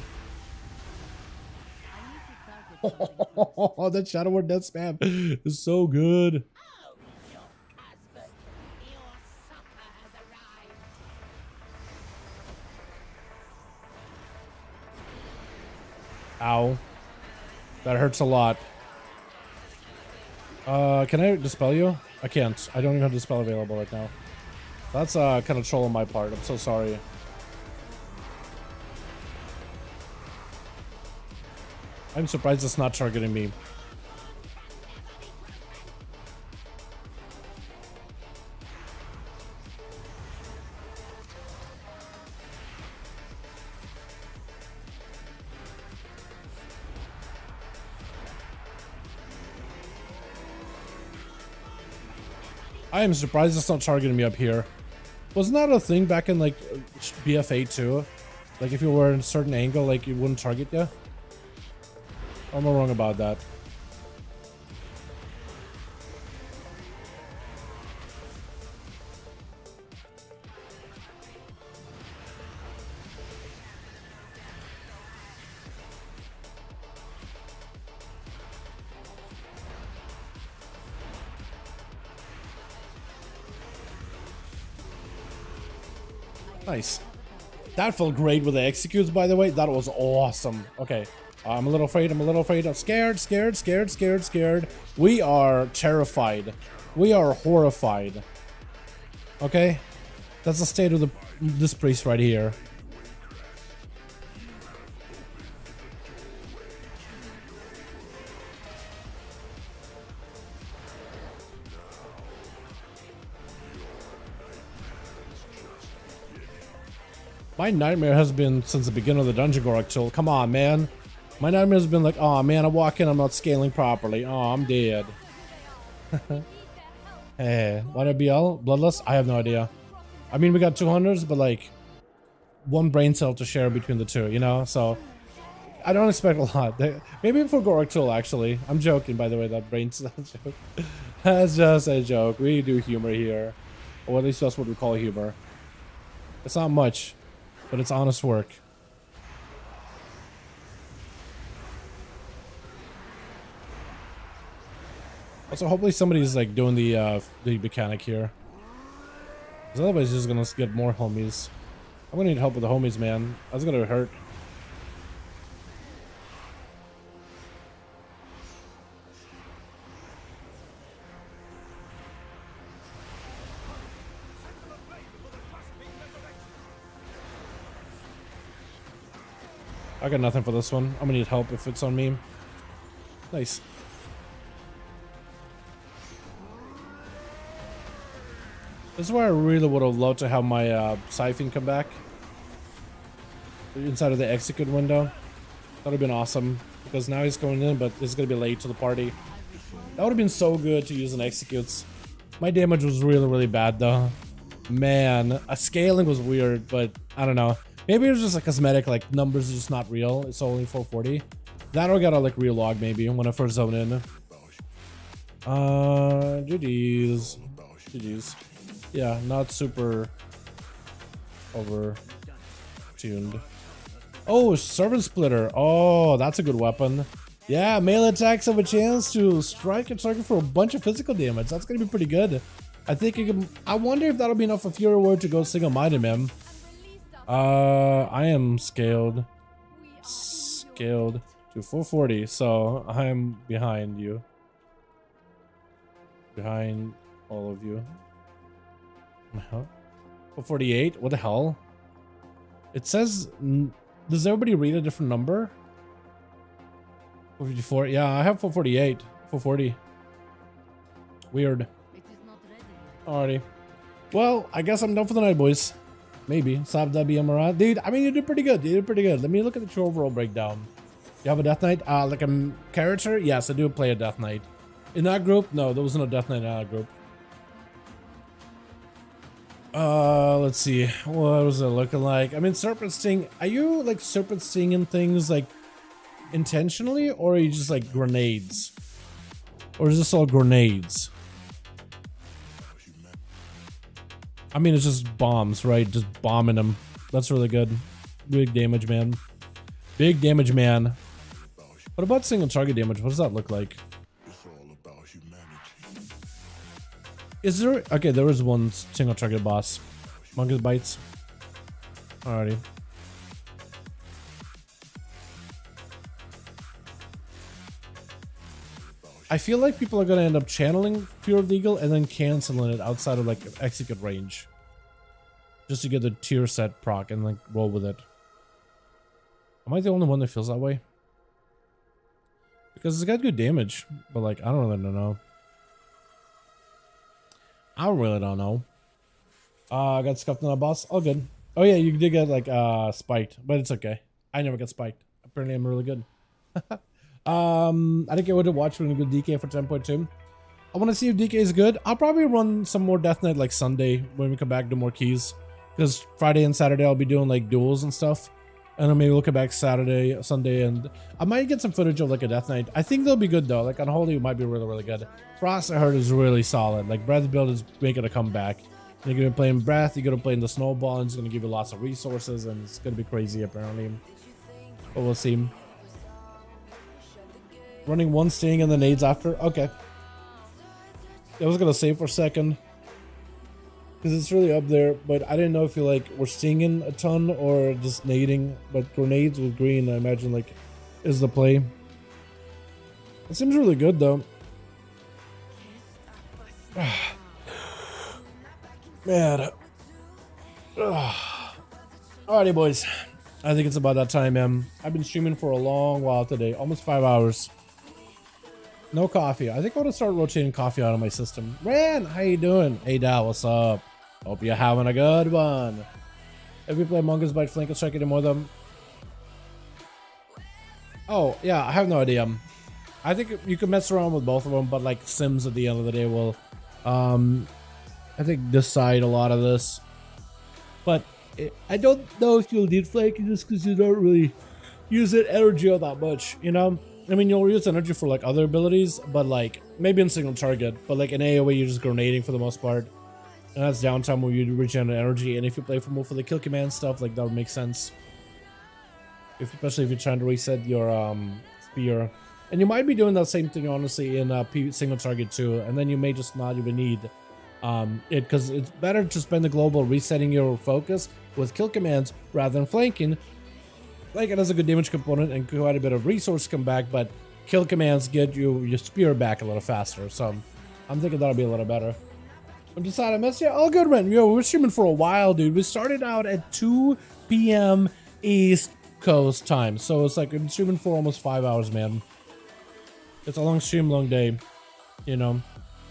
S2: Oh, that Shadow Word Death spam is so good. Ow. That hurts a lot. Can I dispel you? I can't. I don't even have dispel available right now. That's kind of troll on my part. I'm so sorry. I'm surprised it's not targeting me. I am surprised it's not targeting me up here. Wasn't that a thing back in like BFA too? Like if you were in a certain angle, like it wouldn't target you? I'm not wrong about that. Nice. That felt great with the executes, by the way. That was awesome. Okay. I'm a little afraid. I'm a little afraid. I'm scared, scared, scared, scared, scared. We are terrified. We are horrified. Okay? That's the state of this priest right here. My nightmare has been since the beginning of the dungeon Goractil. Come on, man. My nightmare has been like, oh man, I walk in, I'm not scaling properly. Oh, I'm dead. Hey, what a BL? Bloodlust? I have no idea. I mean, we got 200s, but like one brain cell to share between the two, you know? So I don't expect a lot. Maybe for Goractil, actually. I'm joking, by the way, that brain cell joke. That's just a joke. We do humor here. Or at least that's what we call humor. It's not much, but it's honest work. Also, hopefully somebody's like doing the mechanic here. Because otherwise he's just gonna get more homies. I'm gonna need help with the homies, man. That's gonna hurt. I got nothing for this one. I'm gonna need help if it's on me. Nice. This is where I really would have loved to have my siphon come back. Inside of the execute window. That would have been awesome. Because now he's going in, but he's going to be late to the party. That would have been so good to use in executes. My damage was really, really bad though. Man, scaling was weird, but I don't know. Maybe it was just a cosmetic, like numbers are just not real. It's only 440. That or gotta like relog maybe when I first zone in. GG's. GG's. Yeah, not super over tuned. Oh, servant splitter. Oh, that's a good weapon. Yeah, melee attacks have a chance to strike a target for a bunch of physical damage. That's gonna be pretty good. I think it can. I wonder if that'll be enough for Fury Word to go single-minded, man. I am scaled to 440, so I am behind you. Behind all of you. 448? What the hell? It says, does everybody read a different number? 454? Yeah, I have 448. 440. Weird.
S4: It is not ready yet.
S2: Alrighty. Well, I guess I'm done for the night, boys. Maybe. Sabda Amara. Dude, I mean, you did pretty good. You did pretty good. Let me look at the overall breakdown. You have a Death Knight? Like a character? Yes, I do play a Death Knight. In that group? No, there was no Death Knight in that group. Let's see. What was it looking like? I mean, Serpent Sting. Are you like Serpent Stinging things like intentionally, or are you just like grenades? Or is this all grenades? I mean, it's just bombs, right? Just bombing them. That's really good. Big damage, man. Big damage, man. What about single target damage? What does that look like? Is there... Okay, there is one single target boss. Monkey's Bites. Alrighty. I feel like people are going to end up channeling Fear of the Eagle and then canceling it outside of like execute range. Just to get the tier set proc and like roll with it. Am I the only one that feels that way? Because it's got good damage, but like, I don't really know. I really don't know. I got scuffed on a boss. All good. Oh yeah, you did get like spiked, but it's okay. I never get spiked. Apparently I'm really good. I didn't get what to watch when a good DK for 10.2. I want to see if DK is good. I'll probably run some more Death Knight like Sunday when we come back to more keys. Because Friday and Saturday I'll be doing like duels and stuff. And then maybe we'll come back Saturday, Sunday, and I might get some footage of like a Death Knight. I think they'll be good though. Like Unholy might be really, really good. Frost I heard is really solid. Like Breath build is making a comeback. You're gonna be playing Breath, you're gonna play in the Snowball, and it's gonna give you lots of resources, and it's gonna be crazy apparently. But we'll see. Running one sting and the nades after. Okay. I was gonna save for a second. Because it's really up there, but I didn't know if you like were stinging a ton or just nading. But grenades with green, I imagine like is the play. It seems really good though. Man. Alrighty, boys. I think it's about that time, man. I've been streaming for a long while today, almost 5 hours. No coffee. I think I want to start rotating coffee out of my system. Ran, how you doing? Hey, Dal, what's up? Hope you're having a good one. If you play Among Us by flank and strike anymore though. Oh, yeah, I have no idea. I think you can mess around with both of them, but like Sims at the end of the day will, I think, decide a lot of this. But I don't know if you'll need flanking just because you don't really use it energy all that much, you know? I mean, you'll use energy for like other abilities, but like maybe in single target, but like in AoE, you're just grenading for the most part. And that's downtime where you regenerate energy. And if you play for more for the kill command stuff, like that would make sense. Especially if you're trying to reset your spear. And you might be doing that same thing, honestly, in single target too. And then you may just not even need it, because it's better to spend the global resetting your focus with kill commands rather than flanking. Flanking has a good damage component and quite a bit of resource come back, but kill commands get you your spear back a little faster. So I'm thinking that'll be a little better. I'm deciding, miss you. All good, man. Yo, we're streaming for a while, dude. We started out at 2 PM East Coast time, so it's like we've been streaming for almost 5 hours, man. It's a long stream, long day, you know.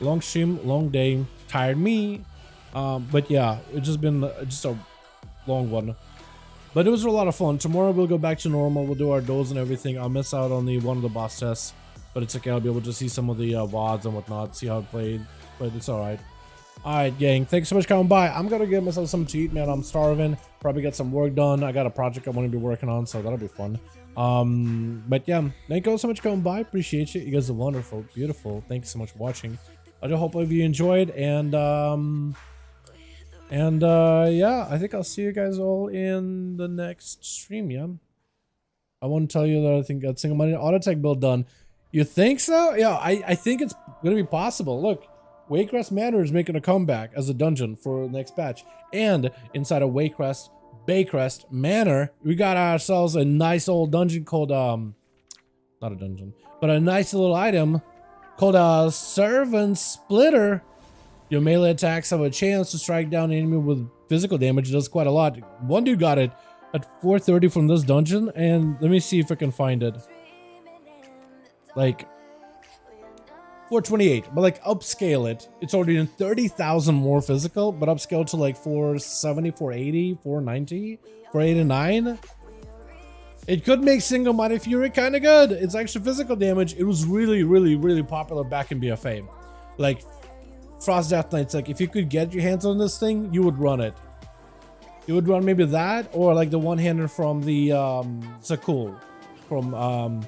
S2: Long stream, long day. Tired me, but yeah, it's just been just a long one. But it was a lot of fun. Tomorrow we'll go back to normal. We'll do our duels and everything. I'll miss out on one of the boss tests, but it's okay. I'll be able to see some of the VODs and whatnot, see how it played. But it's all right. All right, gang. Thanks so much for coming by. I'm gonna get myself some to eat, man. I'm starving. Probably get some work done. I got a project I want to be working on, so that'll be fun. But yeah, thank you all so much for coming by. Appreciate you. You guys are wonderful, beautiful. Thanks so much for watching. I do hope you enjoyed, and yeah, I think I'll see you guys all in the next stream. Yeah, I want to tell you that I think got single money auto tech build done. You think so? Yeah, I think it's gonna be possible. Look, Waycrest Manor is making a comeback as a dungeon for the next patch, and inside of Baycrest Manor, we got ourselves a nice old dungeon called not a dungeon, but a nice little item called a Servant Splitter. Your melee attacks have a chance to strike down an enemy with physical damage. It does quite a lot. One dude got it at 430 from this dungeon, and let me see if I can find it. Like 428, but like upscale it. It's already in 30,000 more physical, but upscale to like 470, 480, 490, 489. It could make single Mighty Fury kind of good. It's extra physical damage. It was really, really, really popular back in BFA. Like Frost Death Knights, like if you could get your hands on this thing, you would run it. You would run maybe that, or like the one-hander from the Sakul from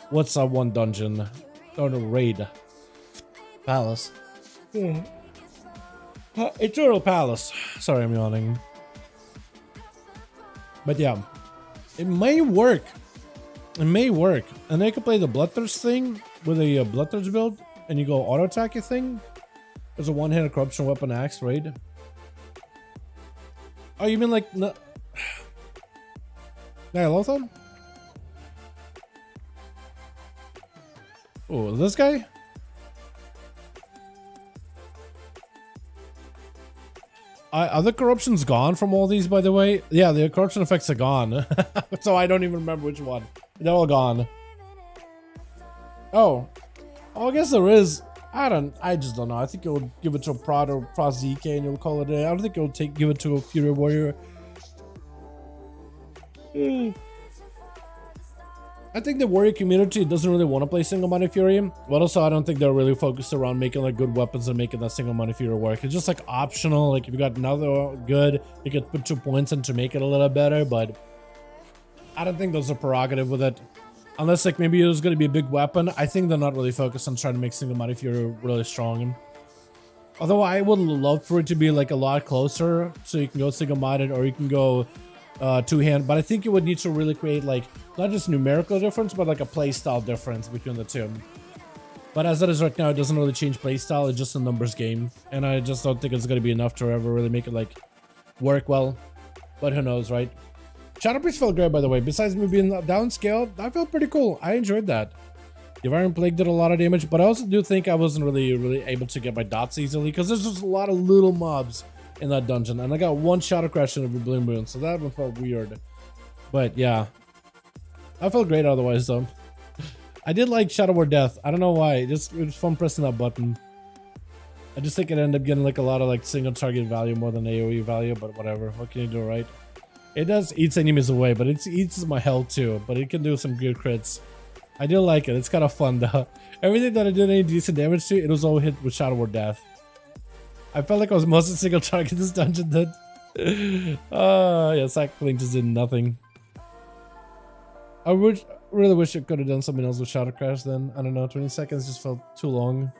S2: what's that one dungeon? Oh no, Raid Palace. Eternal Palace. Sorry, I'm yawning. But yeah, it may work. It may work. And then you can play the Bloodthirst thing with a Bloodthirst build, and you go auto attack your thing. There's a one-handed corruption weapon axe, right? Oh, you mean like no? Nylothon? Oh, this guy? Are the corruptions gone from all these, by the way? Yeah, the corruption effects are gone. So I don't even remember which one. They're all gone. Oh, I guess there is. I just don't know. I think you'll give it to a Prod or Frost ZK and you'll call it a day. I don't think you'll give it to a Fury Warrior. I think the warrior community doesn't really want to play single Mighty Fury, but also I don't think they're really focused around making like good weapons and making that single Mighty Fury work. It's just like optional. Like if you got another good, you could put 2 points in to make it a little better, but I don't think those are prerogative with it. Unless like maybe it was going to be a big weapon. I think they're not really focused on trying to make single Mighty Fury really strong. Although I would love for it to be like a lot closer, so you can go single minded or you can go two-hand, but I think you would need to really create like not just numerical difference, but like a playstyle difference between the two. But as it is right now, it doesn't really change playstyle. It's just a numbers game, and I just don't think it's going to be enough to ever really make it like work well. But who knows, right? Shadow Priest felt great, by the way. Besides me being downscaled, that felt pretty cool. I enjoyed that. Divine Plague did a lot of damage, but I also do think I wasn't really able to get my dots easily because there's just a lot of little mobs in that dungeon, and I got one Shadow Crash in a Blue Moon, so that one felt weird. But yeah, I felt great otherwise though. I did like Shadow War Death. I don't know why. It was fun pressing that button. I just think it ended up getting like a lot of like single target value more than AoE value, but whatever. What can you do, right? It does eats enemies away, but it eats my health too. But it can do some good crits. I do like it. It's kind of fun though. Everything that I did any decent damage to, it was all hit with Shadow Word Death. I felt like I was mostly single target this dungeon did. Yeah, Sackling just did nothing. I really wish I could have done something else with Shadow Crash then. I don't know, 20 seconds just felt too long.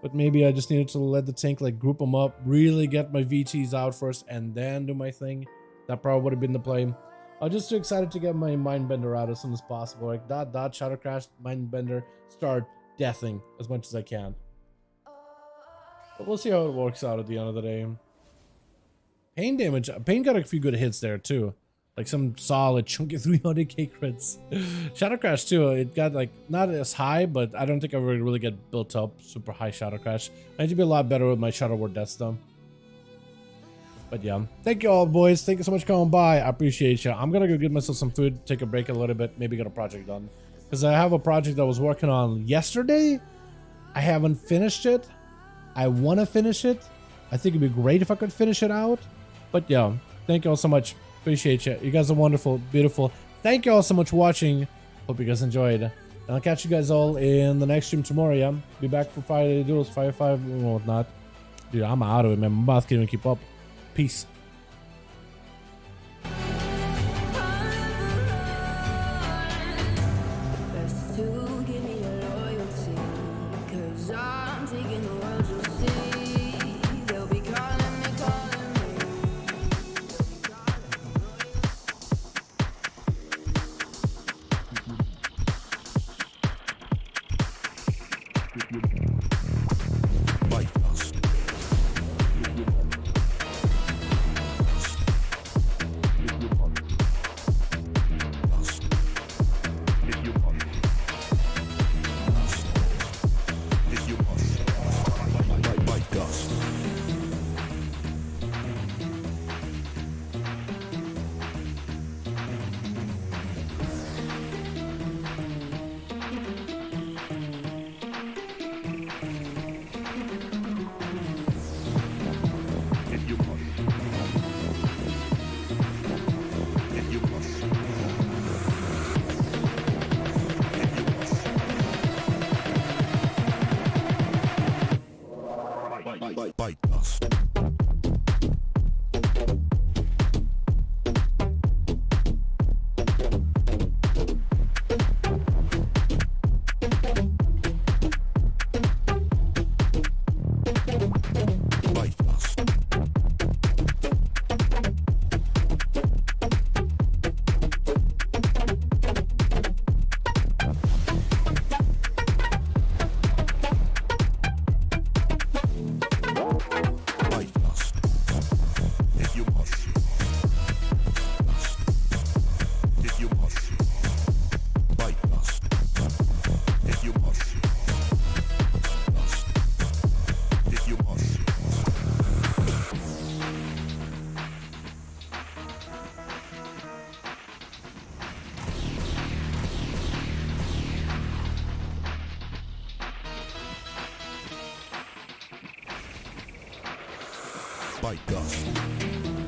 S2: But maybe I just needed to let the tank like group them up, really get my VTs out first, and then do my thing. That probably would have been the play. I'm just too excited to get my Mindbender out as soon as possible. Like dot, Shadow Crash, Mindbender, start deathing as much as I can. But we'll see how it works out at the end of the day. Pain damage, Pain got a few good hits there too. Like some solid chunky 300k crits. Shadow Crash too, it got like not as high, but I don't think I would really get built up super high Shadow Crash. I need to be a lot better with my Shadow Word Death though. But yeah, thank you all boys. Thank you so much for coming by. I appreciate you. I'm gonna go get myself some food, take a break a little bit, maybe get a project done. Because I have a project that I was working on yesterday. I haven't finished it. I want to finish it. I think it'd be great if I could finish it out. But yeah, thank you all so much. Appreciate you. You guys are wonderful, beautiful. Thank you all so much for watching. Hope you guys enjoyed. And I'll catch you guys all in the next stream tomorrow, yeah? Be back for Friday Duels, Fire 5, and whatnot. Dude, I'm out of it, man. My mouth can't even keep up. Peace.
S5: Bite dust.